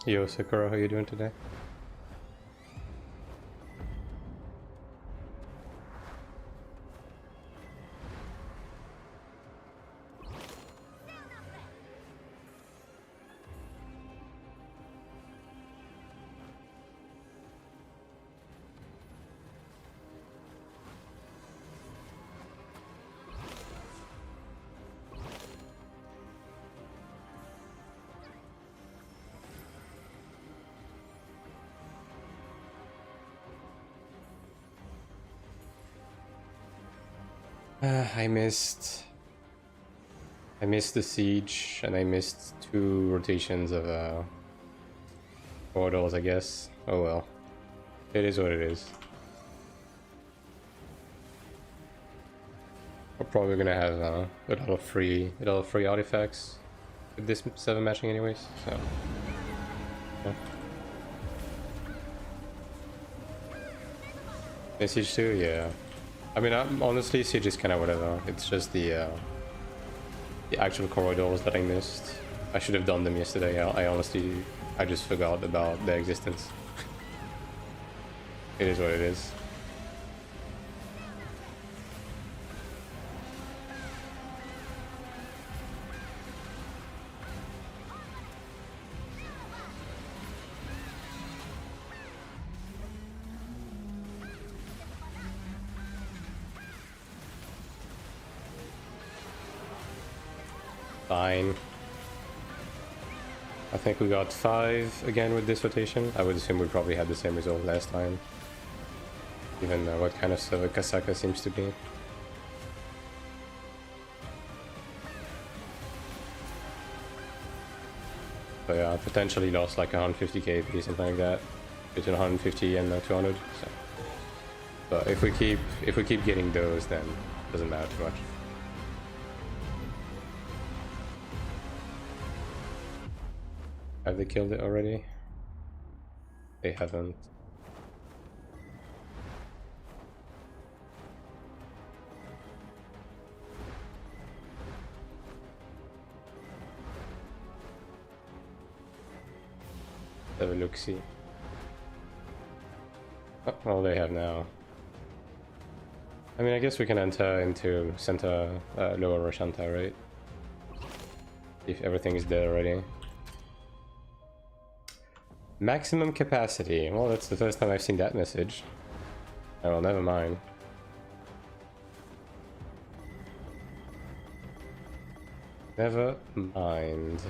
Yo, Sakura, how you doing today? I missed the siege, and I missed 2 rotations of portals, I guess. Oh well, it is what it is. We're probably gonna have a lot of free artifacts with this 7 matching, anyways. So, yeah. Siege 2, yeah. I mean, honestly, siege is kind of whatever. It's just the actual corridors that I missed. I should have done them yesterday. I honestly, I just forgot about their existence. It is what it is. Fine. I think we got 5 again with this rotation. I would assume we probably had the same result last time. Even what kind of server Kasaka seems to be. So yeah, I potentially lost like 150 KP, something like that. Between 150 and 200. So. But if we keep getting those, then it doesn't matter too much. Have they killed it already? They haven't. Have a look-see. Oh, all they have now. I mean, I guess we can enter into center lower Rashanta, right? If everything is there already. Maximum capacity. Well, that's the first time I've seen that message. Oh, well, never mind. Never mind.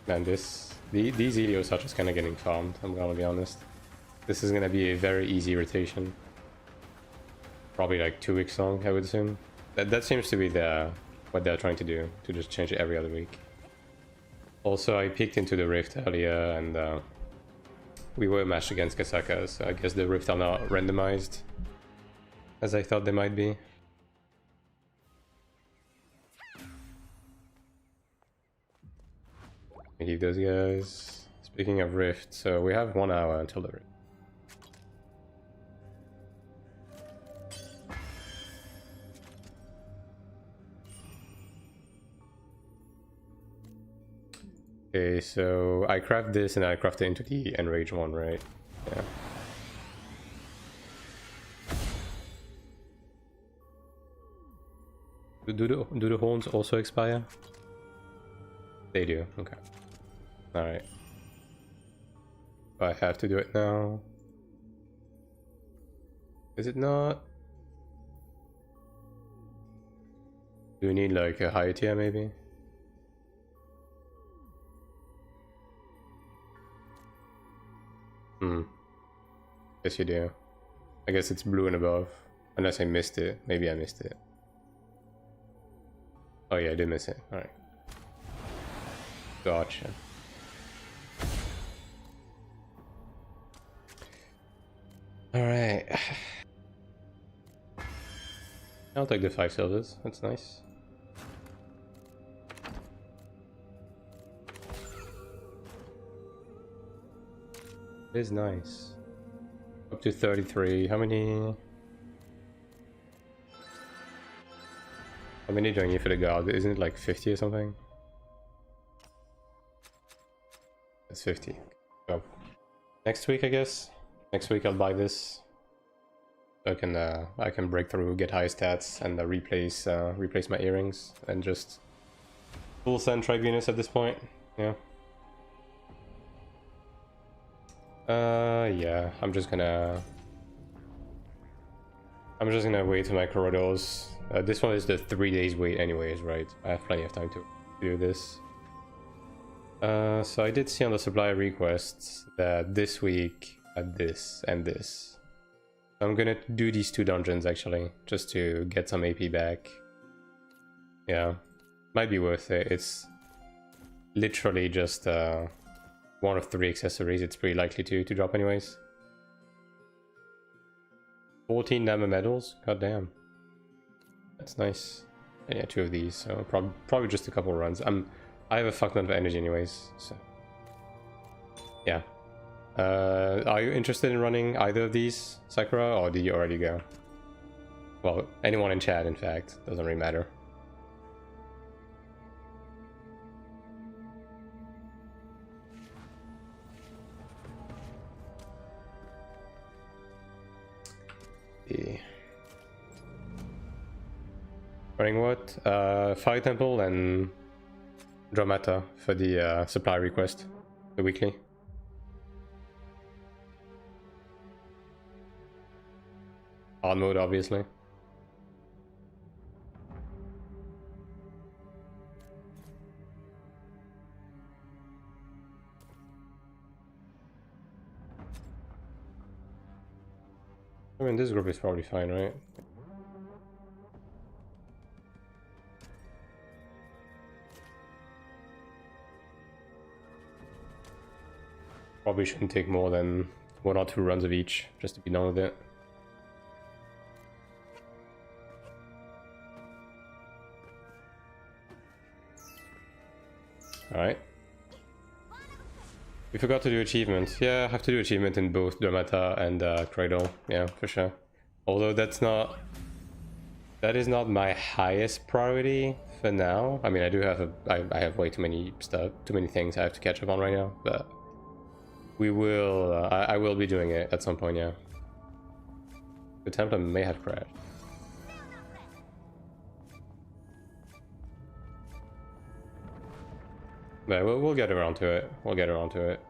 Man, these Elios are just kind of getting farmed, I'm gonna be honest. This is gonna be a very easy rotation. Probably like 2 weeks long, I would assume. That seems to be what they're trying to do, to just change it every other week. Also, I peeked into the Rift earlier, and we were matched against Kasaka, so I guess the Rift are not randomized, as I thought they might be. Leave those guys. Speaking of Rift, so we have 1 hour until the Rift. Okay, so I craft this and I craft it into the Enrage one, right? Yeah. Do the horns also expire? They do, okay. Alright. I have to do it now. Is it not? Do we need like a higher tier maybe? Yes you do. I guess it's blue and above. Unless I missed it. Maybe I missed it. Oh yeah, I did miss it. Alright. Gotcha. Alright. I'll take the 5 silvers. That's nice. It is nice. Up to 33. How many do I need for the guard? Isn't it like 50 or something? It's 50. So next week, I guess. Next week I'll buy this. I can break through, get high stats, and replace my earrings, and just full send Tribunus at this point. Yeah. Yeah. I'm just gonna wait till my corridors. This one is the 3 days wait anyways, right? I have plenty of time to do this. So I did see on the supply requests that this week at this and this. I'm gonna do these 2 dungeons actually, just to get some AP back. Yeah, might be worth it. It's literally just one of 3 accessories. It's pretty likely to drop anyways. 14 diamond medals, god damn. That's nice. And yeah, 2 of these, so probably just a couple runs. I have a fuck ton of energy anyways, so yeah. Are you interested in running either of these, Sakura, or did you already go? Well, anyone in chat, in fact, doesn't really matter. Running what? Fire Temple and Dramata for the supply request, the weekly. Hard mode, obviously. I mean, this group is probably fine, right? Probably shouldn't take more than 1 or 2 runs of each, just to be done with it. Alright. We forgot to do achievement. Yeah, I have to do achievement in both Dramata and Cradle. Yeah, for sure. Although that is not my highest priority for now. I mean, I have way too many things I have to catch up on right now, but we will, I will be doing it at some point, yeah. The Templar may have crashed. But we'll get around to it. We'll get around to it.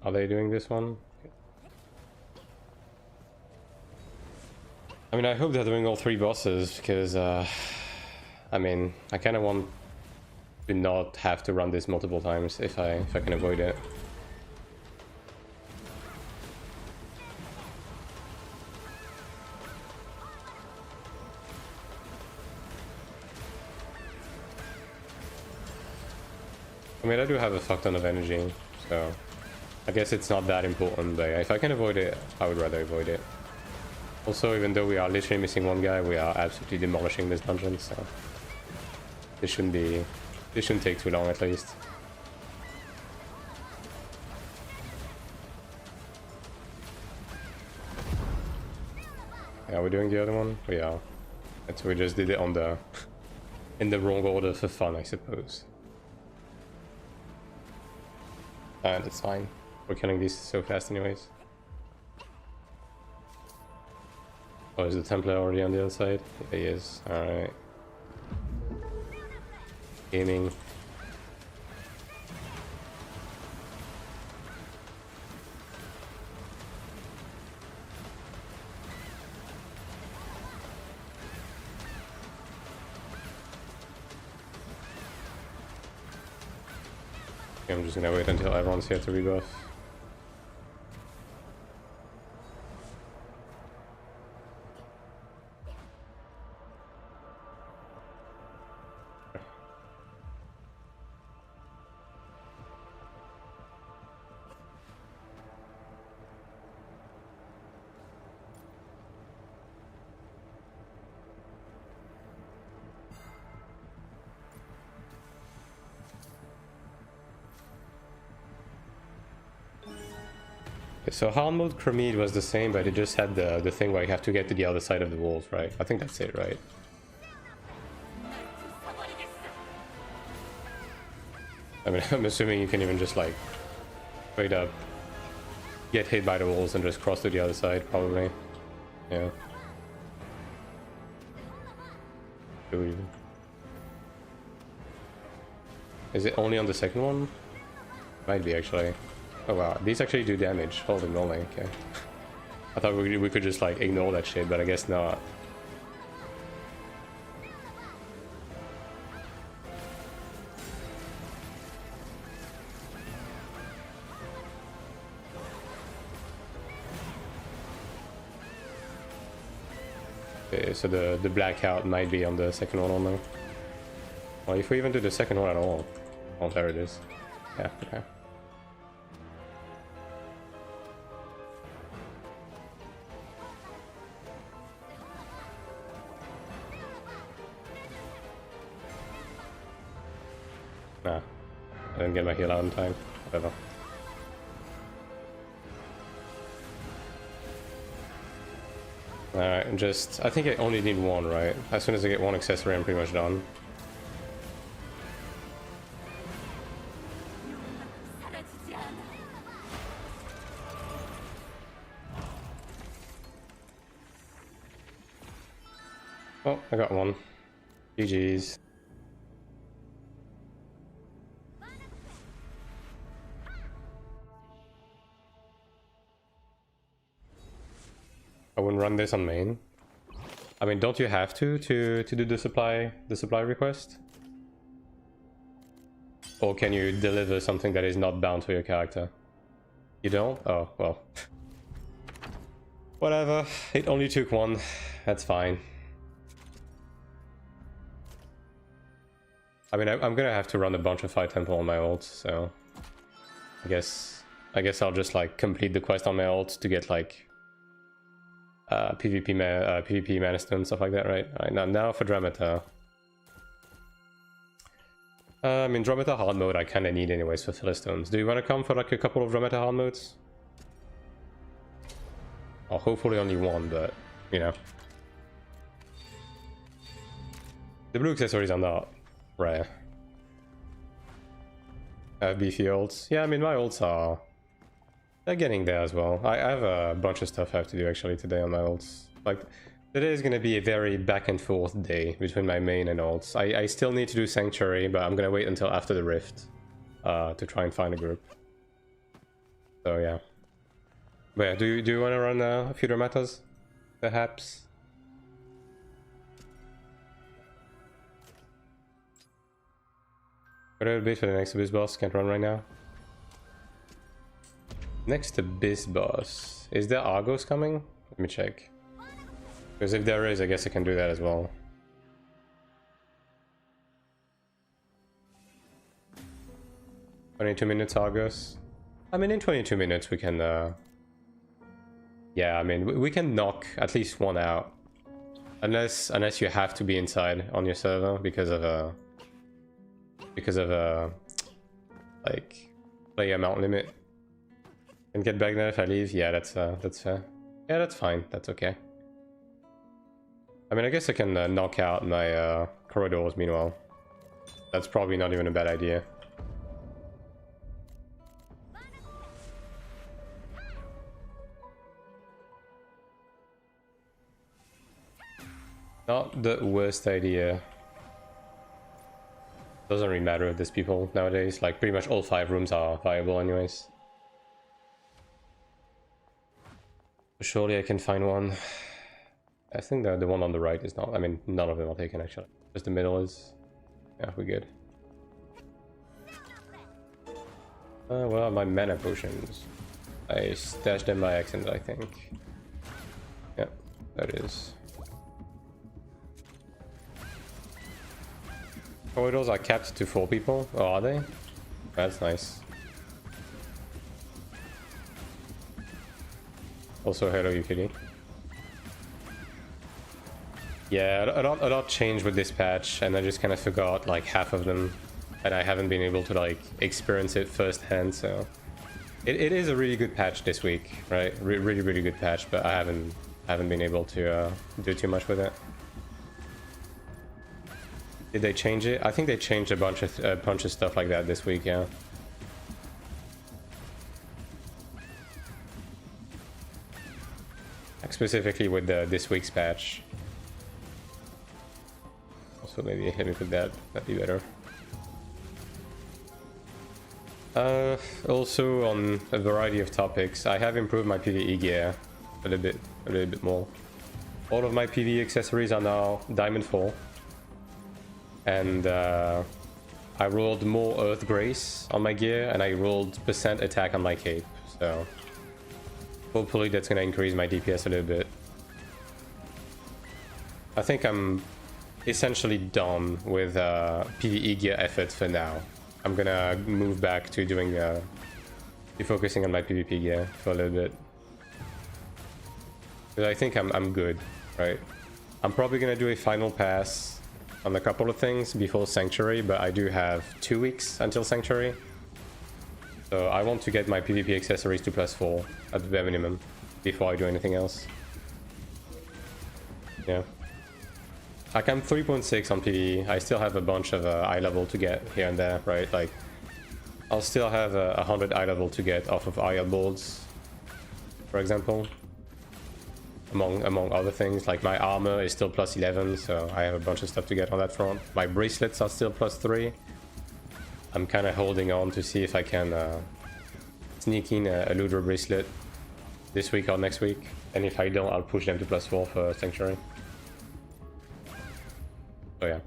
Are they doing this one? I mean, I hope they're doing all 3 bosses, because I mean, I kind of want to not have to run this multiple times if I can avoid it. I mean, I do have a fuck ton of energy, so I guess it's not that important, but if I can avoid it, I would rather avoid it. Also, even though we are literally missing 1 guy, we are absolutely demolishing this dungeon, so this shouldn't take too long at least. Yeah, we're doing the other one? We are. And so we just did it on the in the wrong order for fun, I suppose. And it's fine. We're killing these so fast anyways. Oh, is the Templar already on the other side? Yeah, he is. Alright. Gaming. I'm just gonna wait until everyone's here to rebuff. So hard mode Chromede was the same, but it just had the thing where you have to get to the other side of the walls, right? I think that's it, right? I mean, I'm assuming you can even just like straight up get hit by the walls and just cross to the other side, probably. Yeah. Is it only on the second one? Might be actually. Oh wow, these actually do damage. Holy moly, okay. I thought we could just like ignore that shit, but I guess not. Okay, so the blackout might be on the second one only. Well, if we even do the second one at all. Oh, there it is. Yeah, okay. Nah, I didn't get my heal out in time. Whatever. Alright, and just... I think I only need one, right? As soon as I get one accessory, I'm pretty much done. Oh, I got one. GG's. I wouldn't run this on main. I mean, don't you have to do the supply request? Or can you deliver something that is not bound to your character? You don't? Oh, well. Whatever. It only took one. That's fine. I mean, I'm gonna have to run a bunch of Fire Temple on my ult, so... I guess I'll just, like, complete the quest on my ult to get, like... PvP mana stone, stuff like that, right? Alright, now for Dramata. I mean, Dramata hard mode I kinda need anyways for Philistones. Do you wanna come for, like, a couple of Dramata hard modes? Or hopefully only one, but, you know. The blue accessories are not rare. I have beefy ults. Yeah, I mean, my ults are... They're getting there as well. I have a bunch of stuff I have to do actually today on my ults. Like, today is going to be a very back and forth day between my main and ults. I still need to do Sanctuary, but I'm going to wait until after the Rift to try and find a group. So yeah. But yeah, do you want to run a few Dramatas? Perhaps? What a bit for the next Abyss boss, can't run right now. Next Abyss boss. Is there Argos coming? Let me check. Because if there is, I guess I can do that as well. "22 minutes Argos." I mean, in 22 minutes we can... Yeah, I mean, we can knock at least one out. Unless you have to be inside on your server because of like, player amount limit. And get back there if I leave? Yeah, that's fair. Yeah, that's fine. That's okay. I mean, I guess I can knock out my corridors meanwhile. That's probably not even a bad idea. Not the worst idea. Doesn't really matter with these people nowadays. Like, pretty much all 5 rooms are viable anyways. Surely I can find one. I think the one on the right is not. I mean, none of them are taken actually. Just the middle is. Yeah, we're good. Well, my mana potions. I stashed them by accident, I think. Yeah, that is. Corridors are capped to 4 people. Oh, are they? That's nice. Also, hello, Yukiri. Yeah, a lot changed with this patch, and I just kind of forgot like half of them, and I haven't been able to like experience it firsthand. So It is a really good patch this week, right? Really good patch, but I haven't been able to do too much with it. Did they change it? I think they changed a bunch of stuff like that this week, yeah. Like specifically with this week's patch. Also, maybe let me put that. That'd be better. Also on a variety of topics, I have improved my PvE gear a little bit more. All of my PvE accessories are now Diamond 4. And I rolled more Earth Grace on my gear, and I rolled percent attack on my cape, so hopefully that's gonna increase my DPS a little bit. I think I'm essentially done with PvE gear effort for now. I'm gonna move back to doing to focusing on my PvP gear for a little bit. But I think I'm good, right? I'm probably gonna do a final pass on a couple of things before Sanctuary, but I do have 2 weeks until Sanctuary. So I want to get my PvP accessories to +4 at the bare minimum before I do anything else. Yeah. Like I'm 3.6 on PvE. I still have a bunch of eye level to get here and there, right? Like I'll still have 100 eye level to get off of IL boards, for example. Among other things, like my armor is still +11, so I have a bunch of stuff to get on that front. My bracelets are still +3. I'm kind of holding on to see if I can sneak in a looter bracelet this week or next week, and if I don't, I'll push them to +4 for Sanctuary. So yeah.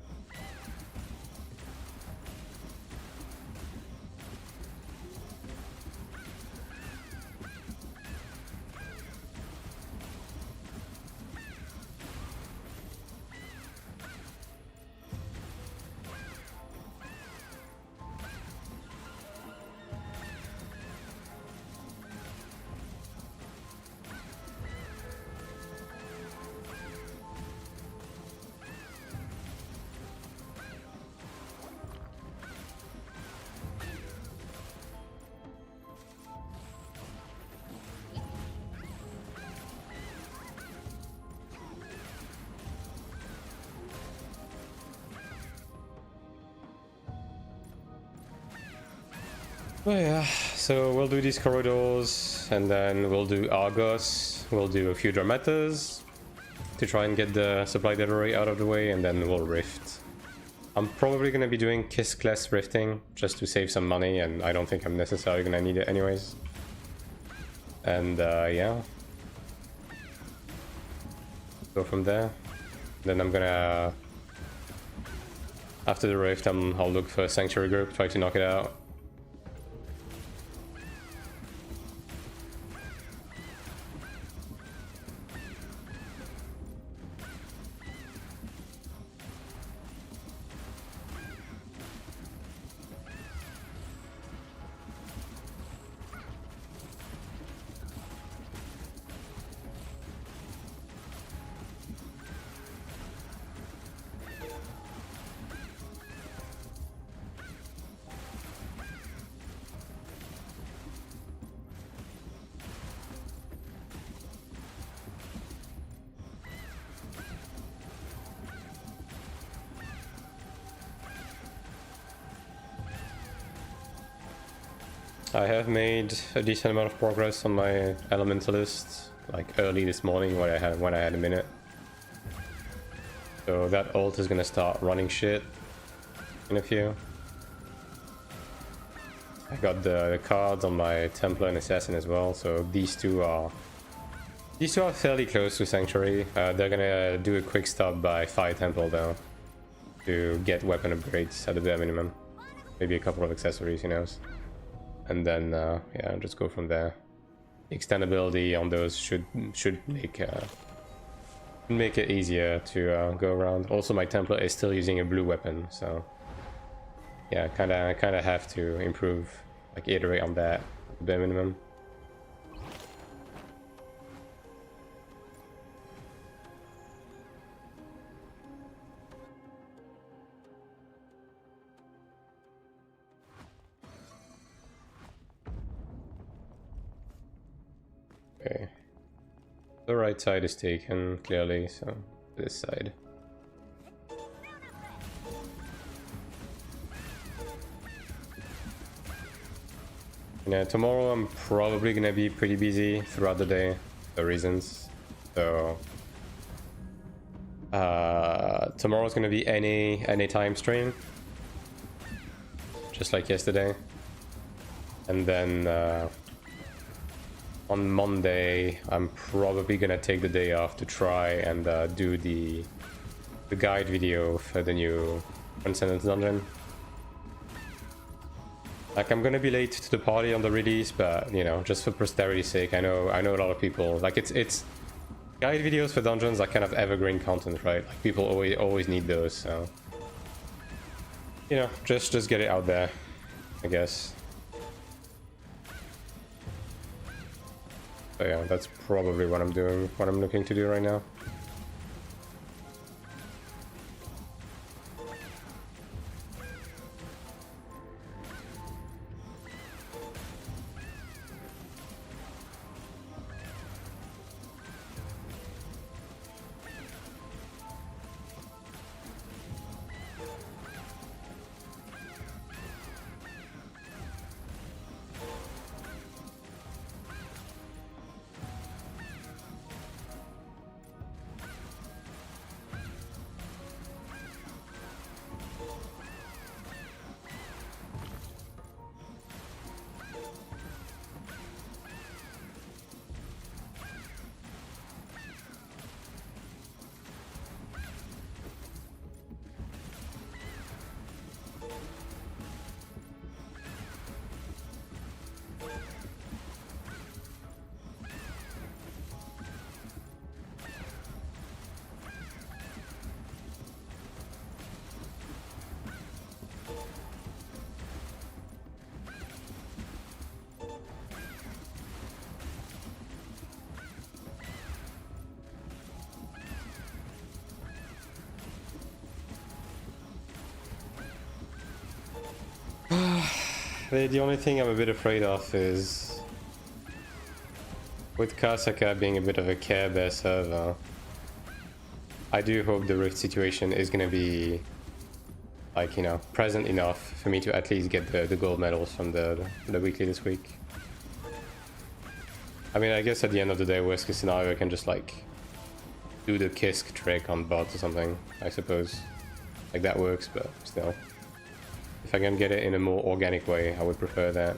Oh yeah, so we'll do these corridors, and then we'll do Argos, we'll do a few Dramatas to try and get the supply delivery out of the way, and then we'll Rift. I'm probably going to be doing Kiss class Rifting, just to save some money, and I don't think I'm necessarily going to need it anyways. And yeah. Go from there. Then I'm gonna... After the Rift, I'll look for a Sanctuary group, try to knock it out. I have made a decent amount of progress on my Elementalist, like early this morning when I had a minute. So that ult is gonna start running shit in a few. I got the cards on my Templar and Assassin as well, so these two are fairly close to Sanctuary. They're gonna do a quick stop by Fire Temple though, to get weapon upgrades at the bare minimum. Maybe a couple of accessories, who knows. And then yeah, just go from there. Extendability on those should make it easier to go around. Also, my Templar is still using a blue weapon, so yeah, kind of have to improve, like iterate on that at the bare minimum. Okay. The right side is taken, clearly, so this side. Yeah, tomorrow I'm probably gonna be pretty busy throughout the day for reasons. So tomorrow's gonna be any time stream, just like yesterday. And then on Monday I'm probably gonna take the day off to try and do the guide video for the new Transcendence dungeon. Like, I'm gonna be late to the party on the release, but you know, just for posterity's sake, I know a lot of people like it's guide videos for dungeons are kind of evergreen content, right? Like, people always need those, so you know, just get it out there, I guess. So yeah, that's probably what I'm doing, what I'm looking to do right now. The only thing I'm a bit afraid of is with Kasaka being a bit of a Care Bear server, I do hope the Rift situation is gonna be, like, you know, present enough for me to at least get the gold medals from the weekly this week. I mean, I guess at the end of the day, worst case scenario, I can just like do the Kisk trick on bots or something, I suppose. Like, that works, but still. If I can get it in a more organic way, I would prefer that.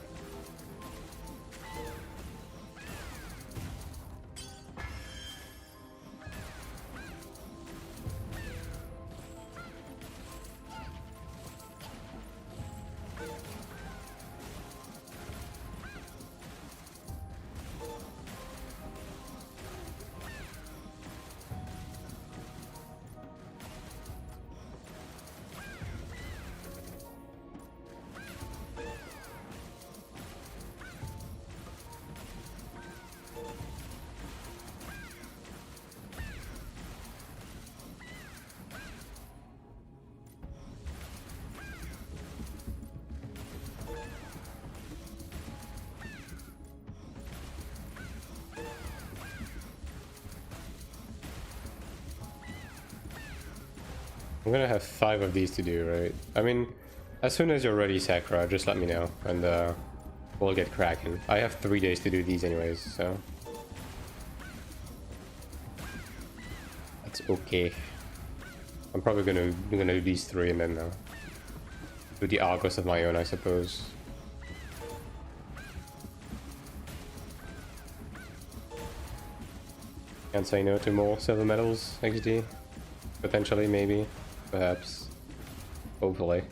I'm gonna have 5 of these to do, right? I mean, as soon as you're ready, Sakura, just let me know, and we'll get cracking. I have 3 days to do these anyways, so that's okay. I'm probably gonna do these 3 and then do the Argos of my own, I suppose. Can't say no to more silver medals, XD. Potentially, maybe. Perhaps. Hopefully.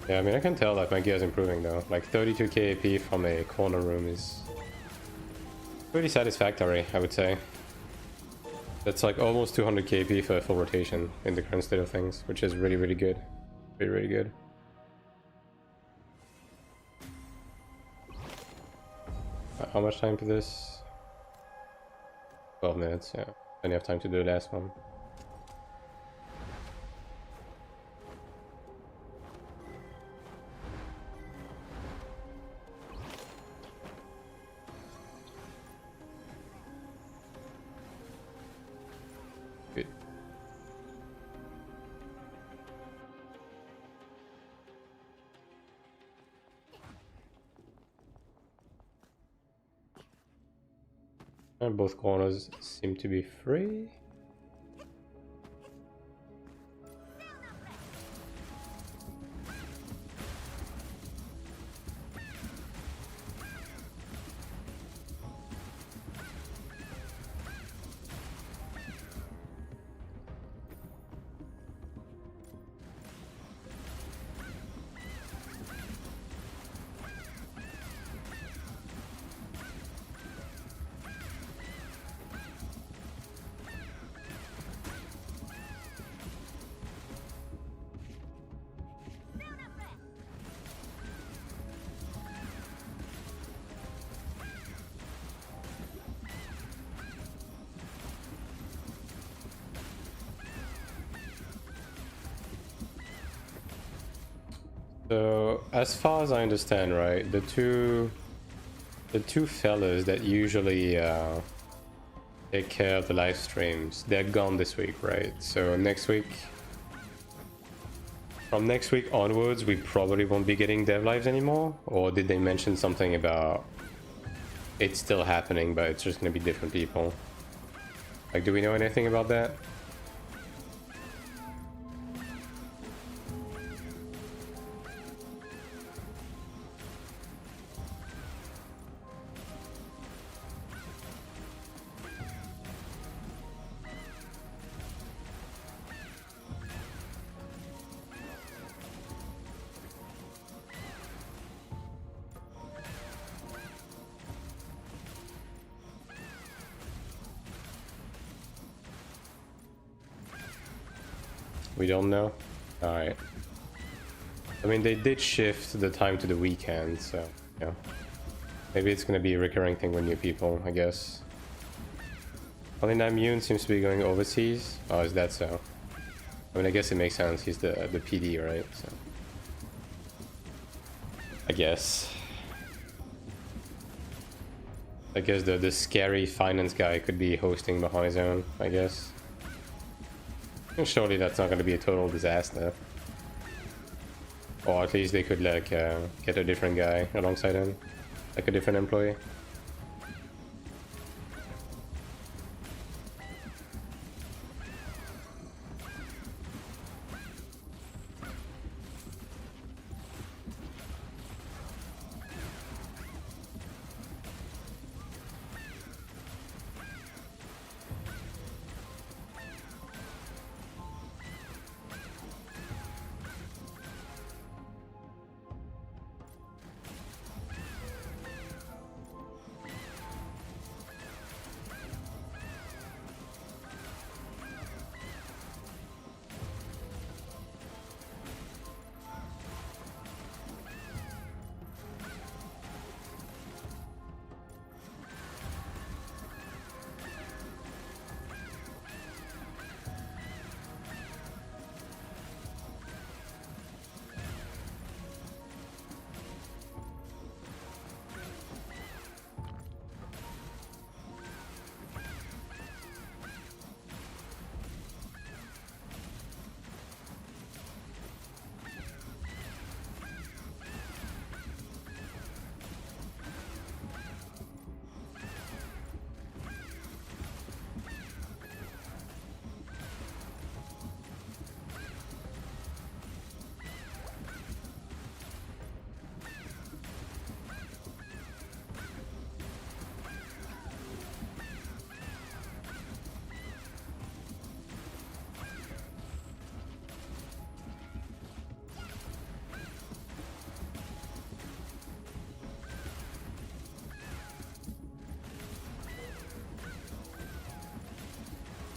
Yeah, I mean, I can tell that my gear is improving though. Like 32k AP from a corner room is pretty satisfactory, I would say. That's like almost 200 KP for a full rotation in the current state of things, which is really, really good. Really, really good. How much time for this? 12 minutes, yeah. Plenty of time to do the last one. Good. And both corners seem to be free. So, as far as I understand, right, the two fellas that usually take care of the live streams, they're gone this week, right? So next week, from next week onwards, we probably won't be getting dev lives anymore. Or did they mention something about it's still happening, but it's just gonna be different people? Like, do we know anything about that? We don't know? Alright. I mean, they did shift the time to the weekend, so, yeah. Maybe it's gonna be a recurring thing with new people, I guess. Only Namyoon seems to be going overseas. Oh, is that so? I mean, I guess it makes sense. He's the PD, right? So, I guess. I guess the scary finance guy could be hosting behind his own, I guess. And surely that's not going to be a total disaster. Or at least they could like get a different guy alongside him, like a different employee.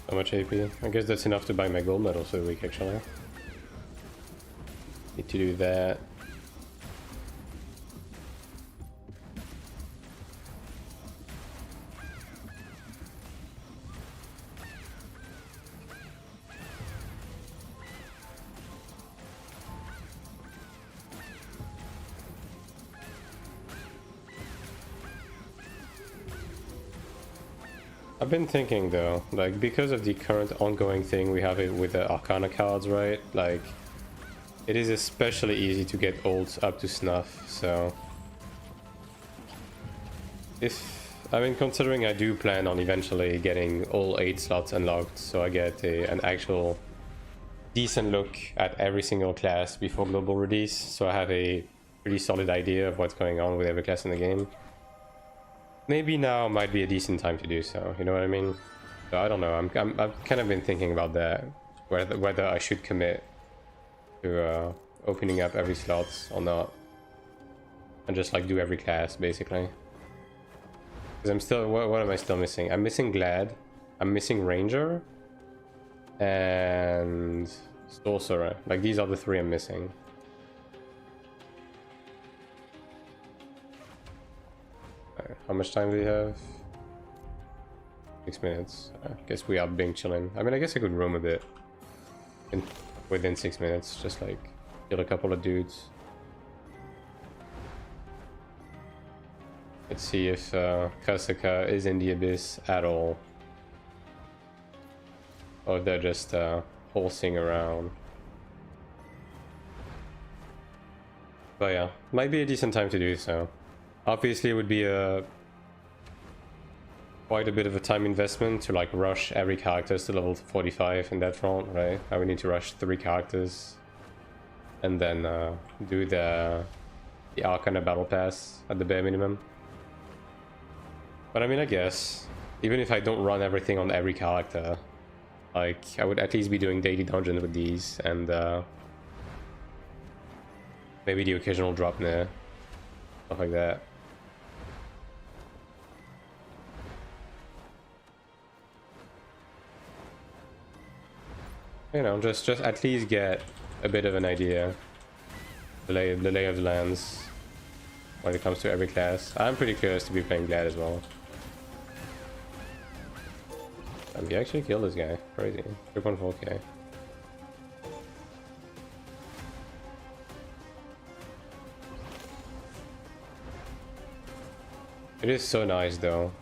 So much AP. I guess that's enough to buy my gold medal for the week, actually. Need to do that. I've been thinking though, like, because of the current ongoing thing we have it with the Arcana cards, right? Like, it is especially easy to get ults up to snuff, so... I mean, considering I do plan on eventually getting all 8 slots unlocked, so I get an actual decent look at every single class before global release, so I have a pretty solid idea of what's going on with every class in the game. Maybe now might be a decent time to do so, you know what I mean? So I don't know, I've kind of been thinking about that, whether I should commit to opening up every slots or not. And just like do every class, basically. Because I'm still, what am I still missing? I'm missing Glad, I'm missing Ranger, and Sorcerer. Like, these are the 3 I'm missing. How much time do we have? 6 minutes. I guess we are being chilling. I mean, I guess I could roam a bit within 6 minutes, just like kill a couple of dudes. Let's see if Kasaka is in the Abyss at all, or if they're just pulsing around. But yeah, might be a decent time to do so. Obviously, it would be quite a bit of a time investment to like rush every character to level 45 in that front, right? I would need to rush 3 characters and then do the Arcana Battle Pass at the bare minimum. But I mean, I guess even if I don't run everything on every character, like, I would at least be doing daily dungeons with these, and maybe the occasional drop near, stuff like that. You know, just at least get a bit of an idea, the lay of the lands when it comes to every class. I'm pretty curious to be playing Glad as well. He actually killed this guy. Crazy. 3.4k. It is so nice though,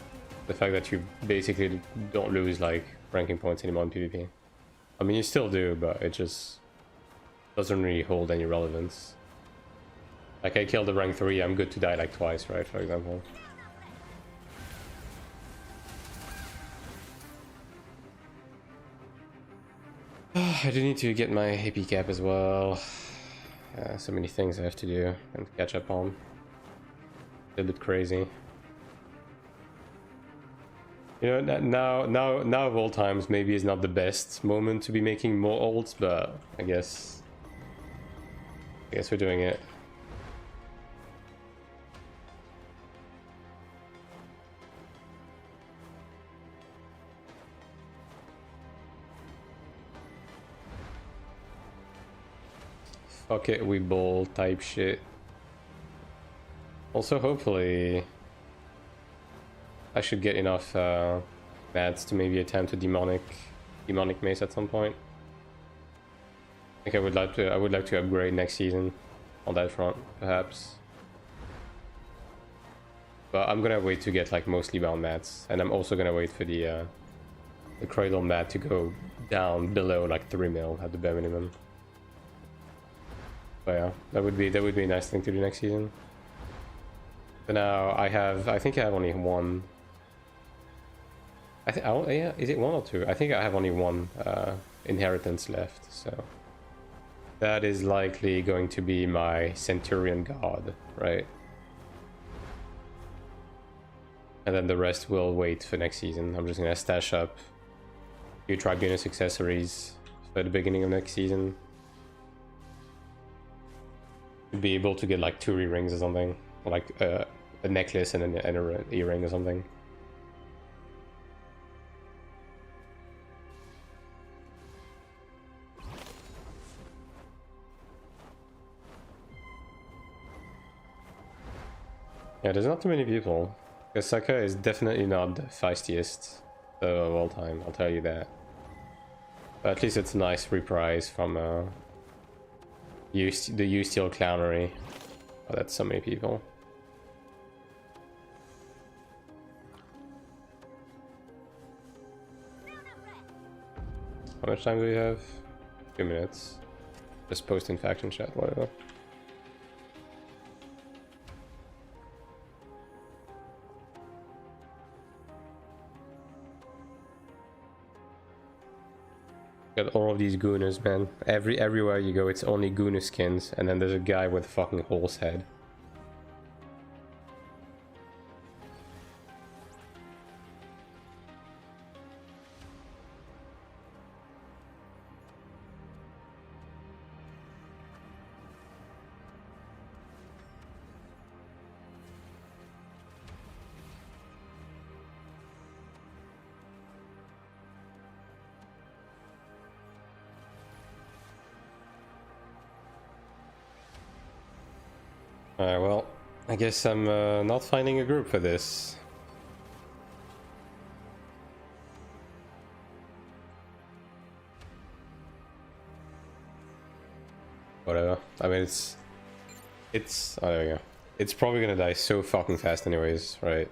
the fact that you basically don't lose like ranking points anymore in PvP. I mean, you still do, but it just doesn't really hold any relevance. Like, I killed the rank 3, I'm good to die like twice, right, for example. I do need to get my AP cap as well. So many things I have to do and catch up on. A bit crazy. You know, now of all times, maybe is not the best moment to be making more ults, but I guess we're doing it. Fuck it, we bowl type shit. Also, hopefully, I should get enough mats to maybe attempt a demonic mace at some point. I think I would like to upgrade next season on that front, perhaps. But I'm gonna wait to get like mostly bound mats, and I'm also gonna wait for the cradle mat to go down below like 3 mil at the bare minimum. But yeah, that would be a nice thing to do next season. But now I think I have only one. Yeah, is it 1 or 2? I think I have only 1 inheritance left, so that is likely going to be my Centurion God, right? And then the rest will wait for next season. I'm just gonna stash up a few Tribunus accessories for the beginning of next season. Be able to get like 2 earrings or something, or like a necklace and an earring or something. Yeah, there's not too many people. Osaka is definitely not the feistiest of all time, I'll tell you that. But at least it's a nice reprise from the U-Steel clownery. Oh, that's so many people. How much time do we have? 2 minutes. Just post in faction chat, whatever. Got all of these gooners, man. Everywhere you go, it's only gooner skins, and then there's a guy with a fucking horse head. Alright, well, I guess I'm not finding a group for this. Whatever. I mean, it's... Oh, there we go. It's probably gonna die so fucking fast anyways, right?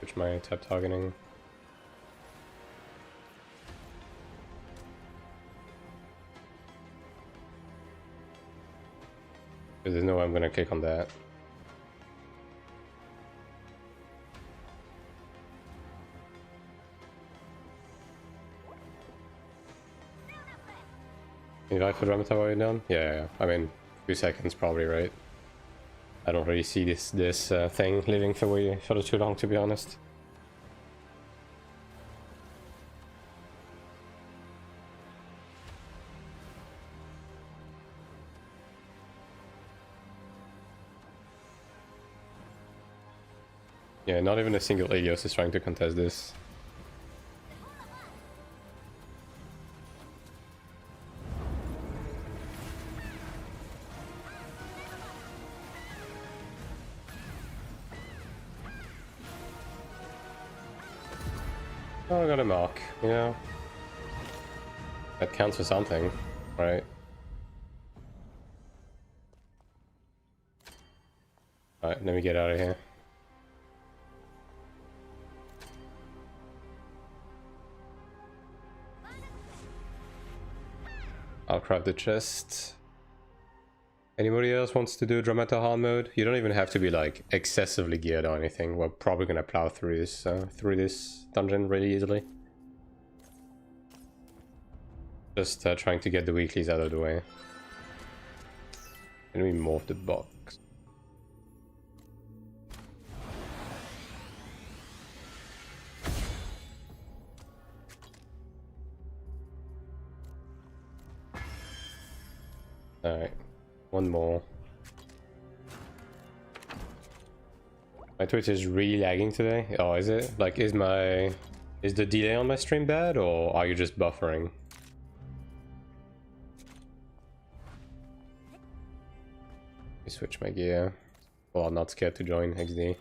Switch my tap targeting. There's no way I'm gonna click on that. Invite for Dramatar while you're down? Yeah. I mean, a few seconds probably, right? I don't really see this thing living for too long, to be honest. Yeah, not even a single Agios is trying to contest this. Oh, I got a mark, yeah. That counts for something, right? Alright, let me get out of here. I'll craft the chest. Anybody else wants to do Dramata hard mode? You don't even have to be like excessively geared or anything. We're probably gonna plow through this dungeon really easily. Just trying to get the weeklies out of the way. Can we morph the box? Alright, one more. My Twitch is really lagging today. Oh, is it? Like, is the delay on my stream bad, or are you just buffering? Let me switch my gear. Well, I'm not scared to join XD.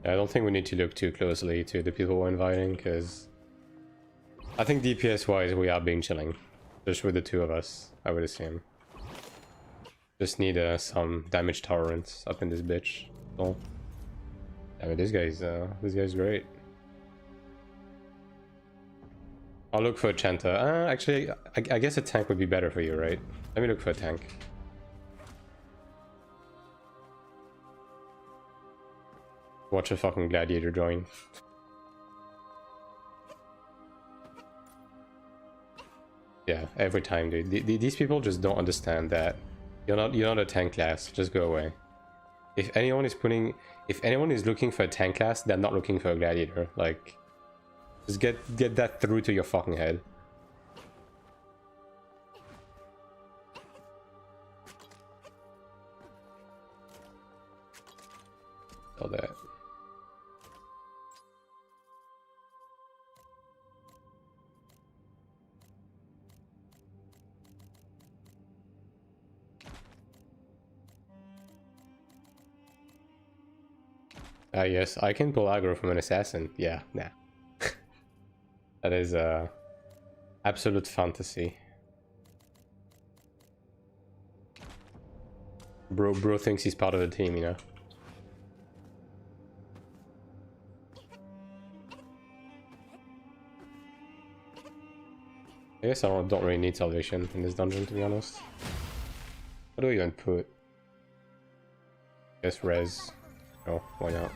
I don't think we need to look too closely to the people we're inviting, because I think DPS wise we are being chilling. Just with the two of us, I would assume. Just need some damage tolerance up in this bitch. Oh. I mean, this guy's great. I'll look for a Chanter. Actually, I guess a tank would be better for you, right? Let me look for a tank. Watch a fucking gladiator join. Yeah, every time, dude. These people just don't understand that You're not a tank class. Just go away. If anyone is looking for a tank class, they're not looking for a gladiator. Like, just get that through to your fucking head. All that. Yes, I can pull aggro from an assassin. Yeah, nah. That is absolute fantasy. Bro thinks he's part of the team, you know. I guess I don't really need salvation in this dungeon, to be honest. What do we even put? I guess res. Oh, why not?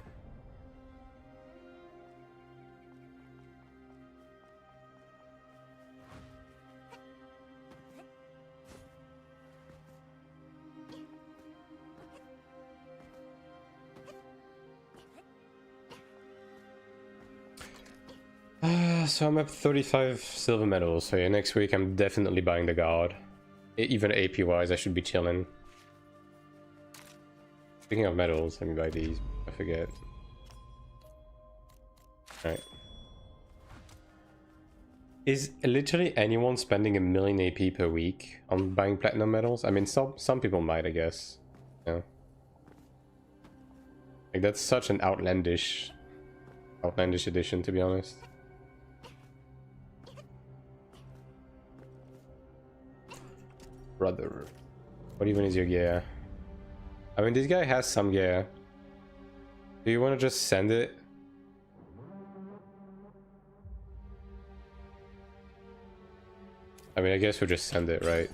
So I'm up 35 silver medals, so yeah, next week I'm definitely buying the guard. Even AP wise, I should be chilling. Speaking of medals, let me buy these. I forget. Alright. Is literally anyone spending 1 million AP per week on buying platinum medals? I mean, some people might, I guess. Yeah. Like, that's such an outlandish addition, to be honest. Brother, what even is your gear? I mean, this guy has some gear. Do you want to just send it? I mean, I guess we'll just send it, right?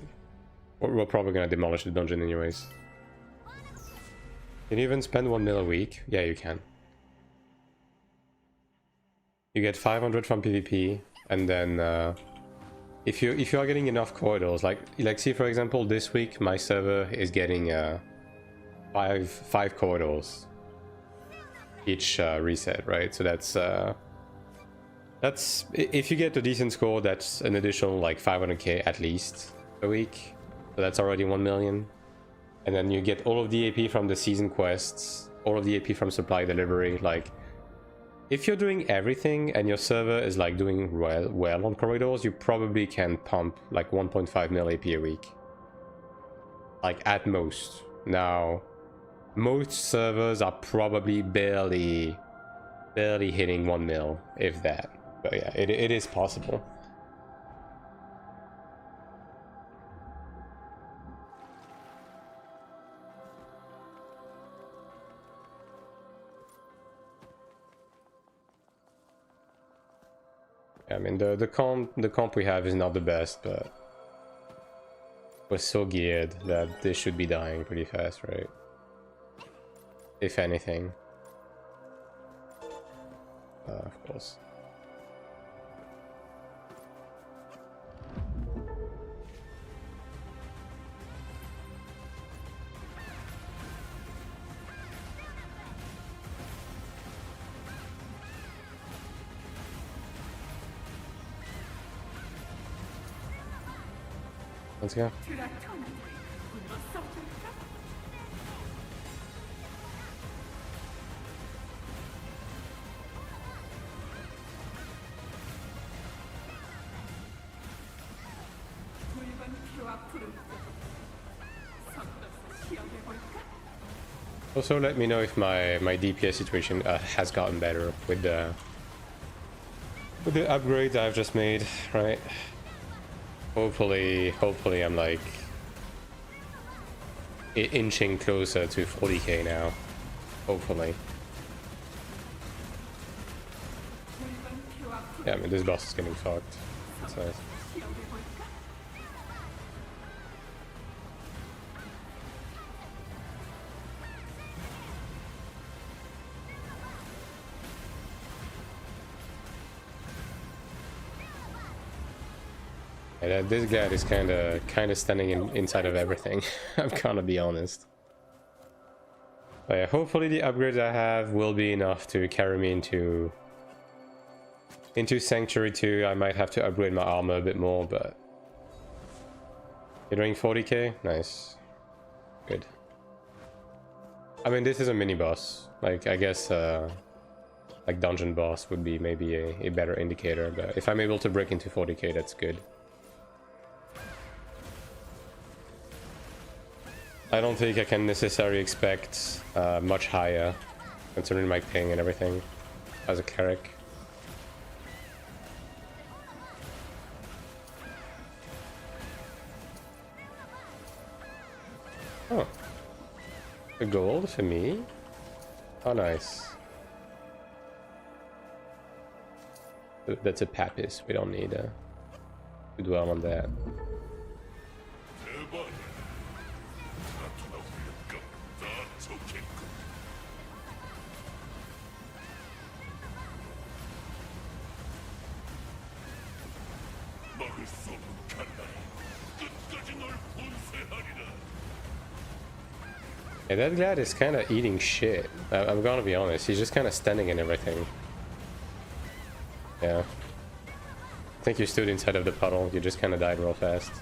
We're probably gonna demolish the dungeon anyways. Can you even spend 1 mil a week? Yeah, you can. You get 500 from PvP, and then if you are getting enough corridors, like see for example this week my server is getting five corridors each reset, right? So that's if you get a decent score, that's an additional like 500k at least a week. So that's already 1 million. And then you get all of the AP from the season quests, all of the AP from supply delivery. Like, if you're doing everything and your server is like doing well on corridors, you probably can pump like 1.5 mil AP a week. Like, at most. Now, most servers are probably barely hitting 1 mil, if that. But yeah, it is possible. I mean, the comp we have is not the best, but we're so geared that this should be dying pretty fast, right? If anything. Of course. Let's go. Also, let me know if my DPS situation has gotten better with the upgrades I've just made, right? Hopefully I'm like inching closer to 40k now. Hopefully. Yeah, I mean, this boss is getting fucked. That's nice. Yeah, this guy is kind of standing inside of everything. I'm gonna be honest. But yeah, hopefully the upgrades I have will be enough to carry me into Sanctuary 2. I might have to upgrade my armor a bit more, but you're doing 40k? Nice. Good. I mean, this is a mini boss. Like, I guess like dungeon boss would be maybe a better indicator, but if I'm able to break into 40k, that's good. I don't think I can necessarily expect much higher, considering my ping and everything, as a cleric. Oh. A gold for me? Oh, nice. That's a papis, we don't need to dwell on that. Yeah, that glad is kind of eating shit. I'm gonna be honest, he's just kind of standing and everything. Yeah. I think you stood inside of the puddle, you just kind of died real fast.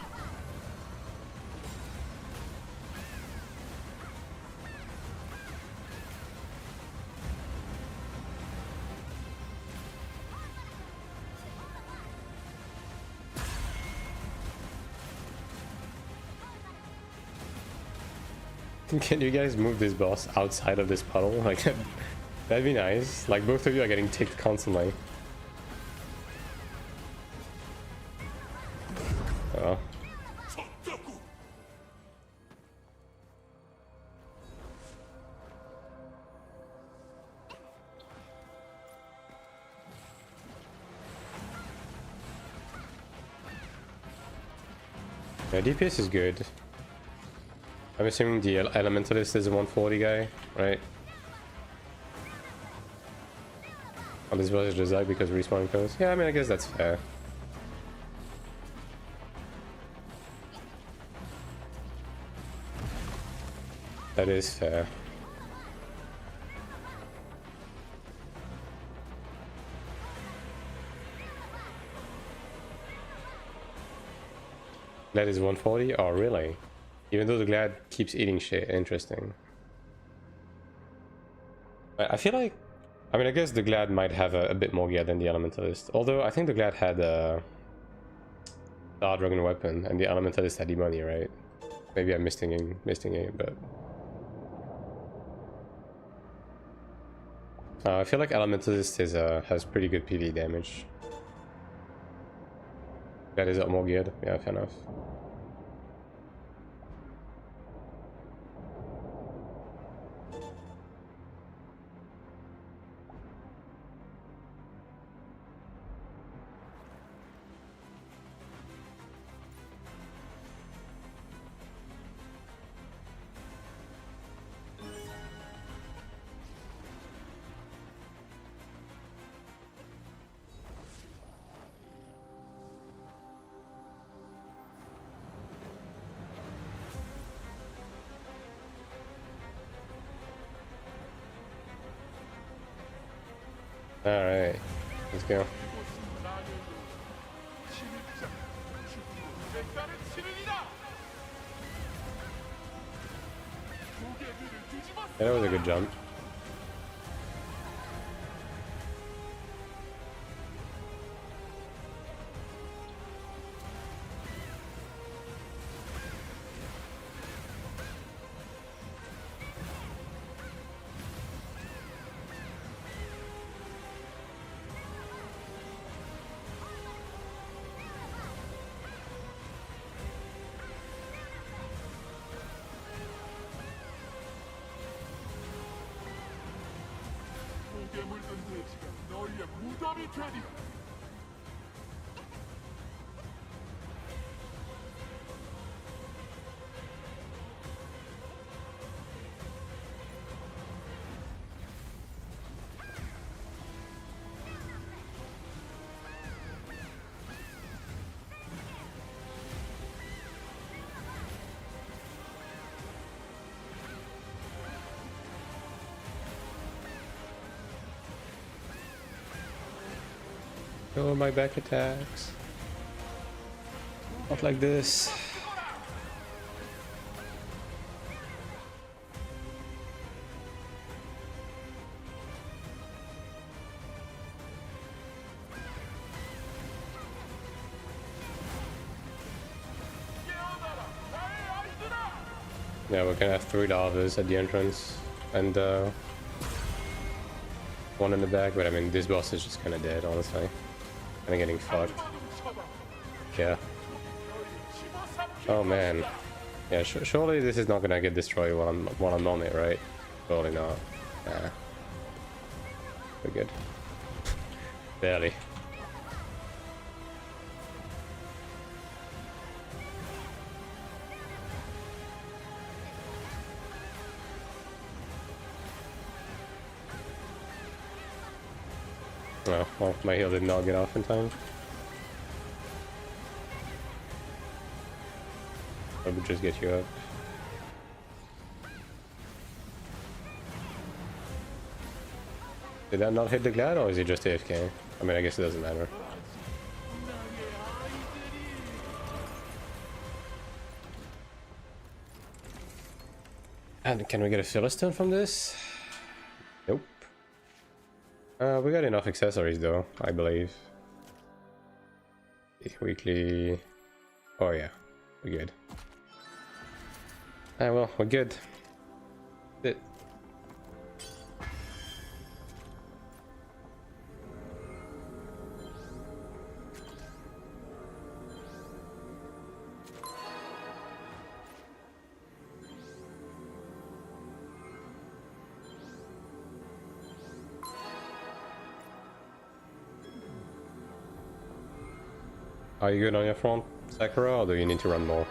Can you guys move this boss outside of this puddle? Like, that'd be nice. Like, both of you are getting ticked constantly. Oh. Yeah, DPS is good. I'm assuming the Elementalist is a 140 guy, right? Oh, this boss is just like because respawn goes. Yeah, I mean, I guess that's fair. That is fair. That is 140? Oh, really? Even though the Glad keeps eating shit. Interesting. I feel like... I mean, I guess the Glad might have a bit more gear than the Elementalist. Although, I think the Glad had a Star Dragon weapon, and the Elementalist had the money, right? Maybe I'm missing it, but... I feel like Elementalist is, has pretty good PV damage. Glad is more geared. Yeah, fair enough. Alright, let's go. Yeah, that was a good jump. Oh, my back attacks. Not like this. Yeah, we're gonna have 3 larvas at the entrance and one in the back, but I mean this boss is just kinda dead, honestly. Kinda getting fucked. Yeah. Oh man. Yeah, surely this is not gonna get destroyed while I'm on it, right? Surely not. Nah. We're good. Barely. Oh, well, my heal did not get off in time. I would just get you up. Did that not hit the Glad, or is he just AFK? I mean, I guess it doesn't matter. And can we get a Philistine from this? Nope. We got enough accessories though, I believe. Weekly... Oh yeah, we're good. Ah well, we're good. That's it. Are you good on your front, Sakura, or do you need to run more?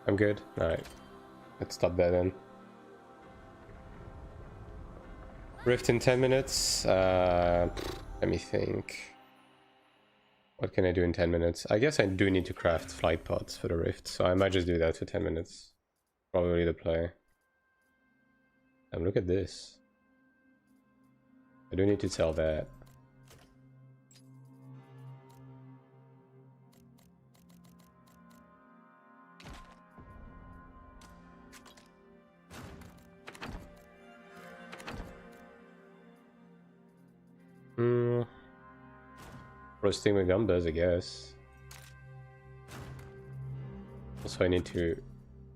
I'm good? Alright. Let's stop that then. Rift in 10 minutes? Let me think. What can I do in 10 minutes? I guess I do need to craft flight pods for the Rift, so I might just do that for 10 minutes. Probably the play. And look at this. I do need to sell that. Roasting with gumbas, I guess. Also, I need to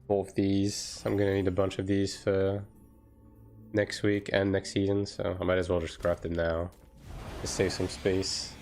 evolve these. I'm gonna need a bunch of these for next week and next season, so I might as well just craft them now to save some space.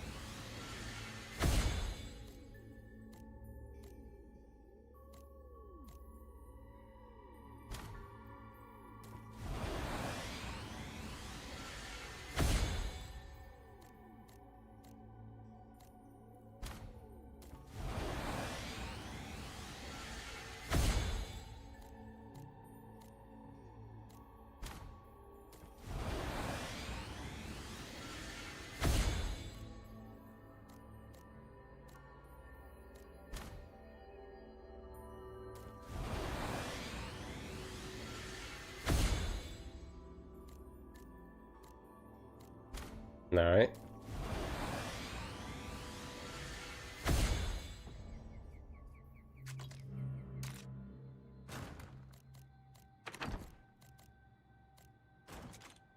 Alright.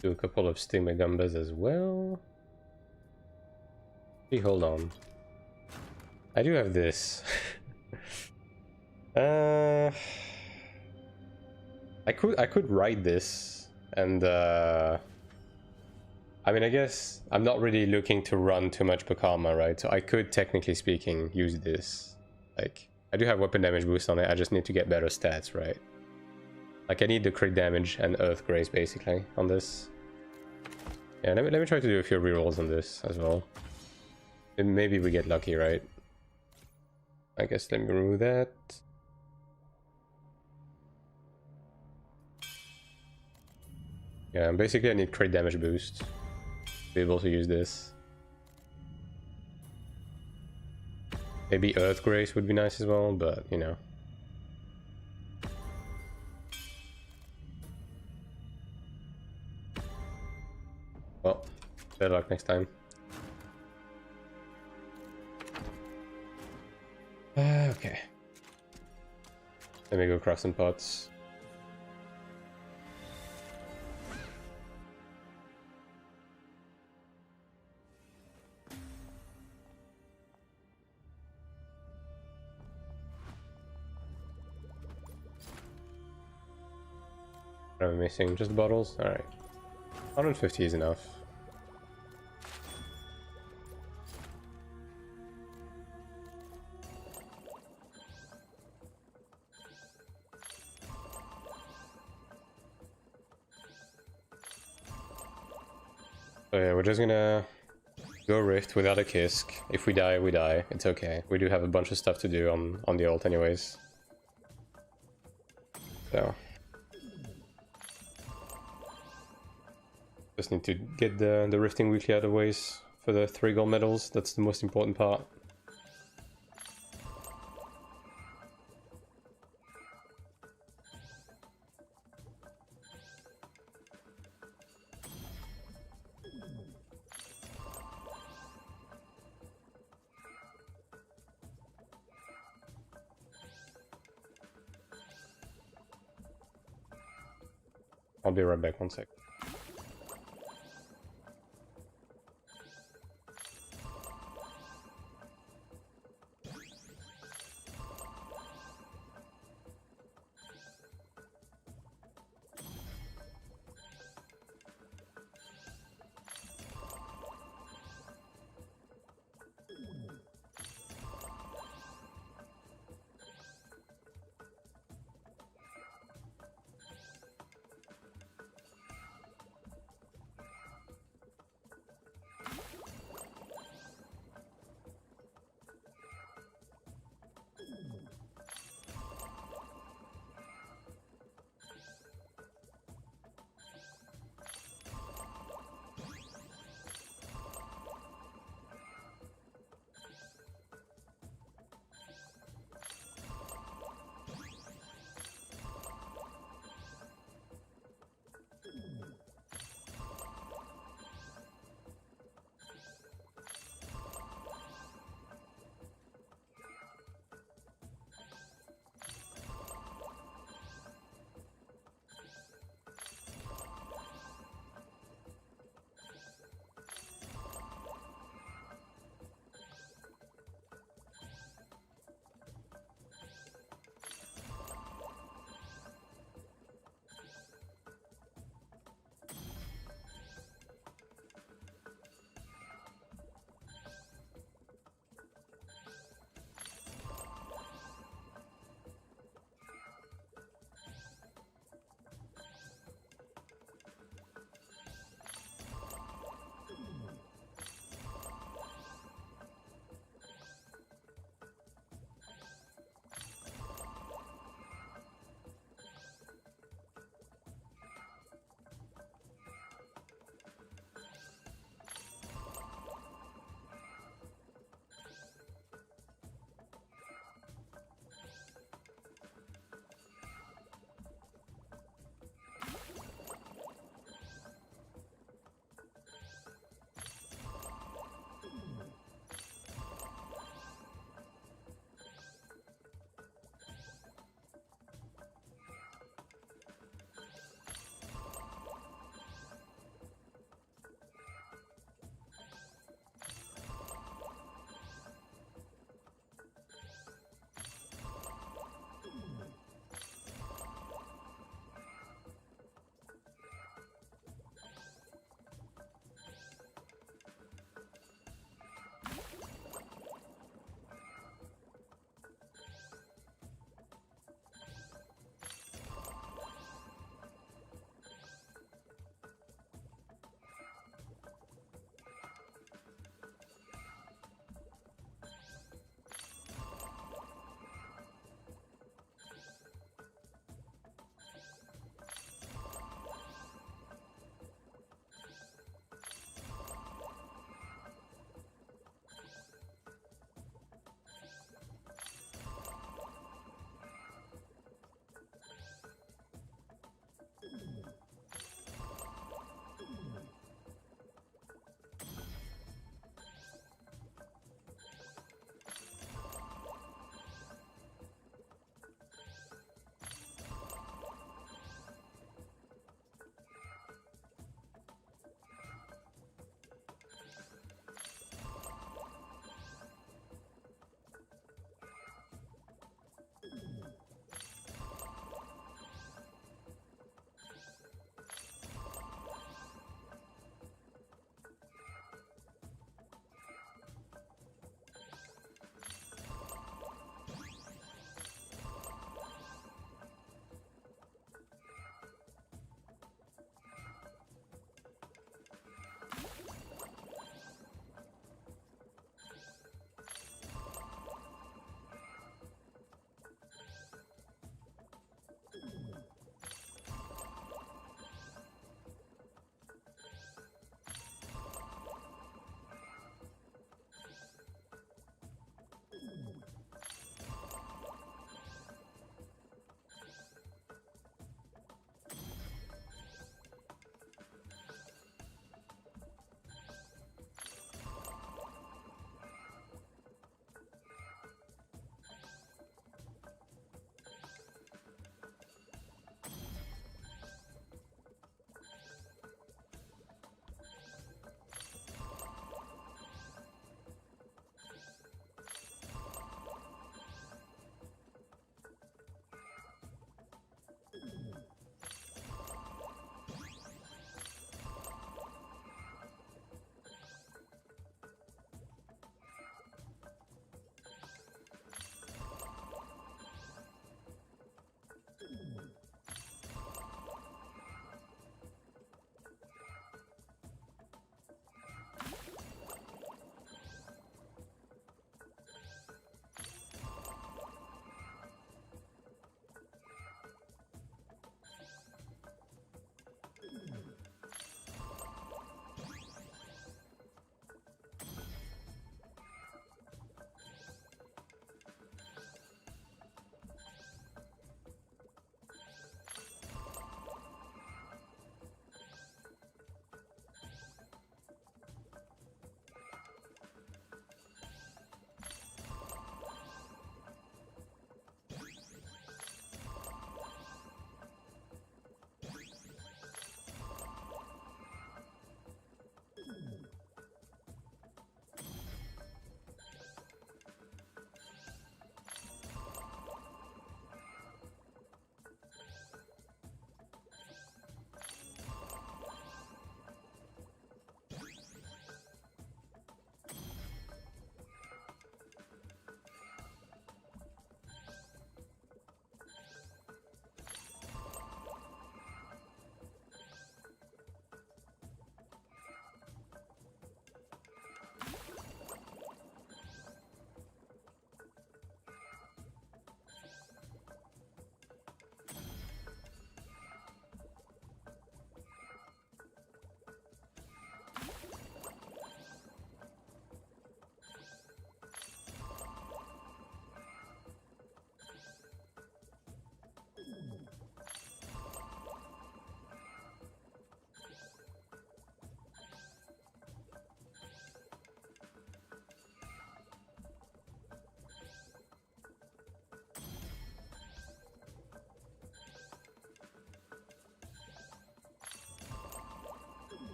Do a couple of stigma gumbas as well. Hey, hold on. I do have this. I could write this and I mean, I guess I'm not really looking to run too much Bakama, right? So I could, technically speaking, use this. Like, I do have weapon damage boost on it, I just need to get better stats, right? Like, I need the crit damage and Earth Grace, basically, on this. Yeah, let me try to do a few rerolls on this as well. And maybe we get lucky, right? I guess let me remove that. Yeah, basically I need crit damage boost to be able to use this. Maybe Earth Grace would be nice as well, but you know. Better luck next time. Okay. Let me go craft some pots. What am I missing? Just bottles? Alright. 150 is enough. So yeah, we're just gonna go Rift without a Kisk. If we die, we die. It's okay. We do have a bunch of stuff to do on the ult anyways. So... just need to get the Rifting Weekly out of the ways for the 3 gold medals. That's the most important part. I'll be right back, 1 sec.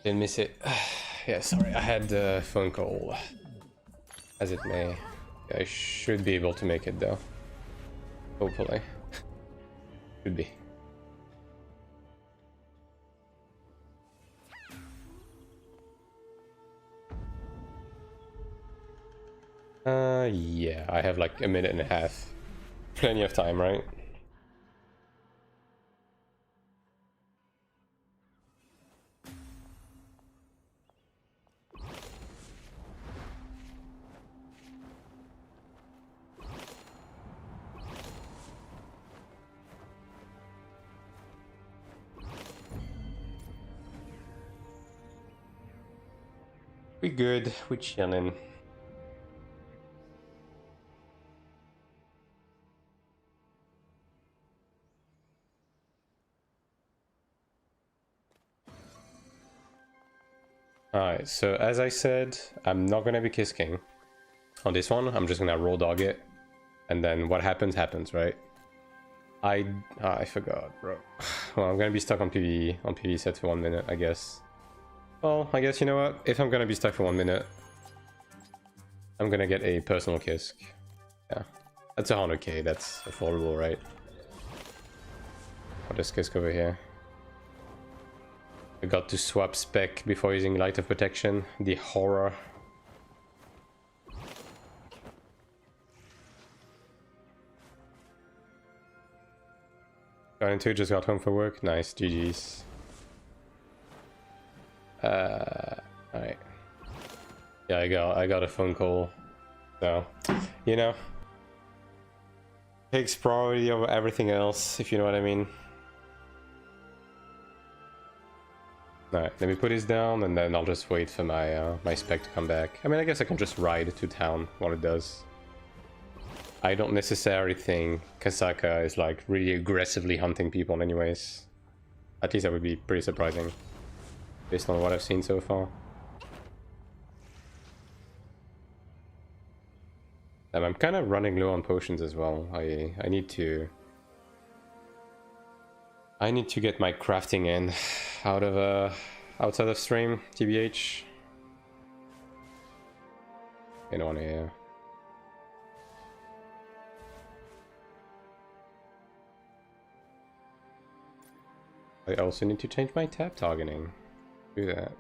Didn't miss it. Yeah, sorry, I had a phone call. As it may. I should be able to make it though. Hopefully. Should be. Yeah, I have like a minute and a half. Plenty of time, right? We good, we chillin'. Alright, so as I said, I'm not gonna be Kiss King on this one. I'm just gonna raw dog it, and then what happens, happens, right? I forgot, bro. Well, I'm gonna be stuck on PvE set for 1 minute, I guess. Well, I guess you know what? If I'm gonna be stuck for 1 minute, I'm gonna get a personal Kisk. Yeah, that's 100k. That's affordable, right? I'll just Kisk over here. I got to swap spec before using Light of Protection. The horror. Got into, just got home for work. Nice, GG's. Alright. Yeah, I got a phone call. So, you know, takes priority over everything else, if you know what I mean. Alright, let me put this down and then I'll just wait for my my spec to come back. I mean, I guess I can just ride to town while it does. I don't necessarily think Kasaka is like really aggressively hunting people anyways. At least that would be pretty surprising based on what I've seen so far. I'm kind of running low on potions as well. I need to get my crafting in out of outside of stream, TBH. You don't want to. I also need to change my tab targeting. Do that.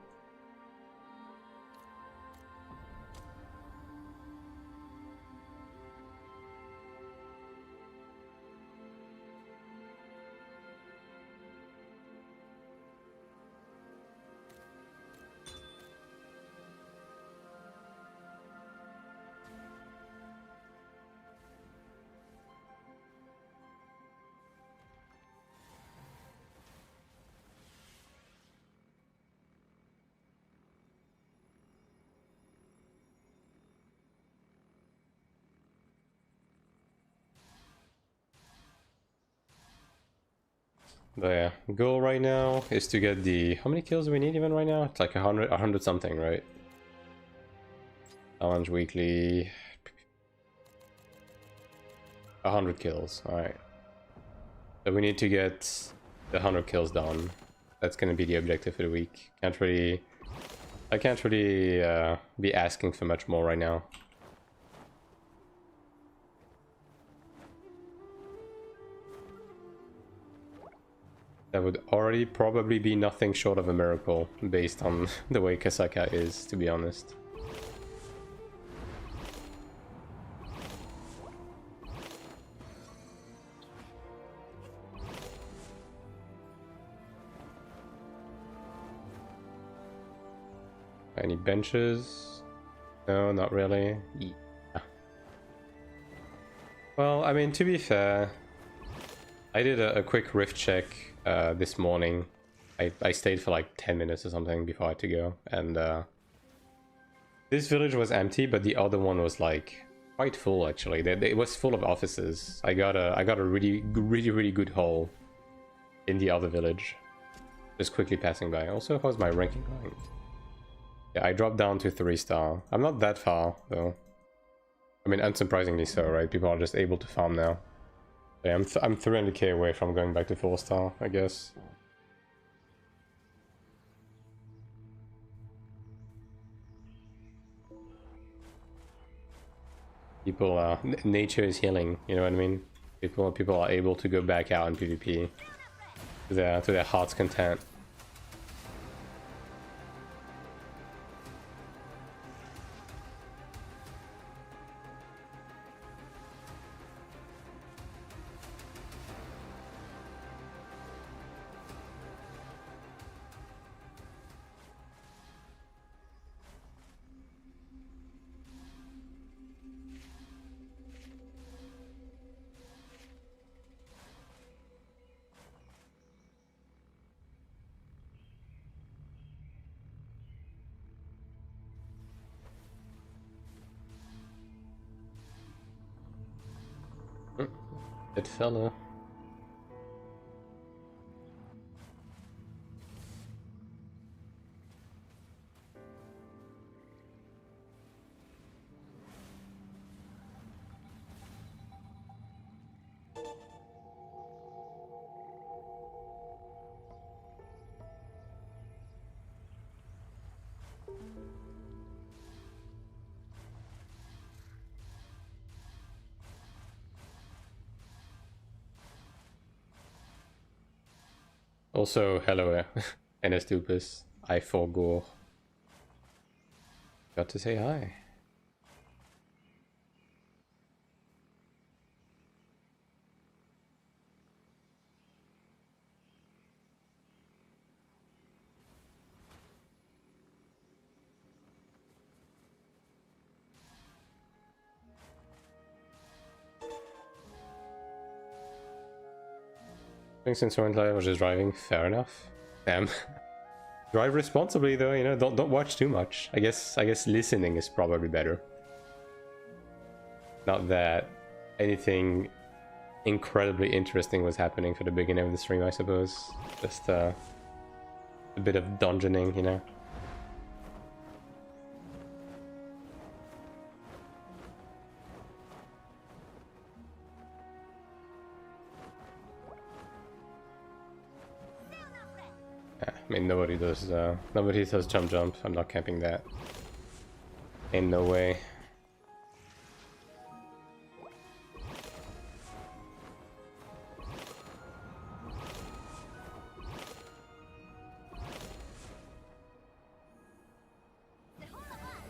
But yeah, goal right now is to get the... How many kills do we need even right now? It's like 100 something, right? Challenge weekly. 100 kills, alright. So we need to get the 100 kills done. That's gonna be the objective for the week. I can't really be asking for much more right now. That would already probably be nothing short of a miracle, based on the way Kasaka is, to be honest. Any benches? No, not really. Yeah. Well, I mean, to be fair, I did a quick rift check this morning. I stayed for like 10 minutes or something before I had to go, and this village was empty, but the other one was like quite full actually. It was full of offices. I got a really good haul in the other village. Just quickly passing by. Also, how's my ranking going? Yeah, I dropped down to 3-star. I'm not that far though. I mean, unsurprisingly so, right? People are just able to farm now. Yeah, I'm 300k away from going back to 4-star, I guess. People, nature is healing, you know what I mean? People are able to go back out in PvP to their heart's content. Good fella. Also, hello, Anastupus. I forgo. Got to say hi. I think since I was just driving, fair enough. Drive responsibly though, you know, don't watch too much. I guess listening is probably better. Not that anything incredibly interesting was happening for the beginning of the stream, I suppose. Just a bit of dungeoning, you know. I mean, nobody does jump. I'm not camping that. Ain't no way.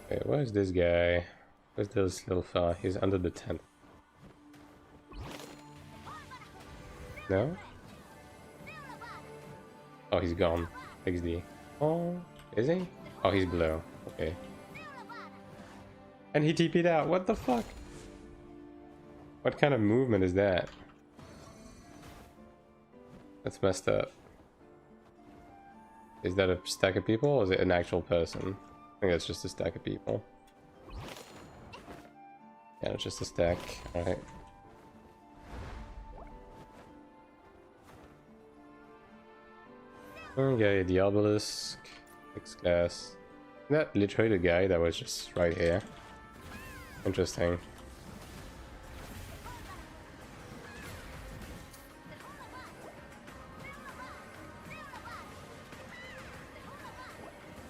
Okay, where's this guy? Where's this little fella? He's under the tent. No? Oh, he's gone. XD. Oh, is he? Oh, he's below. Okay. And he TP'd out. What the fuck? What kind of movement is that? That's messed up. Is that a stack of people or is it an actual person? I think that's just a stack of people. Yeah, it's just a stack. Alright. Okay, the obelisk. 6 glass. Is that literally the guy that was just right here? Interesting.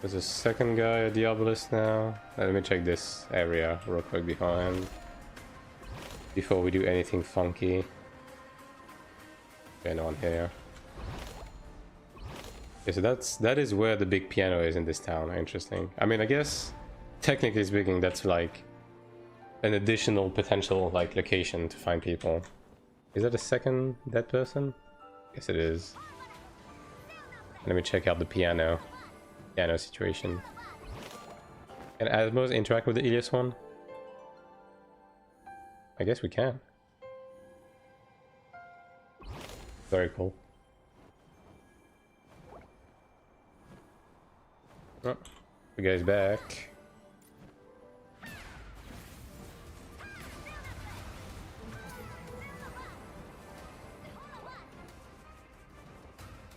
There's a second guy at the obelisk now. Let me check this area real quick beforehand. Before we do anything funky. Okay, no one here. Okay, so that is where the big piano is in this town. Interesting. I mean, I guess technically speaking, that's like an additional potential like location to find people. Is that a second dead person? Yes, it is. Let me check out the piano situation. Can Asmos interact with the Ilias one? I guess we can. Very cool. Oh, the guy's back.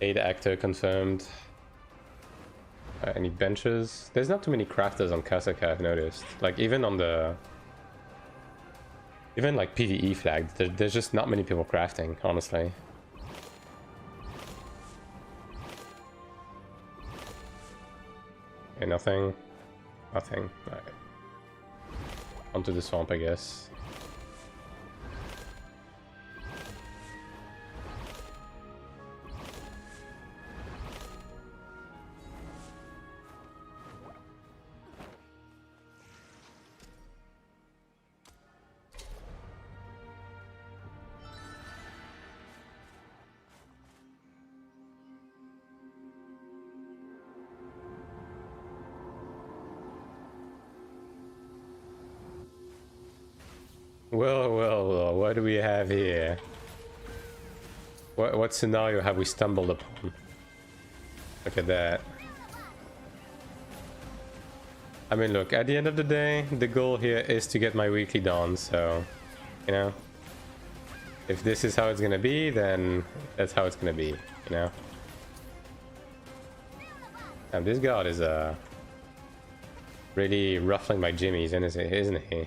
Aid actor confirmed. Any benches? There's not too many crafters on Kasaka, I've noticed. Like even on the... Even like PvE flagged, there's just not many people crafting, honestly. Okay, nothing. Nothing. Alright. Onto the swamp, I guess. Well, what do we have here? What scenario have we stumbled upon? Look at that. I mean, look, at the end of the day, the goal here is to get my weekly done, so, you know. If this is how it's gonna be, then that's how it's gonna be, you know. And this god is really ruffling my jimmies, isn't he?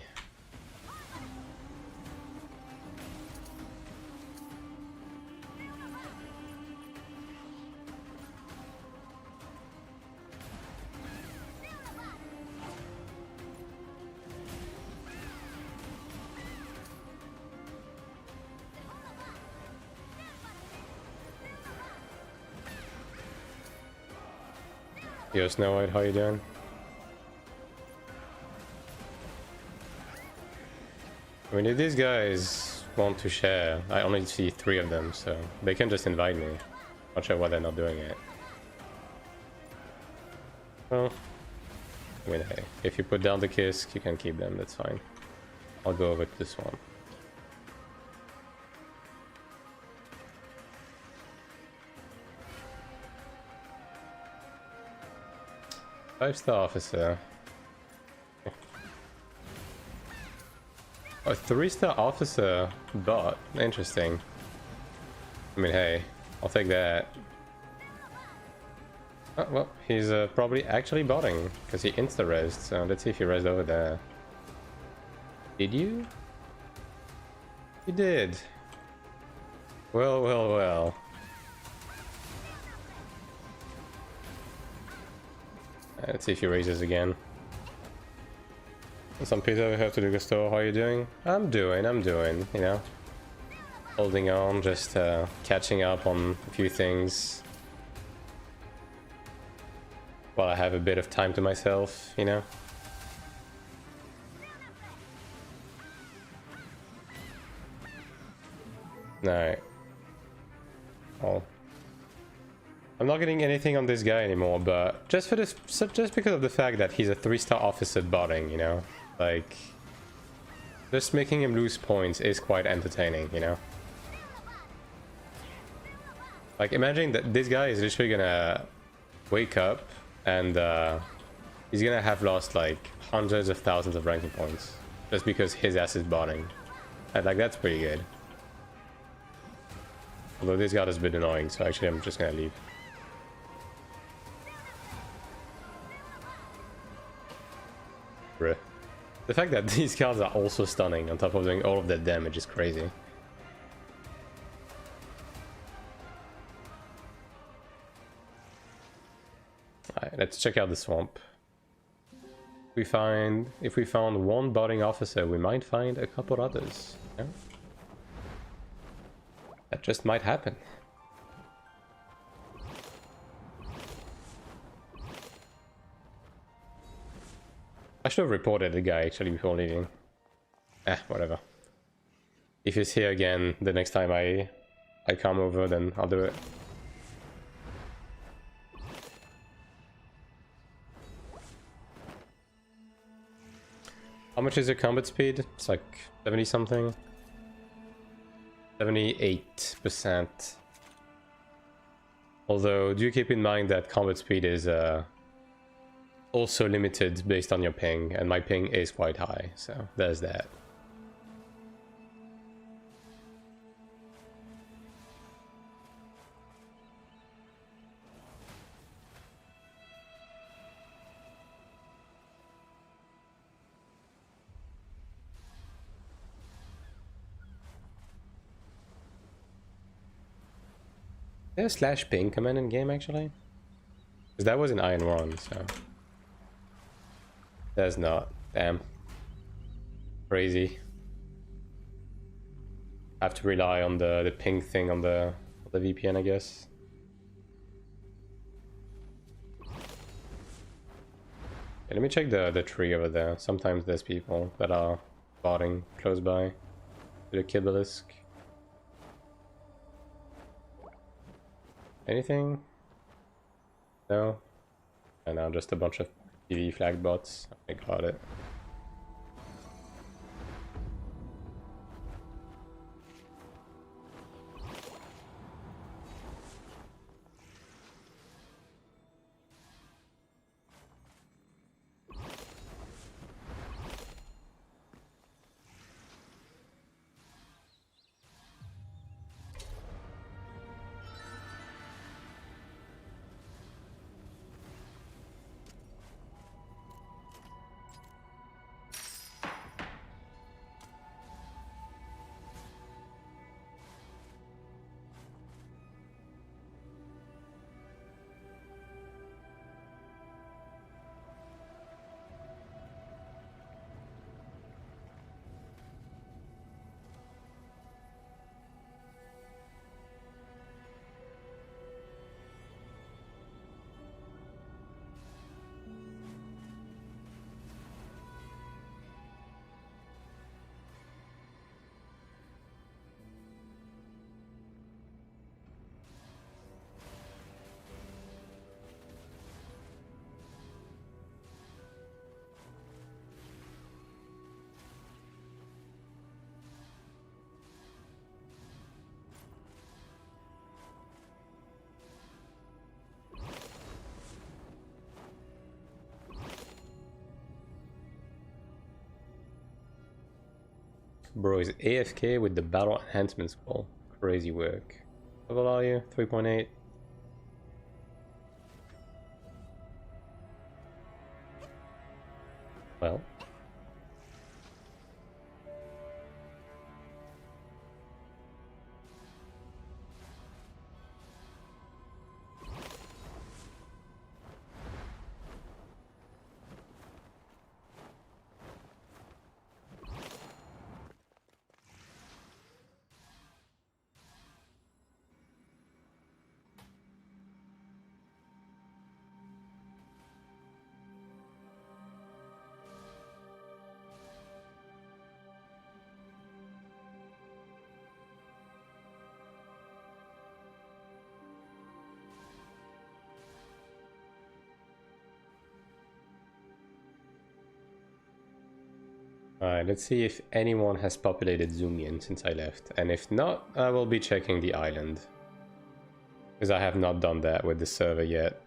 Yo, Snow White, how you doing? I mean, if these guys want to share, I only see 3 of them, so they can just invite me. Not sure why they're not doing it. Well, I mean, hey, if you put down the Kisk, you can keep them, that's fine. I'll go with this one. Five-star officer. A 3-star officer bot. Interesting. I mean, hey, I'll take that. Oh, well, he's probably actually botting because he insta-rezzed. So let's see if he rezzed over there. Did you? You did. Well. Let's see if he raises again. Some Peter, we have to do Gusto. How are you doing? I'm doing, you know. Holding on, just catching up on a few things. While I have a bit of time to myself, you know. Alright. Oh. I'm not getting anything on this guy anymore, but just because of the fact that he's a 3-star officer botting, you know, like just making him lose points is quite entertaining, you know. Like imagine that this guy is literally gonna wake up and he's gonna have lost like hundreds of thousands of ranking points just because his ass is botting, and like that's pretty good. Although this guy is a bit annoying, so actually I'm just gonna leave. The fact that these cards are also stunning on top of doing all of that damage is crazy. Alright, let's check out the swamp. If we found one botting officer, we might find a couple others. Yeah? That just might happen. I should have reported the guy actually before leaving. Whatever. If he's here again the next time I come over, then I'll do it. How much is your combat speed? It's like 70 something. 78%. Although, do keep in mind that combat speed is also limited based on your ping, and my ping is quite high, so there's that. There's slash ping command in game actually? Because that was in Iron 1, so... There's not. Damn. Crazy. I have to rely on the ping thing on the VPN, I guess. Okay, let me check the tree over there. Sometimes there's people that are botting close by to the Kibalisk. Anything? No? And now just a bunch of PV flag bots. I got it. Bro is AFK with the battle enhancement scroll. Crazy work. What level are you? 3.8. Well. Alright, let's see if anyone has populated Zoomian since I left. And if not, I will be checking the island. Because I have not done that with the server yet.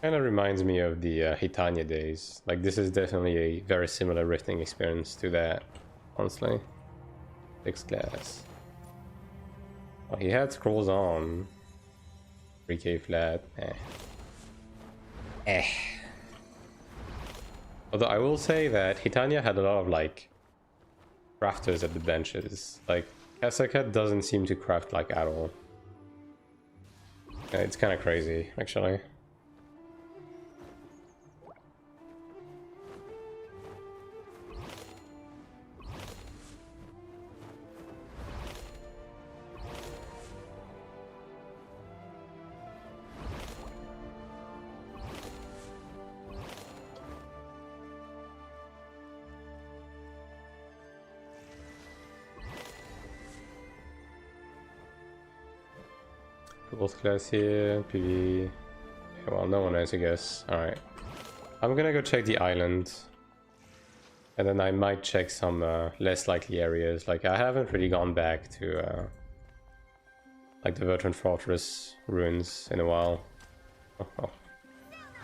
Kind of reminds me of the Hitania days. Like, this is definitely a very similar rifting experience to that, honestly. Fixed glass. Oh, he had scrolls on. 3k flat. Although I will say that Hitania had a lot of like crafters at the benches. Like Kasakat doesn't seem to craft like at all. Yeah, it's kind of crazy actually. Fourth class here, PV. Yeah, well, no one knows, I guess. Alright. I'm gonna go check the island. And then I might check some less likely areas. Like, I haven't really gone back to like the Veteran Fortress ruins in a while. Oh.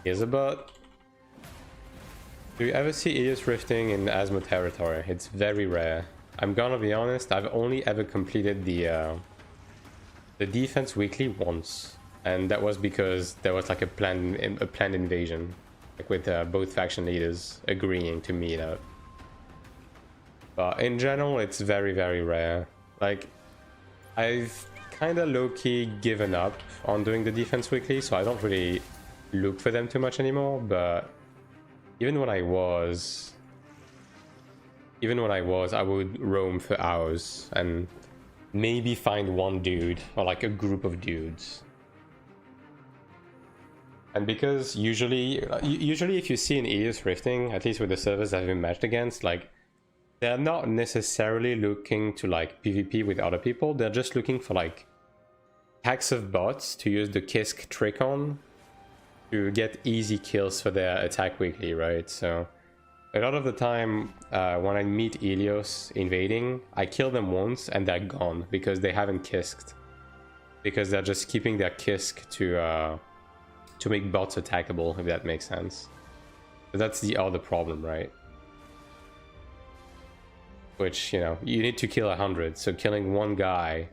Here's a bot. Do you ever see Ilios rifting in Asmo territory? It's very rare. I'm gonna be honest, I've only ever completed the defense weekly once, and that was because there was like a planned invasion, like with both faction leaders agreeing to meet up. But in general, it's very, very rare. Like, I've kind of low-key given up on doing the defense weekly, so I don't really look for them too much anymore. But even when I was, I would roam for hours and maybe find one dude or like a group of dudes. And because usually if you see an Ilios rifting, at least with the servers I've been matched against, like they're not necessarily looking to like PvP with other people. They're just looking for like packs of bots to use the Kisk trick on to get easy kills for their attack weekly, right? So a lot of the time when I meet Ilios invading, I kill them once and they're gone because they haven't Kisked. Because they're just keeping their Kisk to make bots attackable, if that makes sense. But that's the other problem, right? Which, you know, you need to kill 100, so killing one guy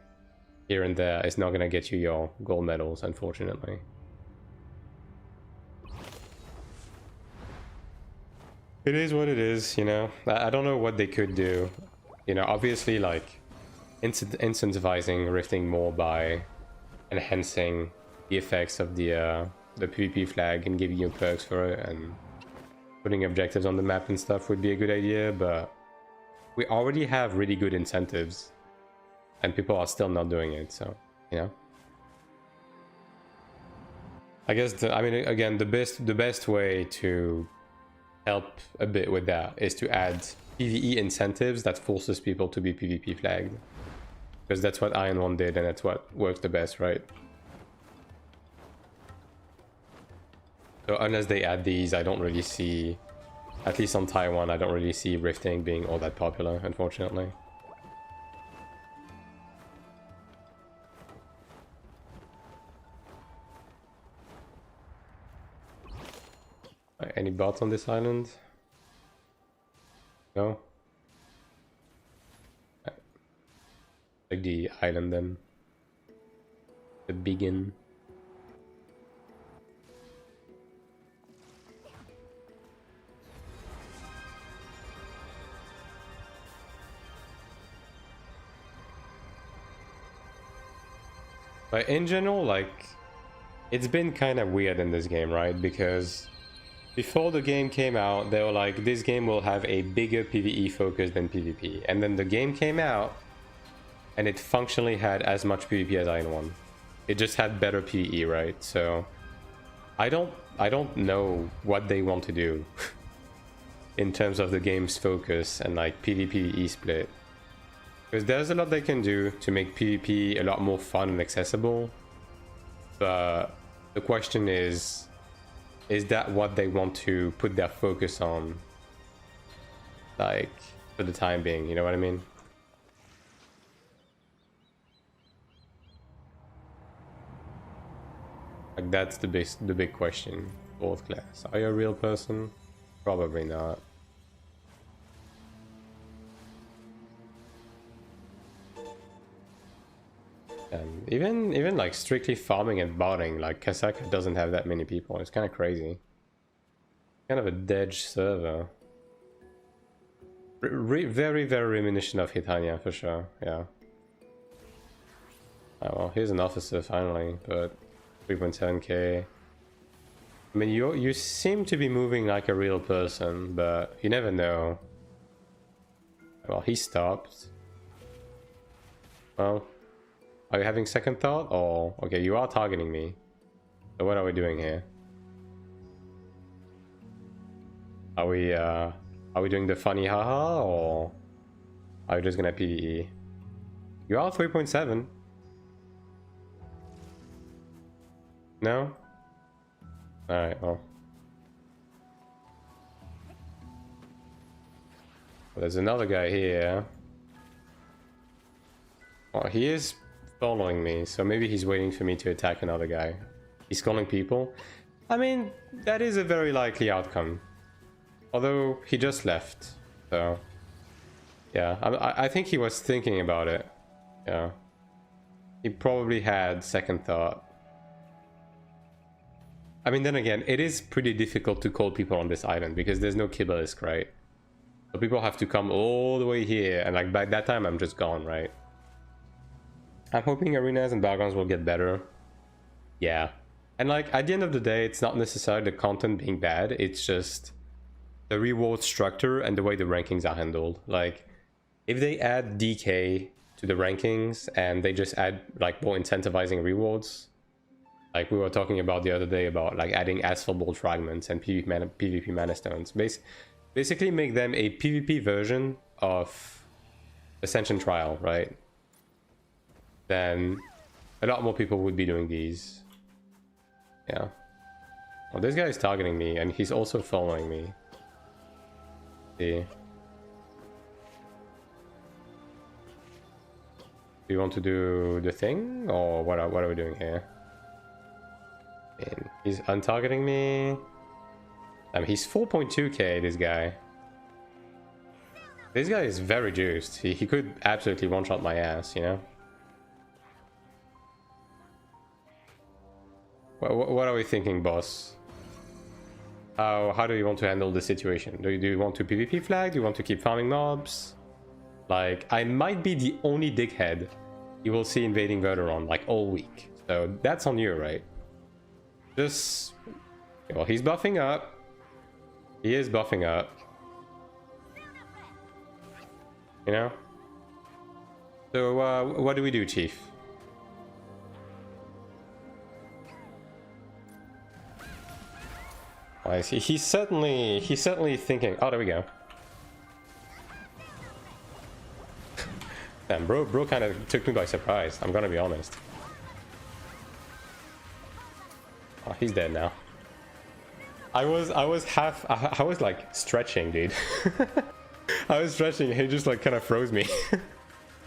here and there is not gonna get you your gold medals, unfortunately. It is what it is, you know. I don't know what they could do. You know, obviously, like, incentivizing rifting more by enhancing the effects of the PvP flag and giving you perks for it and putting objectives on the map and stuff would be a good idea, but we already have really good incentives and people are still not doing it, so, you know. I guess, I mean, again, the best way to help a bit with that is to add PvE incentives that forces people to be PvP flagged. Because that's what Iron 1 did and that's what works the best, right? So unless they add these, I don't really see, at least on Taiwan, I don't really see rifting being all that popular, unfortunately. Any bots on this island? No? Like the island then. The begin. But in general, like, it's been kind of weird in this game, right? Because before the game came out, they were like, this game will have a bigger PvE focus than PvP. And then the game came out, and it functionally had as much PvP as Iron 1. It just had better PvE, right? So I don't know what they want to do in terms of the game's focus and like PvP split. Because there's a lot they can do to make PvP a lot more fun and accessible. But the question is that what they want to put their focus on? Like, for the time being, you know what I mean? Like, that's the big question. Fourth class. Are you a real person? Probably not. And even like strictly farming and botting, like Kasaka doesn't have that many people. It's kind of crazy. Kind of a dead server. Very reminiscent of Hitania for sure. Yeah. Oh well, here's an officer finally, but 3.7k. I mean, you seem to be moving like a real person, but you never know. Well, he stopped. Well. Are you having second thought? Or okay, you are targeting me. So what are we doing here? Are we doing the funny haha, or are we just gonna PvE? You are 3.7. No? Alright, well. There's another guy here. Well, he is following me, so maybe he's waiting for me to attack another guy. He's calling people. I mean, that is a very likely outcome. Although he just left, so yeah, I think he was thinking about it. Yeah, he probably had second thought. I mean, then again, it is pretty difficult to call people on this island because there's no Kibalisk, right? So people have to come all the way here, and like by that time I'm just gone, right? I'm hoping arenas and battlegrounds will get better. Yeah. And like at the end of the day, it's not necessarily the content being bad, it's just the reward structure and the way the rankings are handled. Like if they add DK to the rankings and they just add like more incentivizing rewards, like we were talking about the other day about like adding asphalt bolt fragments and PvP mana stones, basically make them a PvP version of Ascension Trial, right? Then a lot more people would be doing these. Yeah. Well, this guy is targeting me and he's also following me. See? Do you want to do the thing, or what are we doing here? And he's untargeting me. I mean, he's 4.2k, this guy. This guy is very juiced. He could absolutely one-shot my ass, you know? What are we thinking, boss? How do you want to handle the situation? Do you want to PvP flag? Do you want to keep farming mobs? Like, I might be the only dickhead you will see invading Verderon, like, all week. So, that's on you, right? Just... Well, he's buffing up. He is buffing up. You know? So, what do we do, Chief? I see. He's certainly thinking. Oh, there we go. Damn, bro kind of took me by surprise. I'm gonna be honest. Oh, he's dead now. I was like stretching, dude. I was stretching. He just like kind of froze me.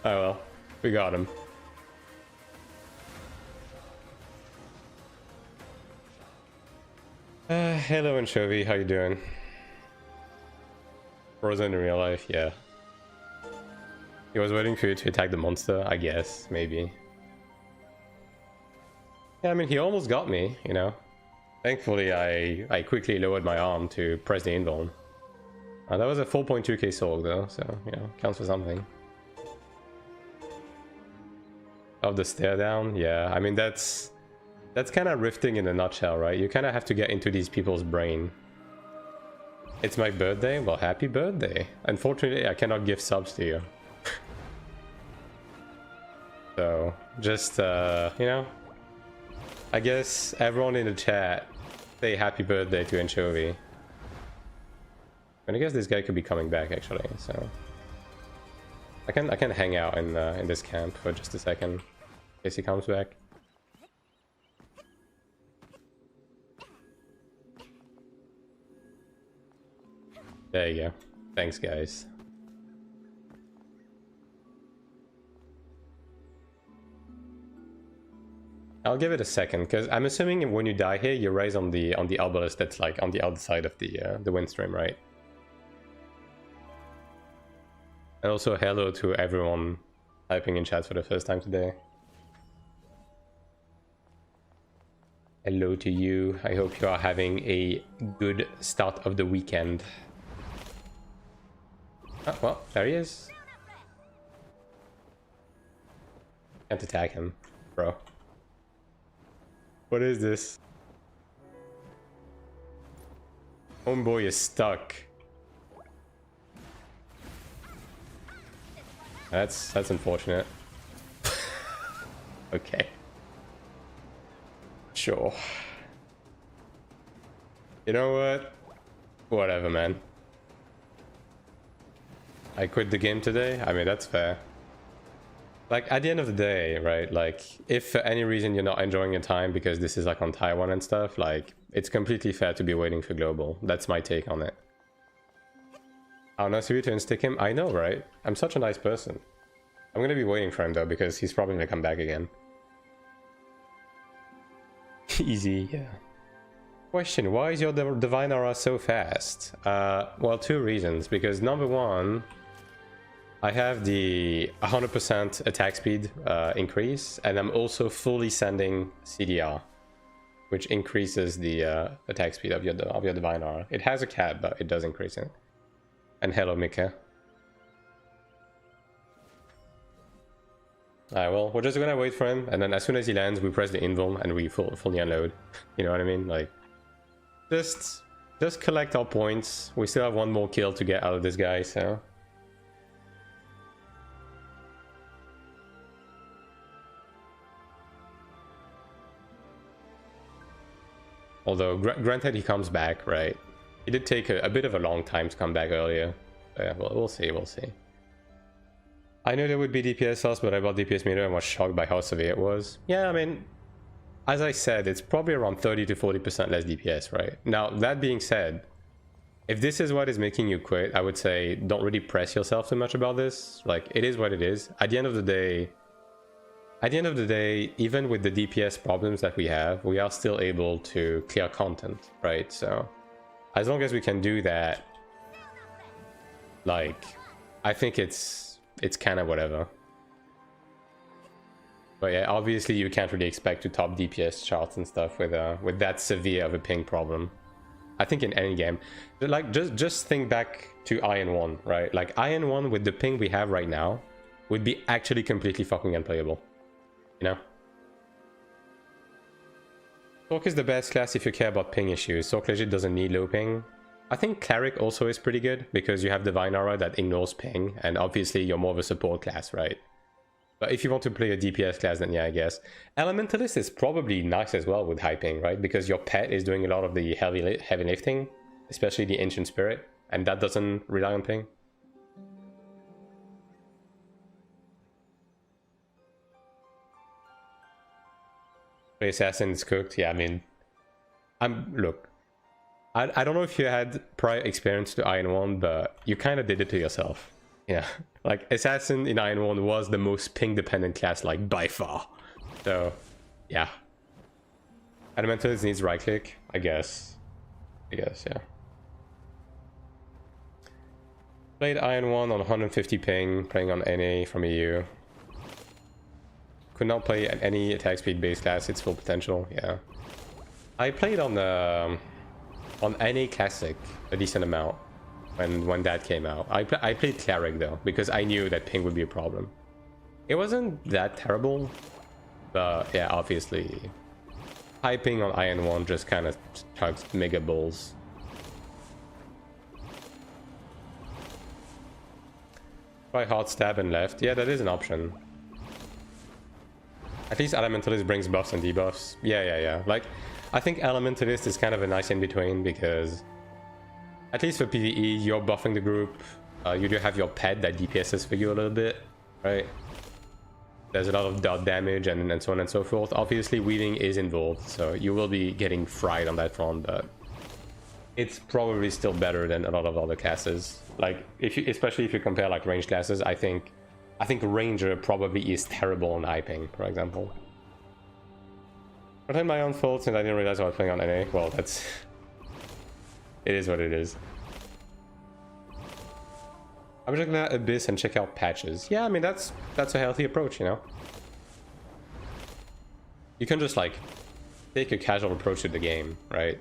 Oh well, we got him. Hello Anchovy, how you doing? Frozen in real life, yeah. He was waiting for you to attack the monster, I guess, maybe. Yeah, I mean, he almost got me, you know. Thankfully, I quickly lowered my arm to press the invuln. That was a 4.2k soul though, so, you know, counts for something. Of the stare down, yeah, I mean, that's kind of rifting in a nutshell, right? You kind of have to get into these people's brain. It's my birthday? Well, happy birthday. Unfortunately, I cannot give subs to you. So, just, you know, I guess everyone in the chat say happy birthday to Anchovy. And I guess this guy could be coming back actually, so I can hang out in this camp for just a second in case he comes back. There you go. Thanks, guys. I'll give it a second because I'm assuming when you die here, you rise on the obelisk that's like on the outside of the windstream, right? And also hello to everyone typing in chat for the first time today. Hello to you. I hope you are having a good start of the weekend. Oh, well, there he is. Can't attack him, bro. What is this? Homeboy is stuck. That's unfortunate. Okay. Sure. You know what? Whatever, man. I quit the game today? I mean, that's fair. Like, at the end of the day, right? Like, if for any reason you're not enjoying your time because this is like on Taiwan and stuff, like, it's completely fair to be waiting for global. That's my take on it. How nice of you to instick him. I know, right? I'm such a nice person. I'm gonna be waiting for him though, because he's probably gonna come back again. Easy, yeah. Question, why is your Divine Aura so fast? Well, two reasons. Because number one, I have the 100% attack speed increase, and I'm also fully sending CDR, which increases the attack speed of your Divine Aura. It has a cap, but it does increase it. And hello, Mika. Alright, well, we're just gonna wait for him, and then as soon as he lands, we press the invuln and we fully unload. You know what I mean? Like, just collect our points. We still have one more kill to get out of this guy, so... Although, granted he comes back, right? He did take a bit of a long time to come back earlier. Yeah, well, we'll see, we'll see. I knew there would be DPS loss, but I bought DPS meter and was shocked by how severe it was. Yeah, I mean, as I said, it's probably around 30 to 40% less DPS, right? Now, that being said, if this is what is making you quit, I would say don't really press yourself too much about this. Like, it is what it is. At the end of the day, even with the DPS problems that we have, we are still able to clear content, right? So, as long as we can do that, like, I think it's kind of whatever. But yeah, obviously you can't really expect to top DPS charts and stuff with that severe of a ping problem. I think in any game, like just think back to Iron 1, right? Like Iron 1 with the ping we have right now would be actually completely fucking unplayable. You know? Sorc is the best class if you care about ping issues. Sorc legit doesn't need low ping. I think Cleric also is pretty good because you have Divine Aura that ignores ping, and obviously you're more of a support class, right? But if you want to play a DPS class, then yeah, I guess. Elementalist is probably nice as well with high ping, right? Because your pet is doing a lot of the heavy lifting, especially the Ancient Spirit, and that doesn't rely on ping. The assassin is cooked. Yeah, I mean, look, I don't know if you had prior experience to Iron 1, but you kind of did it to yourself. Yeah, like assassin in Iron 1 was the most ping dependent class, like by far. So, yeah. Elementalist needs right click, I guess. I guess, yeah. Played Iron 1 on 150 ping, playing on NA from EU. Could not play at any attack speed base class, its full potential, yeah. I played on NA Classic a decent amount when that came out. I played Cleric though, because I knew that ping would be a problem. It wasn't that terrible, but yeah, obviously high ping on Iron 1 just kind of chugs mega balls. Try hard stab and left. Yeah, that is an option. At least Elementalist brings buffs and debuffs. Yeah. Like, I think Elementalist is kind of a nice in-between because at least for PvE, you're buffing the group. You do have your pet that DPSs for you a little bit, right? There's a lot of dot damage and so on and so forth. Obviously, weaving is involved, so you will be getting fried on that front, but it's probably still better than a lot of other classes. Like, especially if you compare like range classes, I think Ranger probably is terrible on high ping, for example. But in my own fault since I didn't realize I was playing on NA. Well, that's it is what it is. I'm just gonna Abyss and check out patches. Yeah, I mean that's a healthy approach, you know. You can just like take a casual approach to the game, right?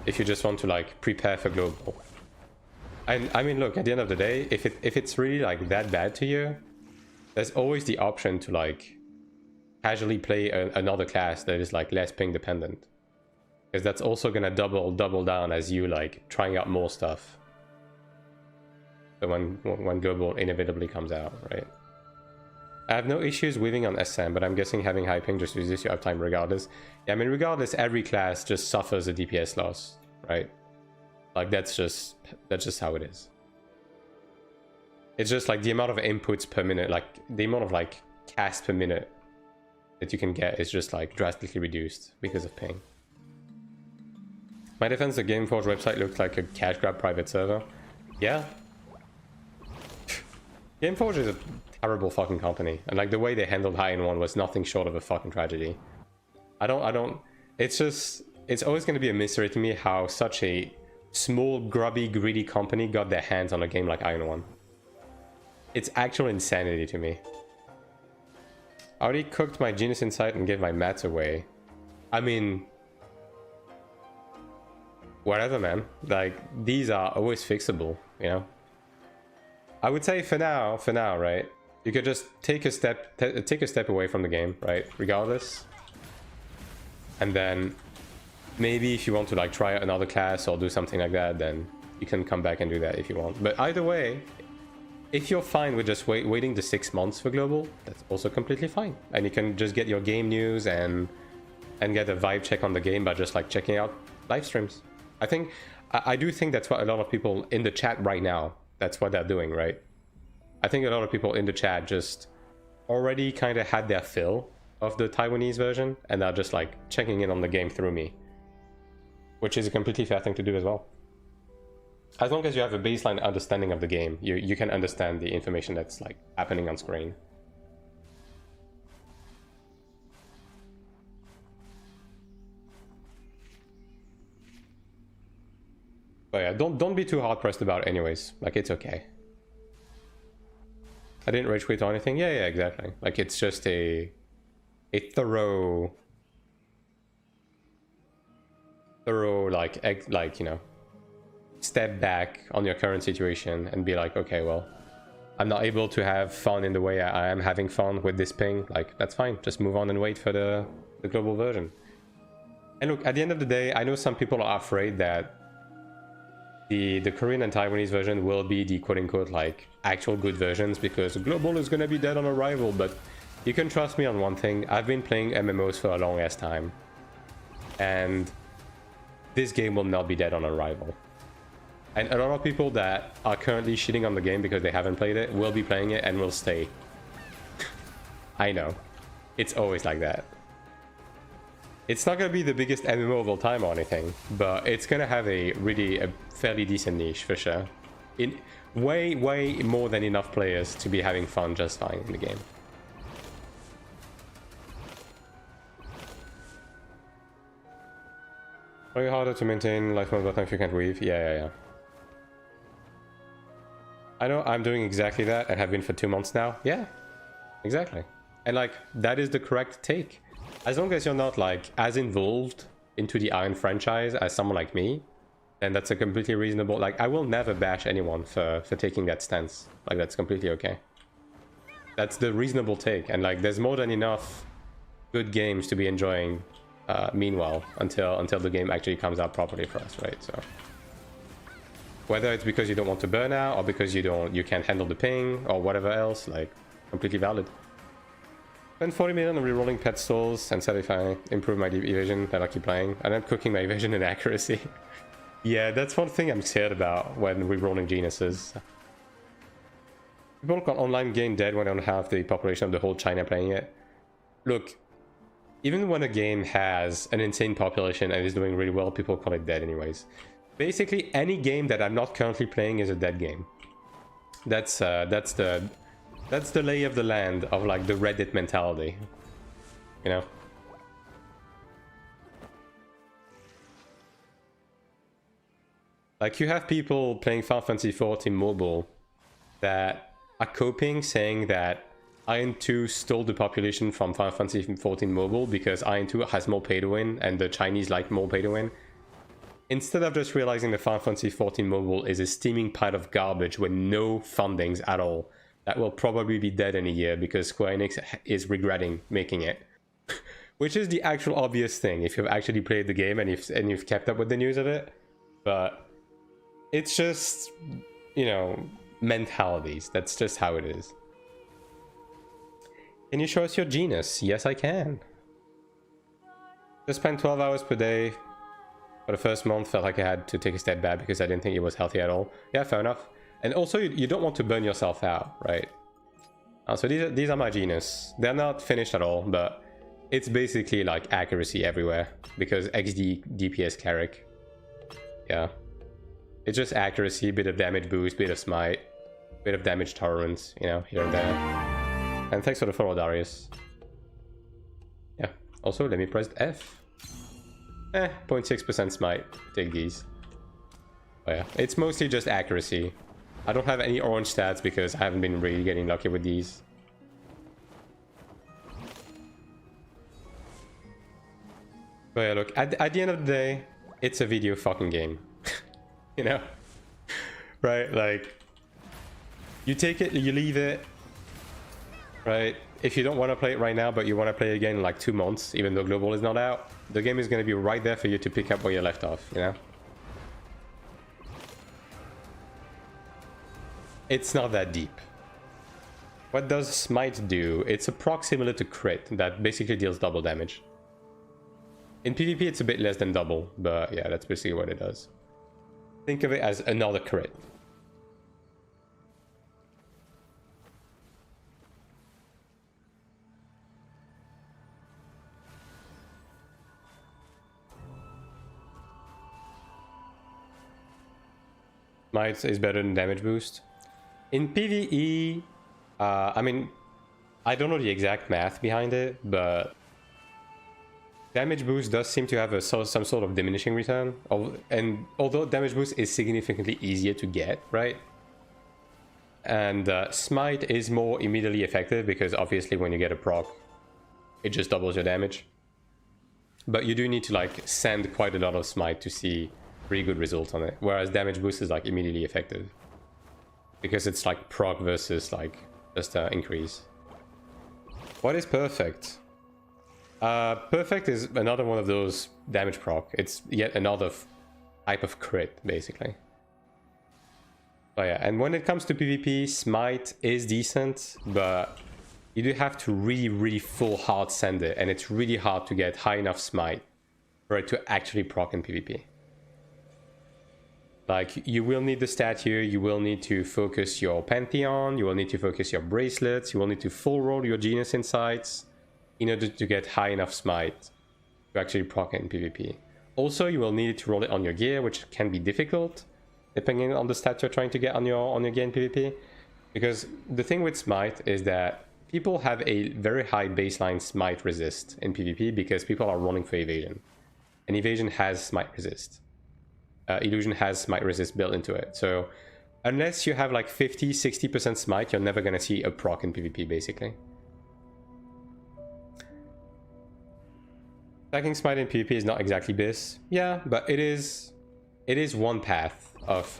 If you just want to like prepare for global. And I mean, look, at the end of the day, if it's really like that bad to you, there's always the option to like casually play another class that is like less ping dependent, because that's also gonna double down as you like trying out more stuff. So when global inevitably comes out, right? I have no issues weaving on SM, but I'm guessing having high ping just reduces your uptime regardless. Yeah, I mean, regardless, every class just suffers a DPS loss, right? Like that's just how it is. It's just like the amount of inputs per minute, like the amount of like cast per minute that you can get is just like drastically reduced because of ping. My defense, the Gameforge website looked like a cash grab private server. Yeah. Gameforge is a terrible fucking company, and like the way they handled High in 1 was nothing short of a fucking tragedy. I don't it's always going to be a mystery to me how such a small, grubby, greedy company got their hands on a game like Iron 1. It's actual insanity to me. I already cooked my Genius Insight and gave my mats away. I mean, whatever, man. Like, these are always fixable, you know? I would say for now, right? You could just take a step away from the game, right? Regardless. And then maybe if you want to like try another class or do something like that, then you can come back and do that if you want. But either way, if you're fine with just waiting the 6 months for global, that's also completely fine. And you can just get your game news and get a vibe check on the game by just like checking out live streams. I do think that's what a lot of people in the chat right now, that's what they're doing, right? I think a lot of people in the chat just already kind of had their fill of the Taiwanese version and are just like checking in on the game through me, which is a completely fair thing to do as well. As long as you have a baseline understanding of the game, you can understand the information that's like happening on screen. But yeah, don't be too hard pressed about it anyways. Like, it's okay. I didn't rage quit or anything. Yeah, exactly. Like, it's just a thorough like, you know, step back on your current situation and be like, okay, well, I'm not able to have fun in the way I am having fun with this ping. Like, that's fine. Just move on and wait for the global version. And look, at the end of the day, I know some people are afraid that the Korean and Taiwanese version will be the quote-unquote like actual good versions because global is gonna be dead on arrival. But you can trust me on one thing. I've been playing MMOs for a long ass time, and this game will not be dead on arrival. And a lot of people that are currently shitting on the game because they haven't played it will be playing it and will stay. I know. It's always like that. It's not going to be the biggest MMO of all time or anything, but it's going to have a fairly decent niche for sure. In way more than enough players to be having fun just fine in the game. Way harder to maintain life mode button if you can't weave. Yeah. I know I'm doing exactly that and have been for 2 months now. Yeah, exactly. And like, that is the correct take. As long as you're not like as involved into the Iron franchise as someone like me, then that's a completely reasonable, like I will never bash anyone for taking that stance. Like that's completely okay. That's the reasonable take. And like there's more than enough good games to be enjoying meanwhile until the game actually comes out properly for us, right? So whether it's because you don't want to burn out or because you can't handle the ping or whatever else, like completely valid. Spend 40 million on rerolling pet stalls and said if I improve my evasion that I'll keep playing. And I'm cooking my evasion and accuracy. Yeah, that's one thing I'm scared about when rerolling geniuses. People on online game dead when they don't have the population of the whole China playing it. Look, even when a game has an insane population and is doing really well, people call it dead anyways. Basically, any game that I'm not currently playing is a dead game. That's the lay of the land of like the Reddit mentality, you know? Like you have people playing Final Fantasy XIV mobile that are coping saying that Iron 2 stole the population from Final Fantasy XIV mobile because Iron 2 has more pay to win and the Chinese like more pay to win. Instead of just realizing the Final Fantasy XIV mobile is a steaming pile of garbage with no fundings at all, that will probably be dead in a year because Square Enix is regretting making it. Which is the actual obvious thing if you've actually played the game and you've kept up with the news of it. But it's just, you know, mentalities. That's just how it is. Can you show us your genus? Yes, I can. Just spent 12 hours per day for the first month. Felt like I had to take a step back because I didn't think it was healthy at all. Yeah, fair enough. And also, you don't want to burn yourself out, right? So these are my genus. They're not finished at all, but it's basically like accuracy everywhere because XD DPS Cleric. Yeah. It's just accuracy, bit of damage boost, bit of smite, bit of damage tolerance, you know, here and there. And thanks for the follow, Darius. Yeah. Also, let me press F. 0.6% smite. Take these. Oh yeah, it's mostly just accuracy. I don't have any orange stats because I haven't been really getting lucky with these. But yeah, look, at the end of the day, it's a video fucking game. You know? Right? Like, you take it, you leave it. Right? If you don't want to play it right now, but you want to play it again in like 2 months, even though Global is not out, the game is going to be right there for you to pick up where you left off, you know? It's not that deep. What does Smite do? It's a proc similar to crit that basically deals double damage. In PvP it's a bit less than double, but yeah, that's basically what it does. Think of it as another crit. Smite is better than damage boost. In PvE, I mean, I don't know the exact math behind it, but damage boost does seem to have some sort of diminishing return. And although damage boost is significantly easier to get, right? And smite is more immediately effective because obviously when you get a proc, it just doubles your damage. But you do need to like send quite a lot of smite to see really good results on it. Whereas damage boost is like immediately effective. Because it's like proc versus like just increase. What is perfect? Perfect is another one of those damage proc. It's yet another type of crit, basically. Oh yeah, and when it comes to PvP, smite is decent, but you do have to really full hard send it, and it's really hard to get high enough smite for it to actually proc in PvP. Like, you will need the statue, you will need to focus your Pantheon, you will need to focus your bracelets, you will need to full roll your Genius Insights in order to get high enough smite to actually proc in PvP. Also, you will need to roll it on your gear, which can be difficult, depending on the stat you're trying to get on your gear in PvP. Because the thing with smite is that people have a very high baseline smite resist in PvP because people are rolling for evasion. and evasion has smite resist. Illusion has smite resist built into it. So unless you have like 50-60% smite, you're never gonna see a proc in PvP basically. Stacking smite in PvP is not exactly BIS. Yeah, but it is one path of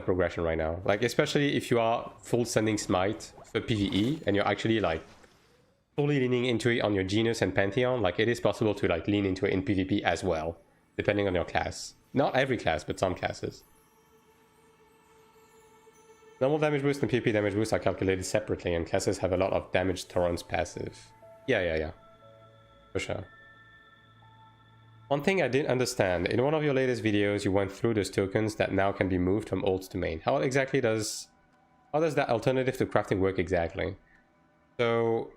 progression right now. Like, especially if you are full sending smite for PvE and you're actually like fully leaning into it on your Genius and Pantheon, like it is possible to like lean into it in PvP as well, depending on your class. Not every class, but some classes. Normal damage boost and PvP damage boost are calculated separately, and classes have a lot of damage tolerance passive. Yeah. For sure. One thing I didn't understand, in one of your latest videos you went through those tokens that now can be moved from alt to main. How does that alternative to crafting work exactly? So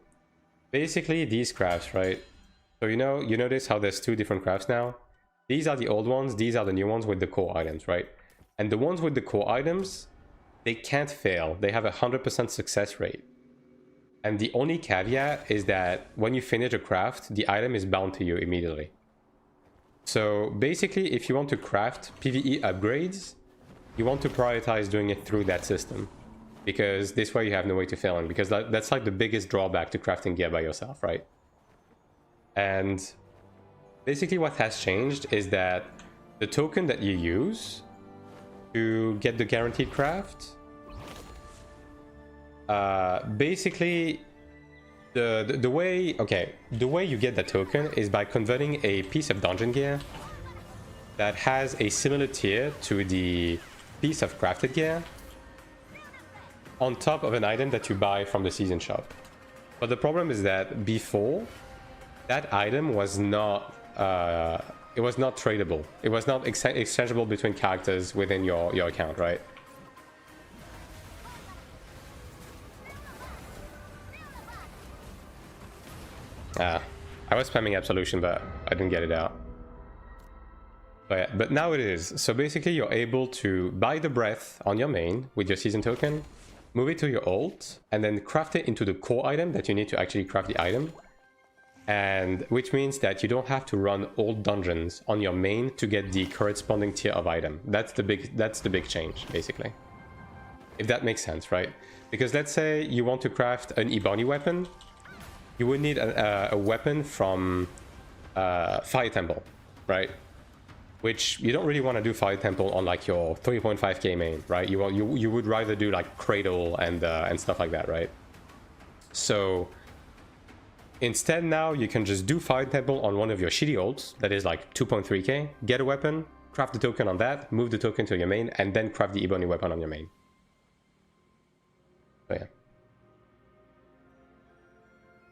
basically these crafts, right? So you notice how there's two different crafts now? These are the old ones, these are the new ones with the core items, right? And the ones with the core items, they can't fail. They have a 100% success rate. And the only caveat is that when you finish a craft, the item is bound to you immediately. So basically, if you want to craft PvE upgrades, you want to prioritize doing it through that system. Because this way you have no way to fail in. Because that's like the biggest drawback to crafting gear by yourself, right? And basically what has changed is that the token that you use to get the guaranteed craft, basically the way you get that token is by converting a piece of dungeon gear that has a similar tier to the piece of crafted gear on top of an item that you buy from the season shop. But the problem is that before, that item was not it was not tradable. It was not exchangeable between characters within your account, right? I was spamming Absolution, but I didn't get it out. But now it is. So basically you're able to buy the breath on your main with your season token, move it to your ult, and then craft it into the core item that you need to actually craft the item. And which means that you don't have to run old dungeons on your main to get the corresponding tier of item. That's the big change, basically. If that makes sense, right? Because let's say you want to craft an Ebony weapon, you would need a weapon from Fire Temple, right? Which you don't really want to do Fire Temple on like your 3.5k main, right? You would rather do like Cradle and stuff like that, right? So instead now you can just do Fire Temple on one of your shitty ults that is like 2.3k, get a weapon, craft the token on that, move the token to your main, and then craft the Ebony weapon on your main. So yeah.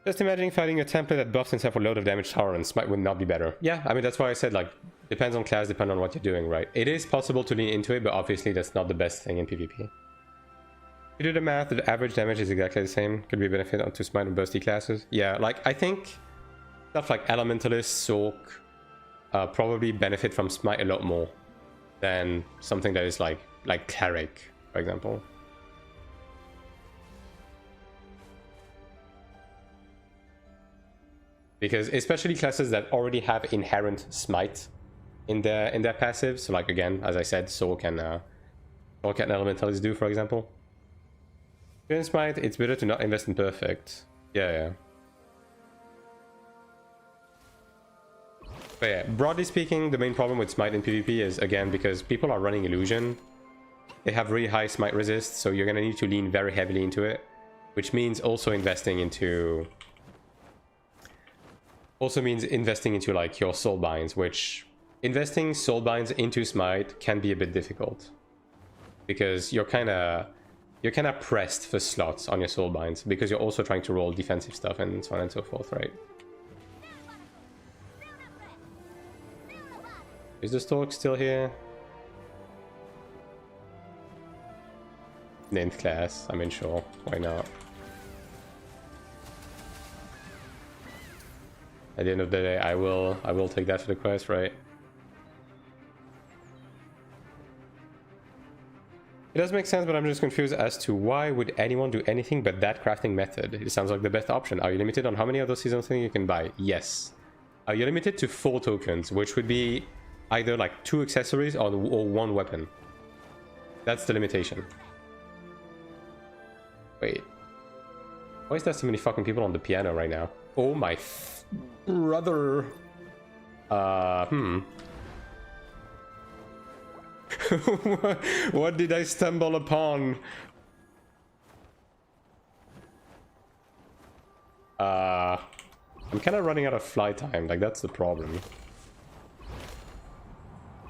Just imagining fighting a template that buffs himself with a load of damage tolerance would not be better. Yeah, I mean, that's why I said, like, depends on class, depends on what you're doing, right? It is possible to lean into it, but obviously that's not the best thing in PvP. If you do the math, the average damage is exactly the same. Could be a benefit onto smite and bursty classes. Yeah, like, I think stuff like Elementalist, Soak, probably benefit from smite a lot more than something that is like Cleric, for example. Because especially classes that already have inherent smite in their passive, so like again, as I said, Soak and Elementalists do, for example. In smite, it's better to not invest in perfect. Yeah. But yeah, broadly speaking, the main problem with smite in PvP is, again, because people are running illusion. They have really high smite resist, so you're gonna need to lean very heavily into it, which means also investing into like your soul binds, which investing soul binds into smite can be a bit difficult because you're kind of pressed for slots on your soul binds because you're also trying to roll defensive stuff and so on and so forth, right? Is the Stork still here? 9th class, I mean, sure, why not? At the end of the day, I will take that for the quest, right? It does make sense, but I'm just confused as to why would anyone do anything but that crafting method? It sounds like the best option. Are you limited on how many of those seasonal things you can buy? Yes. Are you limited to 4 tokens, which would be either like 2 accessories or 1 weapon? That's the limitation. Wait. Why is there so many fucking people on the piano right now? Oh my brother. What did I stumble upon? I'm kind of running out of fly time, like that's the problem.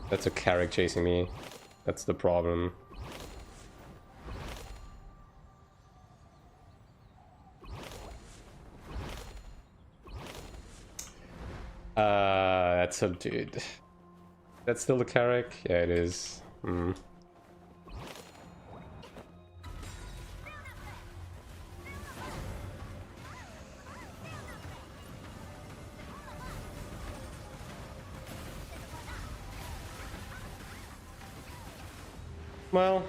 That's a Cleric chasing me. That's the problem. That's a dude. That's still the Cleric? Yeah, it is. Well,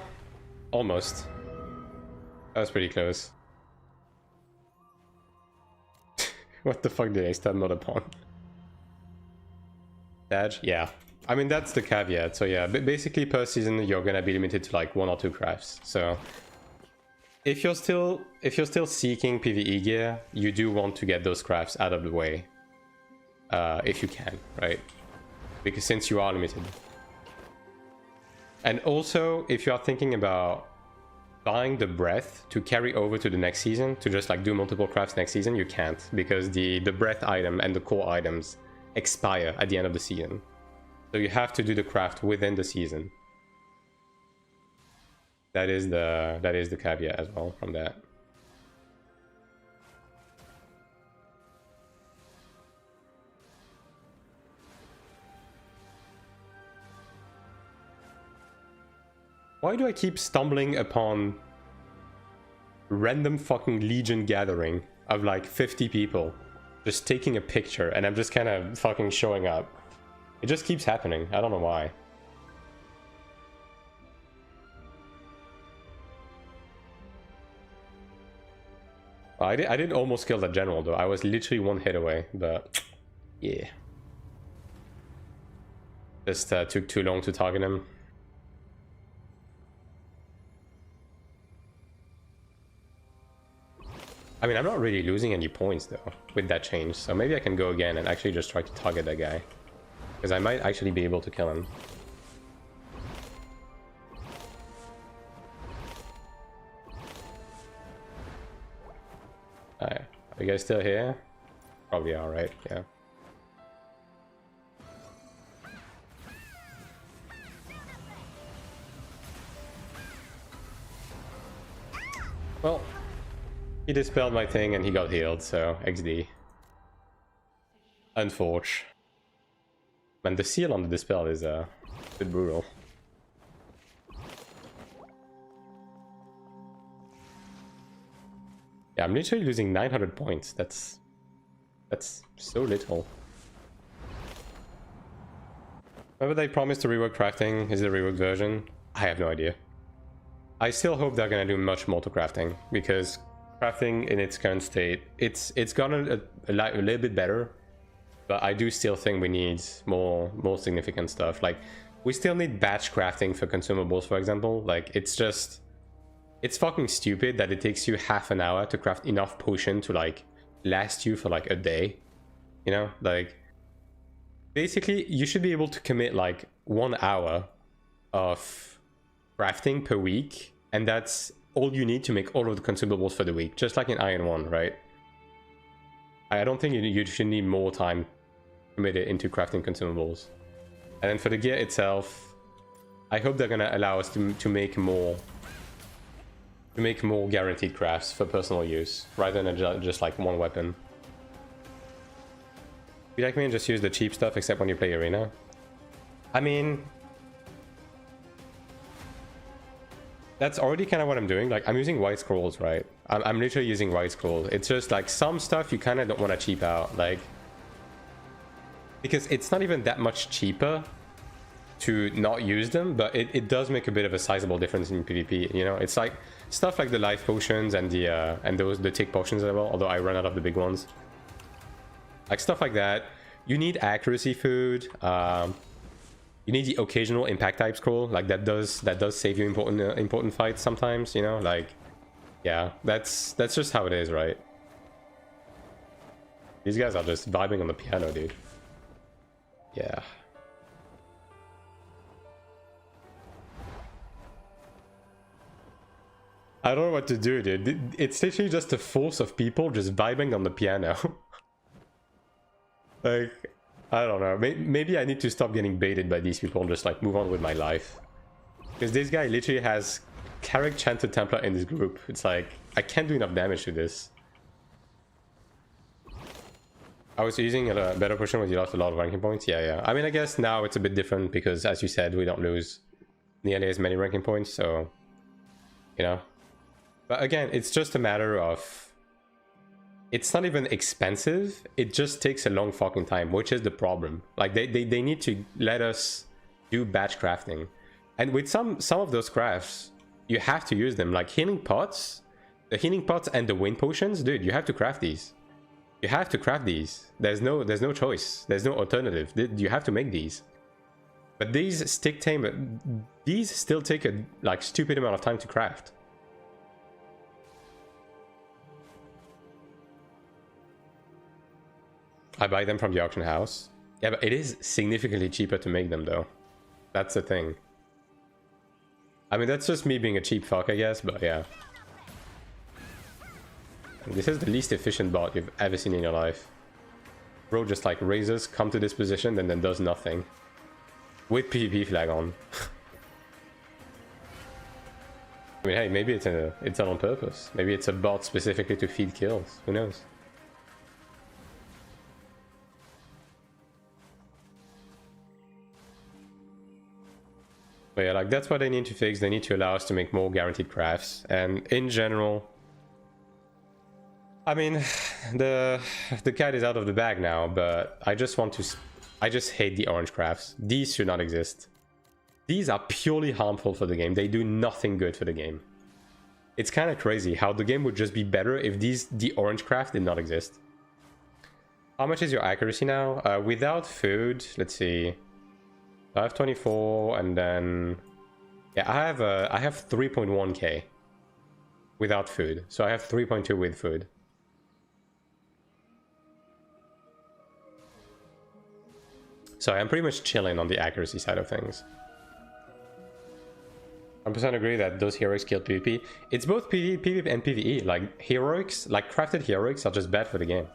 almost. That was pretty close. What the fuck did I stumble upon? Badge? Yeah. I mean, that's the caveat. So yeah, basically per season you're gonna be limited to like 1 or 2 crafts. So if you're still seeking PvE gear, you do want to get those crafts out of the way. If you can, right? Because since you are limited. And also, if you are thinking about buying the breath to carry over to the next season, to just like do multiple crafts next season, you can't, because the breath item and the core items expire at the end of the season. So you have to do the craft within the season. That is the caveat as well from that. Why do I keep stumbling upon random fucking Legion gathering of like 50 people just taking a picture and I'm just kind of fucking showing up? It just keeps happening. I don't know why. I did almost kill that general though. I was literally 1 hit away, but yeah. Just took too long to target him. I mean, I'm not really losing any points though with that change, so maybe I can go again and actually just try to target that guy. Because I might actually be able to kill him. Alright, are you guys still here? Probably are, right? Yeah. Well, he dispelled my thing and he got healed, so XD. Unfortunate. Man, the seal on the dispel is a bit brutal. Yeah, I'm literally losing 900 points. That's so little. Remember they promised to rework crafting? Is it a reworked version? I have no idea. I still hope they're gonna do much more to crafting, because crafting in its current state, it's gotten a little bit better, but I do still think we need more significant stuff. Like, we still need batch crafting for consumables, for example. Like, it's fucking stupid that it takes you half an hour to craft enough potion to like last you for like a day. You know, like basically you should be able to commit like 1 hour of crafting per week, and that's all you need to make all of the consumables for the week, just like in Iron 1, right? I don't think you should need more time committed into crafting consumables. And then for the gear itself, I hope they're gonna allow us to make more guaranteed crafts for personal use, rather than just like 1 weapon. Be like me and just use the cheap stuff except when you play arena? I mean, that's already kind of what I'm doing. Like, I'm using white scrolls, right? I'm literally using white scrolls. It's just like some stuff you kind of don't want to cheap out, like, because it's not even that much cheaper to not use them, but it does make a bit of a sizable difference in PvP. You know, it's like stuff like the life potions and the tick potions as well. Although I run out of the big ones, like stuff like that. You need accuracy food. You need the occasional impact type scroll. Like that does save you important fights sometimes. You know, like yeah, that's just how it is, right? These guys are just vibing on the piano, dude. Yeah. I don't know what to do, dude. It's literally just a force of people just vibing on the piano. Like, I don't know. Maybe I need to stop getting baited by these people and just like move on with my life. Because this guy literally has Cleric, Chanted Templar in this group. It's like, I can't do enough damage to this. I was using a better potion when you lost a lot of ranking points. Yeah. I mean, I guess now it's a bit different because, as you said, we don't lose nearly as many ranking points. So, you know. But again, it's just a matter of... It's not even expensive. It just takes a long fucking time, which is the problem. Like, they need to let us do batch crafting. And with some of those crafts, you have to use them. Like healing pots, the healing pots and the wind potions, dude, you have to craft these. You have to craft these. There's no choice. There's no alternative. You have to make these. But these these still take a like stupid amount of time to craft. I buy them from the auction house. Yeah, but it is significantly cheaper to make them though. That's the thing. I mean, that's just me being a cheap fuck, I guess, but yeah. This is the least efficient bot you've ever seen in your life. Bro just like raises, come to this position, and then does nothing. With PvP flag on. I mean, hey, maybe it's on purpose. Maybe it's a bot specifically to feed kills. Who knows? But yeah, like that's what they need to fix. They need to allow us to make more guaranteed crafts. And in general, I mean, the cat is out of the bag now, but I just hate the orange crafts. These should not exist. These are purely harmful for the game. They do nothing good for the game. It's kind of crazy how the game would just be better if the orange craft did not exist. How much is your accuracy now? Without food, let's see. I have 24, and then yeah, I have 3.1k without food, so I have 3.2 with food. So I'm pretty much chilling on the accuracy side of things. 100% agree that those heroics kill PvP. It's both PvP and PvE. Like heroics, like crafted heroics are just bad for the game.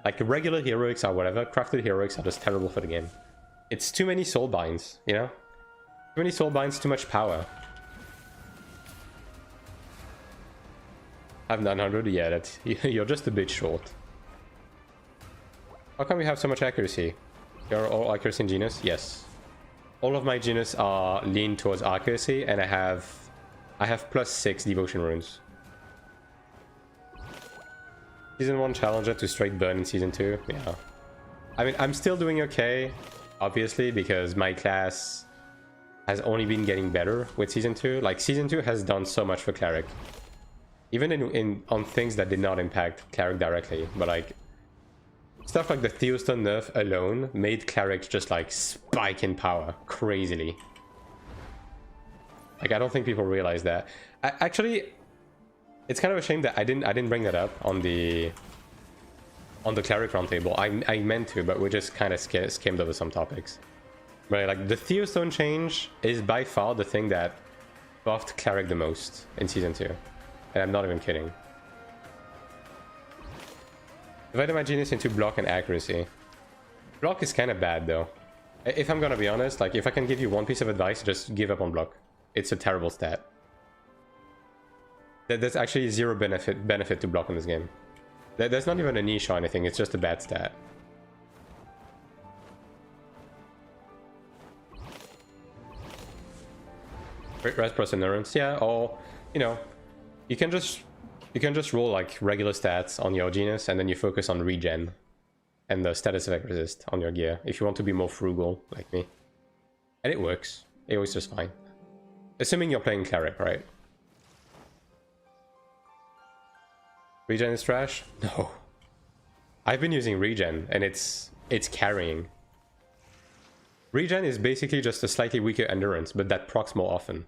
Like regular heroics or whatever, crafted heroics are just terrible for the game. It's too many soul binds, you know? Too many soul binds, too much power. I have 900, yeah, you're just a bit short. How come you have so much accuracy? You're all accuracy in genus? Yes. All of my genus are lean towards accuracy, and I have +6 devotion runes. Season 1 challenger to straight burn in season 2, yeah. I mean, I'm still doing okay. Obviously, because my class has only been getting better with season 2. Like season 2 has done so much for Cleric, even on things that did not impact Cleric directly. But like stuff like the Theostone nerf alone made Cleric just like spike in power crazily. Like I don't think people realize that. Actually, it's kind of a shame that I didn't bring that up on the Cleric roundtable. I meant to, but we just kind of skimmed over some topics. Right, like the Theostone change is by far the thing that buffed Cleric the most in season 2. And I'm not even kidding. Divided my genius into block and accuracy. Block is kind of bad though. If I'm gonna be honest, like if I can give you one piece of advice, just give up on block. It's a terrible stat. There's actually zero benefit to block in this game. There's not even a niche or anything, it's just a bad stat. Rest plus endurance, yeah, or you know, you can just roll like regular stats on your genus and then you focus on regen and the status effect resist on your gear if you want to be more frugal like me. And it works. It works just fine. Assuming you're playing Cleric, right? Regen is trash? No. I've been using regen, and it's carrying. Regen is basically just a slightly weaker endurance, but that procs more often.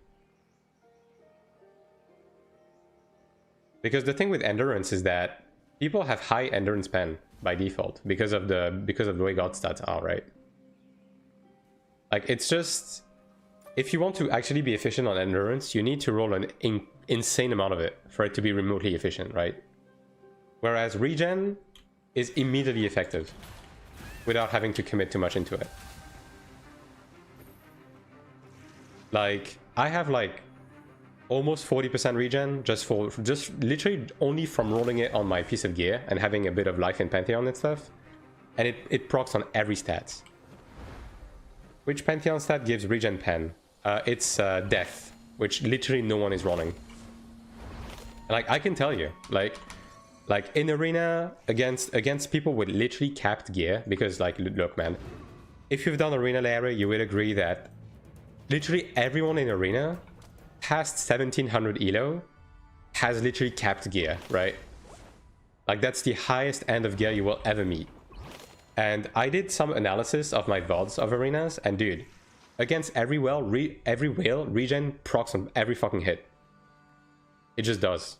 Because the thing with endurance is that people have high endurance pen by default because of the way God stats are, right? Like, it's just, if you want to actually be efficient on endurance, you need to roll an insane amount of it for it to be remotely efficient, right? Whereas regen is immediately effective without having to commit too much into it. Like, I have like almost 40% regen just literally only from rolling it on my piece of gear and having a bit of life in Pantheon and stuff. And it procs on every stat. Which Pantheon stat gives regen pen? It's death, which literally no one is rolling. Like, I can tell you, like in arena against people with literally capped gear, because like, look man, if you've done arena layer, you would agree that literally everyone in arena past 1700 elo has literally capped gear, right? Like, that's the highest end of gear you will ever meet. And I did some analysis of my VODs of arenas, and dude, against every whale, regen procs on every fucking hit. It just does.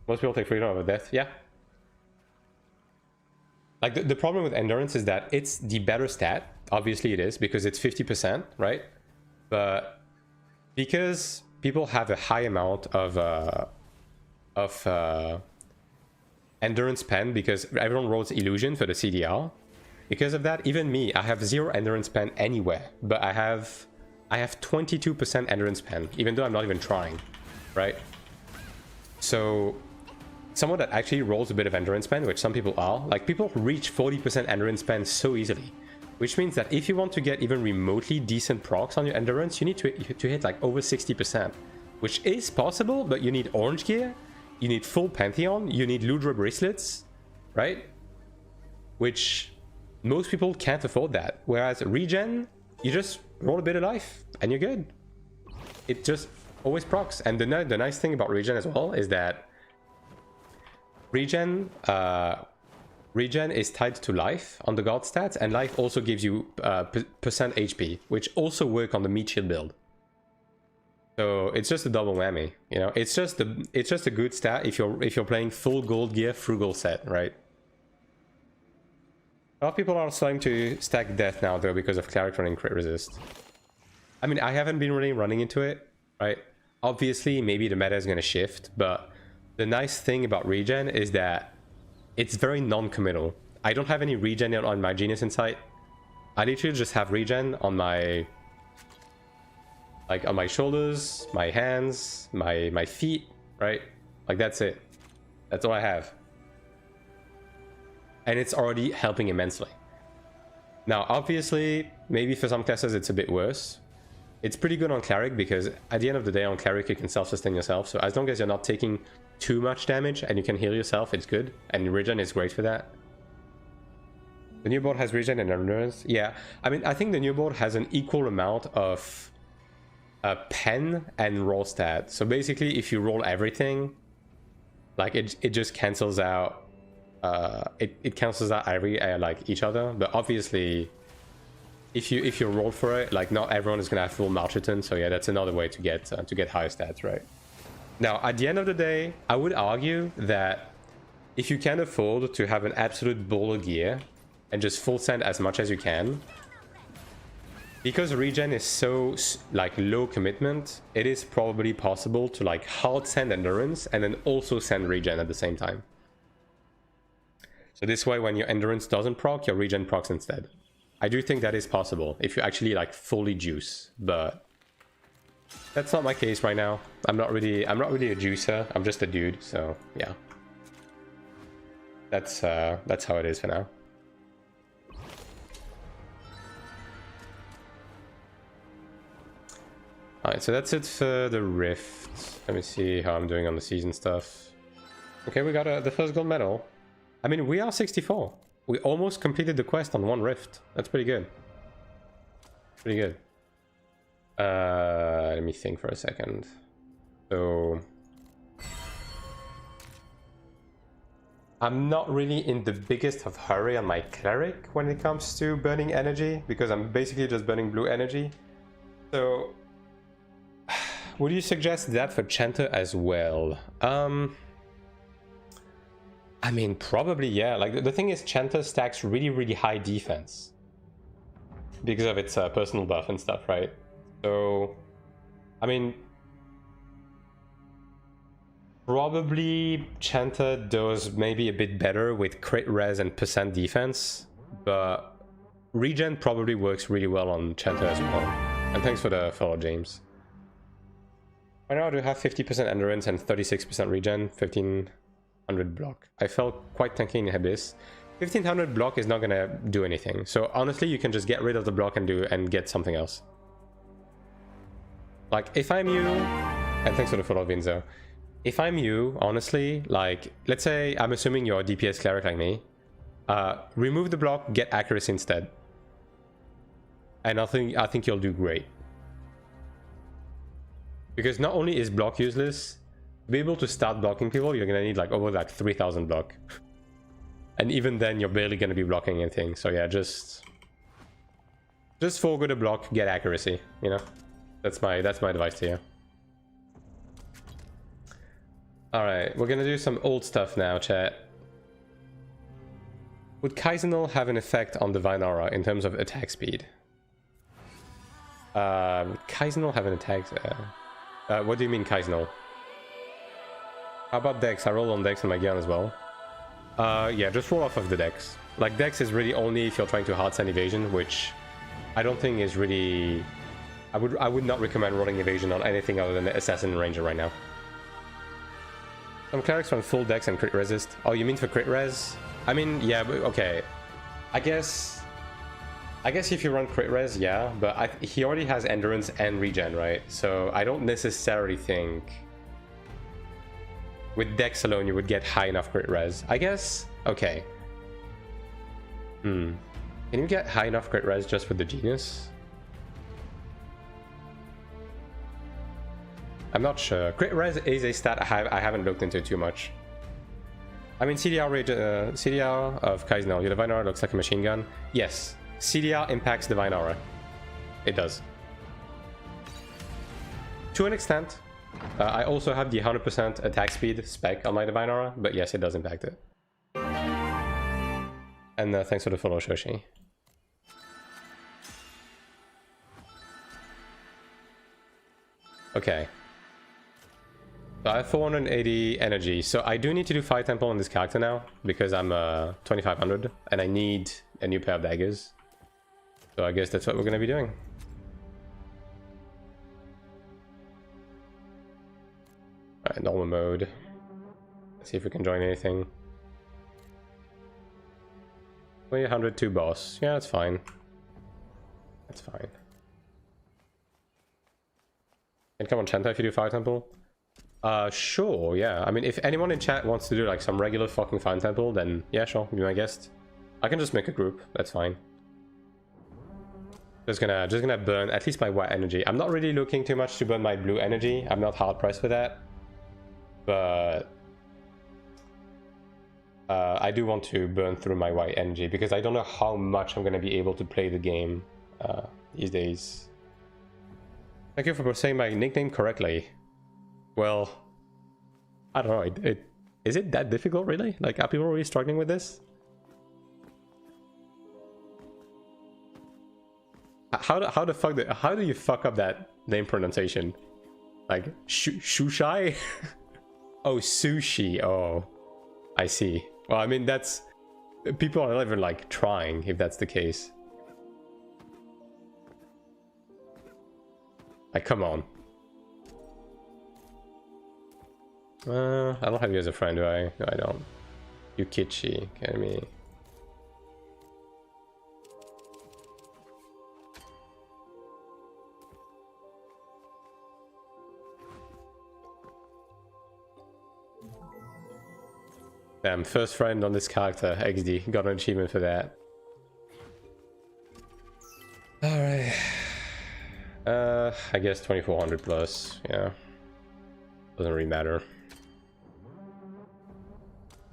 Most people take freedom over death, yeah. Like, the problem with endurance is that it's the better stat. Obviously it is, because it's 50%, right? But because people have a high amount of endurance pen, because everyone rolls illusion for the CDR, because of that, even me, I have 0 endurance pen anywhere, but I have 22% endurance pen, even though I'm not even trying, right? So someone that actually rolls a bit of endurance pen, which some people are, like, people reach 40% endurance pen so easily, which means that if you want to get even remotely decent procs on your endurance, you need to hit like over 60%, which is possible, but you need orange gear, you need full Pantheon, you need Ludra bracelets, right? Which most people can't afford that. Whereas regen, you just roll a bit of life and you're good. It just always procs. And the nice thing about regen as well is that regen is tied to life on the god stats, and life also gives you percent HP, which also work on the meat shield build. So it's just a double whammy, you know. It's just a good stat if you're playing full gold gear frugal set, right? A lot of people are starting to stack death now though because of Cleric running crit resist. I mean, I haven't been really running into it, right? Obviously, maybe the meta is going to shift, but the nice thing about regen is that it's very non-committal. I don't have any regen on my Genius Insight. I literally just have regen on my, like, on my shoulders, my hands, my feet, right? Like, that's it. That's all I have. And it's already helping immensely. Now, obviously, maybe for some classes it's a bit worse. It's pretty good on Cleric because at the end of the day on Cleric you can self-sustain yourself. So as long as you're not taking too much damage and you can heal yourself, it's good. And regen is great for that. The new board has regen and endurance. Yeah, I mean, I think the new board has an equal amount of pen and roll stat. So basically, if you roll everything, like it just cancels out. It cancels out every like each other. But obviously, if you roll for it, like not everyone is gonna have full Maltriton. So yeah, that's another way to get higher stats, right? Now, at the end of the day, I would argue that if you can afford to have an absolute ball of gear and just full send as much as you can, because regen is so like low commitment, it is probably possible to like hard send endurance and then also send regen at the same time. So this way, when your endurance doesn't proc, your regen procs instead. I do think that is possible if you actually like fully juice, but that's not my case right now. I'm not really a juicer. I'm just a dude. So yeah, that's how it is for now. Alright, so that's it for the Rift. Let me see how I'm doing on the season stuff. Okay, we got the first gold medal. I mean, we are 64. We almost completed the quest on one Rift. That's pretty good. Pretty good. Let me think for a second. So I'm not really in the biggest of hurry on my Cleric when it comes to burning energy, because I'm basically just burning blue energy. So would you suggest that for Chanter as well? I mean, probably, yeah. Like, the thing is, Chanter stacks really high defense because of its personal buff and stuff, right? So, I mean, probably Chanter does maybe a bit better with crit res and percent defense, but regen probably works really well on Chanter as well. And thanks for the follow, James. Right now I do have 50% endurance and 36% regen, 1500 block. I felt quite tanky in Abyss. 1500 block is not gonna do anything. So honestly, you can just get rid of the block and get something else. Like, if I'm you, and thanks for the follow, Vinzo. If I'm you, honestly, like, let's say I'm assuming you're a DPS cleric like me, remove the block, get accuracy instead. And I think you'll do great. Because not only is block useless, to be able to start blocking people, you're gonna need like over like 3000 block. And even then, you're barely gonna be blocking anything. So yeah, just forgo the block, get accuracy, you know? That's my advice to you. Alright, we're gonna do some old stuff now, chat. Would Kaizenol have an effect on Divine Aura in terms of attack speed? Kaizenol have an attack... what do you mean, Kaizenol? How about Dex? I roll on Dex on my gun as well. Yeah, just roll off of the Dex. Like, Dex is really only if you're trying to hard send evasion, which I don't think is really... I would not recommend rolling evasion on anything other than the Assassin and Ranger right now. Some clerics run full Dex and crit resist. Oh, you mean for crit res? I mean, yeah, but okay. I guess if you run crit res, yeah, but he already has endurance and regen, right? So I don't necessarily think with Dex alone you would get high enough crit res. I guess, okay. Can you get high enough crit res just with the Genius? I'm not sure. Crit res is a stat I haven't looked into too much. I mean, CDR of Kaizenol, your Divine Aura looks like a machine gun. Yes, CDR impacts Divine Aura. It does. To an extent. I also have the 100% attack speed spec on my Divine Aura, but yes, it does impact it. And thanks for the follow, Shoshi. Okay. So I have 480 energy, so I do need to do Fire Temple on this character now, because I'm 2500, and I need a new pair of daggers. So I guess that's what we're going to be doing. Alright, normal mode. Let's see if we can join anything. 102 boss. Yeah, that's fine. That's fine. And come on, Chanta, if you do Fire Temple. Sure, yeah. I mean, if anyone in chat wants to do like some regular fucking Fire Temple, then yeah, sure, be my guest. I can just make a group, that's fine. Just gonna burn at least my white energy. I'm not really looking too much to burn my blue energy. I'm not hard pressed for that. But I do want to burn through my white energy because I don't know how much I'm gonna be able to play the game these days. Thank you for saying my nickname correctly. Well, I don't know. Is it that difficult, really? Like, are people really struggling with this? How do you fuck up that name pronunciation? Like, Shushai? Oh, sushi. Oh, I see. Well, I mean, that's... People are not even, like, trying, if that's the case. Like, come on. I don't have you as a friend, do I? No, I don't. Yukichi, Academy. Damn, first friend on this character, XD. Got an achievement for that. Alright. I guess 2400 plus, yeah. Doesn't really matter.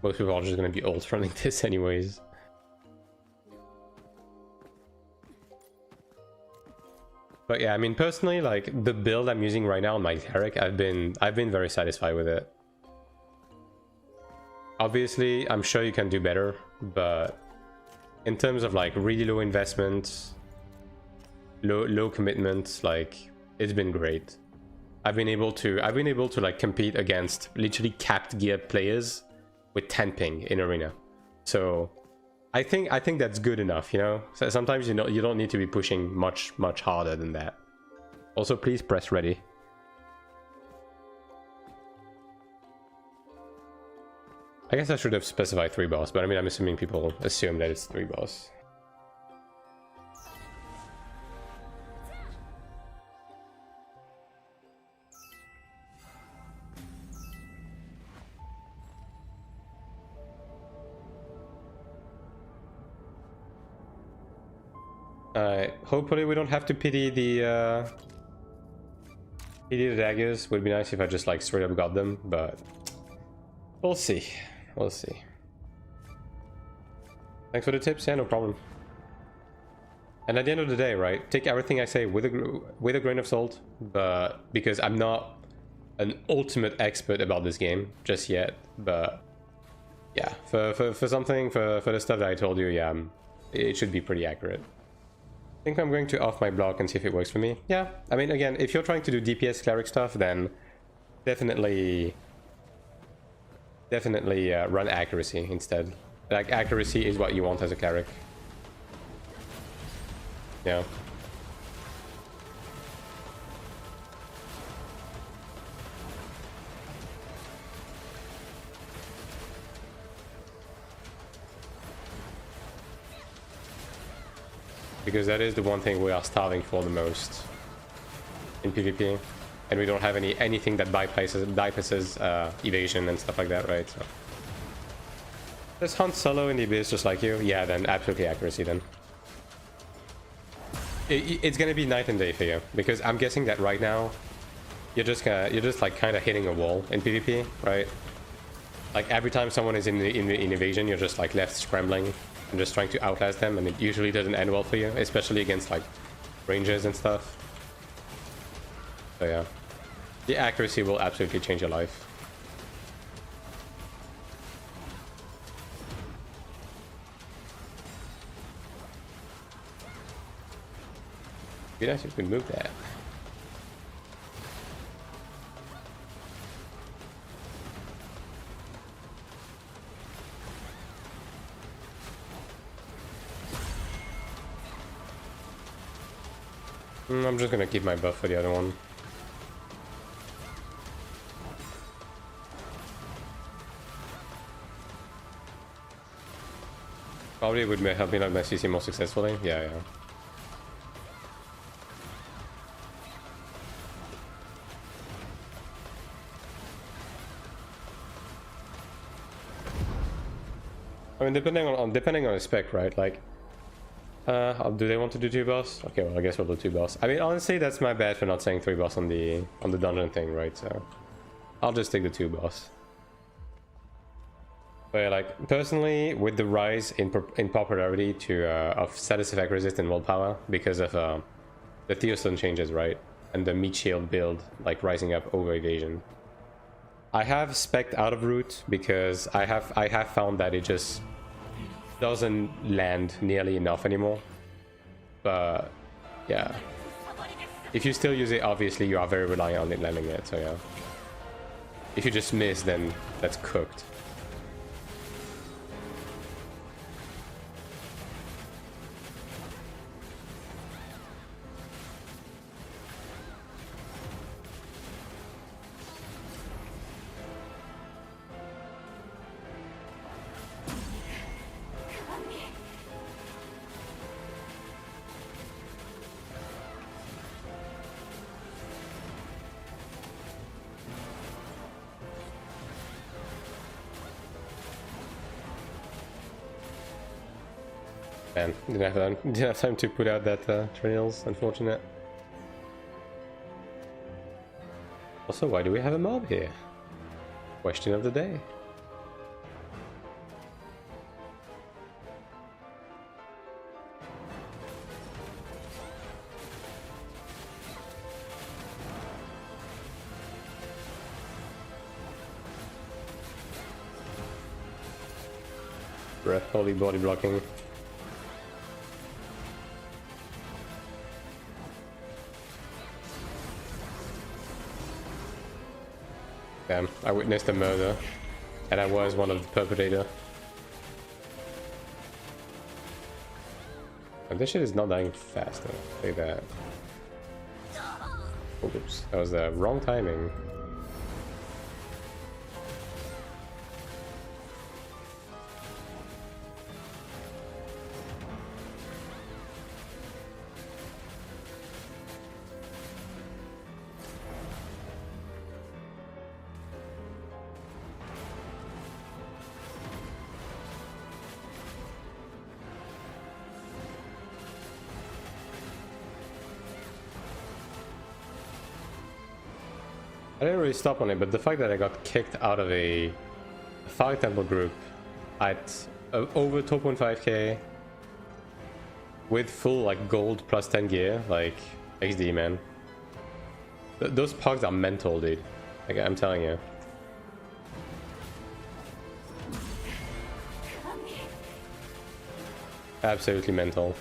Most people are just gonna be ult running this anyways. But yeah, I mean, personally, like, the build I'm using right now on my Cleric, I've been very satisfied with it. Obviously, I'm sure you can do better, but in terms of like really low investment, low commitment, like, it's been great. I've been able to like compete against literally capped gear players with 10 ping in arena. So I think that's good enough, you know. So sometimes you don't need to be pushing much harder than that. Also, please press ready. I guess I should have specified 3 boss, but I mean, I'm assuming people assume that it's 3 boss. Hopefully we don't have to pity the daggers. Would be nice if I just like straight up got them, but we'll see. We'll see. Thanks for the tips. Yeah, no problem. And at the end of the day, right, take everything I say with a grain of salt, but because I'm not an ultimate expert about this game just yet, but yeah, for the stuff that I told you, yeah, it should be pretty accurate. I think I'm going to off my block and see if it works for me. Yeah, I mean, again, if you're trying to do DPS cleric stuff, then definitely run accuracy instead. Like, accuracy is what you want as a cleric. Yeah. Because that is the one thing we are starving for the most in PvP, and we don't have anything that bypasses evasion and stuff like that, right? So just hunt solo in the abyss just like you. Yeah, then absolutely accuracy then. It's gonna be night and day for you, because I'm guessing that right now you're just like kind of hitting a wall in PvP, right? Like every time someone is in evasion, you're just like left scrambling and just trying to outlast them, and it usually doesn't end well for you, especially against like rangers and stuff. So yeah, the accuracy will absolutely change your life. Be nice if we could move that. I'm just gonna keep my buff for the other one. Probably would help me out my CC more successfully. Yeah. I mean, depending on the spec, right? Like, do they want to do 2 boss? Okay, well, I guess we'll do 2 boss. I mean, honestly, that's my bad for not saying 3 boss on the dungeon thing, right? So I'll just take the 2 boss. But yeah, like, personally, with the rise in popularity of status effect resist and willpower because of the Theostone changes, right? And the meat shield build, like, rising up over evasion, I have spec'd out of route because I have found that it just doesn't land nearly enough anymore. But yeah, if you still use it, obviously you are very reliant on it landing it. So yeah, if you just miss, then that's cooked. Man, didn't have time to put out that trails, unfortunate. Also, why do we have a mob here? Question of the day. Breath, holy body blocking. Damn, I witnessed a murder, and I was one of the perpetrator. And this shit is not dying fast though, say that. Oops, that was the wrong timing. I didn't really stop on it, but the fact that I got kicked out of a Fire Temple group at over 2.5k with full like gold plus 10 gear, like XD, man. Those pugs are mental, dude. Like, I'm telling you. Absolutely mental.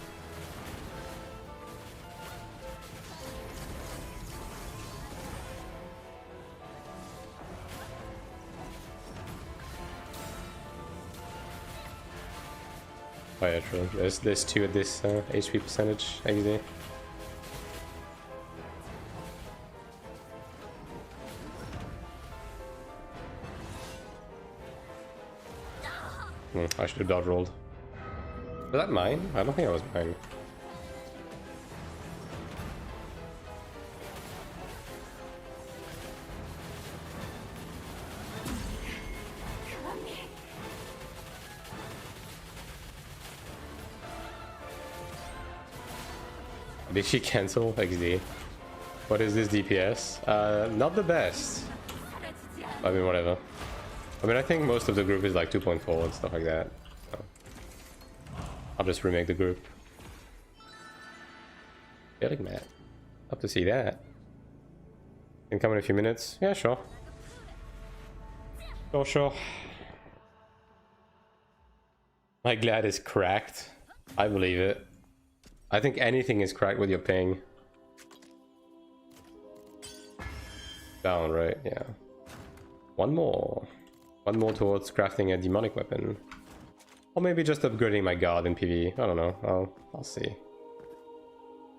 Oh yeah, true. There's two at this HP percentage, XD. I should have dodge rolled. Was that mine? I don't think that was mine. Did she cancel XD? What is this DPS? Not the best. I mean, whatever. I mean, I think most of the group is like 2.4 and stuff like that. So I'll just remake the group. Getting mad. Love to see that. Can come in a few minutes. Yeah, sure. Sure. My glad is cracked. I believe it. I think anything is cracked with your ping. Down, right? Yeah. One more towards crafting a demonic weapon. Or maybe just upgrading my guard in PvE. I don't know. I'll see.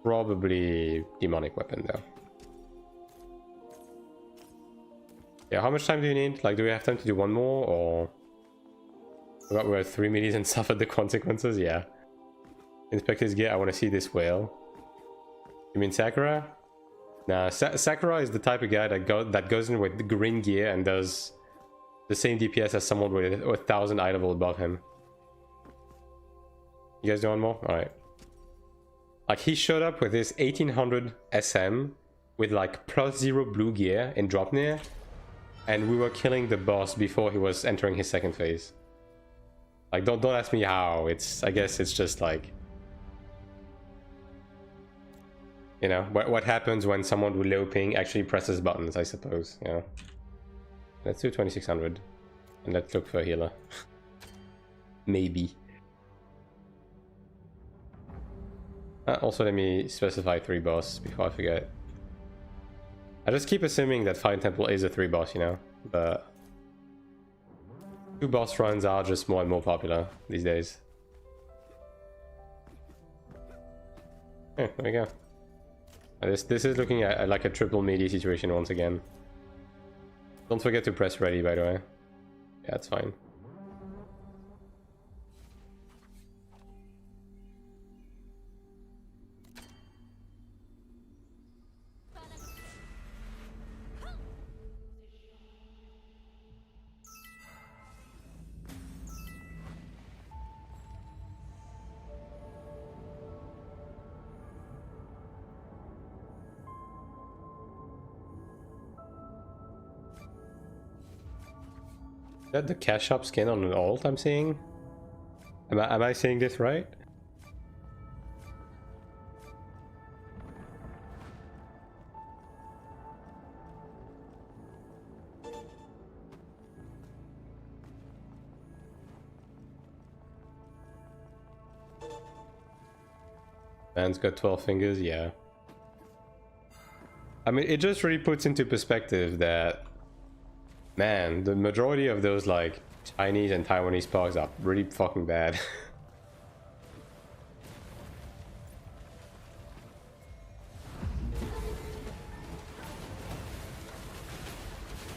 Probably demonic weapon though. Yeah, how much time do you need? Like, do we have time to do one more, or... We're at 3 minutes and suffered the consequences? Yeah. Inspector's gear, I want to see this whale. You mean Sakura? Nah, Sakura is the type of guy that goes in with the green gear and does the same DPS as someone with 1,000 eye level above him. You guys do one more? Alright. Like, he showed up with his 1800 SM with like +0 blue gear in Dropnir, and we were killing the boss before he was entering his second phase. Like, don't ask me how. I guess it's just like, you know, what happens when someone with low ping actually presses buttons, I suppose, you know. Let's do 2600 and let's look for a healer. Maybe. Also, let me specify 3 boss before I forget. I just keep assuming that Fire Temple is a 3 boss, you know, but 2 boss runs are just more and more popular these days. Yeah, there we go. This is looking at like a triple melee situation once again. Don't forget to press ready, by the way. Yeah, it's fine. that the cash shop skin on an alt I'm seeing? Am I saying this right? Man's got 12 fingers, yeah. I mean, it just really puts into perspective that, man, the majority of those like Chinese and Taiwanese pugs are really fucking bad.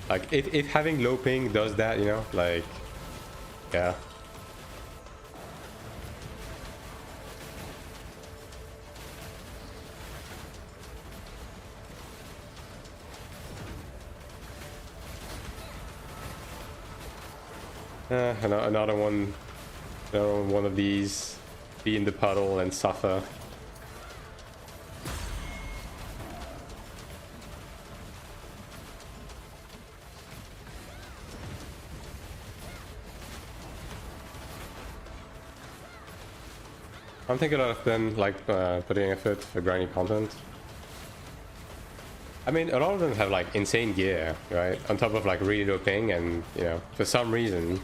Like, if having low ping does that, you know, like, yeah. Another one of these, be in the puddle and suffer. I'm thinking of them like putting effort for grinding content. I mean, a lot of them have like insane gear, right? On top of like really low ping, and you know, for some reason,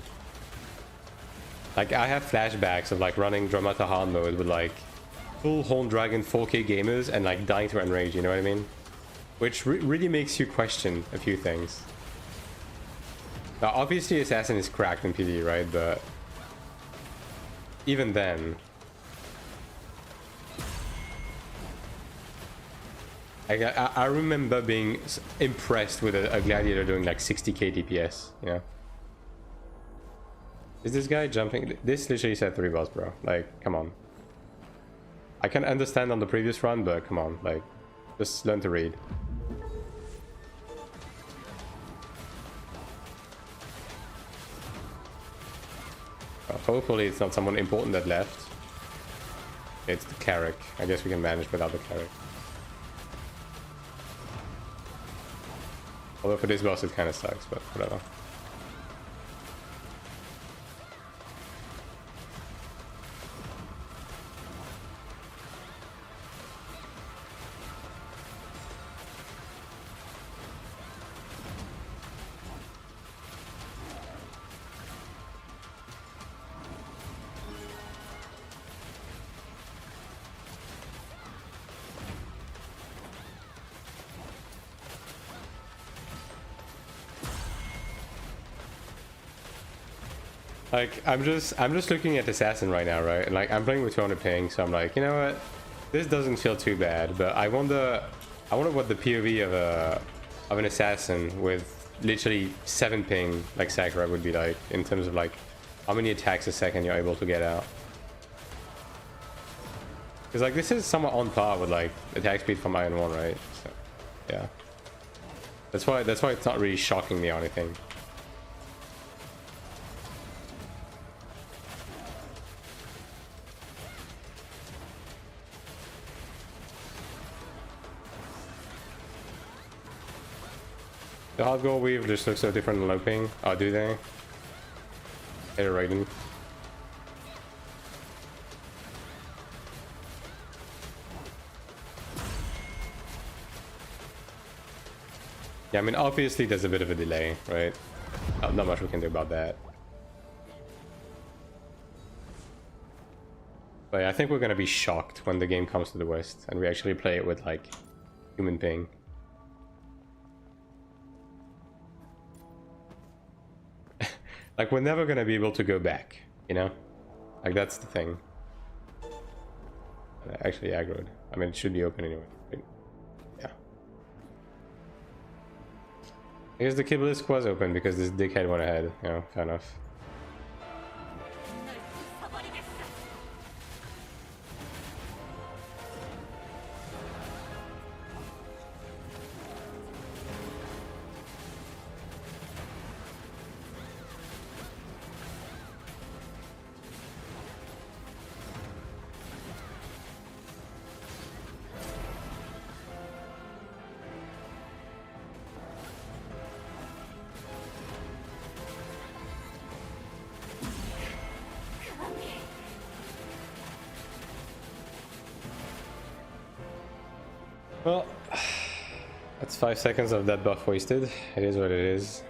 like I have flashbacks of like running Dramata hard mode with like full Horn Dragon 4K gamers and like dying to enrage, you know what I mean? Which really makes you question a few things. Now, obviously, Assassin is cracked in PD, right? But even then, I remember being impressed with a Gladiator doing like 60k DPS, you know? Is this guy jumping? This literally said 3 boss, bro. Like, come on. I can understand on the previous run, but come on, like, just learn to read. Well, hopefully it's not someone important that left. It's the Cleric. I guess we can manage without the Cleric. Although for this boss it kind of sucks, but whatever. Like, I'm just looking at Assassin right now, right? And like, I'm playing with 200 ping, so I'm like, you know what? This doesn't feel too bad, but I wonder what the POV of an Assassin with literally 7 ping like Sakura would be like, in terms of like how many attacks a second you're able to get out. Because like, this is somewhat on par with like attack speed from Iron 1, right? So yeah, that's why it's not really shocking me or anything. The hard gold weave just looks so different than low ping. Oh, do they? Hey, Raiden. Yeah, I mean, obviously there's a bit of a delay, right? Not much we can do about that. But yeah, I think we're gonna be shocked when the game comes to the West and we actually play it with like human ping. Like, we're never gonna be able to go back, you know? Like, that's the thing. Actually aggroed. I mean, it should be open anyway. Right? Yeah. I guess the Kibblisk was open because this dickhead went ahead. You know, fair enough. Well, that's 5 seconds of that buff wasted. It is what it is.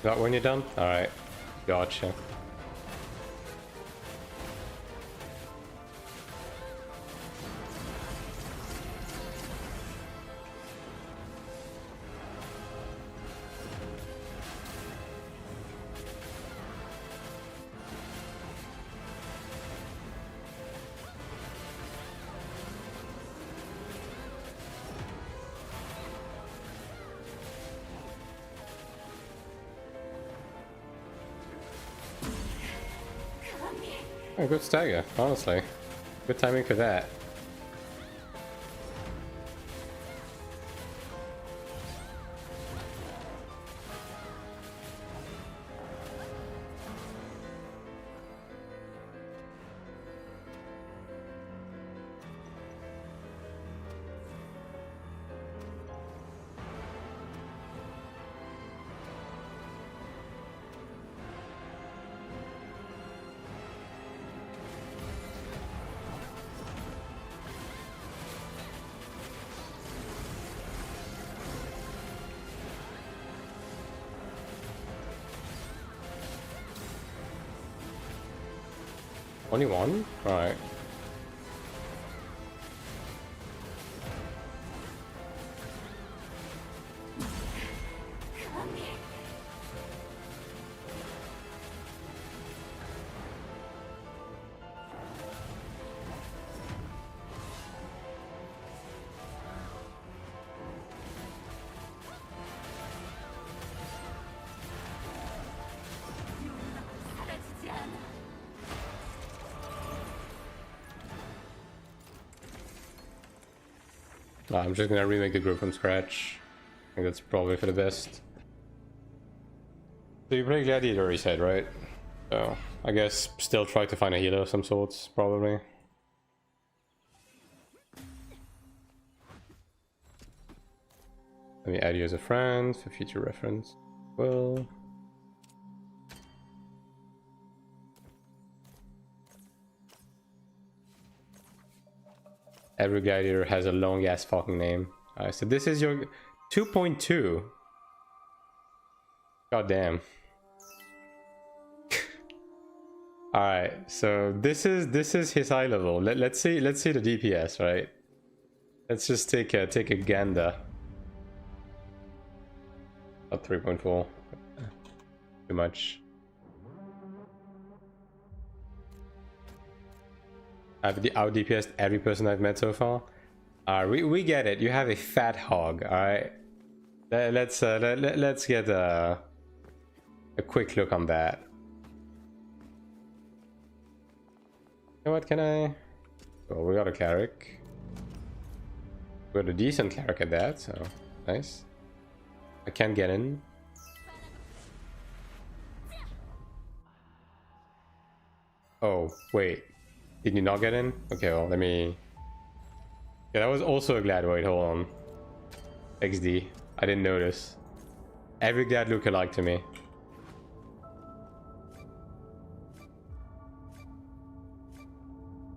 Not when you're done? Alright. Gotcha. Oh, good stagger, honestly. Good timing for that. Only one? Alright. I'm just gonna remake the group from scratch. I think that's probably for the best. So you play Gladiator, he said, right? So I guess still try to find a healer of some sorts, probably. Let me add you as a friend for future reference. Well. Every gladiator has a long ass fucking name. Alright, so this is your 2.2. God damn. Alright, so this is his high level. Let's see the DPS, right? Let's just take a gander. Not 3.4. Too much. I've out DPS'd every person I've met so far. We get it. You have a fat hog. All right. Let's get a quick look on that. You know what? Can I? Well, we got a cleric. We got a decent cleric at that. So nice. I can't get in. Oh wait. Did you not get in? Okay, well, let me... Yeah, that was also a glad. Wait, hold on. XD. I didn't notice. Every glad look alike to me.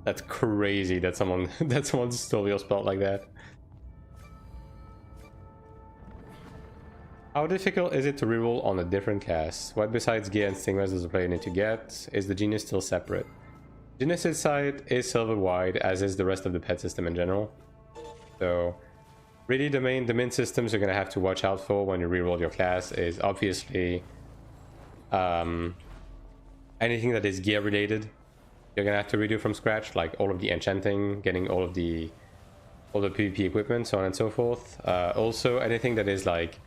That's crazy that someone stole your spell like that. How difficult is it to reroll on a different class? What besides gear and stigmas does the player need to get? Is the genius still separate? Genesis side is silver-wide, as is the rest of the pet system in general. So, really the main systems you're going to have to watch out for when you reroll your class is obviously anything that is gear related. You're going to have to redo from scratch, like all of the enchanting, getting all the PvP equipment, so on and so forth. Also, anything that is like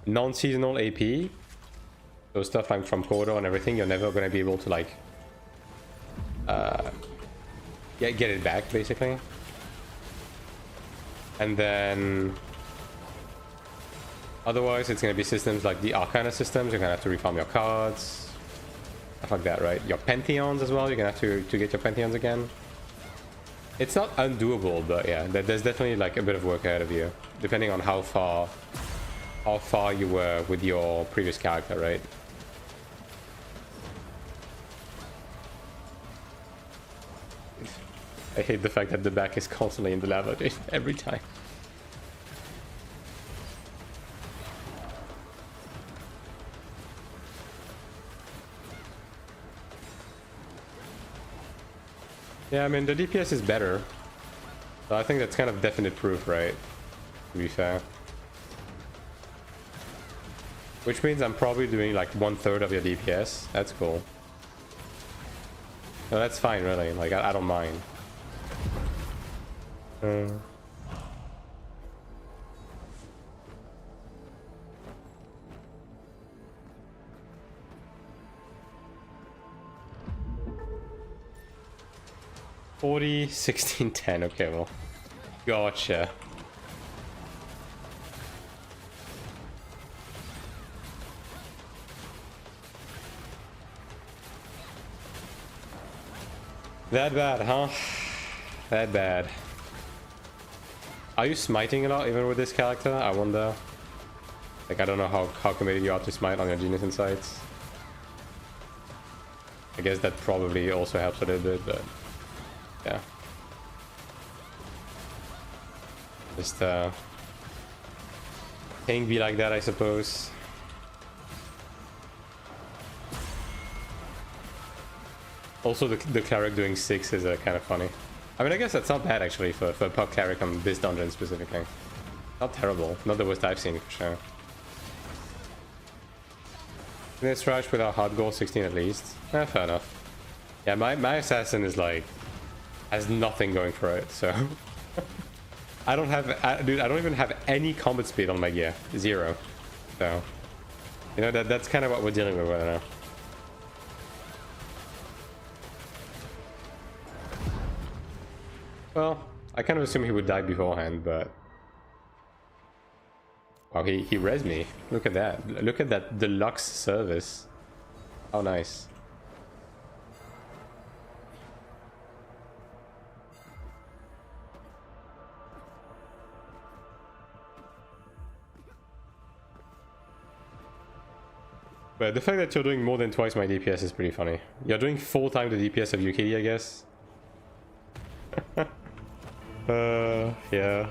non-seasonal AP, so stuff like from Cordo and everything, you're never going to be able to like get it back, basically. And then otherwise it's going to be systems like the Arcana systems. You're going to have to refarm your cards, stuff like that, right? Your Pantheons as well, you're going to have to get your Pantheons again. It's not undoable, but yeah, there's definitely like a bit of work ahead of you, depending on how far how far you were with your previous character, right? I hate the fact that the back is constantly in the lava, dude, every time. Yeah, I mean, the DPS is better. So I think that's kind of definite proof, right? To be fair. Which means I'm probably doing like 1/3 of your DPS. That's cool. No, that's fine, really. Like, I don't mind. 40, 16, 10. Okay, well. Gotcha. That bad, huh? That bad. Are you smiting a lot even with this character? I wonder. Like, I don't know how committed you are to smite on your Genius Insights. I guess that probably also helps a little bit, but yeah. Just thing be like that, I suppose. Also, the cleric doing 6 is kind of funny. I mean, I guess that's not bad actually for a pub cleric on this dungeon specifically. Not terrible. Not the worst I've seen for sure. Let's rush with our hard goal 16 at least. Fair enough. Yeah, my assassin is like has nothing going for it, so I don't have, dude. I don't even have any combat speed on my gear, 0. So you know that's kind of what we're dealing with right now. Well, I kind of assumed he would die beforehand, but wow, he res me. Look at that. Look at that deluxe service. How nice. But the fact that you're doing more than twice my DPS is pretty funny. You're doing 4 times the DPS of UKD, I guess. Yeah.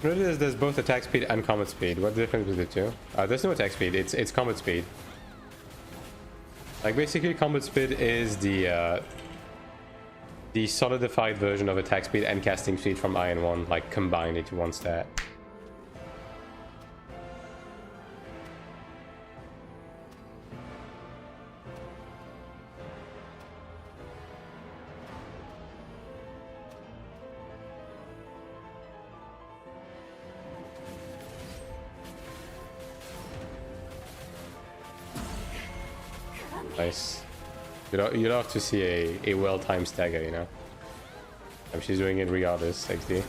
Notice there's both attack speed and combat speed. What's the difference between the two? There's no attack speed, it's combat speed. Like basically combat speed is the solidified version of attack speed and casting speed from Iron 1, like combined into one stat. Nice. You'd have to see a well-timed stagger, you know? And she's doing it regardless, XD.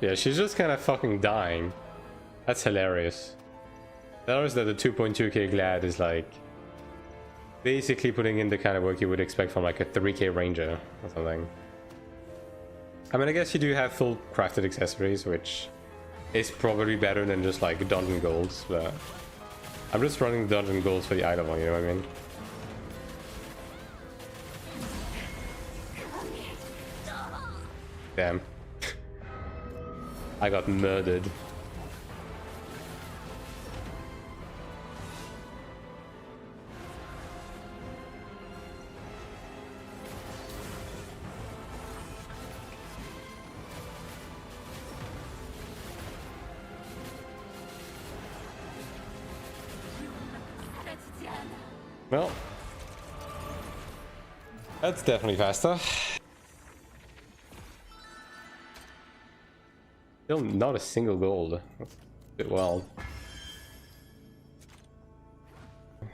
Yeah, she's just kind of fucking dying. That's hilarious. Notice that the 2.2k Glad is like basically putting in the kind of work you would expect from like a 3k Ranger or something. I mean, I guess you do have full crafted accessories, which is probably better than just like dungeon golds, but I'm just running dungeon golds for the item one, you know what I mean? Damn. I got murdered. Well, That's definitely faster. Still not a single gold. That's a bit wild.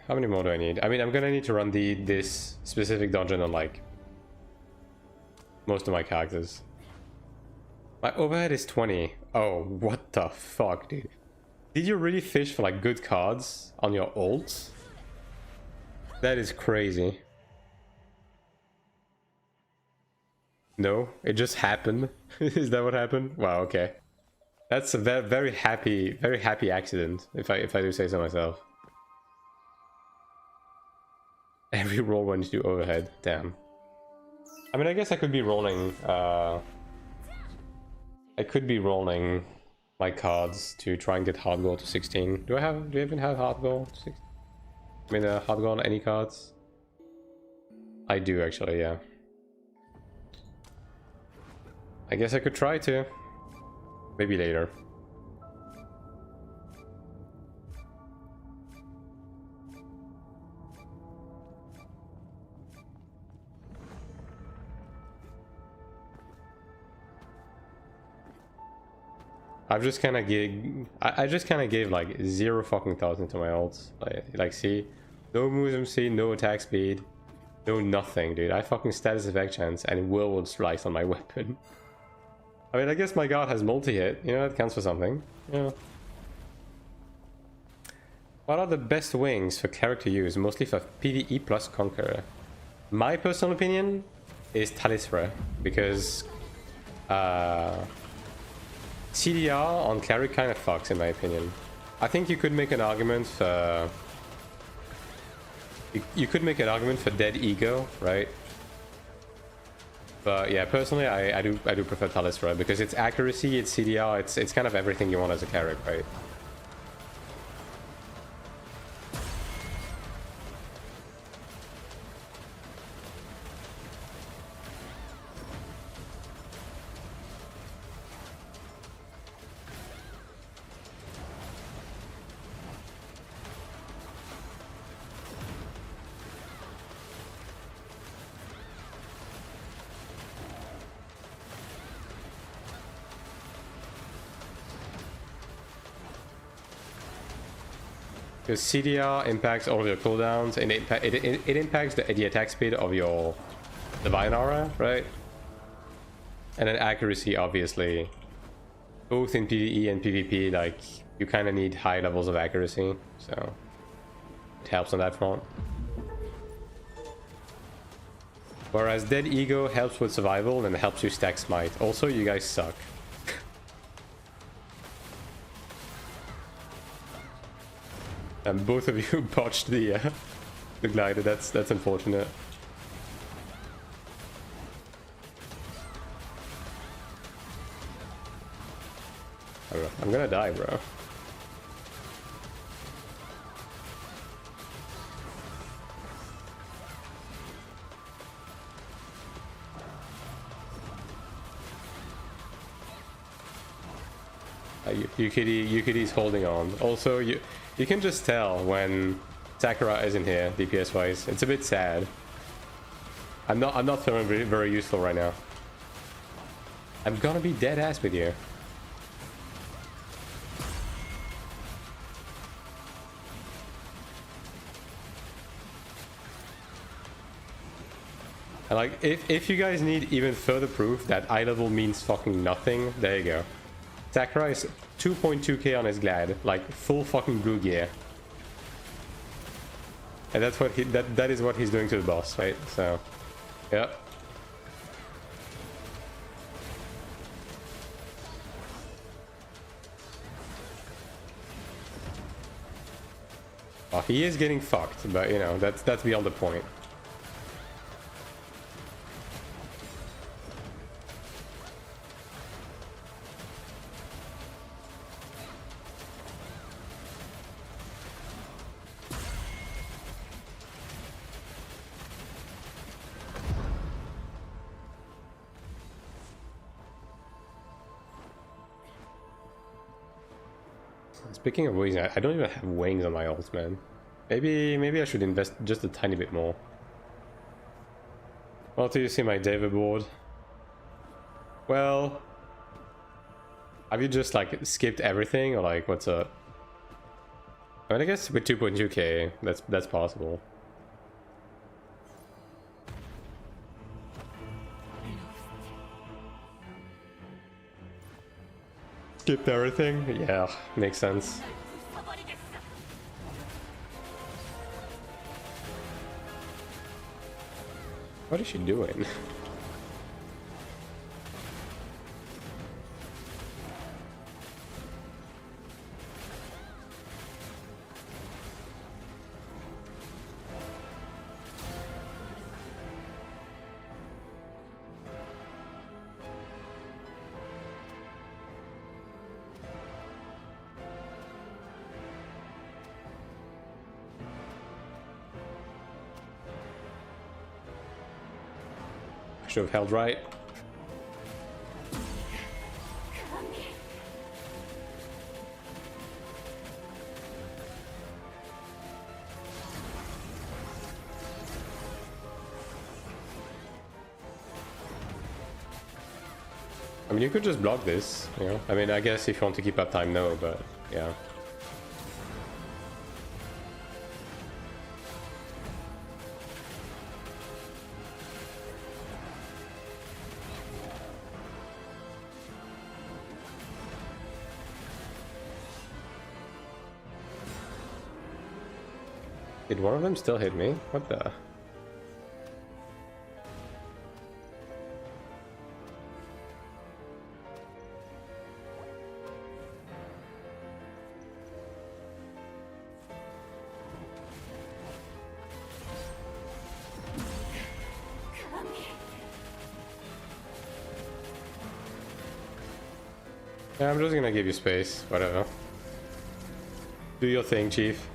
How many more do I need? I mean, I'm gonna need to run this specific dungeon on like most of my characters. My overhead is 20. Oh, what the fuck, dude? Did you really fish for like good cards on your ults? That is crazy. No, it just happened. Is that what happened? Wow, okay. That's a very happy accident, if I do say so myself. Every roll when you do overhead, damn. I mean, I guess I could be rolling my cards to try and get hard goal to 16. Do you even have hard goal to 16? I mean, hard goal on any cards? I do actually, yeah. I guess I could try to. Maybe later. I just kind of gave like 0 fucking thoughts into my ults. Like see, no moves MC, no attack speed, no nothing, dude. I fucking status effect chance and will would slice on my weapon. I mean, I guess my god has multi-hit. You know, that counts for something. Yeah. What are the best wings for Cleric to use? Mostly for PvE plus Conqueror. My personal opinion is Talisra, because CDR on Cleric kind of fucks, in my opinion. I think you could make an argument for... You could make an argument for Dead Ego, right? But yeah, personally, I do prefer Talisra, because it's accuracy, it's CDR, it's kind of everything you want as a Cleric, right? Because CDR impacts all of your cooldowns, and it impacts the attack speed of your Divine Aura, right? And then accuracy, obviously. Both in PvE and PvP, like, you kind of need high levels of accuracy, so it helps on that front. Whereas Dead Ego helps with survival and helps you stack smite. Also, you guys suck. And both of you botched the glider. That's unfortunate. I'm gonna die, bro. Yukidi's holding on. Also, you can just tell when Sakura isn't here, DPS wise. It's a bit sad. I'm not feeling very useful right now. I'm gonna be dead ass with you. And like, if you guys need even further proof that eye level means fucking nothing, there you go. Sakura is 2.2k on his glad, like full fucking blue gear. And that's what that is what he's doing to the boss, right? So, yeah. Oh, he is getting fucked, but you know, that's beyond the point. Speaking of wings, I don't even have wings on my ult, man. Maybe I should invest just a tiny bit more. Well, do you see my David board? Well, have you just like skipped everything or like what's up? I mean, I guess with 2.2k, that's possible. Skipped everything? Yeah, makes sense. What is she doing? Should have held right. I mean, you could just block this, you know? I mean, I guess if you want to keep up time, no, but yeah. Did one of them still hit me? What the? Yeah, I'm just gonna give you space, whatever. Do your thing, Chief.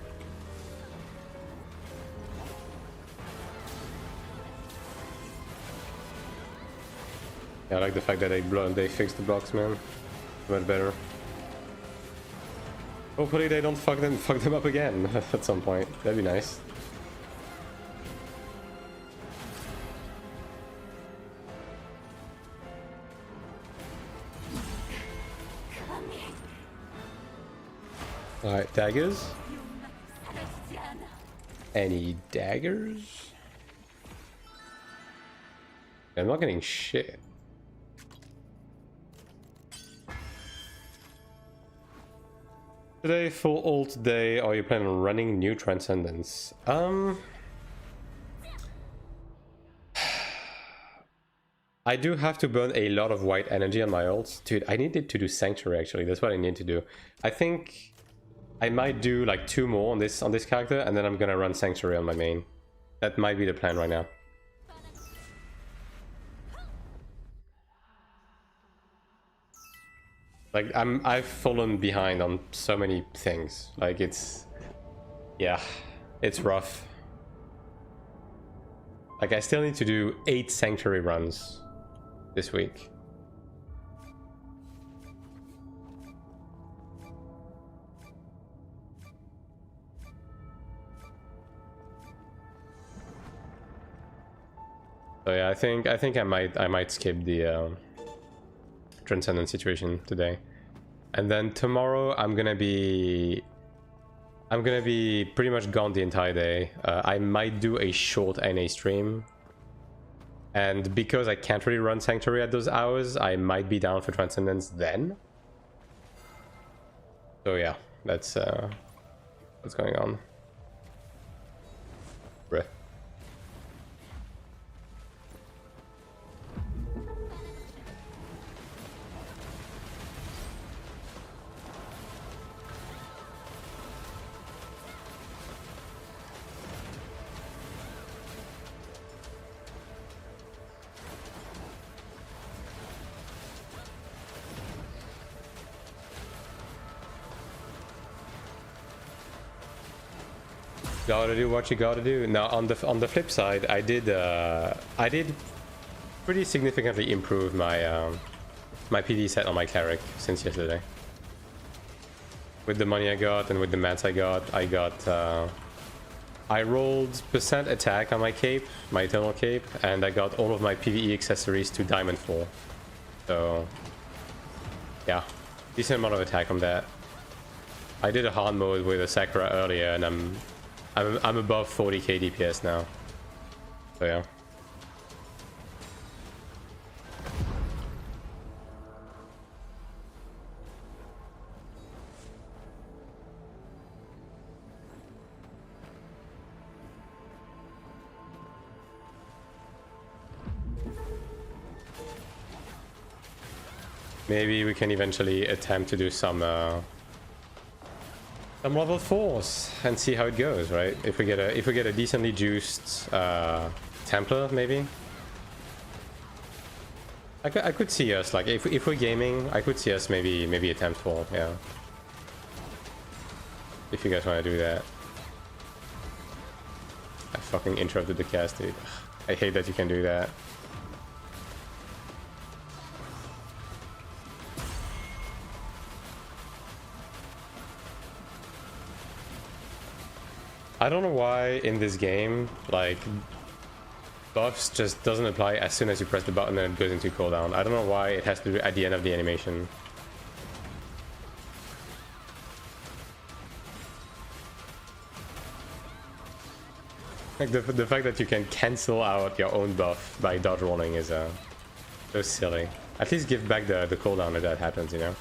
Yeah, I like the fact that they fixed the blocks, man. Much better. Hopefully they don't fuck them up again at some point. That'd be nice. Alright, daggers? Any daggers? I'm not getting shit. Today, full ult day. Are you planning on running new Transcendence? I do have to burn a lot of white energy on my ults. Dude, I needed to do Sanctuary actually. That's what I need to do. I think I might do like 2 more on this character, and then I'm gonna run Sanctuary on my main. That might be the plan right now. Like I've fallen behind on so many things. Like it's rough. Like I still need to do 8 Sanctuary runs this week. So yeah, I think I might skip the Transcendent situation today, and then tomorrow I'm gonna be pretty much gone the entire day. I might do a short NA stream, and because I can't really run Sanctuary at those hours, I might be down for Transcendence then. So yeah, that's what's going on. Bruh. Gotta do what you gotta do. Now on the flip side, I did pretty significantly improve my my PD set on my Cleric since yesterday. With the money I got and with the mats I got I rolled percent attack on my cape, my eternal cape, and I got all of my PvE accessories to diamond 4. So yeah, decent amount of attack on that. I did a hard mode with a Sakura earlier, and I'm above 40k DPS now. So yeah. Maybe we can eventually attempt to do some level 4s and see how it goes, right? If we get a decently juiced Templar, maybe. I could see us, like, if we're gaming, I could see us maybe attempt 4, yeah. If you guys want to do that. I fucking interrupted the cast, dude. I hate that you can do that. I don't know why in this game, like, buffs just doesn't apply as soon as you press the button and it goes into cooldown. I don't know why it has to do at the end of the animation. Like, the fact that you can cancel out your own buff by dodge rolling is so silly. At least give back the cooldown if that happens, you know?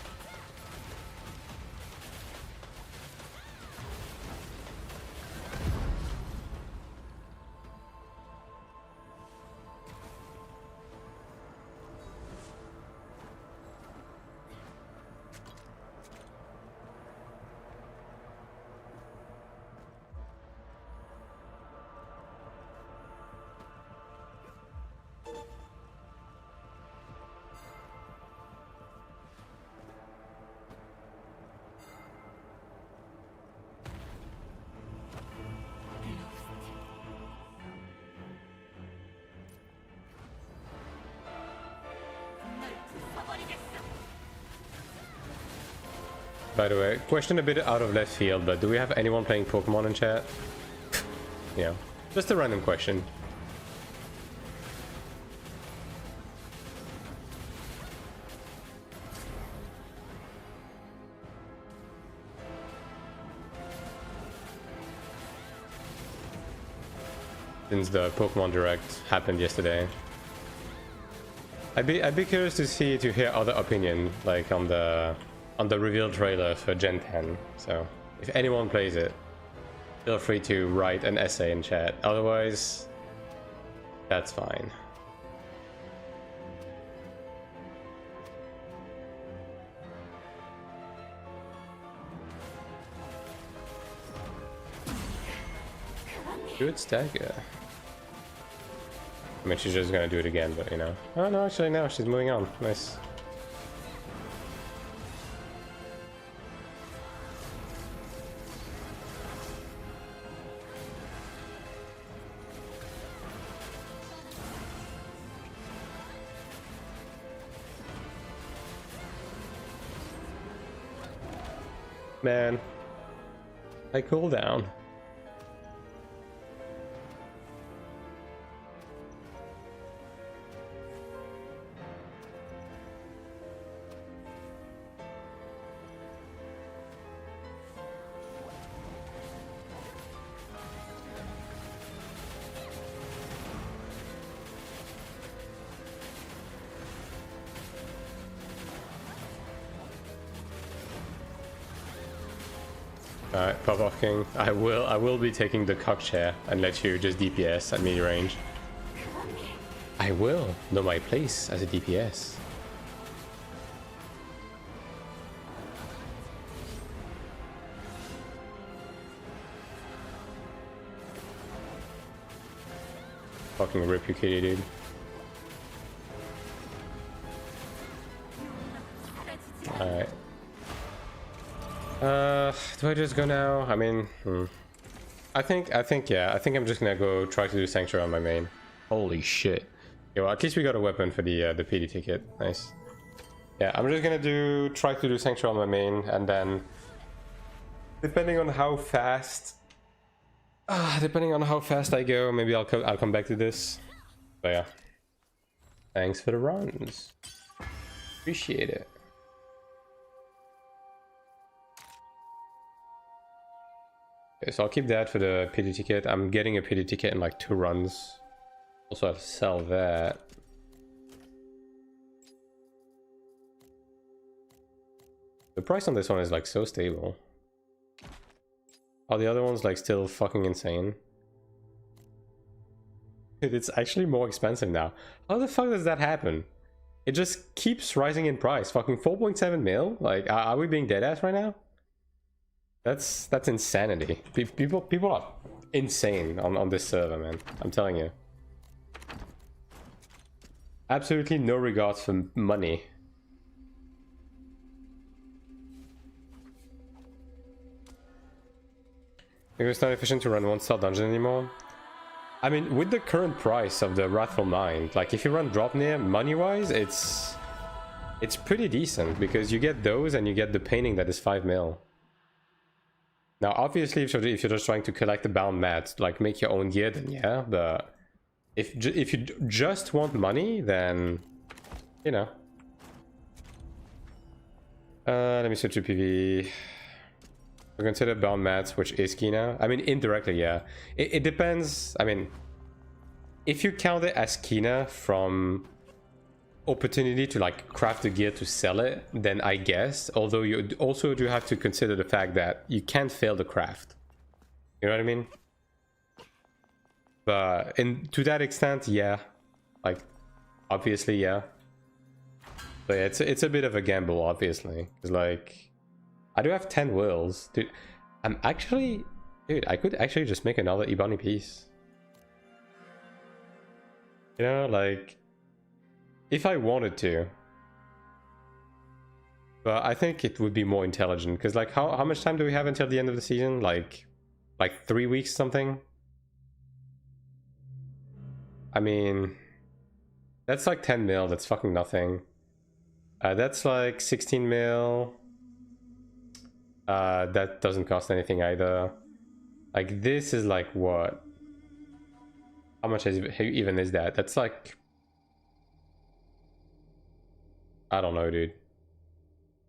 By the way, question a bit out of left field, but do we have anyone playing Pokemon in chat? Yeah, just a random question. Since the Pokemon Direct happened yesterday, I'd be curious to hear other opinion, like on the reveal trailer for Gen 10. So if anyone plays it, feel free to write an essay in chat. Otherwise, that's fine. Good stagger. I mean, she's just gonna do it again, but you know. Oh no, actually no, she's moving on. Nice. Man, I cool down. Alright, pop off king. I will be taking the cock chair and let you just DPS at melee range. I will know my place as a DPS. Fucking rip you kitty, dude. Alright. Do I just go now? I mean, I think yeah. I think I'm just gonna go try to do Sanctuary on my main. Holy shit. Yeah, well, at least we got a weapon for the PD ticket. Nice. Yeah, I'm just gonna try to do Sanctuary on my main, and then depending on how fast Depending on how fast I go, maybe I'll come back to this. But yeah. Thanks for the runs. Appreciate it. Okay, so I'll keep that for the pity ticket. I'm getting a pity ticket in like 2 runs. Also have to sell that. The price on this one is like so stable. Are the other ones like still fucking insane? It's actually more expensive now. How the fuck does that happen? It just keeps rising in price. Fucking 4.7 mil? Like, are we being dead ass right now? That's insanity. People are insane on this server, man. I'm telling you. Absolutely no regards for money. It's not efficient to run 1-star dungeon anymore. I mean, with the current price of the Wrathful Mind, like if you run Dropnir, money-wise, it's pretty decent because you get those and you get the painting that is 5 mil. Now, obviously, if you're just trying to collect the bound mats, like make your own gear, then yeah. But if you just want money, then you know. Let me switch to PV. We consider bound mats, which is key now. I mean, indirectly, yeah. It depends. I mean, if you count it as Kina from opportunity to like craft the gear to sell it, then I guess. Although you also do have to consider the fact that you can't fail the craft. You know what I mean? But to that extent, yeah. Like, obviously, yeah. But yeah, it's a bit of a gamble, obviously. Because like, I do have 10 wills. Dude, dude, I could actually just make another Ibani piece. You know, like, if I wanted to. But I think it would be more intelligent, because like, how much time do we have until the end of the season? Like 3 weeks something? I mean, that's like 10 mil, that's fucking nothing. That's like 16 mil. That doesn't cost anything either. Like, this is like what? How much even is that? That's like, I don't know, dude.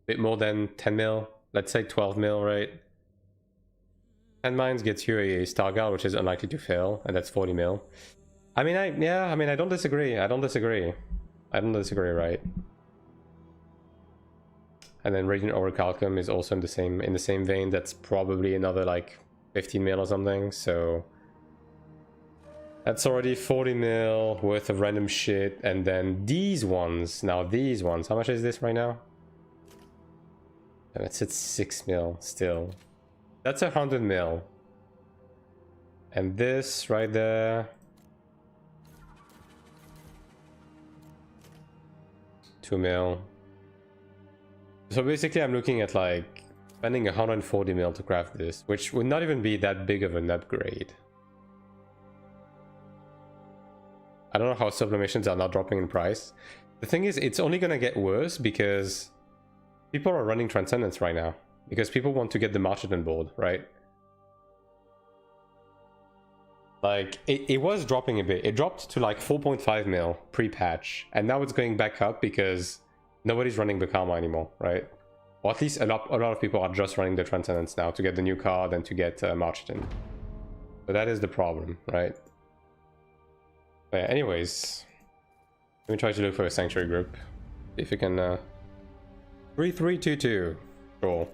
Bit more than 10 mil. Let's say 12 mil, right? 10 mines gets you a Stargard, which is unlikely to fail, and that's 40 mil. I mean, I don't disagree. I don't disagree, right? And then Radiant Orichalcum is also in the same vein. That's probably another like 15 mil or something. So that's already 40 mil worth of random shit. And then these ones. Now these ones. How much is this right now? And it's at 6 mil still. That's 100 mil. And this right there. 2 mil. So basically I'm looking at like spending 140 mil to craft this, which would not even be that big of an upgrade. I don't know how sublimations are not dropping in price. The thing is, it's only gonna get worse because people are running Transcendence right now. Because people want to get the Marcheton board, right? Like, it was dropping a bit. It dropped to like 4.5 mil pre-patch. And now it's going back up because nobody's running the Karma anymore, right? Or at least a lot of people are just running the Transcendence now to get the new card and to get Marcheton. So that is the problem, right? But yeah, anyways, let me try to look for a Sanctuary group. See if we can 3322. Cool.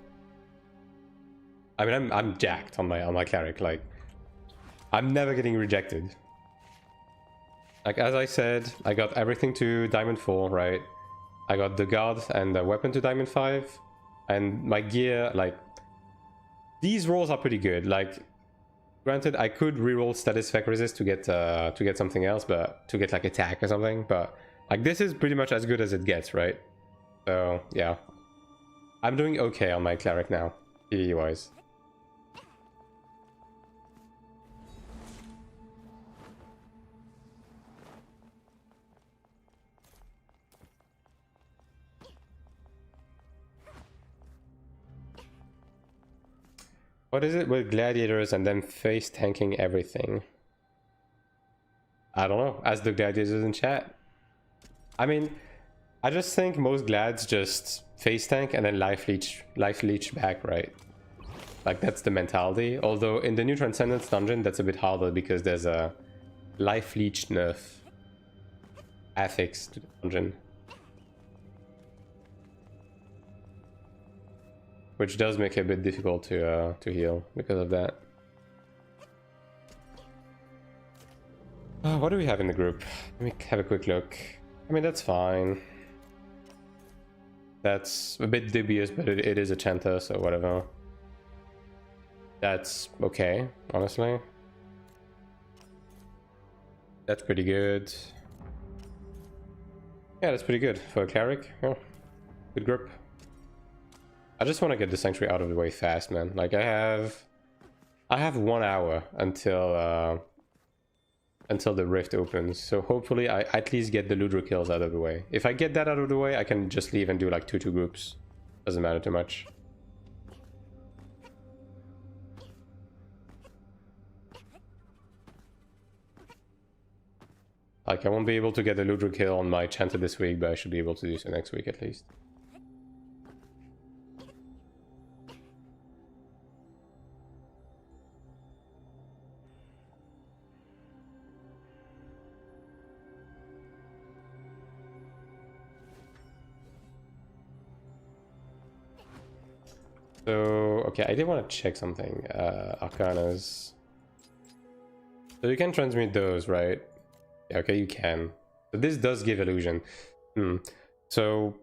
I mean, I'm jacked on my Cleric. Like, I'm never getting rejected. Like, as I said, I got everything to Diamond 4, right? I got the guard and the weapon to Diamond 5. And my gear, like, these rolls are pretty good. Like, granted, I could reroll status effect resist to get something else, but to get like attack or something. But like, this is pretty much as good as it gets, right? So yeah, I'm doing okay on my Cleric now, PvE wise. What is it with gladiators and then face tanking everything? I don't know. Ask the gladiators in chat. I mean, I just think most glads just face tank and then life leech back, right? Like that's the mentality. Although in the new Transcendence dungeon, that's a bit harder because there's a life leech nerf affix to the dungeon, which does make it a bit difficult to heal because of that. What do we have in the group? Let me have a quick look. I mean, that's fine. That's a bit dubious, but it is a Chanta, so whatever. That's okay, honestly. That's pretty good. Yeah, that's pretty good for a Cleric. Yeah. Good group. I just want to get the Sanctuary out of the way fast, man. Like, I have 1 hour until the rift opens, so hopefully I at least get the Ludra kills out of the way. If I get that out of the way, I can just leave and do like 2-2 groups. Doesn't matter too much. Like, I won't be able to get the Ludra kill on my Chanter this week, but I should be able to do so next week at least. So, okay, I did want to check something. Arcanas. So you can transmute those, right? Yeah, okay, you can. So this does give illusion. So...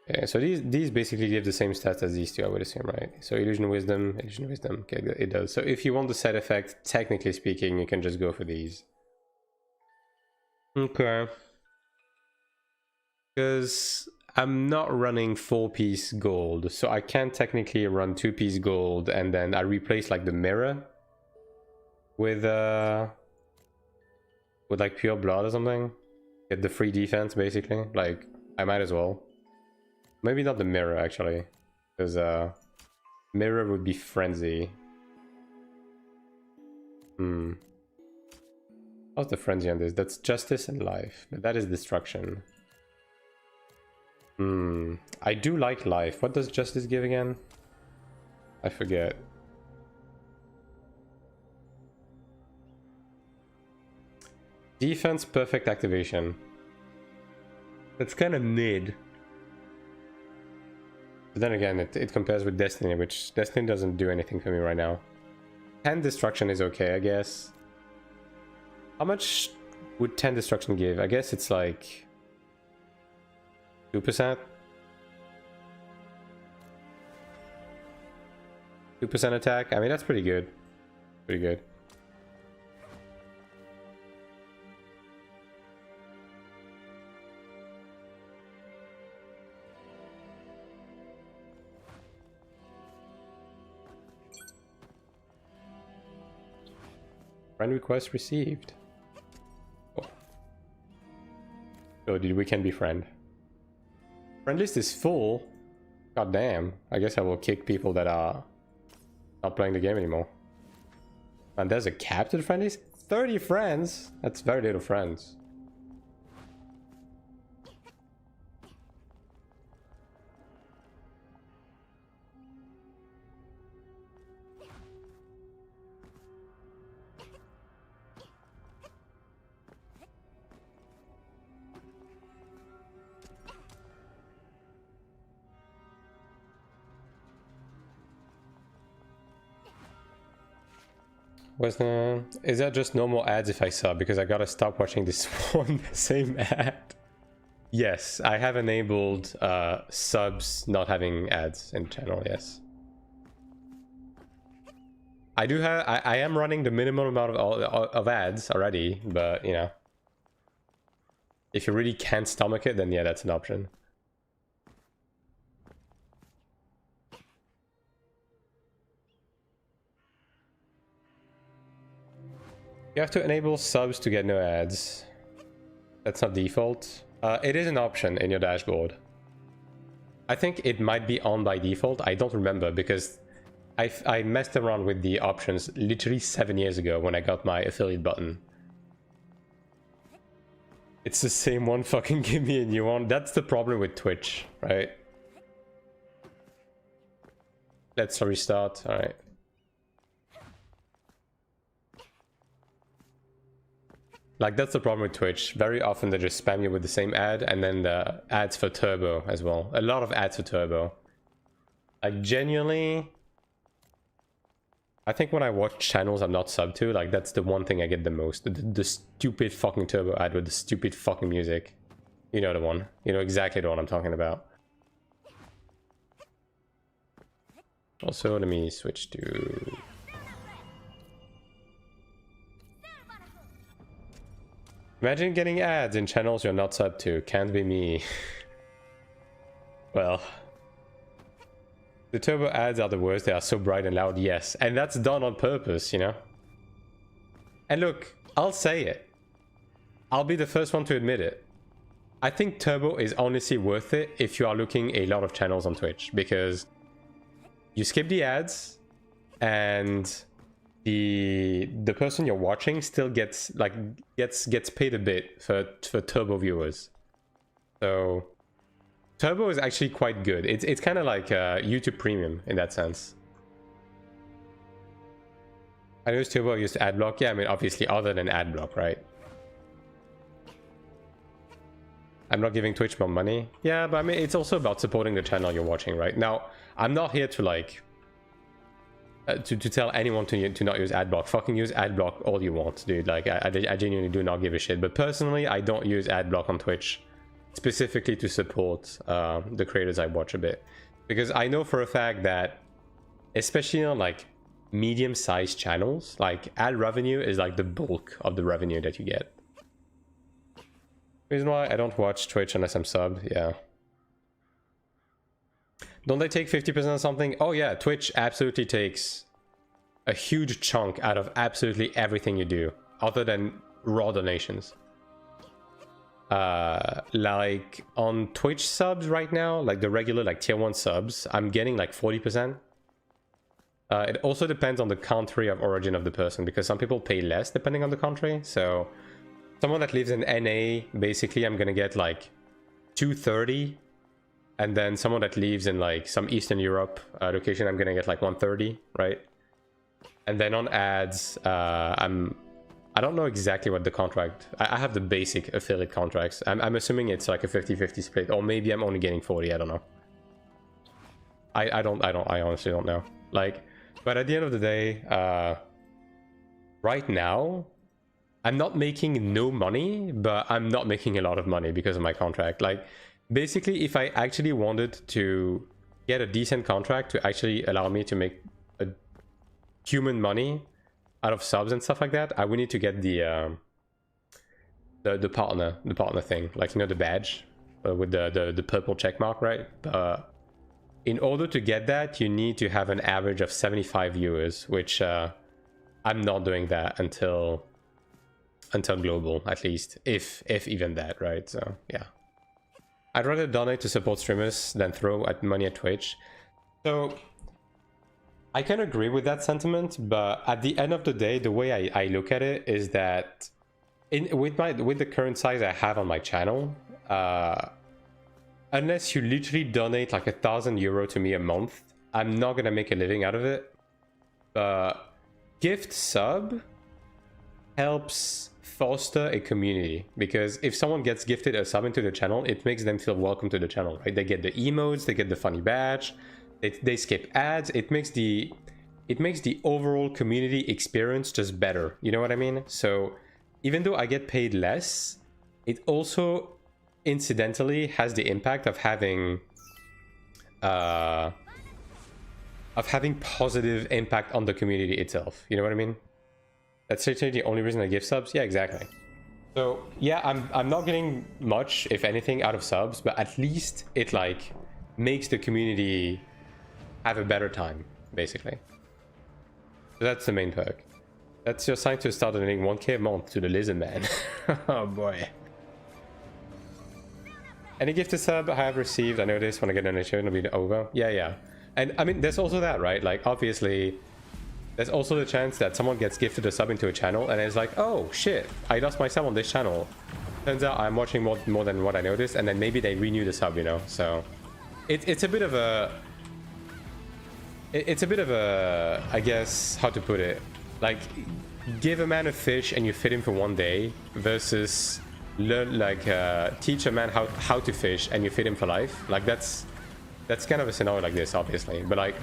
yeah, so these basically give the same stats as these two, I would assume, right? So illusion wisdom. Okay, it does. So if you want the side effect, technically speaking, you can just go for these. Okay. Because I'm not running 4-piece gold, so I can technically run 2-piece gold, and then I replace like the mirror with like pure blood or something. Get the free defense basically. Like, I might as well. Maybe not the mirror actually, because mirror would be frenzy. How's the frenzy on this? That's justice and life, but that is destruction. I do like life. What does justice give again? I forget. Defense perfect activation. That's kind of mid. But then again, it compares with Destiny, which Destiny doesn't do anything for me right now. 10 destruction is okay, I guess. How much would 10 destruction give? I guess it's like 2%? 2% attack? I mean, that's pretty good. Pretty good. Friend request received. Oh. So did we can be friend? Friend list is full. God damn. I guess I will kick people that are not playing the game anymore. And there's a cap to the friend list? 30 friends? That's very little friends. Is that just normal ads if I sub? Because I gotta stop watching this one same ad. Yes, I have enabled subs not having ads in channel, yes. I do have, I am running the minimum amount of ads already, but you know. If you really can't stomach it, then yeah, that's an option. You have to enable subs to get no ads. That's not default. It is an option in your dashboard. I think it might be on by default. I don't remember because I messed around with the options literally 7 years ago when I got my affiliate button. It's the same one, fucking give me a new one. That's the problem with Twitch, right? Let's restart, alright. Like, that's the problem with Twitch. Very often they just spam you with the same ad, and then the ads for Turbo as well. A lot of ads for Turbo. Like, genuinely, I think when I watch channels I'm not subbed to, like, that's the one thing I get the most. The stupid fucking Turbo ad with the stupid fucking music. You know the one. You know exactly the one I'm talking about. Also, let me switch to... Imagine getting ads in channels you're not subbed to. Can't be me. Well, the Turbo ads are the worst. They are so bright and loud, yes. And that's done on purpose, you know? And look, I'll say it. I'll be the first one to admit it. I think Turbo is honestly worth it if you are looking a lot of channels on Twitch, because you skip the ads and the person you're watching still gets paid a bit for Turbo viewers. So Turbo is actually quite good. It's kind of like YouTube Premium in that sense. I use Turbo, I used Adblock. Yeah, I mean, obviously other than Adblock, right? I'm not giving Twitch more money. Yeah, but I mean, it's also about supporting the channel you're watching, right? Now, I'm not here to like to tell anyone to not use Adblock. Fucking use Adblock all you want, dude. Like, I genuinely do not give a shit. But personally, I don't use Adblock on Twitch specifically to support the creators I watch a bit, because I know for a fact that, especially on like medium-sized channels, like ad revenue is like the bulk of the revenue that you get. Reason why I don't watch Twitch unless I'm subbed, yeah. Don't they take 50% of something? Oh yeah, Twitch absolutely takes a huge chunk out of absolutely everything you do, other than raw donations. Like on Twitch subs right now, like the regular like tier 1 subs, I'm getting like 40%. It also depends on the country of origin of the person, because some people pay less depending on the country. So someone that lives in NA, basically I'm gonna get like 230. And then someone that lives in like some Eastern Europe location, I'm gonna get like 130, right? And then on ads, I don't know exactly what the contract. I have the basic affiliate contracts. I'm assuming it's like a 50-50 split, or maybe I'm only getting 40. I don't know. I honestly don't know. Like, but at the end of the day, right now, I'm not making no money, but I'm not making a lot of money because of my contract. Like, basically, if I actually wanted to get a decent contract to actually allow me to make a human money out of subs and stuff like that, I would need to get the partner thing, like, you know, the badge with the purple check mark, right? In order to get that, you need to have an average of 75 viewers, which I'm not doing that until global, at least, if even that, right? So yeah, I'd rather donate to support streamers than throw money at Twitch. So I can agree with that sentiment, but at the end of the day, the way I look at it is that with the current size I have on my channel, unless you literally donate like €1,000 to me a month, I'm not gonna make a living out of it. Gift sub helps foster a community, because if someone gets gifted a sub into the channel, it makes them feel welcome to the channel, right? They get the emotes, they get the funny badge, they skip ads. It makes the overall community experience just better, you know what I mean? So even though I get paid less, it also incidentally has the impact of having positive impact on the community itself, you know what I mean? That's literally the only reason I give subs. Yeah, exactly. So yeah, I'm not getting much, if anything, out of subs, but at least it like makes the community have a better time, basically. So that's the main perk. That's your sign to start donating 1K a month to the Lizard Man. Oh boy. Any gifted sub I have received, I noticed when I get an issue, it'll be over. Yeah. And I mean, there's also that, right? Like, obviously, there's also the chance that someone gets gifted a sub into a channel and it's like, oh shit, I lost my sub on this channel. Turns out I'm watching more than what I noticed, and then maybe they renew the sub, you know? So it's a bit of a... It's a bit of a, I guess, how to put it? Like, give a man a fish and you feed him for one day versus learn, like, teach a man how to fish and you feed him for life. Like, that's kind of a scenario like this, obviously. But like,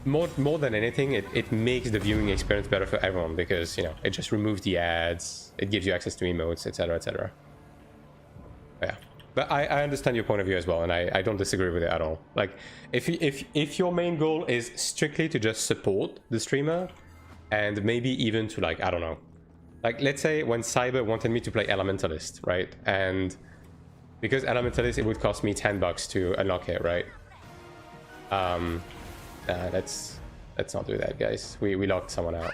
more than anything, it makes the viewing experience better for everyone because, you know, it just removes the ads, it gives you access to emotes, etc, etc. Yeah. But I understand your point of view as well, and I don't disagree with it at all. Like, if your main goal is strictly to just support the streamer, and maybe even to, like, I don't know, like, let's say when Cyber wanted me to play Elementalist, right? And because Elementalist, it would cost me $10 to unlock it, right? Let's not do that, guys. We locked someone out.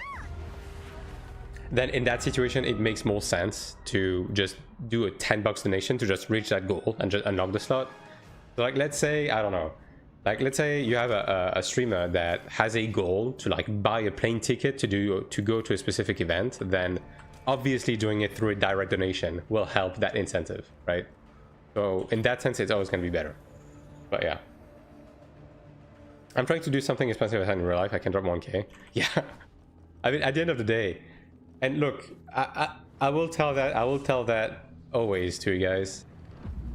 Then in that situation, it makes more sense to just do a $10 donation to just reach that goal and just unlock the slot. So, like, let's say, I don't know, like, let's say you have a streamer that has a goal to, like, buy a plane ticket to go to a specific event, then obviously doing it through a direct donation will help that incentive, right? So in that sense, it's always going to be better. But yeah, I'm trying to do something expensive in real life. I can drop 1k. Yeah. I mean, at the end of the day, and look, I will tell that always to you guys.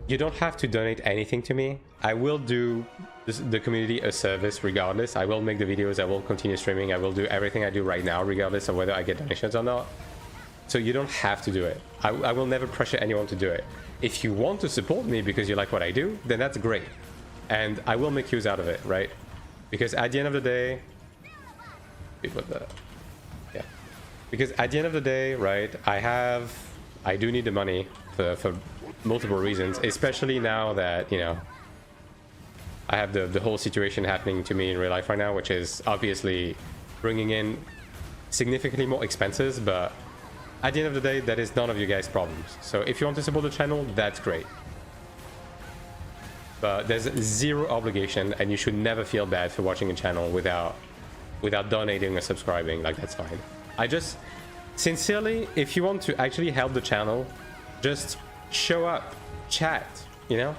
You don't have to donate anything to me. I will do the community a service regardless. I will make the videos. I will continue streaming. I will do everything I do right now regardless of whether I get donations or not. So you don't have to do it. I will never pressure anyone to do it. If you want to support me because you like what I do, then that's great. And I will make use out of it, right? Because at the end of the day... Yeah. Because at the end of the day, right, I do need the money for multiple reasons, especially now that, you know, I have the whole situation happening to me in real life right now, which is obviously bringing in significantly more expenses, but at the end of the day, that is none of you guys' problems. So if you want to support the channel, that's great. But there's zero obligation, and you should never feel bad for watching a channel without donating or subscribing. Like, that's fine. I just, sincerely, if you want to actually help the channel, just show up, chat, you know?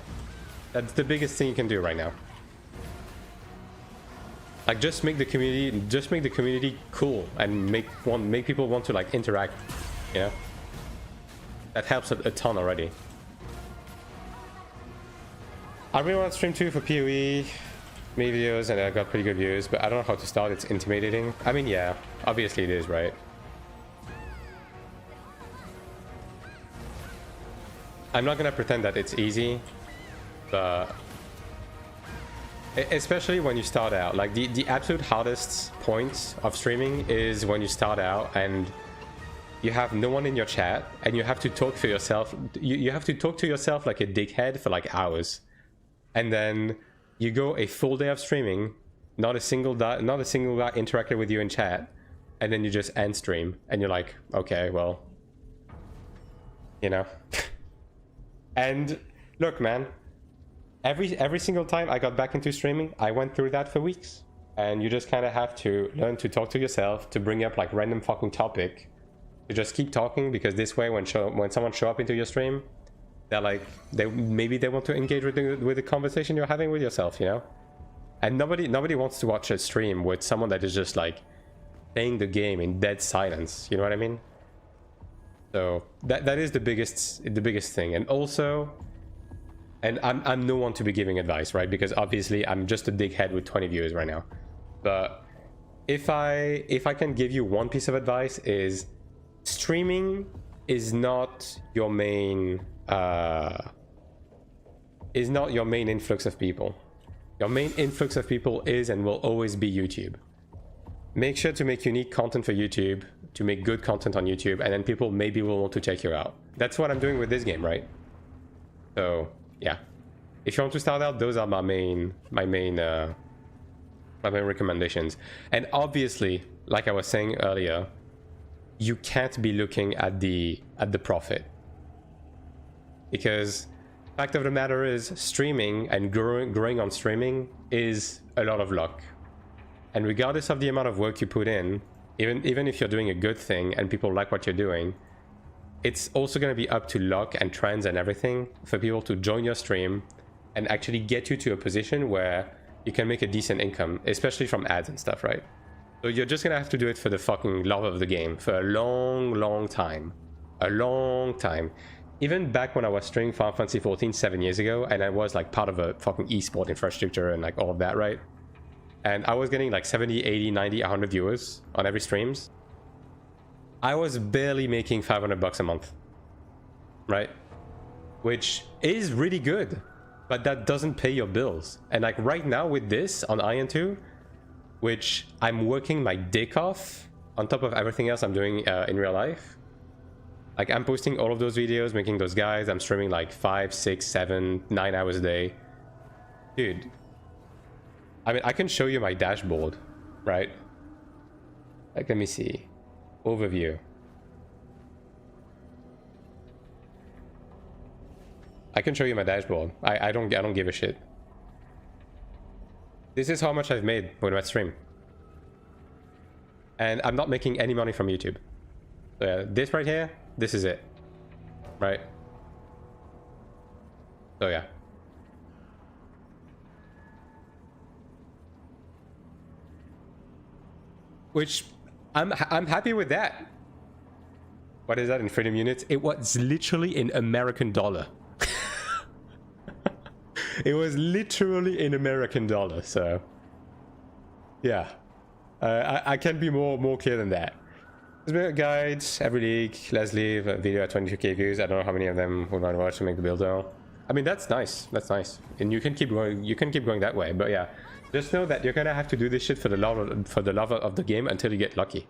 That's the biggest thing you can do right now. Like, just make the community cool and make people want to, like, interact, you know? That helps a ton already. I really want to stream too for PoE, me videos, and I got pretty good views, but I don't know how to start. It's intimidating. I mean, yeah, obviously it is, right? I'm not gonna pretend that it's easy, but especially when you start out, like the absolute hardest point of streaming is when you start out and you have no one in your chat and you have to talk for yourself. You have to talk to yourself like a dickhead for like hours. And then you go a full day of streaming, not a single guy interacted with you in chat, and then you just end stream, and you're like, okay, well, you know. And look, man, every single time I got back into streaming, I went through that for weeks, and you just kind of have to learn to talk to yourself, to bring up like random fucking topic, to just keep talking, because this way, when someone show up into your stream, they're like, maybe they want to engage with the conversation you're having with yourself, you know? And nobody wants to watch a stream with someone that is just like playing the game in dead silence, you know what I mean? So that is the biggest thing. And also, and I'm no one to be giving advice, right? Because obviously I'm just a dickhead with 20 viewers right now. But if I can give you one piece of advice, is streaming is not your main influx of people. Your main influx of people is and will always be YouTube. Make sure to make unique content for YouTube, to make good content on YouTube, and then people maybe will want to check you out. That's what I'm doing with this game, right? So yeah, if you want to start out, those are my main recommendations. And obviously, like I was saying earlier, you can't be looking at the profit, because Fact of the matter is, streaming and growing on streaming is a lot of luck. And regardless of the amount of work you put in, even if you're doing a good thing and people like what you're doing, it's also going to be up to luck and trends and everything for people to join your stream and actually get you to a position where you can make a decent income, especially from ads and stuff, right? So you're just going to have to do it for the fucking love of the game for a long time. A long time. Even back when I was streaming Final Fantasy 14 7 years ago, and I was like part of a fucking esport infrastructure and like all of that, right? And I was getting like 70, 80, 90, 100 viewers on every streams. I was barely making $500 a month, right? Which is really good, but that doesn't pay your bills. And like right now with this on Iron 2, which I'm working my dick off on top of everything else I'm doing in real life. Like I'm posting all of those videos, making those guides. I'm streaming like 5, 6, 7, 9 hours a day. Dude, I mean, I can show you my dashboard, right? Like, let me see. Overview. I can show you my dashboard. I don't give a shit. This is how much I've made with my stream. And I'm not making any money from YouTube. So yeah, this right here, this is it. Right? So yeah. Which I'm happy with that. What is that in freedom units? It was literally in American dollar. It was literally in American dollar, so yeah. I can't be more clear than that. There's been guides every week. Let's leave a video at 22k views. I don't know how many of them would want to watch to make the build though. I mean, that's nice. That's nice, and you can keep going. You can keep going that way. But yeah, just know that you're gonna have to do this shit for the love of the game until you get lucky.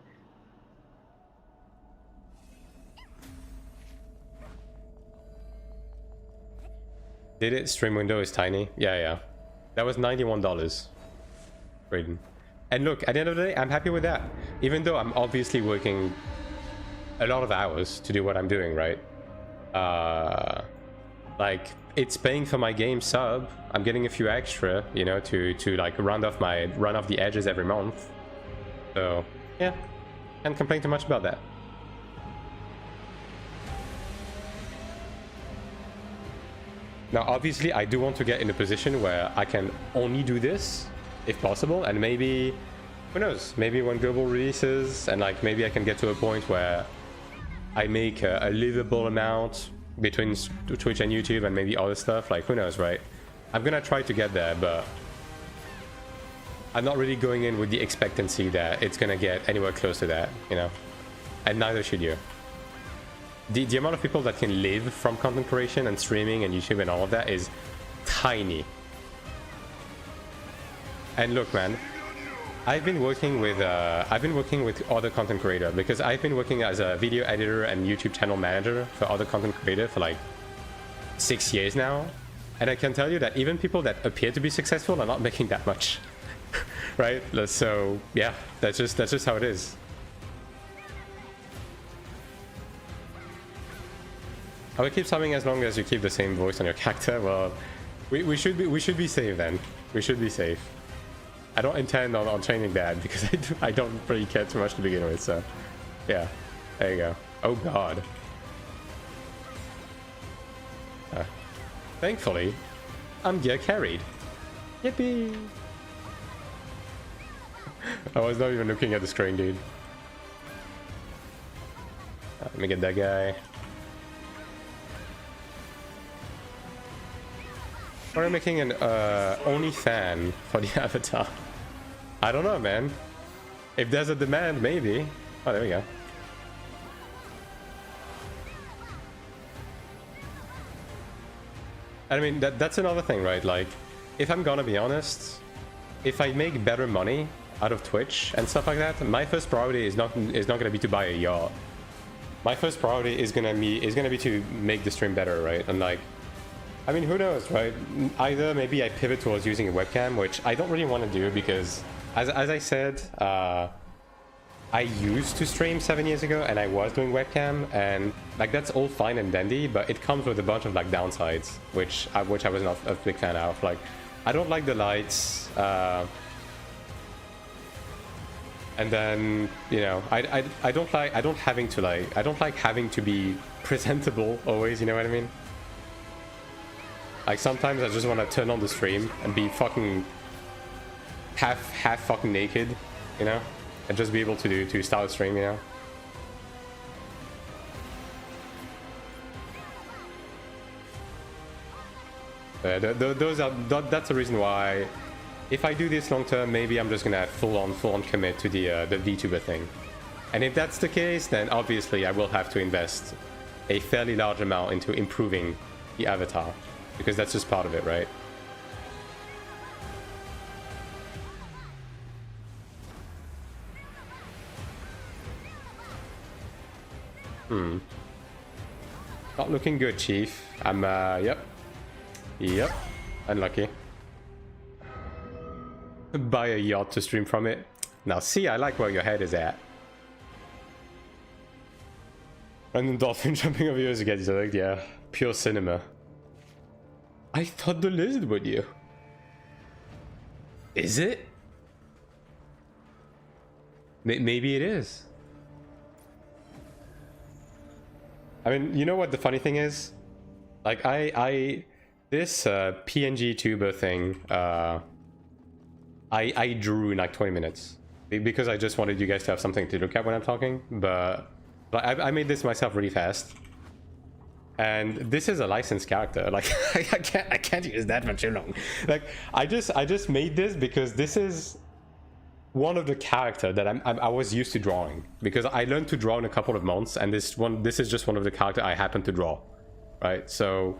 Did it? Stream window is tiny. Yeah. That was $91. Braden. And look, at the end of the day, I'm happy with that. Even though I'm obviously working a lot of hours to do what I'm doing, right? Like, it's paying for my game sub. I'm getting a few extra, you know, to like run off the edges every month. So, yeah. Can't complain too much about that. Now, obviously, I do want to get in a position where I can only do this, if possible, and maybe, who knows, maybe when global releases, and like maybe I can get to a point where I make a livable amount between Twitch and YouTube and maybe other stuff, like who knows, right? I'm gonna try to get there, but I'm not really going in with the expectancy that it's gonna get anywhere close to that, you know? And neither should you. The amount of people that can live from content creation and streaming and YouTube and all of that is tiny. And look, man, I've been working with other content creators because I've been working as a video editor and YouTube channel manager for other content creators for like 6 years now, and I can tell you that even people that appear to be successful are not making that much, right? So yeah, that's just how it is. I will keep subbing as long as you keep the same voice on your character. Well, we should be safe then. We should be safe. I don't intend on changing that because I don't really care too much to begin with. So, yeah, there you go. Oh God. Thankfully, I'm gear carried. Yippee! I was not even looking at the screen, dude. Let me get that guy. Or making an only fan for the avatar. I don't know, man. If there's a demand, maybe. Oh, there we go. I mean, that's another thing, right? Like, if I'm gonna be honest, if I make better money out of Twitch and stuff like that, my first priority is not gonna be to buy a yacht. My first priority is gonna be to make the stream better, right? And like, I mean, who knows, right? Either maybe I pivot towards using a webcam, which I don't really want to do because, as I said, I used to stream 7 years ago and I was doing webcam, and like that's all fine and dandy, but it comes with a bunch of like downsides, which I was not a big fan of. Like, I don't like the lights, and then, you know, I don't like having to be presentable always, you know what I mean? Like sometimes I just want to turn on the stream and be fucking half fucking naked, you know, and just be able to start a stream, you know. That's the reason why, if I do this long term, maybe I'm just gonna full on commit to the VTuber thing. And if that's the case, then obviously I will have to invest a fairly large amount into improving the avatar, because that's just part of it, right? Not looking good, Chief. I'm yep, unlucky. Buy a yacht to stream from it. Now see, I like where your head is at. Random dolphin jumping over yours again, like, yeah, pure cinema. I thought the lizard would you. Is it? Maybe it is. I mean, you know what the funny thing is? Like, this PNG tuber thing, I drew in like 20 minutes. Because I just wanted you guys to have something to look at when I'm talking, but I made this myself really fast. And this is a licensed character. Like, I can't use that for too long. Like, I just made this because this is one of the character that I was used to drawing, because I learned to draw in a couple of months, and this is just one of the character I happen to draw, right? So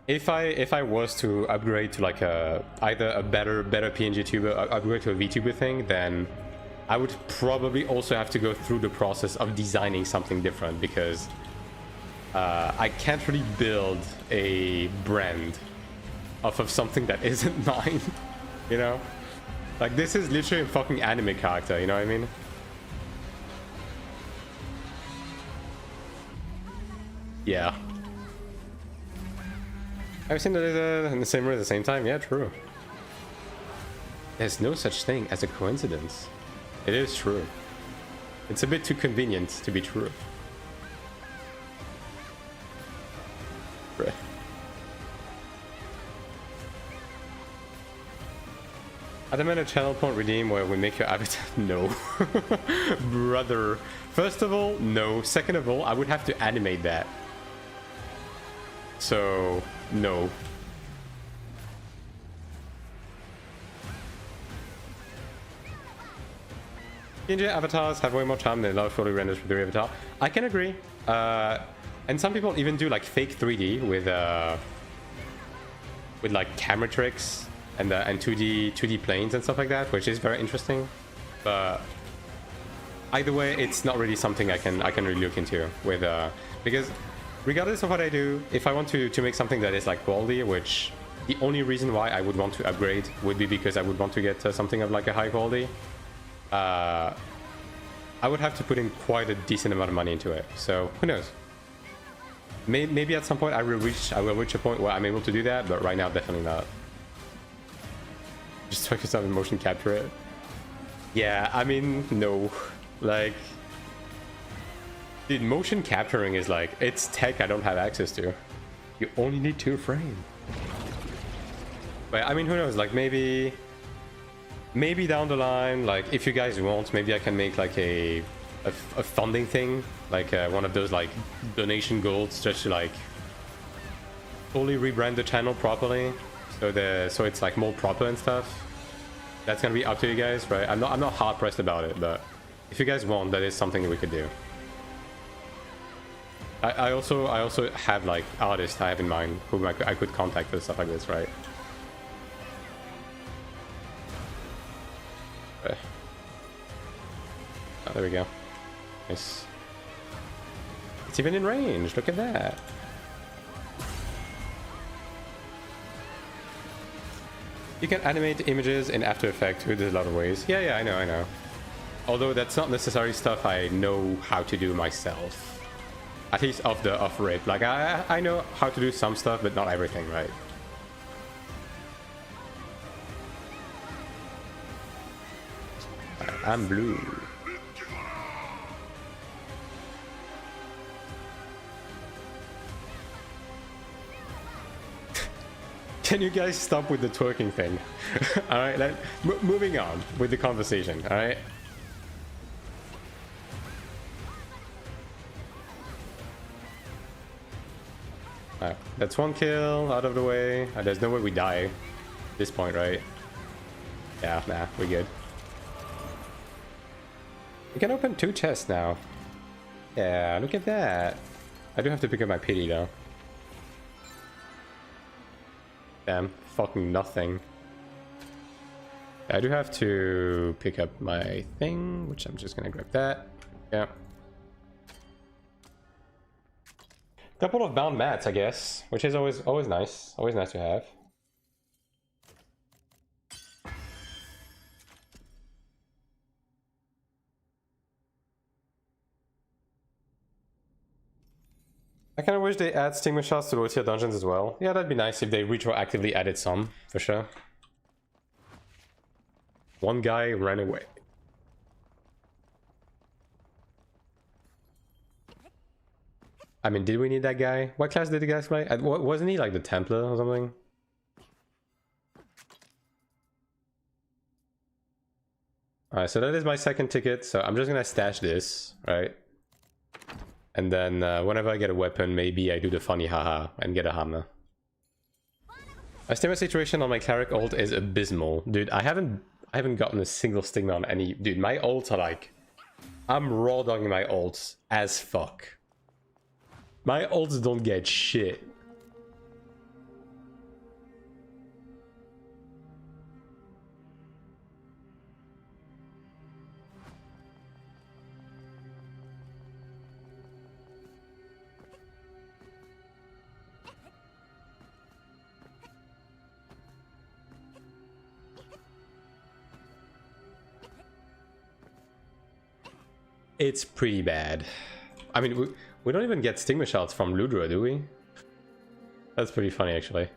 if I was to upgrade to like either a better PNG tuber, or upgrade to a VTuber thing, then I would probably also have to go through the process of designing something different, because I can't really build a brand off of something that isn't mine, you know? Like, this is literally a fucking anime character, you know what I mean? Yeah. I've seen it in the same room at the same time. Yeah, true. There's no such thing as a coincidence. It is true. It's a bit too convenient to be true. Right. At the minute, channel point redeem where we make your avatar. No. Brother. First of all, no. Second of all, I would have to animate that. So, no. PNG avatars have way more charm than a lot of fully rendered 3D avatar. I can agree. And some people even do like fake 3D with like camera tricks and 2D planes and stuff like that, which is very interesting. But either way, it's not really something I can really look into with because regardless of what I do, if I want to make something that is like quality, which the only reason why I would want to upgrade would be because I would want to get something of like a high quality, I would have to put in quite a decent amount of money into it. So who knows? Maybe at some point I will reach a point where I'm able to do that, but right now definitely not. Just focus on motion capture it. Yeah, I mean, no. Like, dude, motion capturing is like, it's tech I don't have access to. You only need 2 frames. But I mean, who knows? Like, maybe down the line, like, if you guys want, maybe I can make like a funding thing, like one of those like donation goals, just to like fully rebrand the channel properly, so it's like more proper and stuff. That's gonna be up to you guys, right? I'm not hard pressed about it, but if you guys want, that is something that we could do. I also have like artists I have in mind whom I could contact for stuff like this, right? Okay. Oh, there we go. Nice. It's even in range. Look at that. You can animate images in After Effects with a lot of ways. Yeah, I know. Although that's not necessarily stuff I know how to do myself. At least off rip. Like I know how to do some stuff, but not everything, right? I'm blue. Can you guys stop with the twerking thing? Alright, moving on with the conversation, alright? Alright, that's one kill out of the way. There's no way we die at this point, right? Yeah, nah, we're good. We can open 2 chests now. Yeah, look at that. I do have to pick up my pity though. Damn, fucking nothing. I do have to pick up my thing, which I'm just gonna grab that. Yeah. Couple of bound mats, I guess, which is always nice. Always nice to have. I kind of wish they add stigma shots to lower tier dungeons as well. Yeah, that'd be nice if they retroactively added some, for sure. One guy ran away. I mean, did we need that guy? What class did the guy play? Wasn't he like the Templar or something? Alright, so that is my second ticket, so I'm just gonna stash this, right? And then whenever I get a weapon, maybe I do the funny haha and get a hammer. My stigma situation on my Cleric ult is abysmal. Dude, I haven't gotten a single stigma on any... Dude, my ults are like... I'm raw dogging my ults as fuck. My ults don't get shit. It's pretty bad. I mean, we don't even get stigma shots from Ludra, do we? That's pretty funny, actually.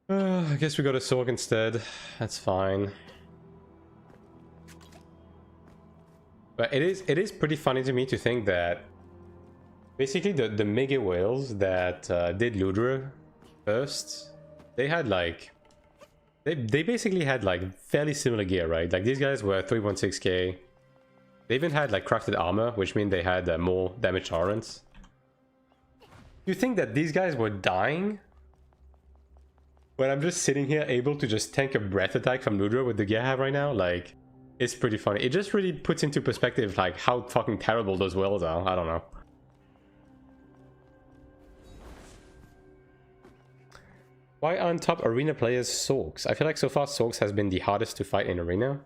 I guess we got a Sorg instead. That's fine. But it is pretty funny to me to think that basically the mega whales that did Ludra first, they had like they basically had like fairly similar gear, right? Like these guys were 316k. They even had like crafted armor, which means they had more damage tolerance. You think that these guys were dying when I'm just sitting here able to just tank a breath attack from Ludra with the gear I have right now? Like, it's pretty funny. It just really puts into perspective like how fucking terrible those whales are. I don't know. Why aren't top arena players Sorks? I feel like so far Sorks has been the hardest to fight in arena.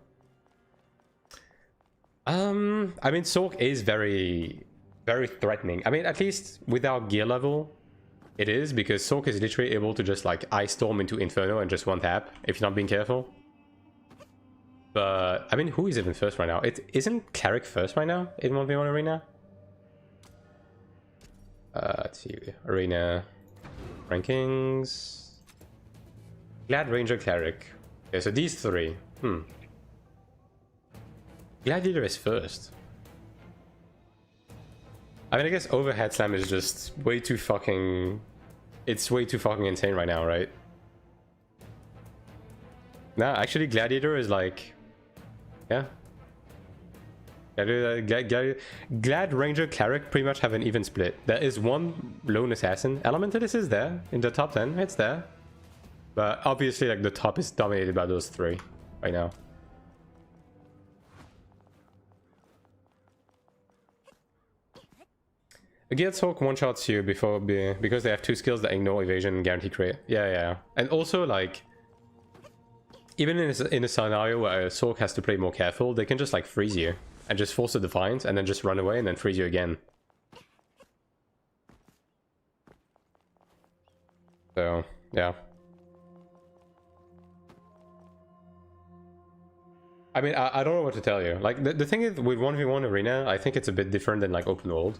I mean, Sork is very threatening. I mean, at least with our gear level, it is, because Sork is literally able to just like Ice Storm into Inferno and just one tap if you're not being careful. But I mean, who is even first right now? It isn't Cleric first right now in 1v1 arena. Let's see, arena rankings. Glad Ranger Cleric. Okay, so these three. Gladiator is first. I mean, I guess Overhead Slam is just way too fucking... It's way too fucking insane right now, right? Nah, actually Gladiator is like... Yeah. Glad Ranger Cleric pretty much have an even split. There is one lone assassin. Elementalist is there in the top 10. It's there. But obviously, like, the top is dominated by those three right now. A Geared Sork one-shots you because they have two skills that ignore evasion and guarantee crit. Yeah. And also, like, even in a scenario where a Sork has to play more careful, they can just like freeze you and just force a Defiance and then just run away and then freeze you again. So, yeah. I mean, I don't know what to tell you. Like, the thing is, with 1v1 Arena, I think it's a bit different than, like, open world.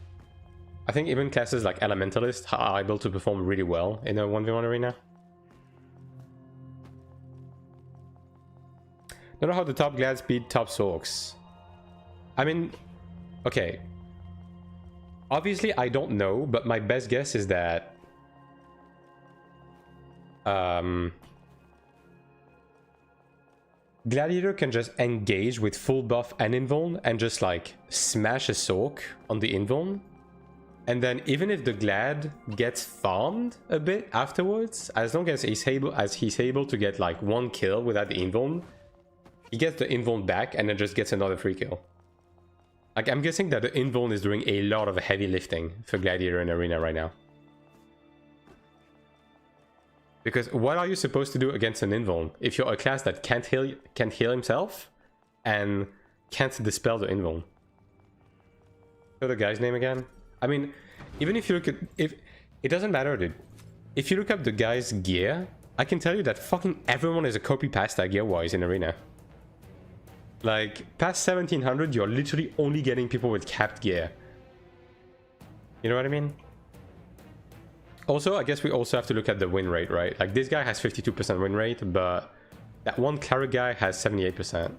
I think even classes like Elementalist are able to perform really well in a 1v1 Arena. Don't know how the top Glads beat top Sorks. I mean, okay. Obviously, I don't know, but my best guess is that... Gladiator can just engage with full buff and invuln and just like smash a Sork on the invuln. And then even if the Glad gets farmed a bit afterwards, as long as he's able to get like one kill without the invuln, he gets the invuln back and then just gets another free kill. Like, I'm guessing that the invuln is doing a lot of heavy lifting for Gladiator in Arena right now. Because what are you supposed to do against an invuln if you're a class that can't heal himself and can't dispel the invuln? Show the guy's name again. I mean, even if you look at it doesn't matter, dude. If you look up the guy's gear, I can tell you that fucking everyone is a copy pasta gear-wise in Arena. Like, past 1700, you're literally only getting people with capped gear. You know what I mean? Also, I guess we also have to look at the win rate, right? Like, this guy has 52% win rate, but that one Cleric guy has 78%.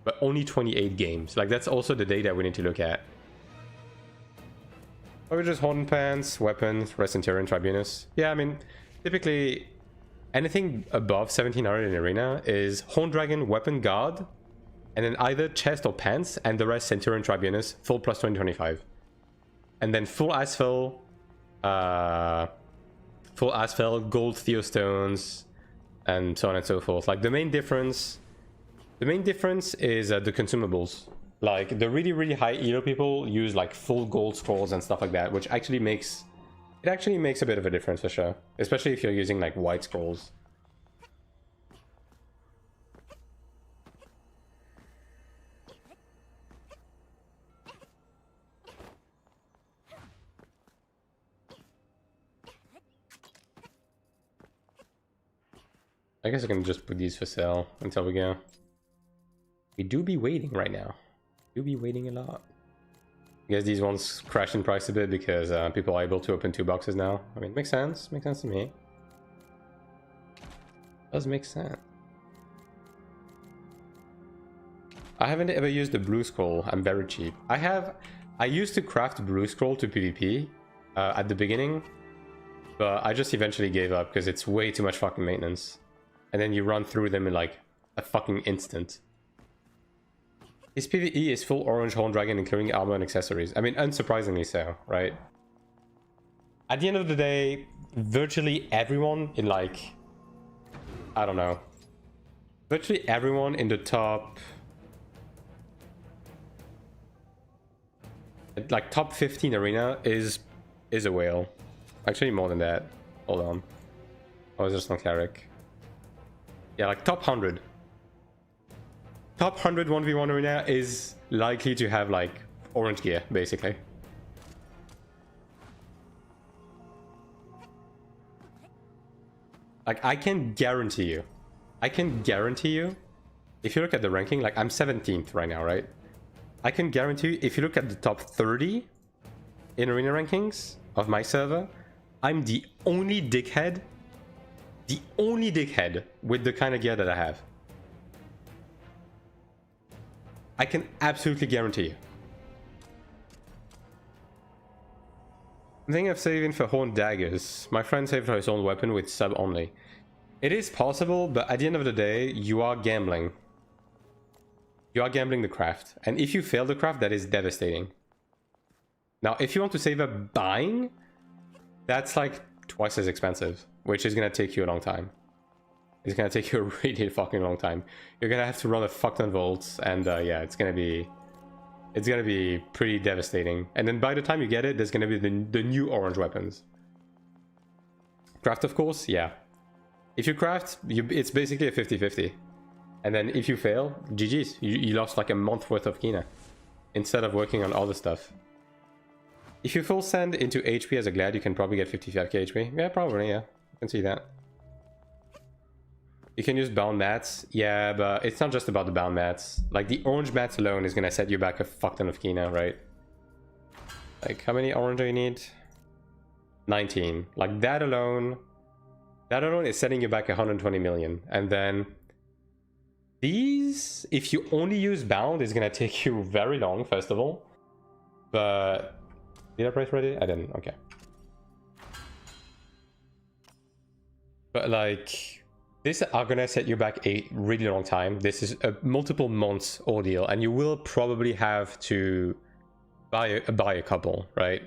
But only 28 games. Like, that's also the data we need to look at. Or just Horn Pants, Weapons, Rest Centurion, Tribunus. Yeah, I mean, typically, anything above 1700 in Arena is Horn Dragon, Weapon, Guard, and then either Chest or Pants, and the rest Centurion, Tribunus, full plus 2025. And then full Asphalt, gold Theostones, and so on and so forth. Like, the main difference is the consumables. Like, the really high elo people use like full gold scrolls and stuff like that, which actually makes a bit of a difference for sure, especially if you're using like white scrolls. I guess I can just put these for sale until we go. We do be waiting right now. Do be waiting a lot. I guess these ones crash in price a bit because people are able to open 2 boxes now. I mean, makes sense. Makes sense to me. Does make sense. I haven't ever used the blue scroll. I'm very cheap. I used to craft blue scroll to PvP at the beginning, but I just eventually gave up because it's way too much fucking maintenance. And then you run through them in like a fucking instant. His PvE is full orange Horn Dragon, including armor and accessories. I mean, unsurprisingly so, right? At the end of the day, virtually everyone in like... I don't know. Virtually everyone in the top... like, top 15 Arena is a whale. Actually, more than that. Hold on. Oh, it's just not Cleric. Yeah, like top 100. Top 100 1v1 Arena is likely to have like orange gear, basically. Like, I can guarantee you, if you look at the ranking, like I'm 17th right now, right? I can guarantee you, if you look at the top 30 in Arena rankings of my server, I'm the only dickhead with the kind of gear that I have. I can absolutely guarantee you. I'm thinking of saving for Horned Daggers. My friend saved for his own weapon with sub only. It is possible, but at the end of the day, you are gambling. You are gambling the craft. And if you fail the craft, that is devastating. Now, if you want to save up buying, that's like twice as expensive, which is going to take you a long time. It's going to take you a really fucking long time. You're going to have to run a fuck ton volts, and yeah, it's going to be pretty devastating. And then by the time you get it, there's going to be the new orange weapons. Craft, of course, yeah. If you craft, it's basically a 50-50. And then if you fail, GG's. You lost like a month worth of Kina instead of working on other stuff. If you full send into HP as a Glad, you can probably get 55k HP. Yeah, probably, yeah. I can see that. You can use bound mats. Yeah, but it's not just about the bound mats. Like, the orange mats alone is gonna set you back a fuck ton of Kina, right? Like, how many orange do you need? 19. Like, that alone is setting you back 120 million. And then these, if you only use bound, is gonna take you very long, first of all. But did I press ready? I didn't. Okay. But like, these are gonna set you back a really long time. This is a multiple months ordeal, and you will probably have to buy a couple, right?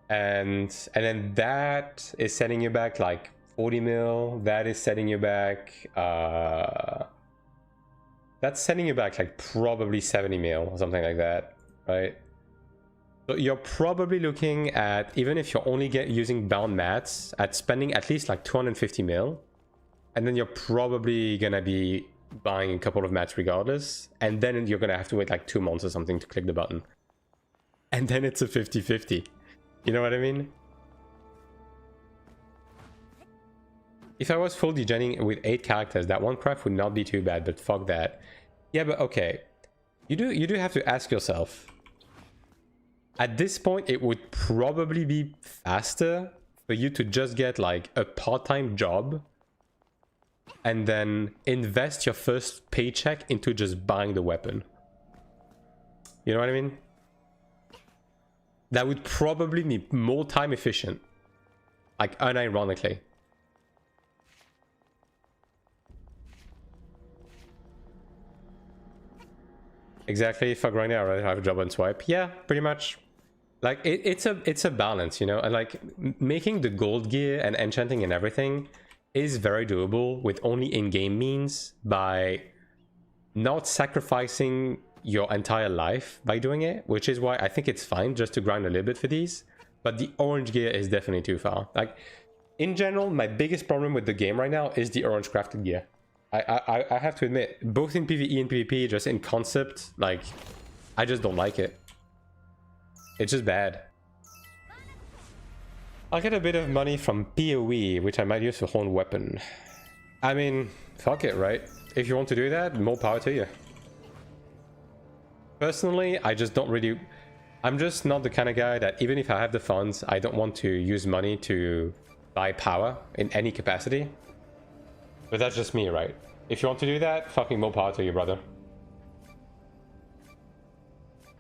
And then that is setting you back like 40 mil. That is setting you back. That's setting you back like probably 70 mil or something like that, right? So you're probably looking at, even if you're only using bound mats, at spending at least like 250 mil. And then you're probably gonna be buying a couple of mats regardless. And then you're gonna have to wait like 2 months or something to click the button. And then it's a 50-50. You know what I mean? If I was full degenning with 8 characters, that one craft would not be too bad, but fuck that. Yeah, but okay. You do have to ask yourself, at this point, it would probably be faster for you to just get like a part-time job and then invest your first paycheck into just buying the weapon. You know what I mean? That would probably be more time efficient. Like, unironically. Exactly, if I grind it, I already have a job and swipe. Yeah, pretty much. Like, it's a balance, you know? And like, making the gold gear and enchanting and everything is very doable with only in-game means by not sacrificing your entire life by doing it, which is why I think it's fine just to grind a little bit for these. But the orange gear is definitely too far. Like, in general, my biggest problem with the game right now is the orange crafted gear. I have to admit, both in PvE and PvP, just in concept, like, I just don't like it. It's just bad. I'll get a bit of money from PoE, which I might use for horn weapon. I mean, fuck it, right? If you want to do that, more power to you. Personally, I just don't really... I'm just not the kind of guy that even if I have the funds, I don't want to use money to buy power in any capacity. But that's just me, right? If you want to do that, fucking more power to you, brother.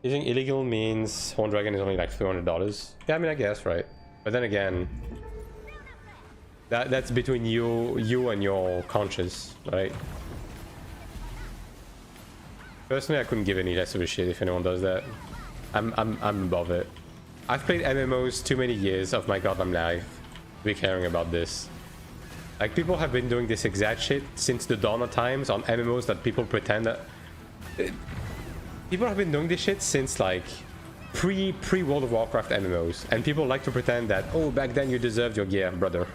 Using illegal means Horn Dragon is only like $300. Yeah, I mean, I guess, right? But then again, that's between you and your conscience, right? Personally, I couldn't give any less of a shit if anyone does that. I'm above it. I've played MMOs too many years of my goddamn life to be caring about this. Like, people have been doing this exact shit since the dawn of times on MMOs that people pretend that... People have been doing this shit since, like, pre-World of Warcraft MMOs. And people like to pretend that, oh, back then you deserved your gear, brother.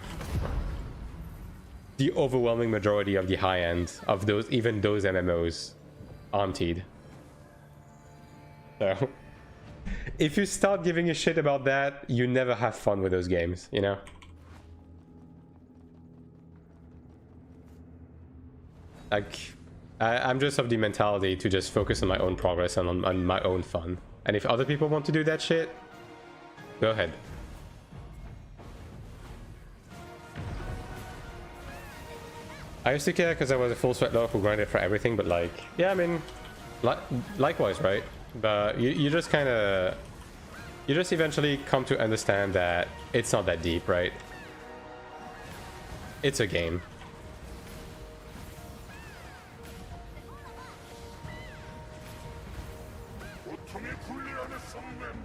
The overwhelming majority of the high end of those, even those MMOs, auntied. So, if you start giving a shit about that, you never have fun with those games, you know? Like, I'm just of the mentality to just focus on my own progress and on my own fun. And if other people want to do that shit, go ahead. I used to care because I was a full sweat dog who grinded for everything, but like, yeah, I mean, likewise, right? But you just kind of... You just eventually come to understand that it's not that deep, right? It's a game.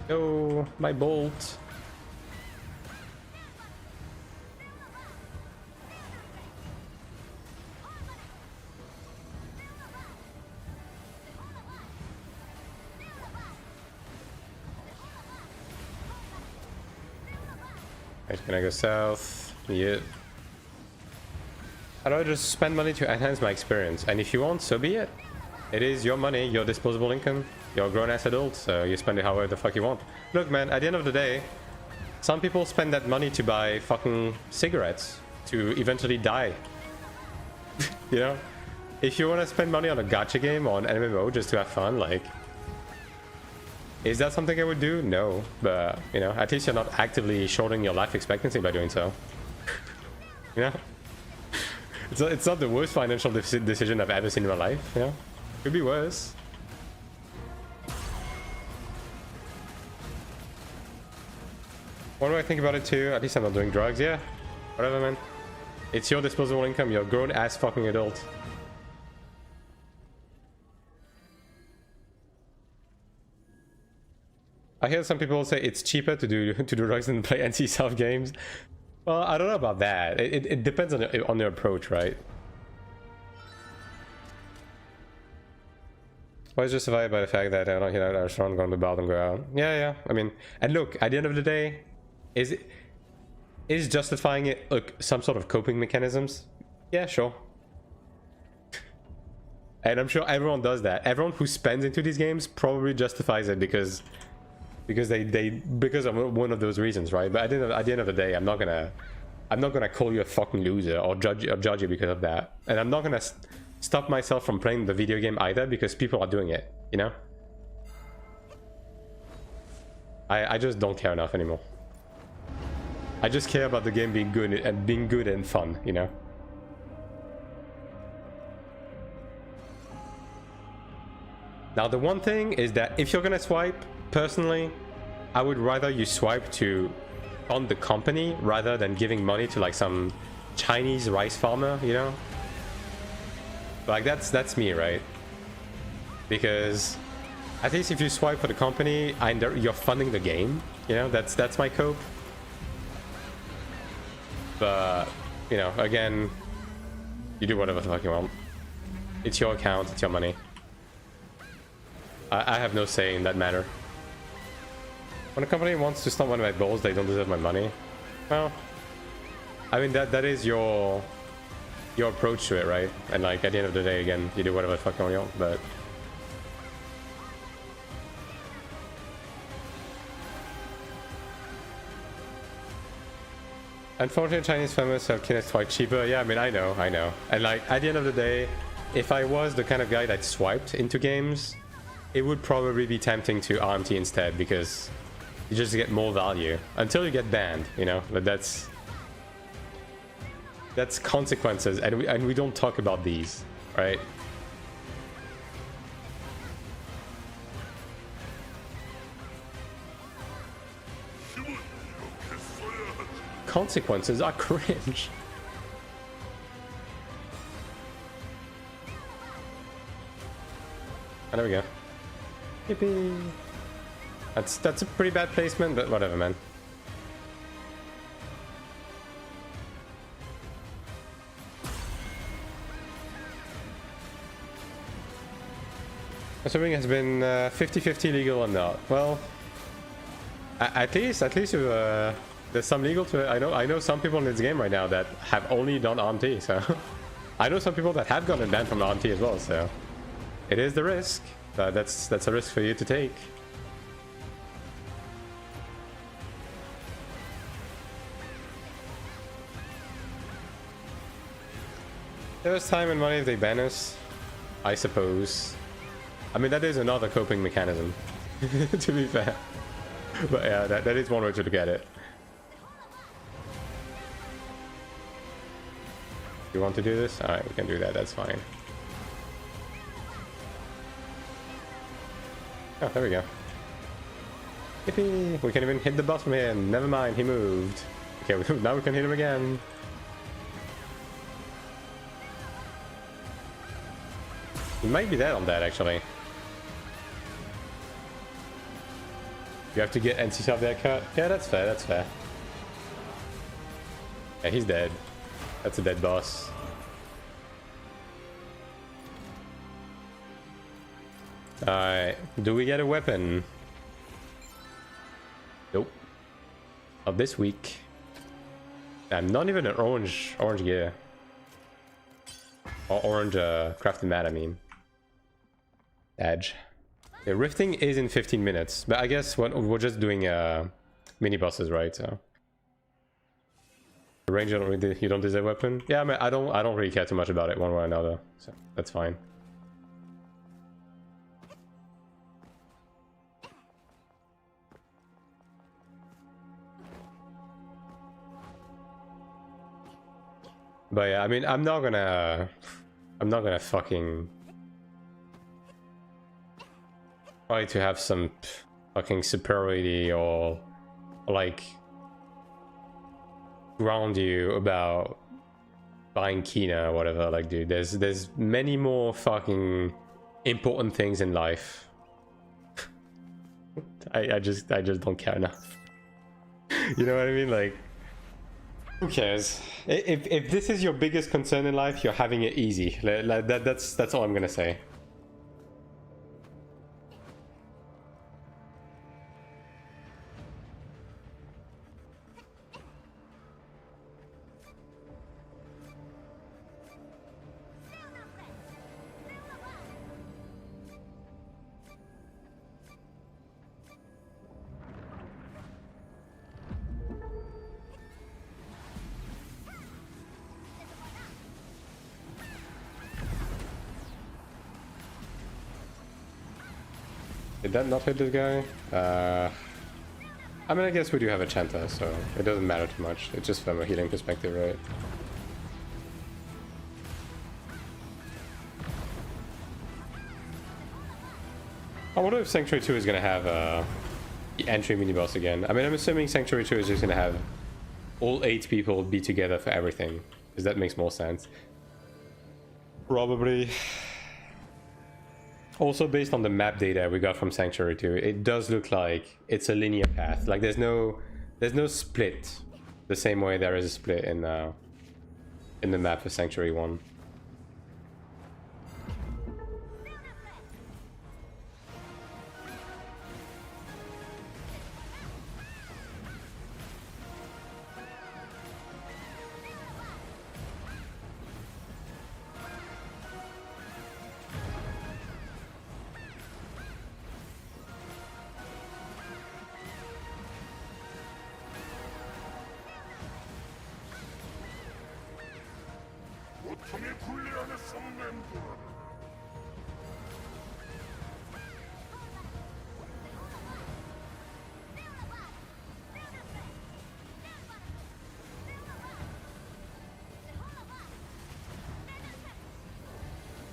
Oh, my bolt. Right, can I go south? Yeah. I'd rather just spend money to enhance my experience. And if you want, so be it. It is your money, your disposable income. You're a grown-ass adult, so you spend it however the fuck you want. Look, man, at the end of the day, some people spend that money to buy fucking cigarettes to eventually die. You know? If you want to spend money on a gacha game or an MMO just to have fun, like... Is that something I would do? No. But, you know, at least you're not actively shortening your life expectancy by doing so. You know? It's not the worst financial decision I've ever seen in my life, you know? Could be worse. What do I think about it too? At least I'm not doing drugs, yeah. Whatever, man. It's your disposable income, you're a grown-ass fucking adult. I hear some people say it's cheaper to do drugs than play NC-self games. Well, I don't know about that. It depends on your approach, right? Why is justified by the fact that I don't hit out our restaurant, go on the bar and go out? Yeah. I mean, and look, at the end of the day, is justifying it like some sort of coping mechanisms? Yeah, sure. And I'm sure everyone does that. Everyone who spends into these games probably justifies it because of one of those reasons, right? But at the end of the day, I'm not gonna call you a fucking loser or judge you because of that. And I'm not gonna stop myself from playing the video game either because people are doing it, you know? I just don't care enough anymore. I just care about the game being good and fun, you know? Now the one thing is that if you're gonna swipe, personally, I would rather you swipe to fund the company rather than giving money to like some Chinese rice farmer, you know? Like that's me, right? Because at least if you swipe for the company and you're funding the game, you know, that's my cope. But you know, again, you do whatever the fuck you want. It's your account, it's your money. I have no say in that matter. When a company wants to stop one of my goals, they don't deserve my money. Well, I mean that is your approach to it, right? And like at the end of the day, again, you do whatever the fuck you want, but unfortunately Chinese farmers sell Kinect quite cheaper. Yeah, I mean I know. And like at the end of the day, if I was the kind of guy that swiped into games, it would probably be tempting to RMT instead because you just get more value until you get banned, you know? But that's consequences, and we don't talk about these, right? Consequences are cringe. Oh, there we go. Yippee. That's a pretty bad placement, but whatever, man. Assuming has been 50-50 legal or not. Well, at least there's some legal to it. I know some people in this game right now that have only done RMT, so I know some people that have gotten banned from RMT as well. So it is the risk. That's a risk for you to take. There's time and money if they ban us, I suppose. I mean, that is another coping mechanism, to be fair. But yeah, that is one way to look at it. You want to do this? Alright, we can do that, that's fine. Oh, there we go. Yippee! We can even hit the boss from here. Never mind, he moved. Okay, now we can hit him again. He might be dead on that, actually. You have to get NC-self that cut? Yeah, that's fair, that's fair. Yeah, he's dead. That's a dead boss. Alright, do we get a weapon? Nope. Not this week. I'm not even an orange gear. Or orange crafted mat, I mean. Edge. Yeah, rifting is in 15 minutes, but I guess we're just doing mini bosses, right? So the range, you don't deserve weapon. Yeah, I mean, I don't really care too much about it one way or another, so that's fine. But yeah, I mean, I'm not gonna fucking try to have some fucking superiority or like ground you about buying Kina or whatever. Like, dude, there's many more fucking important things in life. I just don't care enough. You know what I mean? Like, who cares? If this is your biggest concern in life, you're having it easy. Like, that's all I'm gonna say. Did that not hit this guy? I mean, I guess we do have a Chanta, so it doesn't matter too much. It's just from a healing perspective, right? I wonder if Sanctuary 2 is going to have the entry mini-boss again. I mean, I'm assuming Sanctuary 2 is just going to have all 8 people be together for everything, because that makes more sense. Probably. Also, based on the map data we got from Sanctuary 2, it does look like it's a linear path. Like, there's no split the same way there is a split in the map for Sanctuary 1.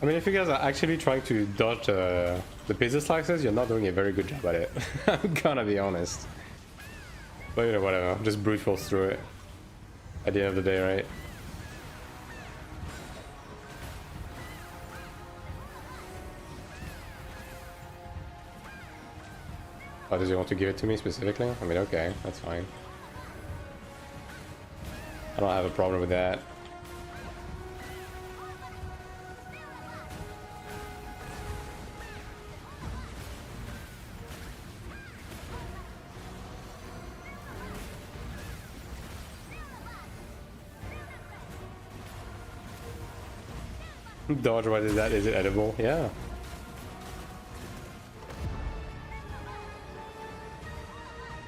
I mean, if you guys are actually trying to dodge the pizza slices, you're not doing a very good job at it. I'm gonna be honest. But you know, whatever. Just brute force through it. At the end of the day, right? Oh, does he want to give it to me specifically? I mean, okay, that's fine. I don't have a problem with that. Dodge, what is that? Is it edible? Yeah.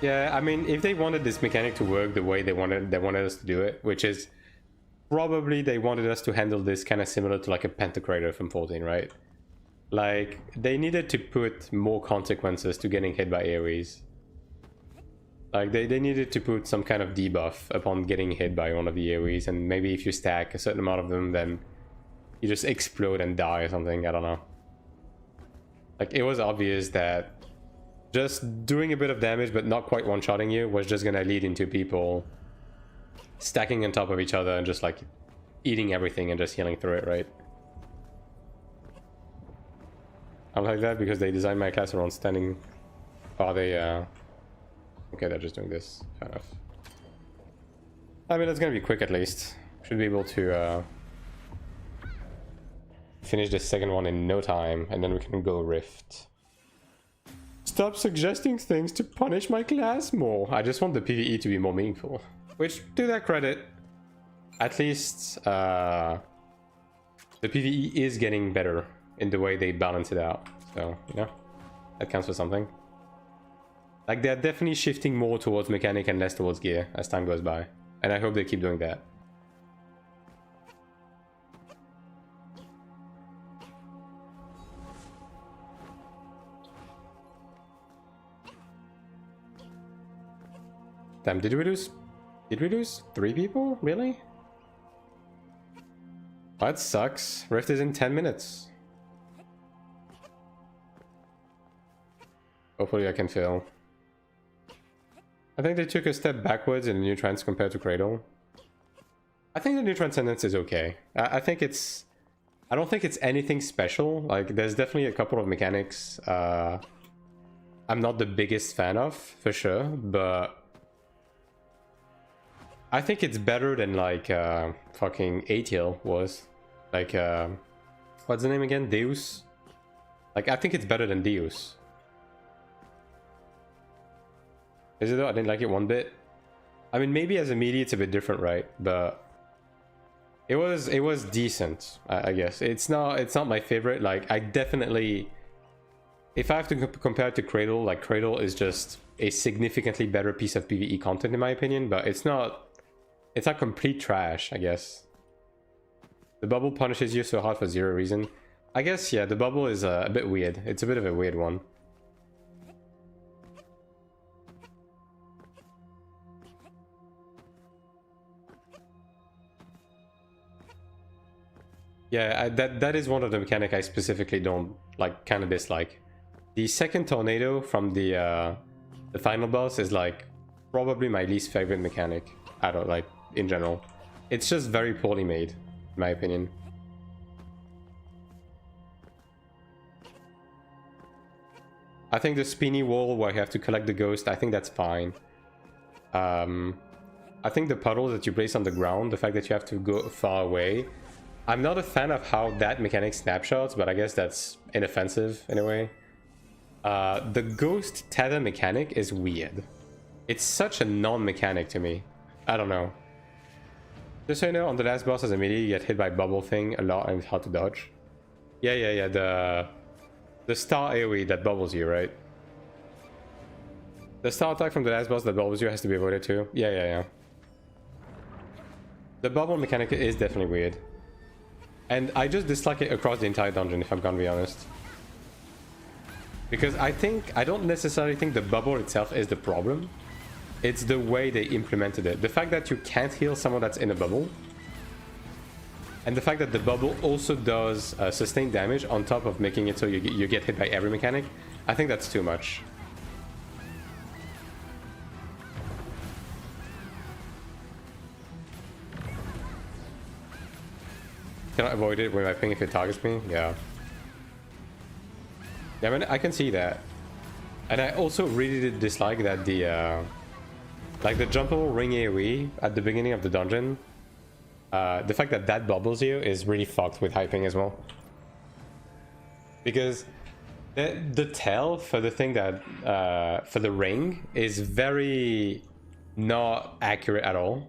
Yeah, I mean, if they wanted this mechanic to work the way they wanted us to do it, which is probably they wanted us to handle this kind of similar to like a Pentacrator from 14, right? Like, they needed to put more consequences to getting hit by AoEs. Like, they needed to put some kind of debuff upon getting hit by one of the AoEs, and maybe if you stack a certain amount of them, then you just explode and die or something, I don't know. Like, it was obvious that just doing a bit of damage but not quite one-shotting you was just gonna lead into people stacking on top of each other and just like eating everything and just healing through it, right? I'm like that because they designed my class around standing. Are they okay, they're just doing this. Fair enough. I mean, it's gonna be quick at least. Should be able to finish the second one in no time, and then we can go Rift. Stop suggesting things to punish my class more. I just want the PvE to be more meaningful. Which, to their credit, at least the PvE is getting better in the way they balance it out. So, you know, that counts for something. Like, they're definitely shifting more towards mechanic and less towards gear as time goes by. And I hope they keep doing that. Damn, did we lose 3 people? Really? That sucks. Rift is in 10 minutes. Hopefully I can fail. I think they took a step backwards in the new trends compared to Cradle. I think the new Transcendence is okay. I think it's... I don't think it's anything special. Like, there's definitely a couple of mechanics I'm not the biggest fan of, for sure, but... I think it's better than, like, fucking ATL was. Like, what's the name again? Deus? Like, I think it's better than Deus. Is it though? I didn't like it one bit. I mean, maybe as a melee it's a bit different, right? But it was decent, I guess. It's not my favorite. Like, I definitely, if I have to compare it to Cradle, like, Cradle is just a significantly better piece of PvE content in my opinion, but it's not complete trash, I guess. The bubble punishes you so hard for zero reason. I guess, yeah, the bubble is a bit weird. It's a bit of a weird one. Yeah, that is one of the mechanic I specifically don't like, kind of dislike. The second tornado from the final boss is like probably my least favorite mechanic. I don't like in general. It's just very poorly made, in my opinion. I think the spinny wall where you have to collect the ghost, I think that's fine. I think the puddles that you place on the ground, the fact that you have to go far away. I'm not a fan of how that mechanic snapshots, but I guess that's inoffensive in a way. The ghost tether mechanic is weird. It's such a non-mechanic to me. I don't know. Just so you know, on the last boss as a melee, you get hit by bubble thing a lot and it's hard to dodge. Yeah, the star AoE that bubbles you, right? The star attack from the last boss that bubbles you has to be avoided too. Yeah. The bubble mechanic is definitely weird. And I just dislike it across the entire dungeon, if I'm gonna be honest. Because I don't necessarily think the bubble itself is the problem. It's the way they implemented it. The fact that you can't heal someone that's in a bubble. And the fact that the bubble also does sustained damage on top of making it so you get hit by every mechanic. I think that's too much. Can I avoid it with my ping if it targets me? Yeah. Yeah, I mean, I can see that. And I also really did dislike that the like the jumpable ring AoE at the beginning of the dungeon, the fact that that bubbles you is really fucked with hyping as well. Because the tail for the thing that for the ring is very not accurate at all.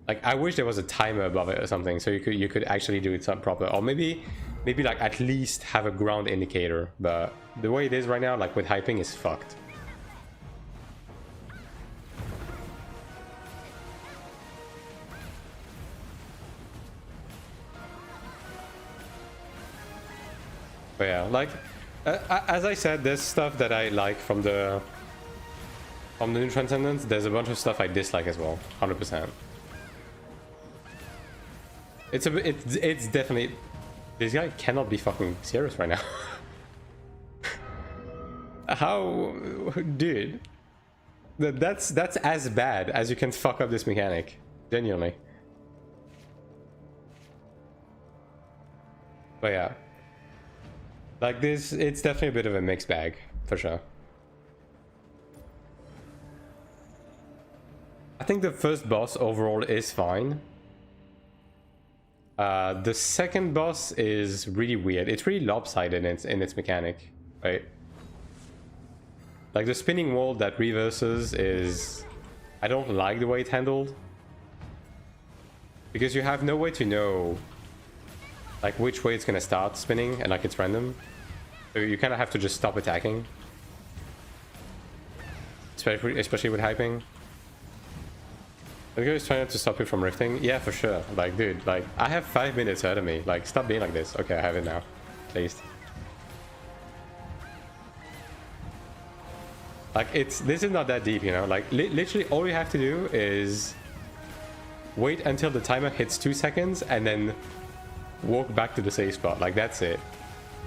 Like, I wish there was a timer above it or something, so you could actually do it some proper, or maybe like at least have a ground indicator. But the way it is right now, like with hyping, is fucked. But yeah, like as I said, there's stuff that I like from the new Transcendence. There's a bunch of stuff I dislike as well, 100%. It's definitely, this guy cannot be fucking serious right now. How, dude? That's as bad as you can fuck up this mechanic, genuinely. But yeah, like this, it's definitely a bit of a mixed bag for sure. I think the first boss overall is fine. The second boss is really weird. It's really lopsided in its mechanic, right? Like the spinning wall that reverses is... I don't like the way it's handled. Because you have no way to know like which way it's gonna start spinning, and like it's random. So you kind of have to just stop attacking, especially with hyping. The guy is trying to stop you from rifting. Yeah, for sure. Like, dude, like I have 5 minutes ahead of me. Like, stop being like this. Okay, I have it now, at least. Like, this is not that deep, you know. Like, literally, all you have to do is wait until the timer hits 2 seconds and then walk back to the safe spot. Like, that's it.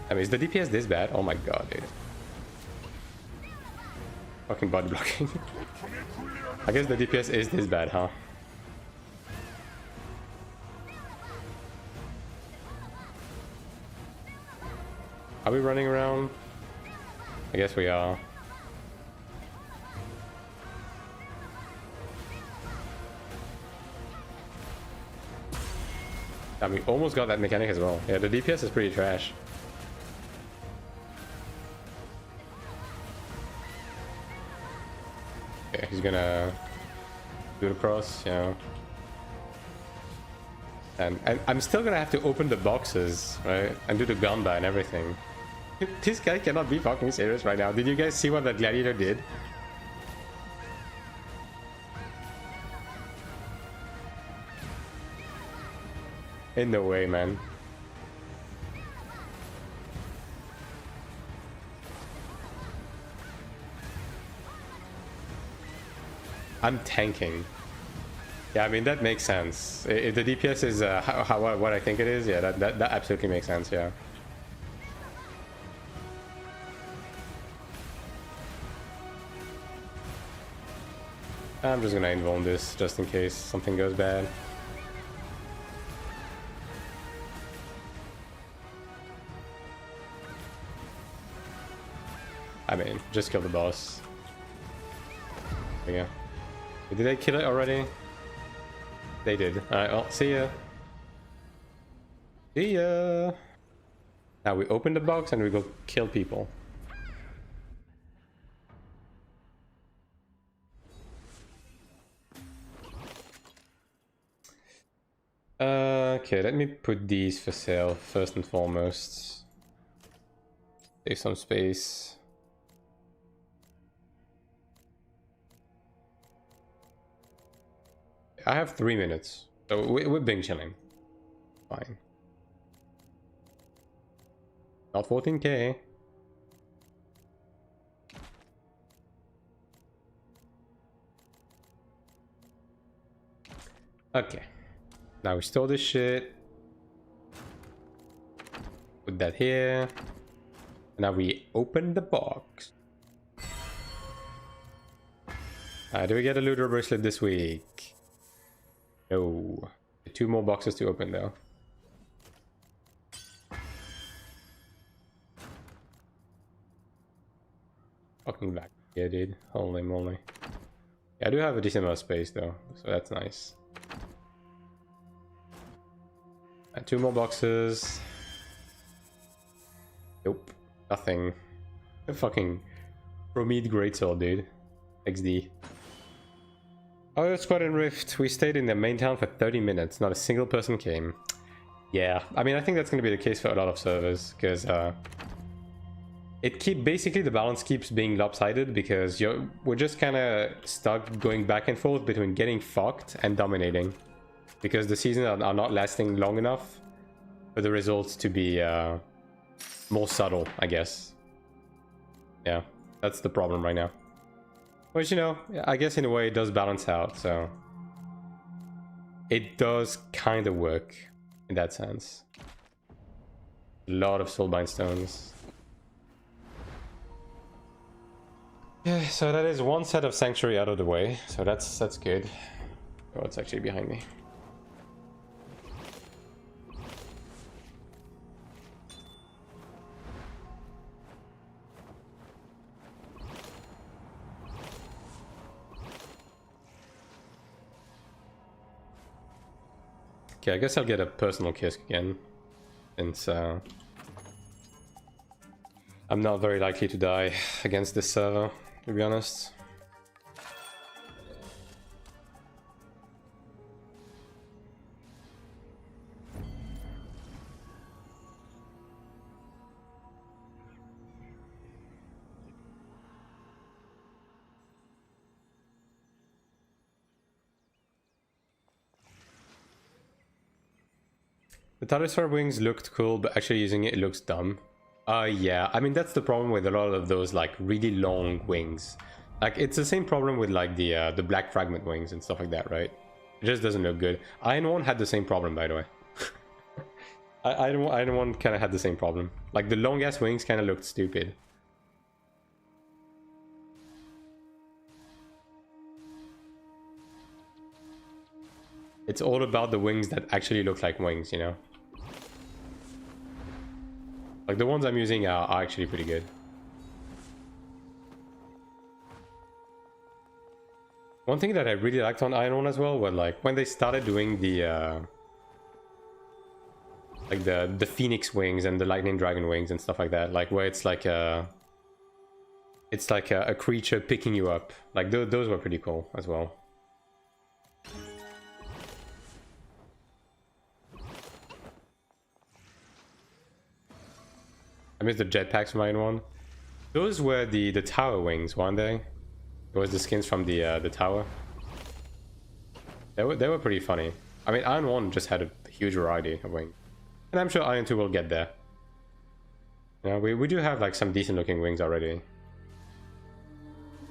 I mean, is the DPS this bad? Oh my god, dude. Fucking body blocking. I guess the DPS is this bad, huh? Are we running around? I guess we are. And we almost got that mechanic as well. Yeah, the DPS is pretty trash. Okay, he's gonna do the cross, you know. And I'm still gonna have to open the boxes, right? And do the gamba and everything. This guy cannot be fucking serious right now. Did you guys see what that gladiator did? In no way, man. I'm tanking. Yeah, I mean, that makes sense. If the DPS is what I think it is, yeah, that absolutely makes sense, yeah. I'm just gonna invuln this just in case something goes bad. I mean, just kill the boss. There you go. Did they kill it already? They did. Alright, well, see ya. See ya! Now we open the box and we go kill people. Okay, let me put these for sale first and foremost. Save some space. I have 3 minutes, so we're being chilling. Fine. Not 14k. Okay. Now we store this shit. Put that here. Now we open the box. Do we get a looter bracelet this week? No. 2 more boxes to open though. Fucking back. Yeah, dude. Holy moly. Yeah, I do have a decent amount of space though, so that's nice. And 2 more boxes. Nope. Nothing. A fucking Promede Greatsword, dude. XD. Oh, Squad and Rift. We stayed in the main town for 30 minutes. Not a single person came. Yeah, I mean, I think that's going to be the case for a lot of servers, because basically the balance keeps being lopsided, because we're just kind of stuck going back and forth between getting fucked and dominating, because the seasons are not lasting long enough for the results to be more subtle, I guess. Yeah, that's the problem right now. Which, you know, I guess in a way it does balance out, so it does kind of work in that sense. A lot of soulbind stones. Yeah, so that is 1 set of sanctuary out of the way, so that's good. Oh, it's actually behind me. Okay, I guess I'll get a personal kiss again, since I'm not very likely to die against this server, to be honest. The Talisman wings looked cool, but actually using it looks dumb. Yeah, I mean, that's the problem with a lot of those, like, really long wings. Like, it's the same problem with, like, the Black Fragment wings and stuff like that, right? It just doesn't look good. Iron One had the same problem, by the way. Iron One kind of had the same problem. Like, the long-ass wings kind of looked stupid. It's all about the wings that actually look like wings, you know? Like, the ones I'm using are actually pretty good. One thing that I really liked on Iron One as well was, like, when they started doing the like the Phoenix wings and the Lightning Dragon wings and stuff like that, like where it's like a creature picking you up. Like those were pretty cool as well. I miss the jetpacks from Iron One. Those were the tower wings, weren't they? Those the skins from the tower. They were pretty funny. I mean, Iron 1 just had a huge variety of wings. And I'm sure Iron 2 will get there. Yeah, we do have like some decent looking wings already.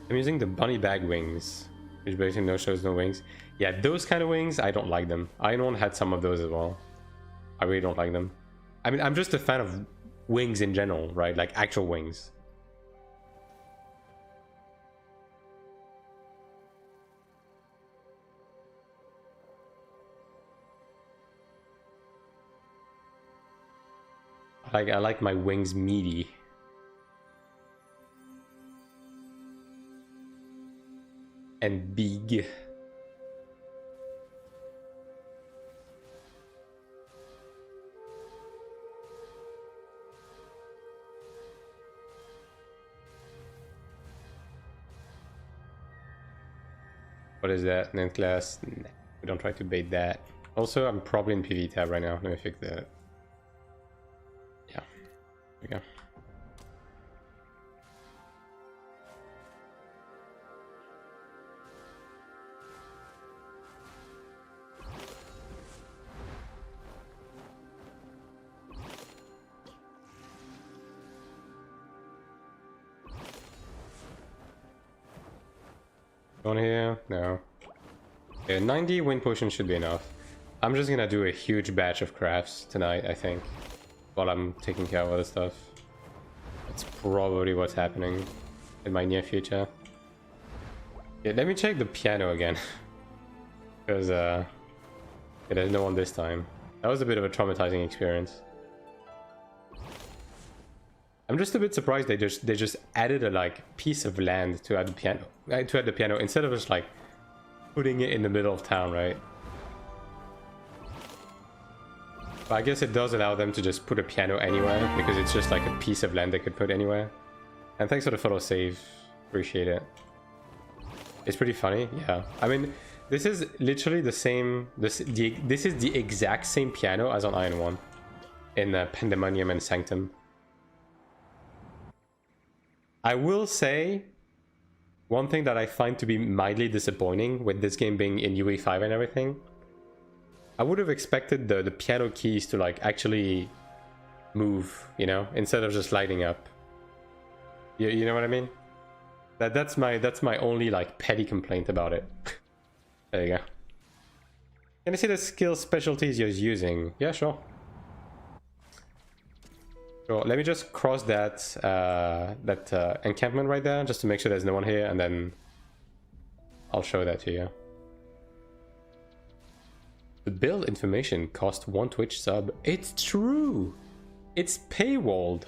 I'm using the bunny bag wings, which basically no shows, no wings. Yeah, those kind of wings, I don't like them. Iron 1 had some of those as well. I really don't like them. I mean, I'm just a fan of wings in general, right? Like actual wings. I like my wings meaty. And big. What is that? Nth class? Nah, we don't try to bait that. Also, I'm probably in PV tab right now. Let me fix that. Yeah. There we go. On here? No. Okay, 90 wind potions should be enough. I'm just gonna do a huge batch of crafts tonight, I think, while I'm taking care of other stuff. That's probably what's happening in my near future. Yeah, let me check the piano again. Because, yeah, there's no one this time. That was a bit of a traumatizing experience. I'm just a bit surprised they just added a like piece of land to add the piano instead of just like putting it in the middle of town, right? But I guess it does allow them to just put a piano anywhere because it's just like a piece of land they could put anywhere. And thanks for the photo save, appreciate it. It's pretty funny, yeah. I mean, this is literally the same. This is the exact same piano as on Iron 1 in Pandemonium and Sanctum. I will say one thing that I find to be mildly disappointing with this game being in UE5 and everything. I would have expected the piano keys to like actually move, you know, instead of just lighting up. You know what I mean? That's my only like petty complaint about it. There you go. Can I see the skill specialties you're using? Yeah, sure. Sure. Let me just cross that encampment right there, just to make sure there's no one here, and then I'll show that to you. The build information cost 1 Twitch sub. It's true. It's paywalled.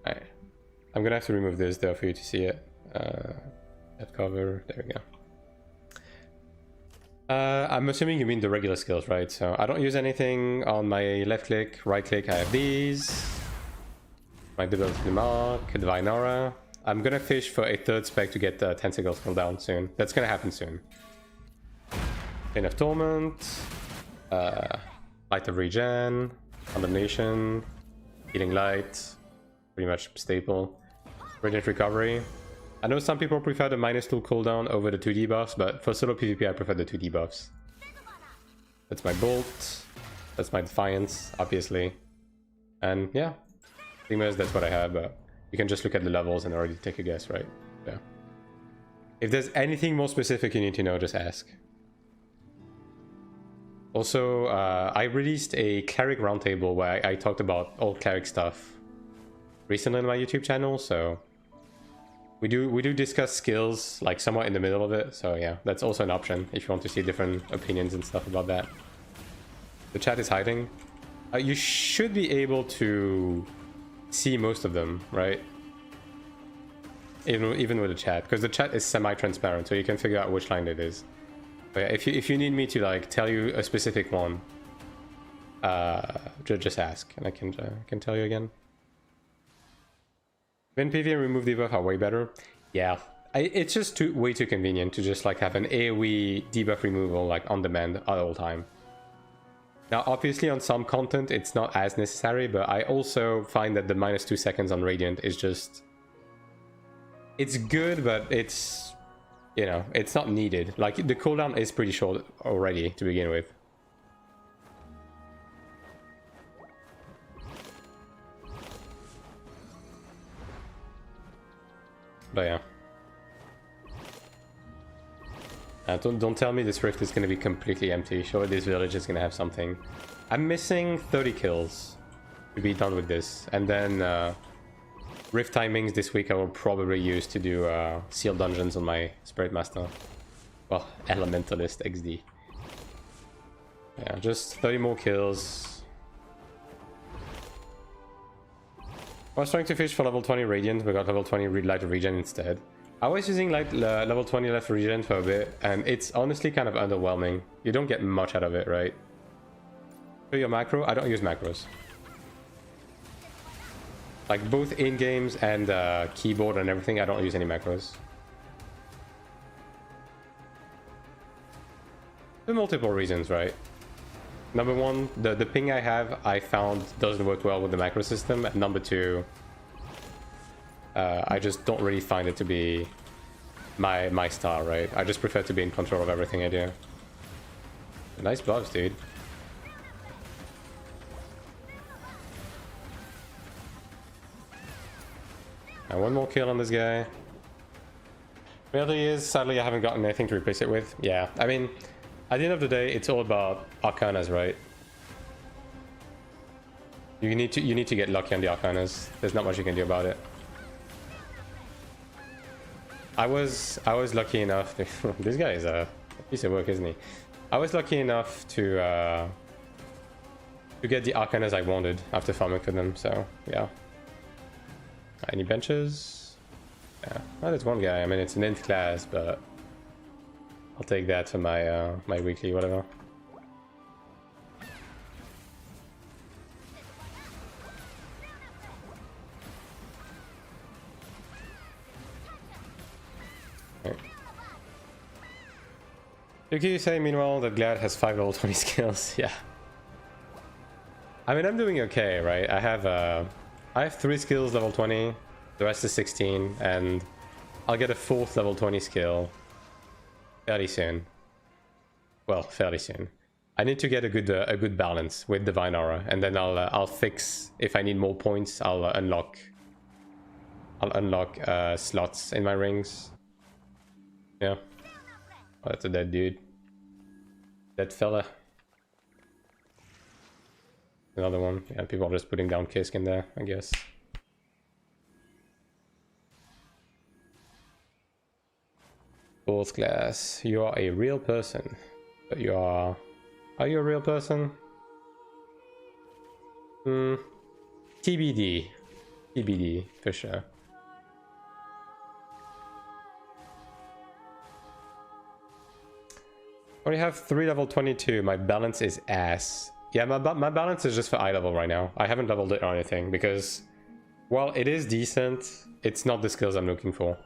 Alright. I'm gonna have to remove this though for you to see it. That cover. There we go. I'm assuming you mean the regular skills, right? So I don't use anything on my left click, right click. I have these. My Debility Mark, Divine Aura. I'm gonna fish for a 3rd spec to get the Tentacle skill down soon. That's gonna happen soon. Chain of Torment, Light of Regen, Condemnation, Healing Light, pretty much staple. Radiant Recovery. I know some people prefer the -2 cooldown over the 2 debuffs, but for solo PvP I prefer the 2 debuffs. That's my Bolt. That's my Defiance, obviously. And yeah, pretty much that's what I have, but you can just look at the levels and already take a guess, right? Yeah. If there's anything more specific you need to know, just ask. Also, I released a Cleric roundtable where I talked about all Cleric stuff recently on my YouTube channel, so we do discuss skills like somewhat in the middle of it. So yeah, that's also an option if you want to see different opinions and stuff about that. The chat is hiding. You should be able to see most of them, right? Even with the chat, because the chat is semi-transparent, so you can figure out which line it is. But yeah, if you need me to like tell you a specific one, just ask, and I can tell you again. When PV and remove debuff are way better. Yeah, it's just way too convenient to just like have an AoE debuff removal like on demand at all time. Now, obviously, on some content, it's not as necessary, but I also find that the -2 seconds on Radiant is just... It's good, but it's... You know, it's not needed. Like, the cooldown is pretty short already to begin with. But yeah. Don't tell me this rift is going to be completely empty. Surely this village is going to have something. I'm missing 30 kills to be done with this. And then rift timings this week I will probably use to do sealed dungeons on my Spirit Master. Well, Elementalist XD. Yeah, just 30 more kills. I was trying to fish for level 20 Radiant, but got level 20 Light Regen instead. I was using level 20 left regen for a bit, and it's honestly kind of underwhelming. You don't get much out of it, right? So your macro? I don't use macros. Like both in-games and keyboard and everything, I don't use any macros. For multiple reasons, right? Number one, the ping I have, I found doesn't work well with the macro system. And number two, I just don't really find it to be my style, right? I just prefer to be in control of everything I do. Nice buffs, dude. And one more kill on this guy. Reality is, sadly, I haven't gotten anything to replace it with. Yeah, I mean, at the end of the day, it's all about Arcanas, right? You need to get lucky on the Arcanas. There's not much you can do about it. I was lucky enough to, this guy is a piece of work, isn't he? I was lucky enough to get the Arcanas I wanted after farming for them, so yeah. Any benches? Yeah, well, there's one guy. I mean, it's an int class, but I'll take that for my my weekly whatever. You say, meanwhile, that Glad has 5 level 20 skills. Yeah. I mean, I'm doing okay, right? I have 3 skills level 20, the rest is 16, and I'll get a 4th level 20 skill fairly soon. Well, fairly soon. I need to get a good balance with Divine Aura, and then I'll fix, if I need more points, I'll unlock slots in my rings. Yeah. Oh, that's a dead dude. Dead fella. Another one. Yeah, people are just putting down Kisk in there, I guess. Fourth class. You are a real person. But you are... Are you a real person? TBD. TBD, for sure. I only have 3 level 22. My balance is ass. Yeah, my balance is just for eye level right now. I haven't leveled it or anything because, while it is decent, it's not the skills I'm looking for.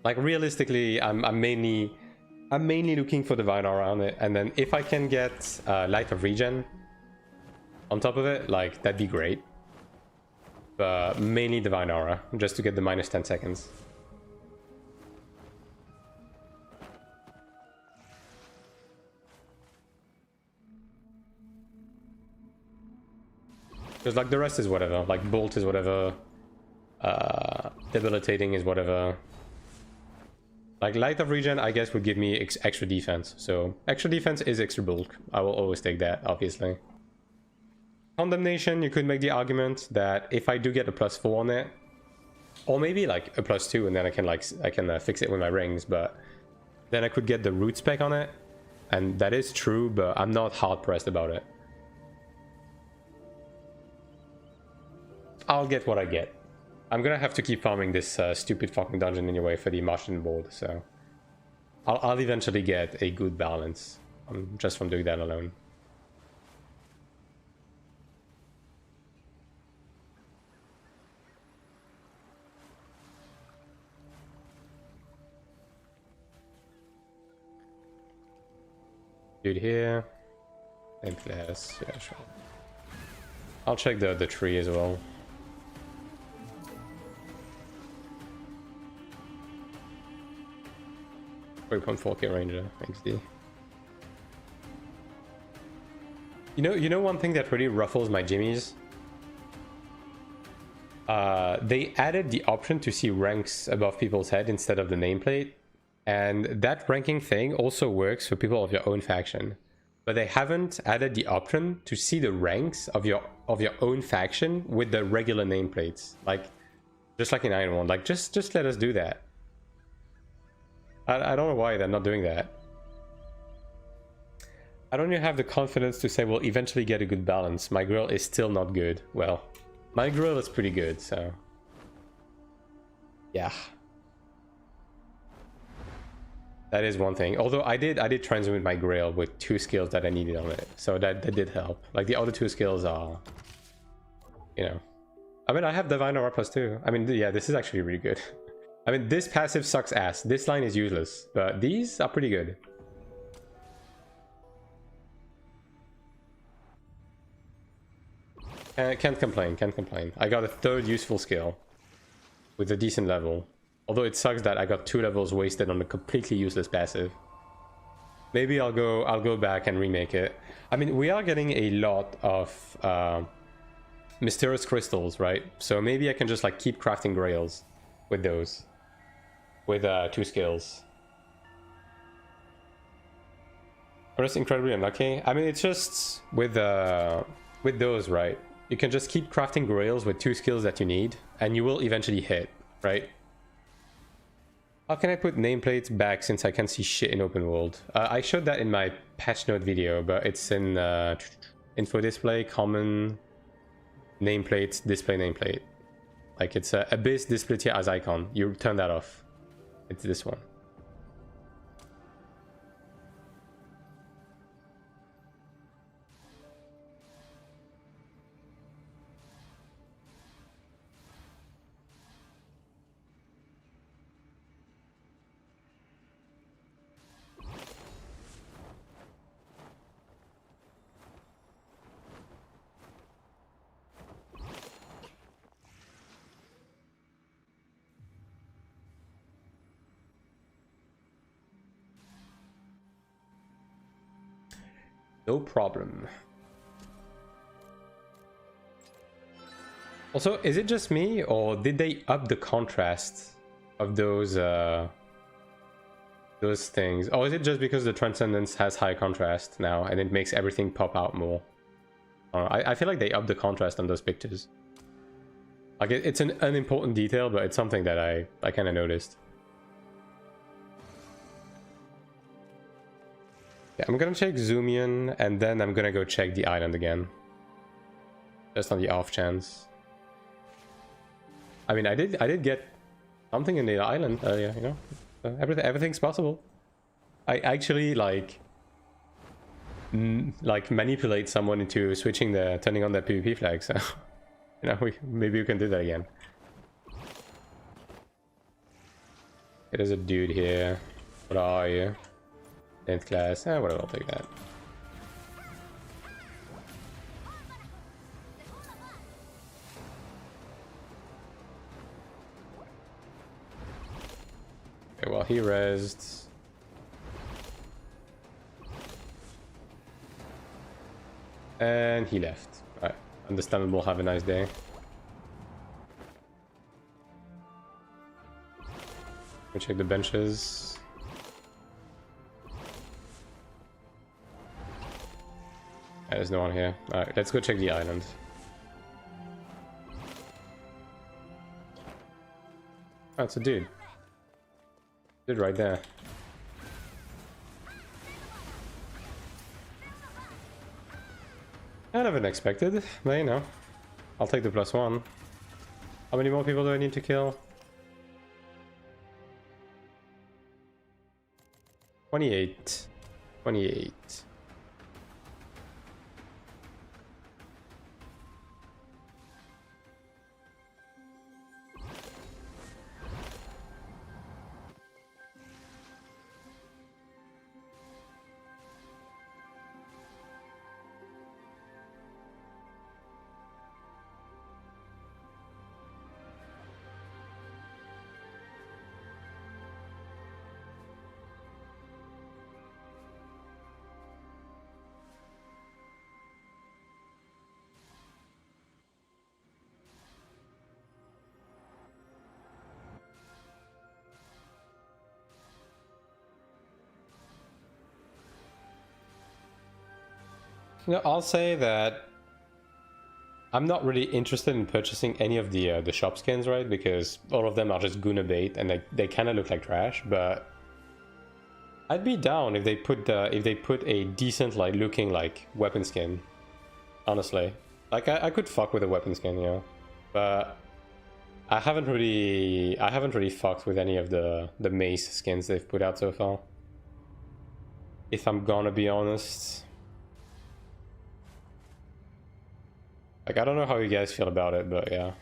Like realistically, I'm mainly looking for Divine Aura on it, and then if I can get Light of Regen on top of it, like that'd be great. But mainly Divine Aura, just to get the minus 10 seconds. Because like the rest is whatever. Like bolt is whatever. Debilitating is whatever. Like light of regen, I guess, would give me extra defense. So extra defense is extra bulk. I will always take that, obviously. Condemnation, you could make the argument that if I do get a +4 on it, or maybe like a +2, and then I can fix it with my rings, but then I could get the root spec on it, and that is true, but I'm not hard pressed about it. I'll get what I get. I'm gonna have to keep farming this stupid fucking dungeon anyway for the Martian board, so I'll eventually get a good balance just from doing that alone. Dude here, and glass, yeah, sure. I'll check the tree as well. .4k ranger, XD. You know one thing that really ruffles my jimmies? They added the option to see ranks above people's head instead of the nameplate, and that ranking thing also works for people of your own faction. But they haven't added the option to see the ranks of your own faction with the regular nameplates, like just like in Iron One. Like just let us do that. I don't know why they're not doing that. I don't even have the confidence to say we'll eventually get a good balance. My grill is still not good. Well, my grill is pretty good, so yeah. That is one thing. Although I did transmute my grail with 2 skills that I needed on it, so that did help. Like the other 2 skills are, you know, I mean, I have Divine Aura +2. I mean, yeah, this is actually really good. I mean, this passive sucks ass. This line is useless, but these are pretty good. Can't complain, can't complain. I got a 3rd useful skill with a decent level. Although it sucks that I got 2 levels wasted on a completely useless passive. Maybe I'll go back and remake it. I mean, we are getting a lot of mysterious crystals, right? So maybe I can just like keep crafting grails with those. With 2 skills. I'm just incredibly unlucky. I mean, it's just with those, right? You can just keep crafting grails with 2 skills that you need, and you will eventually hit, right? How can I put nameplates back since I can't see shit in open world? I showed that in my patch note video, but it's in info display, common, nameplate, display nameplate. Like it's abyss display here as icon. You turn that off. It's this one. No problem. Also, is it just me, or did they up the contrast of those things? Or is it just because the Transcendence has high contrast now, and it makes everything pop out more? I feel like they upped the contrast on those pictures. Like, it's an unimportant detail, but it's something that I kind of noticed. Yeah, I'm gonna check Zoomian, and then I'm gonna go check the island again. Just on the off chance. I mean, I did get something in the island earlier, you know? So everything's possible. I actually, like manipulate someone into turning on their PvP flag, so... You know, maybe we can do that again. There's a dude here. What are you? 10th class. Whatever, I'll take that. Okay, well, he rezzed. And he left. Alright. Understandable, have a nice day. We check the benches. There's no one here. Alright, let's go check the island. Oh, it's a dude. Dude right there. Kind of unexpected, but you know. I'll take the +1. How many more people do I need to kill? 28. 28. You know, I'll say that I'm not really interested in purchasing any of the shop skins, right? Because all of them are just Guna bait, and they kind of look like trash. But I'd be down if they put a decent like looking like weapon skin. Honestly, like I could fuck with a weapon skin, you know. But I haven't really fucked with any of the mace skins they've put out so far. If I'm gonna be honest. Like, I don't know how you guys feel about it, but yeah.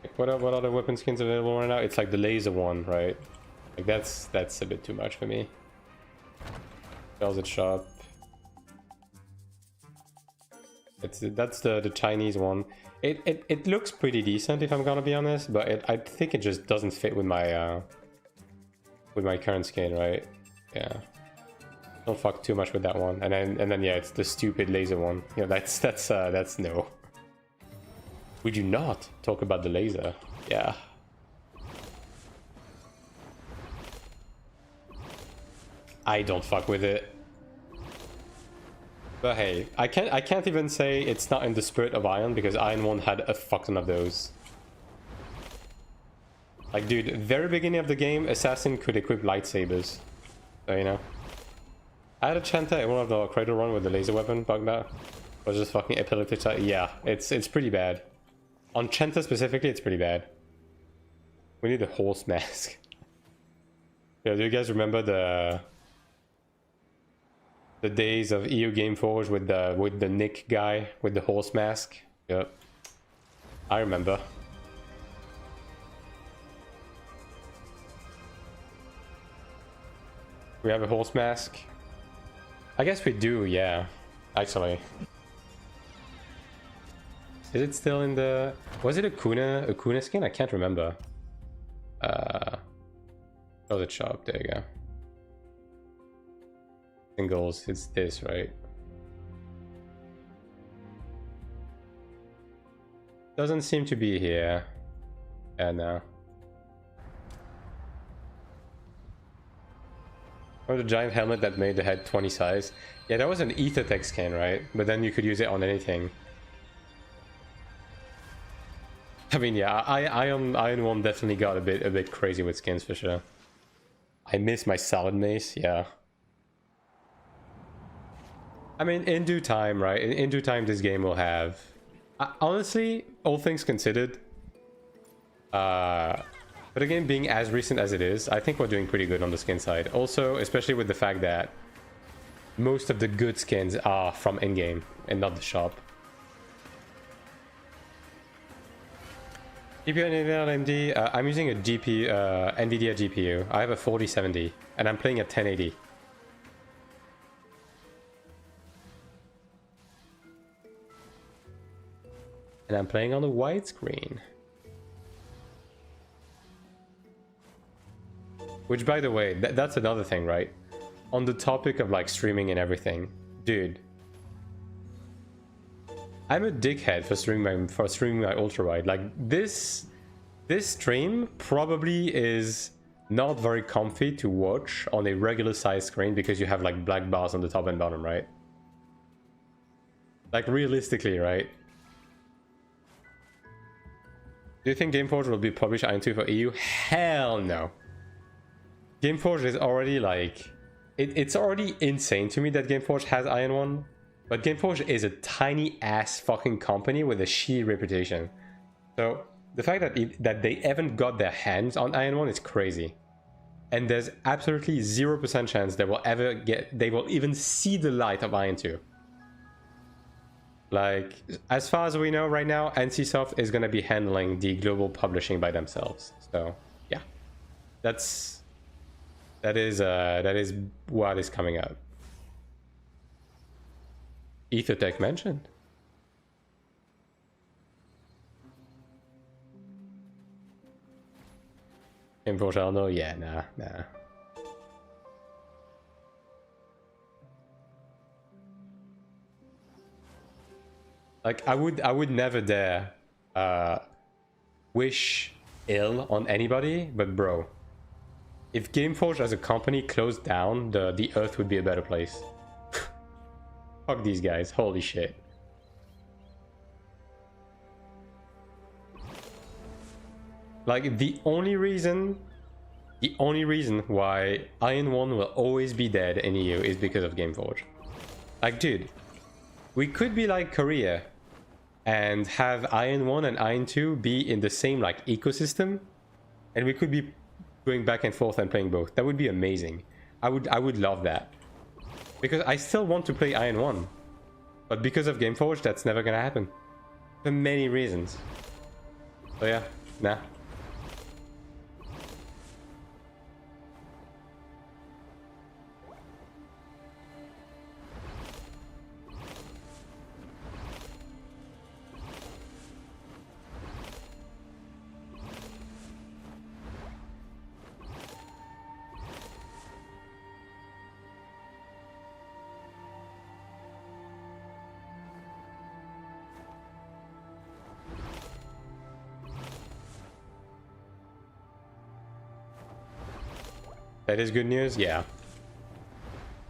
Like, what other weapon skins available right now? It's like the laser one, right? Like, that's a bit too much for me. Velvet shop. That's the Chinese one. It looks pretty decent, if I'm gonna be honest, but I think it just doesn't fit with my current skin, right? Yeah. Don't fuck too much with that one. And then yeah, it's the stupid laser one. Yeah, that's no. We do not talk about the laser. Yeah. I don't fuck with it. But hey, I can't even say it's not in the spirit of Iron, because Iron 1 had a fuck ton of those. Like, dude, very beginning of the game, Assassin could equip lightsabers. So, you know. I had a Chanta in one of the cradle run with the laser weapon bugged out. Was just fucking epileptic. Yeah, it's pretty bad. On Chanta specifically, it's pretty bad. We need a horse mask. Yeah, do you guys remember the days of EU Gameforge with the Nick guy with the horse mask? Yep. I remember. We have a horse mask. I guess we do, yeah. Actually. Is it still in the... Was it a Kuna skin? I can't remember. Oh, the shop. There you go. Singles. It's this, right? Doesn't seem to be here. Yeah, no. Or the giant helmet that made the head 20 size. Yeah, that was an Ethertech skin, right? But then you could use it on anything. I mean, yeah, Iron 1 definitely got a bit crazy with skins for sure. I miss my solid mace, yeah. I mean, in due time, right? In due time, this game will have... honestly, all things considered, but again, being as recent as it is, I think we're doing pretty good on the skin side. Also, especially with the fact that most of the good skins are from in-game and not the shop. GPU and AMD, I'm using a GPU, NVIDIA GPU. I have a 4070 and I'm playing at 1080. And I'm playing on a widescreen. Which, by the way, that's another thing, right? On the topic of like streaming and everything, dude, I'm a dickhead for streaming my ultra wide. Like this stream probably is not very comfy to watch on a regular size screen because you have like black bars on the top and bottom, right? Like realistically, right? Do you think Gameforge will be published Iron 2 for EU? Hell no. Gameforge is already like... It's already insane to me that Gameforge has Iron 1. But Gameforge is a tiny ass fucking company with a shitty reputation. So the fact that they haven't got their hands on Iron 1 is crazy. And there's absolutely 0% chance they will even see the light of Iron 2. Like, as far as we know right now, NCSoft is going to be handling the global publishing by themselves. So, yeah. That is what is coming up. Ethertech mentioned. Info channel? Yeah, nah. Like, I would never dare wish ill on anybody, but bro, if Gameforge as a company closed down, the earth would be a better place. Fuck these guys, holy shit. Like, the only reason why Iron 1 will always be dead in EU is because of Gameforge. Like, dude, we could be like Korea and have Iron 1 and Iron 2 be in the same like ecosystem, and we could be going back and forth and playing both. That would be amazing. I would love that. Because I still want to play Iron 1. But because of Gameforge, that's never gonna happen. For many reasons. So yeah, nah. That is good news, yeah.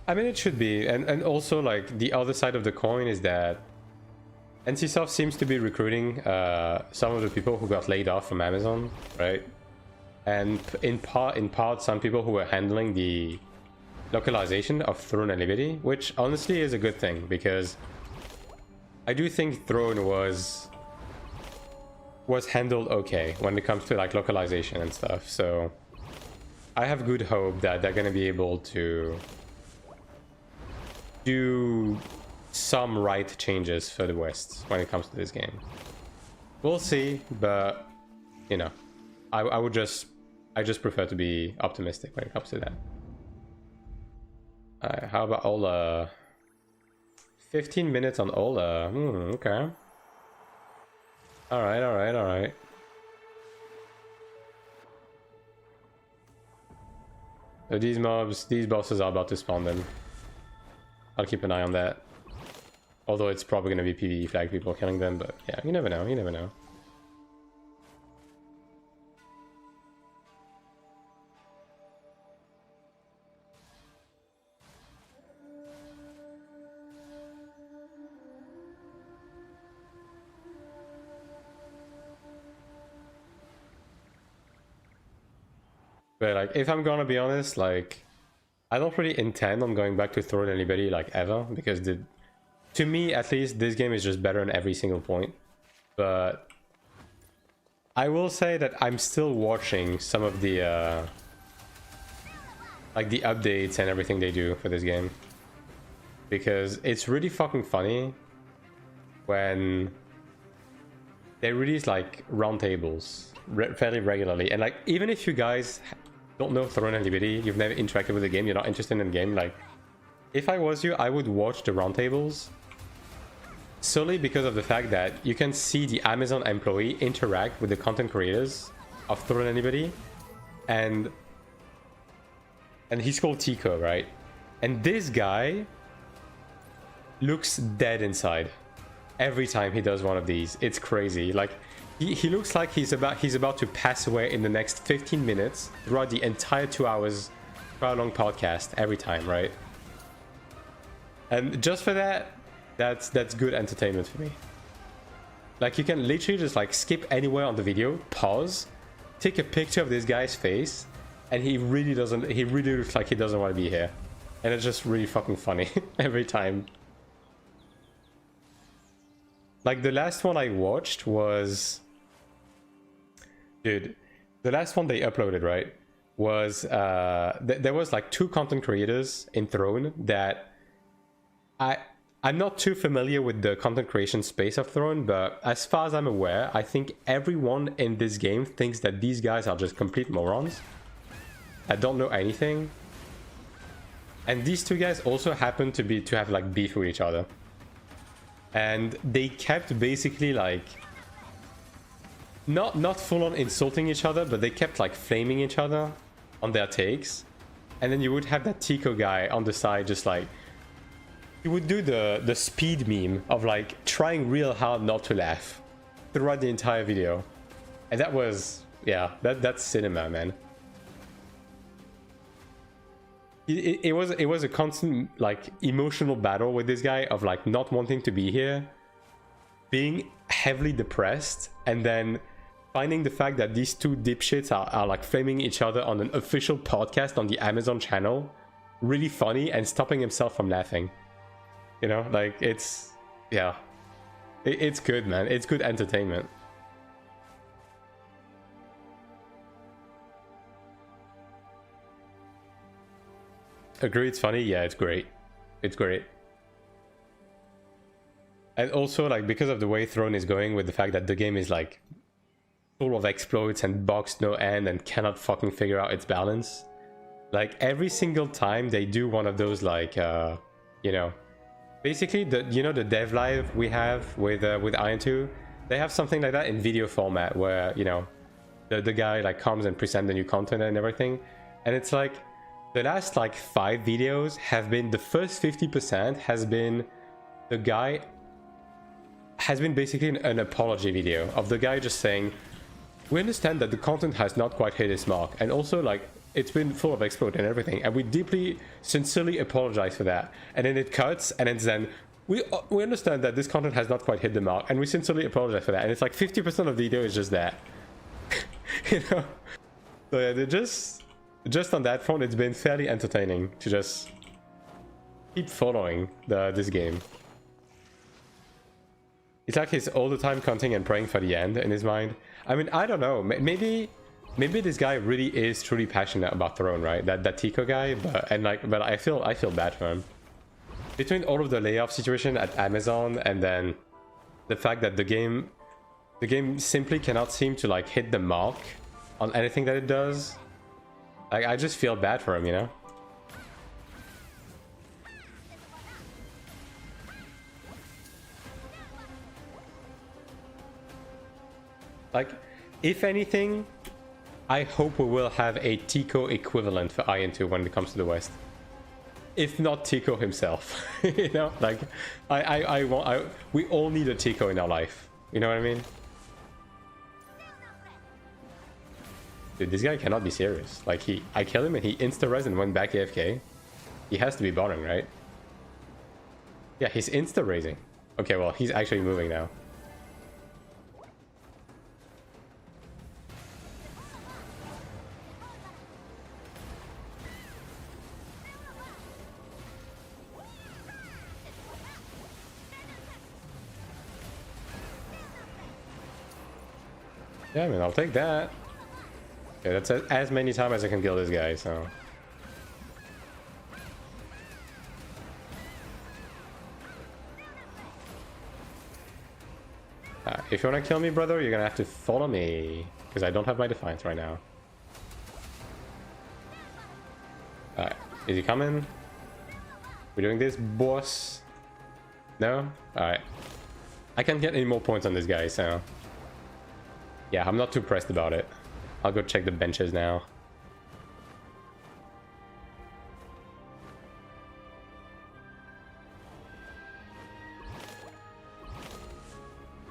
I mean, it should be, and also like the other side of the coin is that NCSoft seems to be recruiting some of the people who got laid off from Amazon, right? And in part, some people who were handling the localization of Throne and Liberty, which honestly is a good thing because I do think Throne was handled okay when it comes to like localization and stuff. So I have good hope that they're going to be able to do some right changes for the West when it comes to this game. We'll see, but you know, I just prefer to be optimistic when it comes to that. How about Ola? 15 minutes on Ola. Okay. All right. So these bosses are about to spawn them. I'll keep an eye on that. Although it's probably going to be PvE flag people killing them, but yeah, you never know. But like, if I'm gonna be honest, like, I don't really intend on going back to Throne and Liberty like ever, because to me at least this game is just better on every single point. But I will say that I'm still watching some of the like the updates and everything they do for this game, because it's really fucking funny when they release like roundtables fairly regularly. And like, even if you guys don't know Throne and Liberty, you've never interacted with the game, you're not interested in the game, like, if I was you, I would watch the roundtables solely because of the fact that you can see the Amazon employee interact with the content creators of Throne and Liberty, and and he's called Tico, right? And this guy looks dead inside every time he does one of these. It's crazy. Like he looks like he's about to pass away in the next 15 minutes throughout the entire 2 hours long podcast every time, right? And just for that, that's good entertainment for me. Like you can literally just like skip anywhere on the video, pause, take a picture of this guy's face, and he really looks like he doesn't want to be here. And it's just really fucking funny every time. Like the last one I watched was, dude, the last one they uploaded, right, was there was like 2 content creators in Throne that I'm not too familiar with the content creation space of Throne, but as far as I'm aware, I think everyone in this game thinks that these guys are just complete morons that don't know anything. And these 2 guys also happen to have like beef with each other. And they kept basically like not full on insulting each other, but they kept like flaming each other on their takes. And then you would have that Tico guy on the side just like, he would do the speed meme of like trying real hard not to laugh throughout the entire video. And that was, yeah, that's cinema, man. It was a constant like emotional battle with this guy of like not wanting to be here, being heavily depressed, and then finding the fact that these 2 dipshits are like flaming each other on an official podcast on the Amazon channel really funny, and stopping himself from laughing. You know, like it's, yeah, it's good, man. It's good entertainment. Agree, it's funny. Yeah, it's great. It's great. And also, like, because of the way Throne is going, with the fact that the game is like full of exploits and bugs no end and cannot fucking figure out its balance, like every single time they do one of those like you know, basically the dev live we have with Iron 2, they have something like that in video format where, you know, the guy like comes and presents the new content and everything. And it's like the last like 5 videos have been, the first 50% has been the guy has been basically an apology video of the guy just saying, we understand that the content has not quite hit its mark, and also like it's been full of exploit and everything, and we deeply sincerely apologize for that. And then it cuts, and it's then we understand that this content has not quite hit the mark, and we sincerely apologize for that. And it's like 50% of the video is just that. You know, so yeah, they just on that front, it's been fairly entertaining to just keep following this game. It's like he's all the time counting and praying for the end in his mind. I mean, I don't know, maybe this guy really is truly passionate about Throne, right? That Tico guy, but I feel bad for him. Between all of the layoff situation at Amazon and then the fact that the game simply cannot seem to like hit the mark on anything that it does, like I just feel bad for him, you know? Like, if anything, I hope we will have a Tico equivalent for Iron 2 when it comes to the West. If not Tico himself. You know, like we all need a Tico in our life. You know what I mean? Dude, this guy cannot be serious. Like I killed him and he insta-res and went back AFK. He has to be botting, right? Yeah, he's insta-raising. Okay, well, he's actually moving now. Yeah, I mean, I'll take that. Yeah, that's as many times as I can kill this guy, so... if you want to kill me, brother, you're gonna have to follow me. Because I don't have my Defiance right now. Alright, is he coming? We're doing this, boss? No? Alright. I can't get any more points on this guy, so... yeah, I'm not too pressed about it. I'll go check the benches now.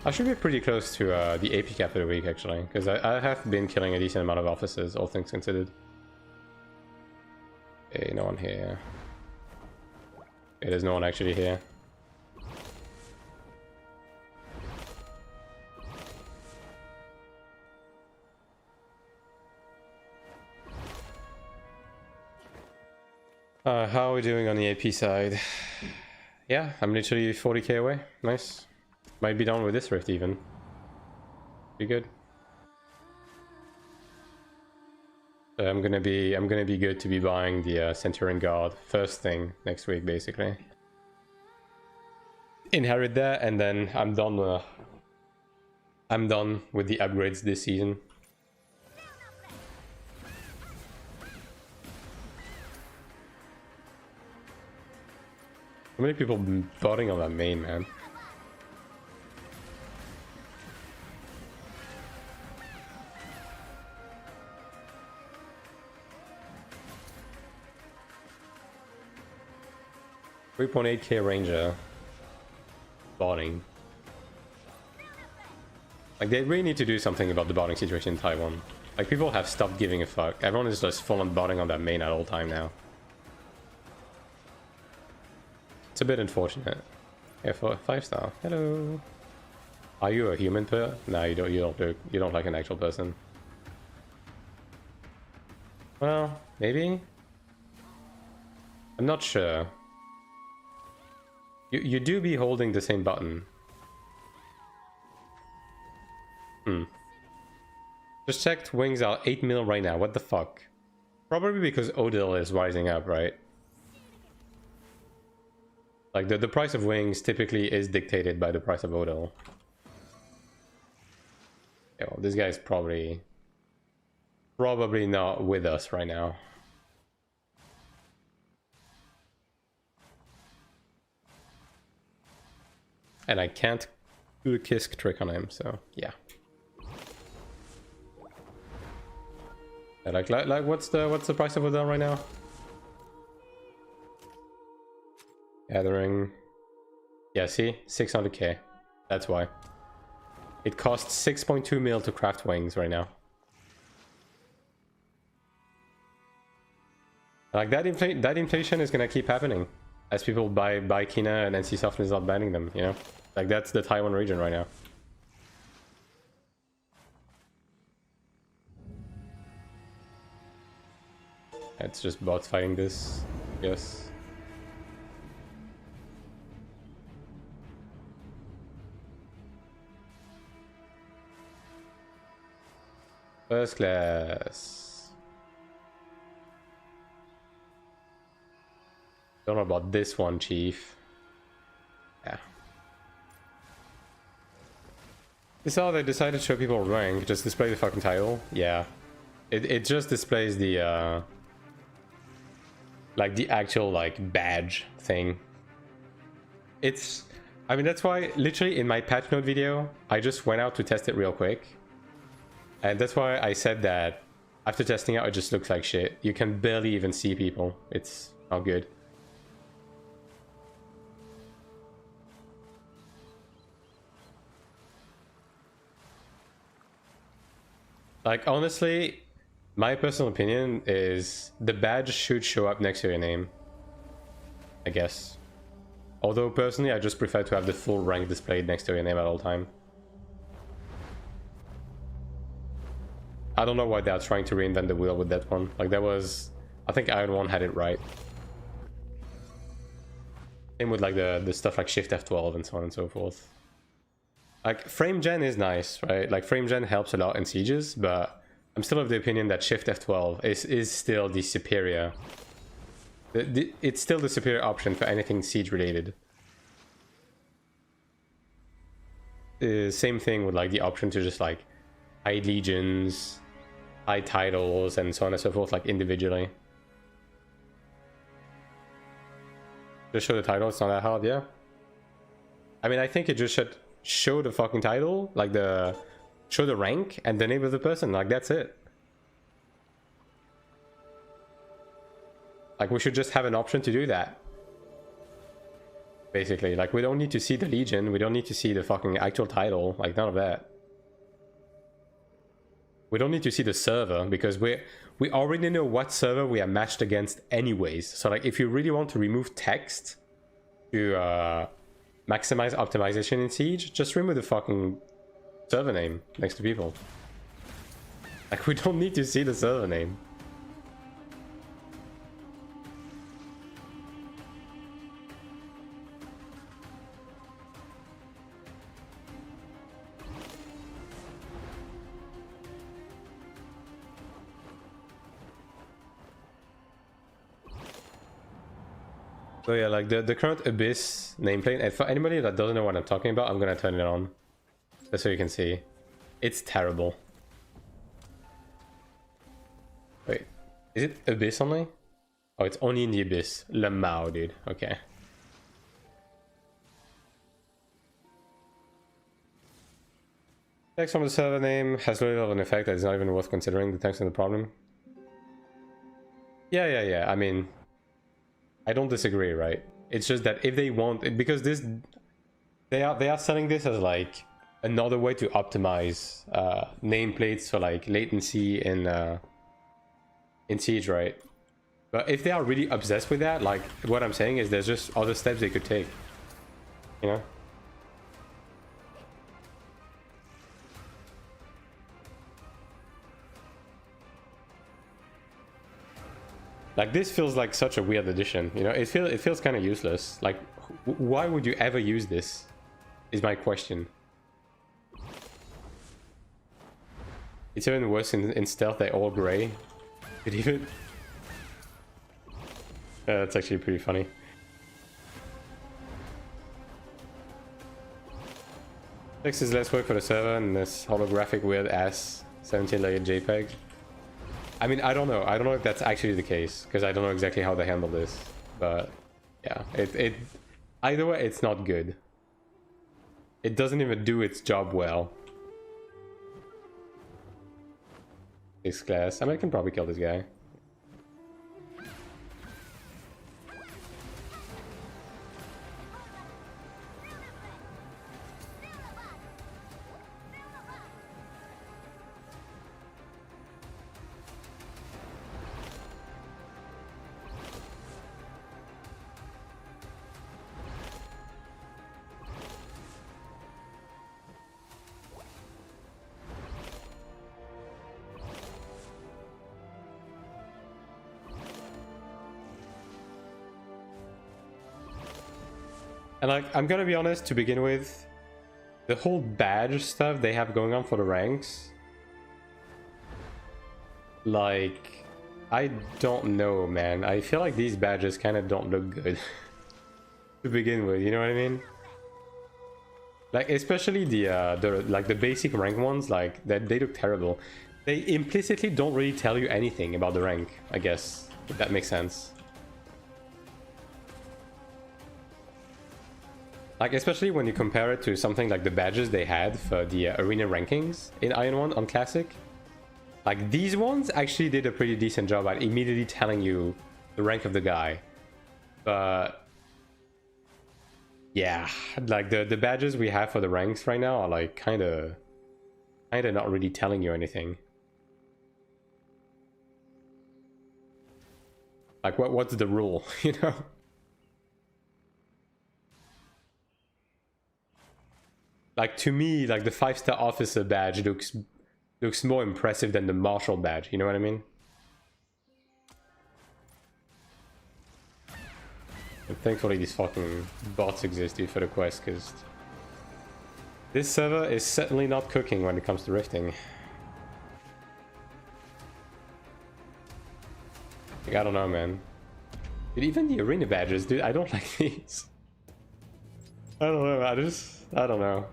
I should be pretty close to the AP cap of the week, actually, because I have been killing a decent amount of officers, all things considered. Okay, no one here. Okay, there's no one actually here. How are we doing on the AP side? Yeah, I'm literally 40k away. Nice. Might be done with this rift even. Be good. So I'm gonna be good to be buying the Centurion Guard first thing next week, basically. Inherit that, and then I'm done. I'm done with the upgrades this season. How many people botting on that main, man? $3.8k Ranger botting. Like, they really need to do something about the botting situation in Taiwan. Like, people have stopped giving a fuck. Everyone is just full on botting on that main at all time now. It's a bit unfortunate. Yeah, for 5-star. Hello. Are you a human per? No, you don't. You don't like an actual person. Well, maybe. I'm not sure. You do be holding the same button. Just checked. Wings are 8 mil right now. What the fuck? Probably because Odil is rising up, right? Like, the price of wings typically is dictated by the price of Odil. Yeah, well, this guy is probably not with us right now. And I can't do a Kisk trick on him, so yeah. Yeah, like what's the price of Odil right now? Gathering. Yeah, see? 600k. That's why. It costs 6.2 mil to craft wings right now. Like, that inflation is gonna keep happening as people buy Kina and NCSoft is not banning them, you know? Like, that's the Taiwan region right now. It's just bots fighting this. Yes. First class. Don't know about this one, Chief. Yeah. This is how they decided to show people rank. Just display the fucking title. Yeah. It just displays the like the actual like badge thing. It's, I mean, that's why literally in my patch note video I just went out to test it real quick. And that's why I said that after testing out, it just looks like shit. You can barely even see people. It's not good. Like, honestly, my personal opinion is the badge should show up next to your name, I guess. Although, personally, I just prefer to have the full rank displayed next to your name at all time. I don't know why they're trying to reinvent the wheel with that one. Like, that was... I think Iron 1 had it right. Same with, like, the stuff like Shift F12 and so on and so forth. Like, frame gen is nice, right? Like, frame gen helps a lot in sieges, but I'm still of the opinion that Shift F12 is still the superior... it's still the superior option for anything siege related. Same thing with, like, the option to just, like, hide legions, hide titles, and so on and so forth, like, individually. Just show the title, it's not that hard, yeah? I mean, I think it just should show the fucking title, like show the rank, and the name of the person, like, that's it. Like, we should just have an option to do that. Basically, like, we don't need to see the Legion, we don't need to see the fucking actual title, like, none of that. We don't need to see the server, because we already know what server we are matched against anyways. So, like, if you really want to remove text to maximize optimization in Siege, just remove the fucking server name next to people. Like, we don't need to see the server name. So yeah, like the current Abyss nameplate, and for anybody that doesn't know what I'm talking about, I'm gonna turn it on. Just so you can see. It's terrible. Wait, is it Abyss only? Oh, it's only in the Abyss. Lamau, dude. Okay. Text from the server name has little of an effect that is not even worth considering the text in the problem. Yeah. I mean, I don't disagree, right? It's just that if they want, because this, they are selling this as like another way to optimize nameplates for like latency in Siege, right? But if they are really obsessed with that, like what I'm saying is there's just other steps they could take, you know? Like, this feels like such a weird addition, you know? It feels kind of useless. Like, why would you ever use this? Is my question. It's even worse in stealth. They're all gray. Could even. That's actually pretty funny. Text is less work for the server and this holographic weird ass 17-layer JPEG. I mean, I don't know if that's actually the case, because I don't know exactly how they handle this, but yeah, it either way, it's not good. It doesn't even do its job well. This class, I mean, I can probably kill this guy. And like, I'm gonna be honest, to begin with, the whole badge stuff they have going on for the ranks, like, I don't know, man. I feel like these badges kind of don't look good to begin with, you know what I mean? Like, especially the basic rank ones, like, that they look terrible. They implicitly don't really tell you anything about the rank, I guess, if that makes sense. Like, especially when you compare it to something like the badges they had for the arena rankings in Iron 1 on Classic. Like, these ones actually did a pretty decent job at immediately telling you the rank of the guy. But yeah, like the badges we have for the ranks right now are like kind of not really telling you anything. Like, what's the rule, you know? Like, to me, like, the 5-star officer badge looks more impressive than the marshal badge, you know what I mean? And thankfully these fucking bots exist for the quest, because this server is certainly not cooking when it comes to rifting. Like, I don't know, man. Dude, even the arena badges, dude, I don't like these. I don't know, I don't know.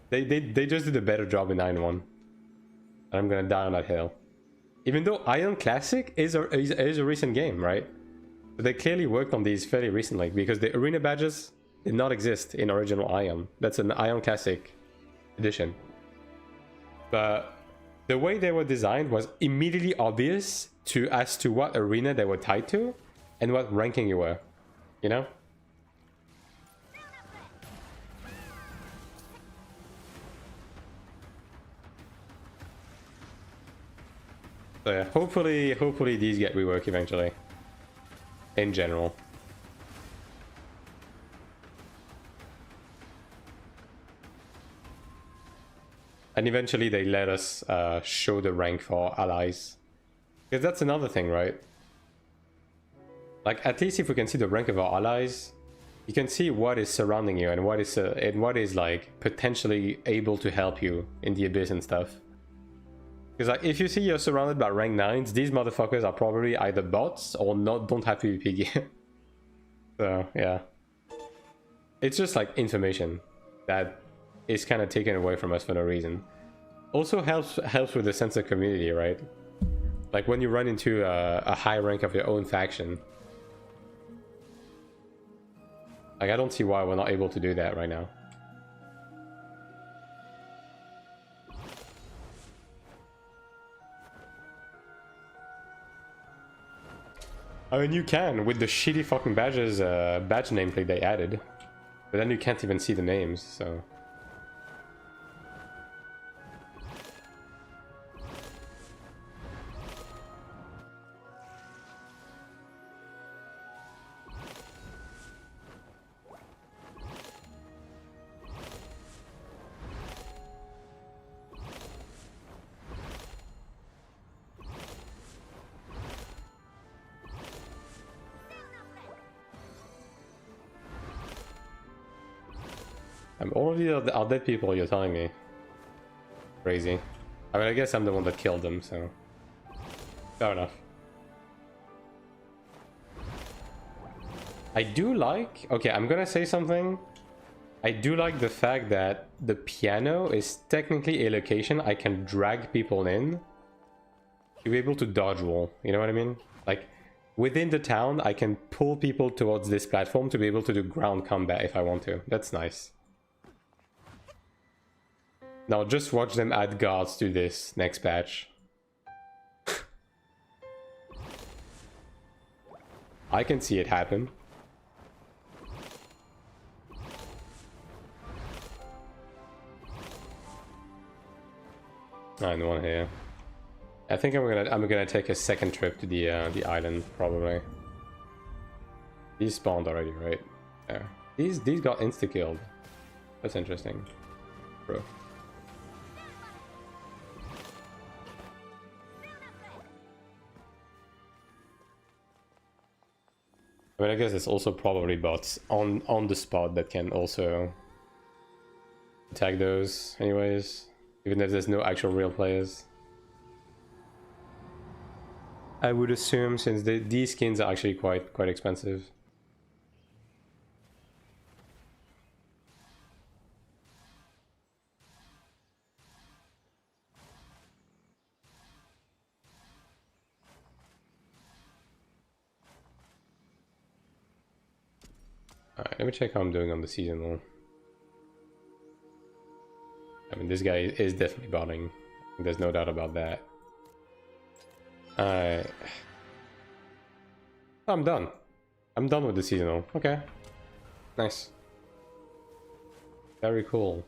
They just did a better job in Iron 1. And I'm gonna die on that hill. Even though Iron Classic is a recent game, right? But they clearly worked on these fairly recently, because the arena badges did not exist in original Iron. That's an Iron Classic edition. But the way they were designed was immediately obvious as to what arena they were tied to. and what ranking you were, you know? So yeah, hopefully these get reworked eventually. In general. And eventually they let us show the rank for allies. Because that's another thing, right? Like, at least if we can see the rank of our allies, you can see what is surrounding you and what is like potentially able to help you in the abyss and stuff. Because like, if you see you're surrounded by rank 9s, these motherfuckers are probably either bots or don't have PvP gear. So yeah, it's just like information that is kind of taken away from us for no reason. Also helps with the sense of community, right? Like when you run into a high rank of your own faction. Like I don't see why we're not able to do that right now. I mean, you can with the shitty fucking badges, badge nameplate they added, but then you can't even see the names. So all of these are dead people, you're telling me. Crazy. I mean, I guess I'm the one that killed them, so fair enough. I do like... Okay, I'm gonna say something. I do like the fact that the piano is technically a location I can drag people in to be able to dodge roll. You know what I mean? Like, within the town, I can pull people towards this platform to be able to do ground combat if I want to. That's nice. Now just watch them add guards to this next patch. I can see it happen. No one here. I think I'm gonna take a second trip to the island probably. These spawned already, right? Yeah. These got insta killed. That's interesting, bro. I mean, I guess it's also probably bots on the spot that can also attack those anyways, even if there's no actual real players. I would assume, since these skins are actually quite expensive. Alright, let me check how I'm doing on the seasonal. I mean, this guy is definitely botting. There's no doubt about that. Alright. I'm done. I'm done with the seasonal. Okay. Nice. Very cool.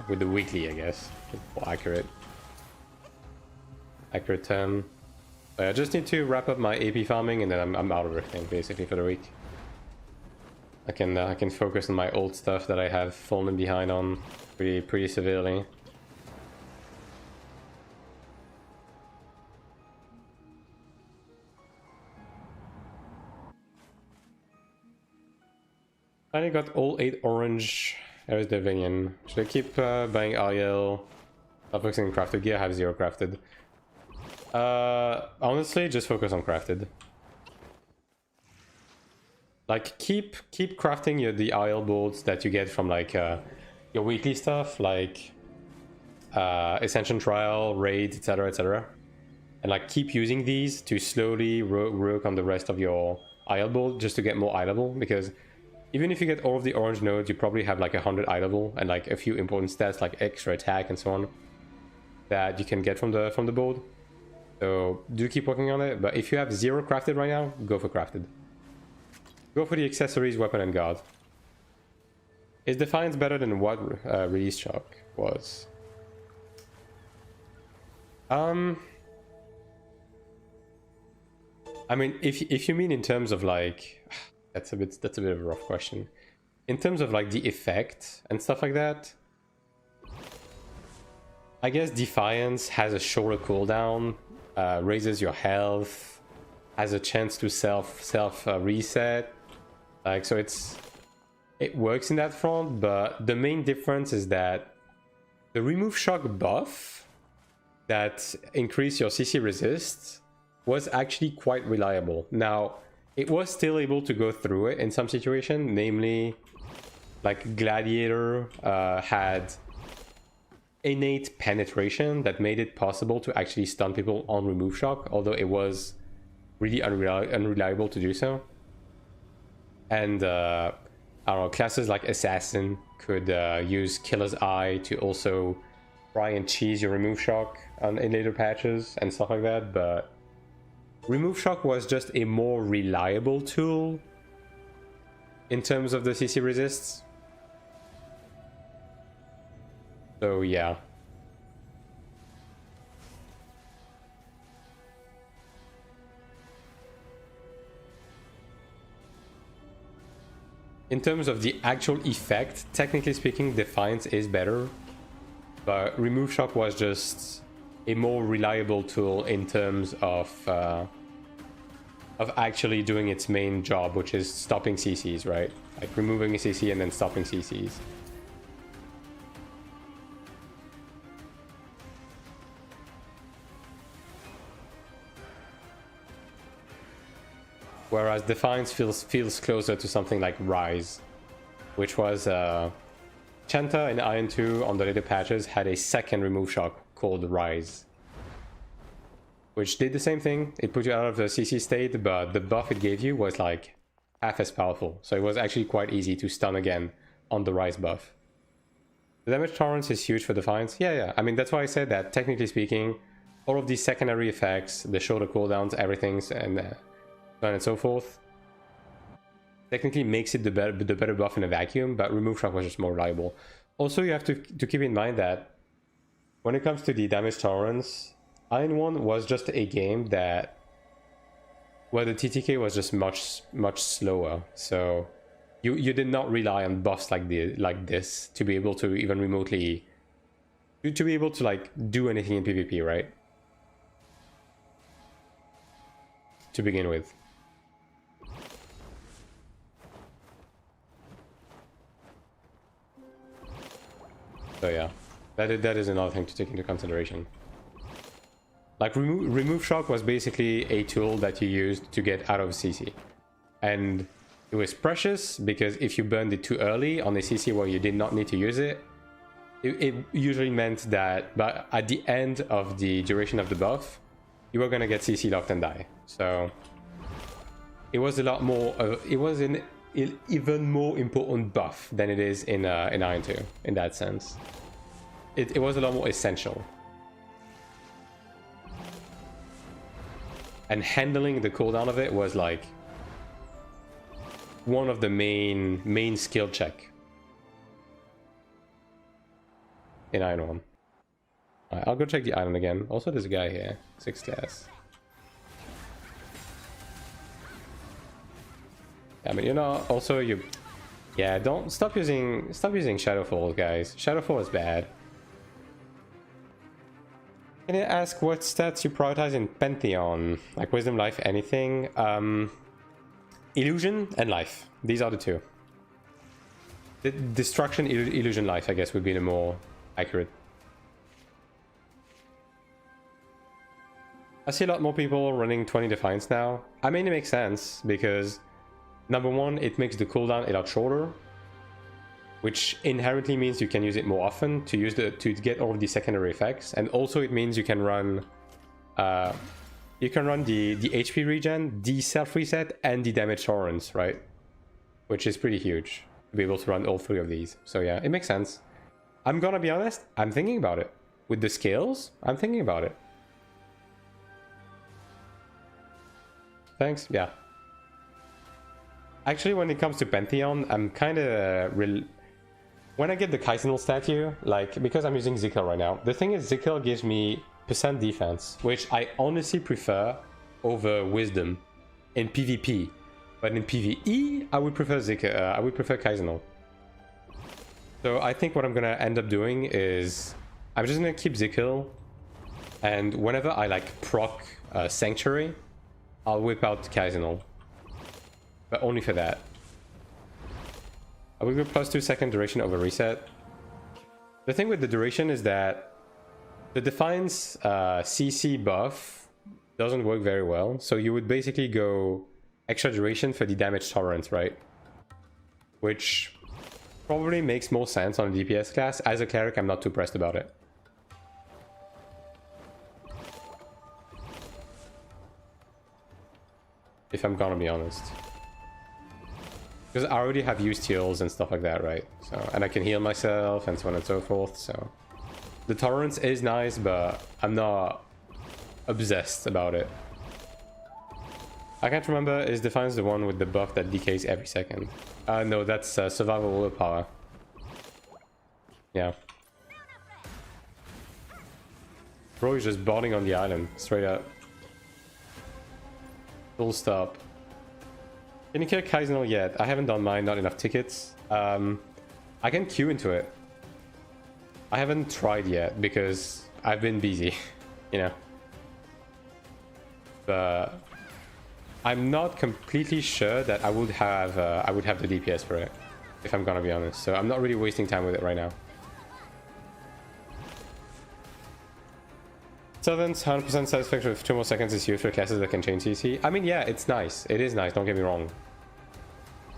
With the weekly, I guess. More accurate. Accurate term. I just need to wrap up my AP farming and then I'm out of everything basically for the week. I can focus on my old stuff that I have fallen behind on pretty severely. I got all 8 orange. There's the Vinian. Should I keep buying Ariel? Not focusing on crafted gear. I have 0 crafted. Honestly, just focus on crafted. Like, keep crafting the Ariel boards that you get from like your weekly stuff, like Ascension Trial, Raid, etc, etc. And like keep using these to slowly work on the rest of your Ariel board just to get more eyeable, because even if you get all of the orange nodes, you probably have like 100 eyeable and like a few important stats like extra attack and so on that you can get from the board. So do keep working on it, but if you have 0 crafted right now, go for crafted. Go for the accessories, weapon, and guard. Is Defiance better than what Release Shock was? I mean, if you mean in terms of like, that's a bit of a rough question. In terms of like the effect and stuff like that, I guess Defiance has a shorter cooldown, raises your health, has a chance to self reset. Like, so it works in that front, but the main difference is that the remove shock buff that increase your CC resist was actually quite reliable. Now, it was still able to go through it in some situation, namely, like Gladiator had innate penetration that made it possible to actually stun people on remove shock, although it was really unreliable to do so. And I don't know, classes like Assassin could use Killer's Eye to also try and cheese your remove shock in later patches and stuff like that, but remove shock was just a more reliable tool in terms of the CC resists. So yeah. In terms of the actual effect, technically speaking, Defiance is better, but remove shock was just a more reliable tool in terms of actually doing its main job, which is stopping CCs, right? Like removing a CC and then stopping CCs. Whereas Defiance feels closer to something like Rise, which was Chanta in Iron 2 on the later patches had a second remove shock called Rise, which did the same thing. It put you out of the CC state, but the buff it gave you was like half as powerful. So it was actually quite easy to stun again on the Rise buff. The damage tolerance is huge for Defiance. Yeah. I mean, that's why I said that technically speaking, all of these secondary effects, the shorter cooldowns, everything's, and so on and so forth, technically makes it the better buff in a vacuum, but remove shock was just more reliable. Also, you have to keep in mind that when it comes to the damage tolerance, Iron 1 was just a game that where the TTK was just much slower. So you did not rely on buffs like this to be able to even remotely to be able to like do anything in PvP, right? To begin with. So yeah, that is another thing to take into consideration. Like remove shock was basically a tool that you used to get out of CC, and it was precious because if you burned it too early on a CC where you did not need to use it, it usually meant that but at the end of the duration of the buff, you were gonna get CC locked and die. So it was a lot more. It was an even more important buff than it is in Iron 2 in that sense. It was a lot more essential. And handling the cooldown of it was like one of the main skill check in Iron 1. Alright, I'll go check the island again. Also, there's a guy here, 6 class. I mean, you know, also yeah, don't stop using Shadowfall, guys. Shadowfall is bad. Can I ask what stats you prioritize in Pantheon? Like Wisdom, Life, anything? Illusion and Life. These are the two. Destruction, Illusion, Life, I guess, would be the more accurate. I see a lot more people running 20 Defiance now. I mean, it makes sense because number one, it makes the cooldown a lot shorter, which inherently means you can use it more often to get all of the secondary effects, and also it means you can run the HP regen, the self reset, and the damage tolerance, right? Which is pretty huge to be able to run all three of these. So yeah, it makes sense. I'm gonna be honest, I'm thinking about it with the skills. I'm thinking about it. Thanks. Yeah. Actually, when it comes to Pantheon, I'm kind of... When I get the Kaizenal statue, like, because I'm using Zikil right now, the thing is Zikil gives me % defense, which I honestly prefer over Wisdom in PvP. But in PvE, I would prefer Zikil, I would prefer Kaizenal. So I think what I'm gonna end up doing is I'm just gonna keep Zikil, and whenever I like proc Sanctuary, I'll whip out Kaizenal. But only for that. I will go plus 2 second duration over reset. The thing with the duration is that the Defiance CC buff doesn't work very well. So you would basically go extra duration for the damage tolerance, right? Which probably makes more sense on a DPS class. As a Cleric, I'm not too pressed about it. If I'm gonna be honest. Because I already have used heals and stuff like that, right? So, and I can heal myself and so on and so forth, so... The tolerance is nice, but I'm not obsessed about it. I can't remember, is Defiance the one with the buff that decays every second? No, that's Survival Willpower. Yeah. Bro is just boarding on the island, straight up. Full stop. Can you kill Kaizenal yet? I haven't done mine, not enough tickets. I can queue into it. I haven't tried yet because I've been busy, you know. But I'm not completely sure that I would have the DPS for it, if I'm gonna be honest. So I'm not really wasting time with it right now. Southern's 100% satisfaction with 2 more seconds is used for classes that can change CC. I mean, yeah, it's nice. It is nice, don't get me wrong.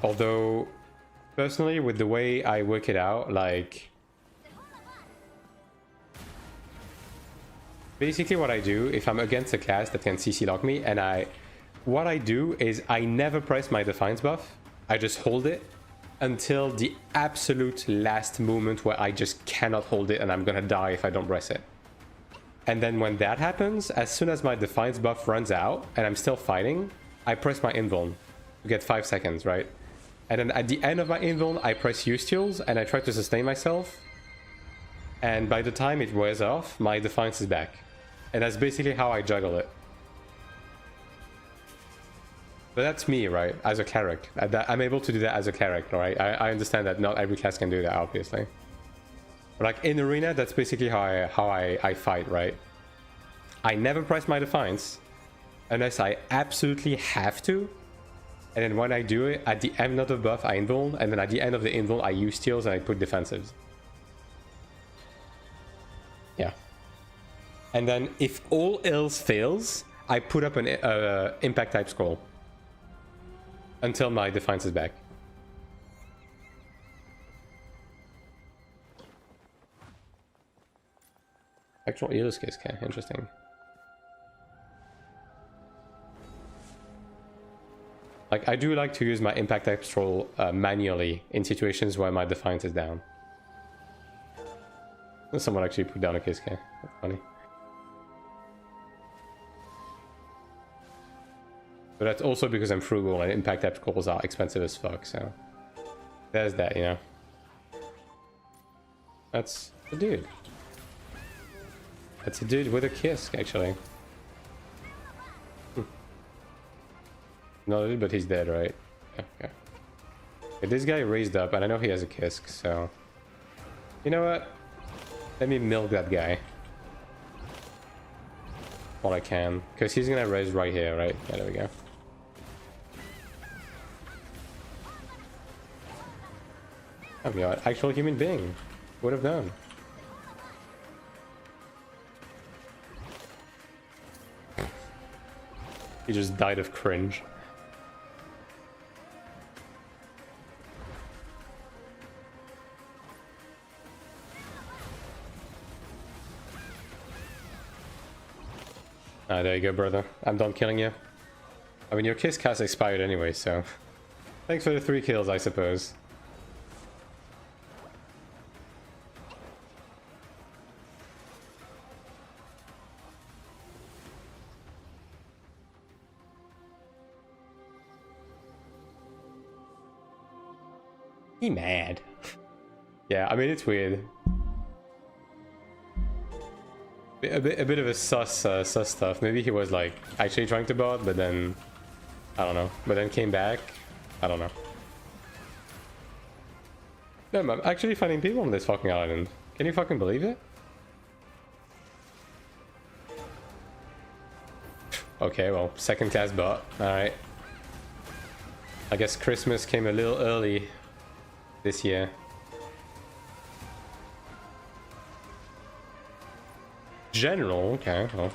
Although, personally, with the way I work it out, like... Basically what I do, if I'm against a class that can CC lock me, and what I do is I never press my Defiance buff. I just hold it until the absolute last moment where I just cannot hold it and I'm gonna die if I don't press it. And then when that happens, as soon as my Defiance buff runs out and I'm still fighting, I press my invuln to get 5 seconds, right? And then at the end of my invuln, I press use tools and I try to sustain myself. And by the time it wears off, my Defiance is back. And that's basically how I juggle it. But that's me, right? As a Cleric. I'm able to do that as a Cleric, right? I understand that not every class can do that, obviously. But like in Arena, that's basically how I fight, right? I never press my Defiance unless I absolutely have to. And then when I do it, at the end of the buff, I invuln. And then at the end of the invuln, I use steals and I put defensives. Yeah. And then if all else fails, I put up an impact type scroll. Until my Defiance is back. Actual use case, okay, interesting. Like, I do like to use my impact type scroll manually in situations where my Defiance is down. Someone actually put down a case, okay, that's funny. But that's also because I'm frugal and impact type scrolls are expensive as fuck, so... There's that, you know. That's a dude. That's a dude with a kiss, actually. No, but he's dead, right? Okay. Okay, this guy raised up, and I know he has a kisk, so... You know what? Let me milk that guy. While I can. Because he's gonna raise right here, right? Yeah, there we go. Oh my god, actual human being. Would have done. He just died of cringe. Ah, there you go, brother. I'm done killing you. I mean, your kiss cast expired anyway, so... Thanks for the 3 kills, I suppose. He mad. Yeah, I mean, it's weird. A bit of a sus stuff. Maybe he was like actually trying to bot, but then I don't know. But then came back. I don't know. No, I'm actually finding people on this fucking island. Can you fucking believe it? Okay, well, second class bot. Alright. I guess Christmas came a little early this year. General, okay, well.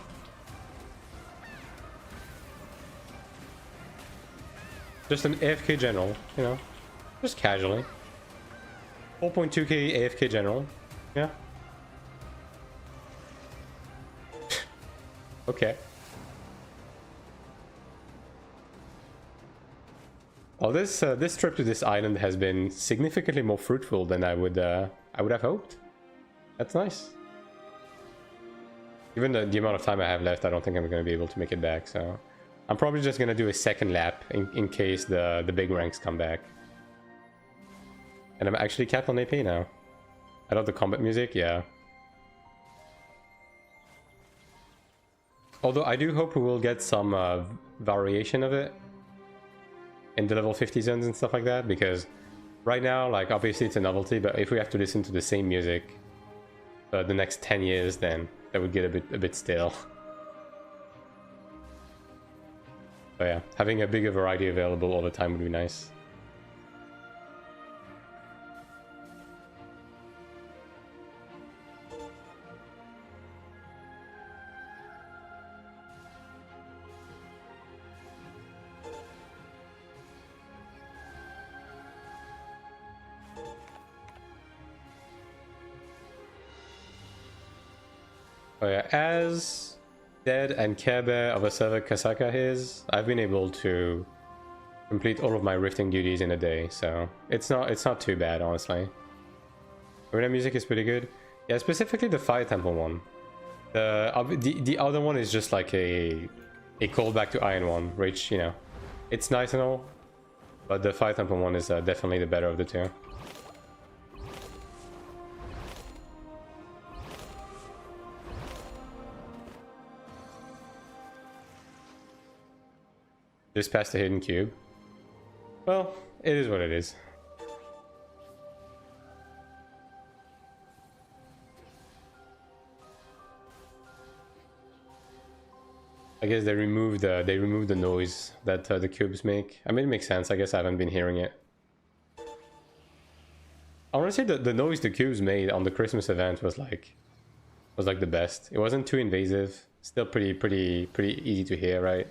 Just an AFK general, you know, just casually. 4.2k AFK general, yeah. Okay. Well, this trip to this island has been significantly more fruitful than I would have hoped. That's nice. Given the amount of time I have left, I don't think I'm going to be able to make it back, so I'm probably just going to do a second lap in case the big ranks come back. And I'm actually capped on AP now. I love the combat music, yeah. Although I do hope we will get some variation of it in the level 50 zones and stuff like that, because right now, like, obviously it's a novelty, but if we have to listen to the same music for the next 10 years, then that would get a bit stale. So yeah, having a bigger variety available all the time would be nice. Oh yeah, as dead and Care Bear of a server Kasaka is, I've been able to complete all of my rifting duties in a day, so it's not too bad, honestly. Arena music is pretty good. Yeah, specifically the Fire Temple one. The other one is just like a callback to Iron one, which, you know, it's nice and all, but the Fire Temple one is definitely the better of the two. Just past the hidden cube. Well, it is what it is. I guess they removed the noise that the cubes make. I mean, it makes sense. I guess I haven't been hearing it. I want to say that the noise the cubes made on the Christmas event was like the best. It wasn't too invasive. Still pretty easy to hear, right?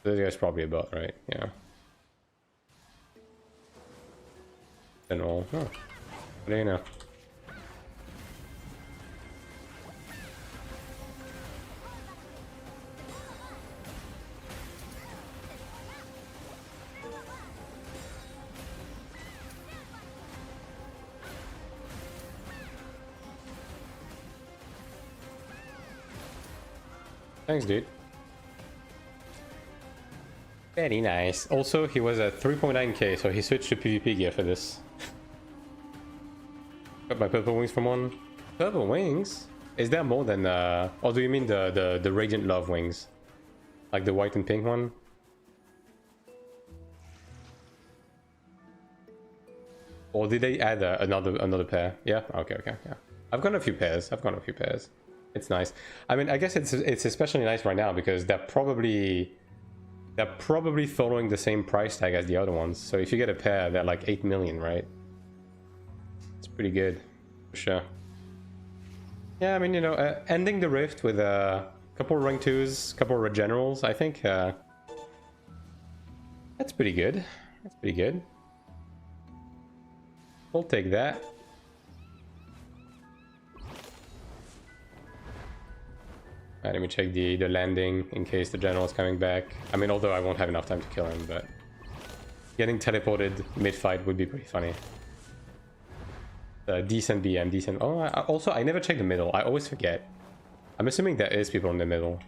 This guy's probably a bot, right? Yeah. Then all. Oh. What do you know? Thanks, dude. Very nice. Also, he was at 3.9k, so he switched to PvP gear for this. Got my purple wings from one. Purple wings? Is there more than or do you mean the Radiant Love wings? Like the white and pink one? Or did they add another pair? Yeah? Okay, yeah. I've got a few pairs. It's nice. I mean, I guess it's especially nice right now because they're probably following the same price tag as the other ones. So if you get a pair, they're like 8 million, right? It's pretty good, for sure. Yeah, I mean, you know, ending the rift with a couple of rank 2s, couple of red generals, I think that's pretty good. We'll take that. Alright, let me check the landing in case the general is coming back. I mean, although I won't have enough time to kill him, but getting teleported mid-fight would be pretty funny. Decent BM, decent. Oh, also, I never check the middle. I always forget. I'm assuming there is people in the middle.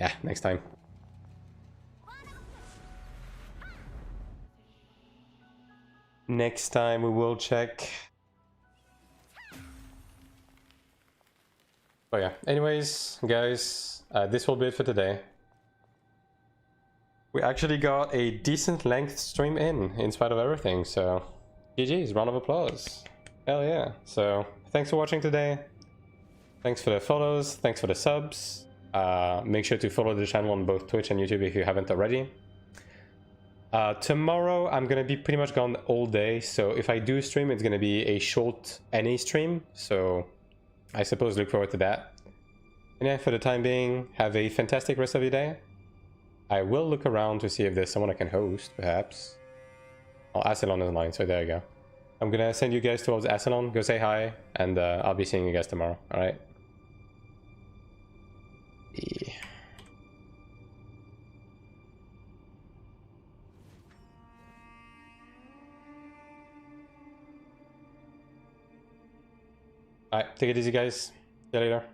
Yeah, next time. next time we will check. But yeah, anyways, guys, this will be it for today. We actually got a decent length stream in spite of everything, so GG's, round of applause. Hell yeah. So thanks for watching today. Thanks for the follows, thanks for the subs. Make sure to follow the channel on both Twitch and YouTube if you haven't already. Tomorrow I'm gonna be pretty much gone all day, so if I do stream, it's gonna be a short NA stream, so I suppose look forward to that. And yeah, for the time being, have a fantastic rest of your day. I will look around to see if there's someone I can host, perhaps. Oh, Asylon is online, so there you go. I'm gonna send you guys towards Asylon, go say hi, and I'll be seeing you guys tomorrow, alright? Yeah. Alright, take it easy guys. See you later.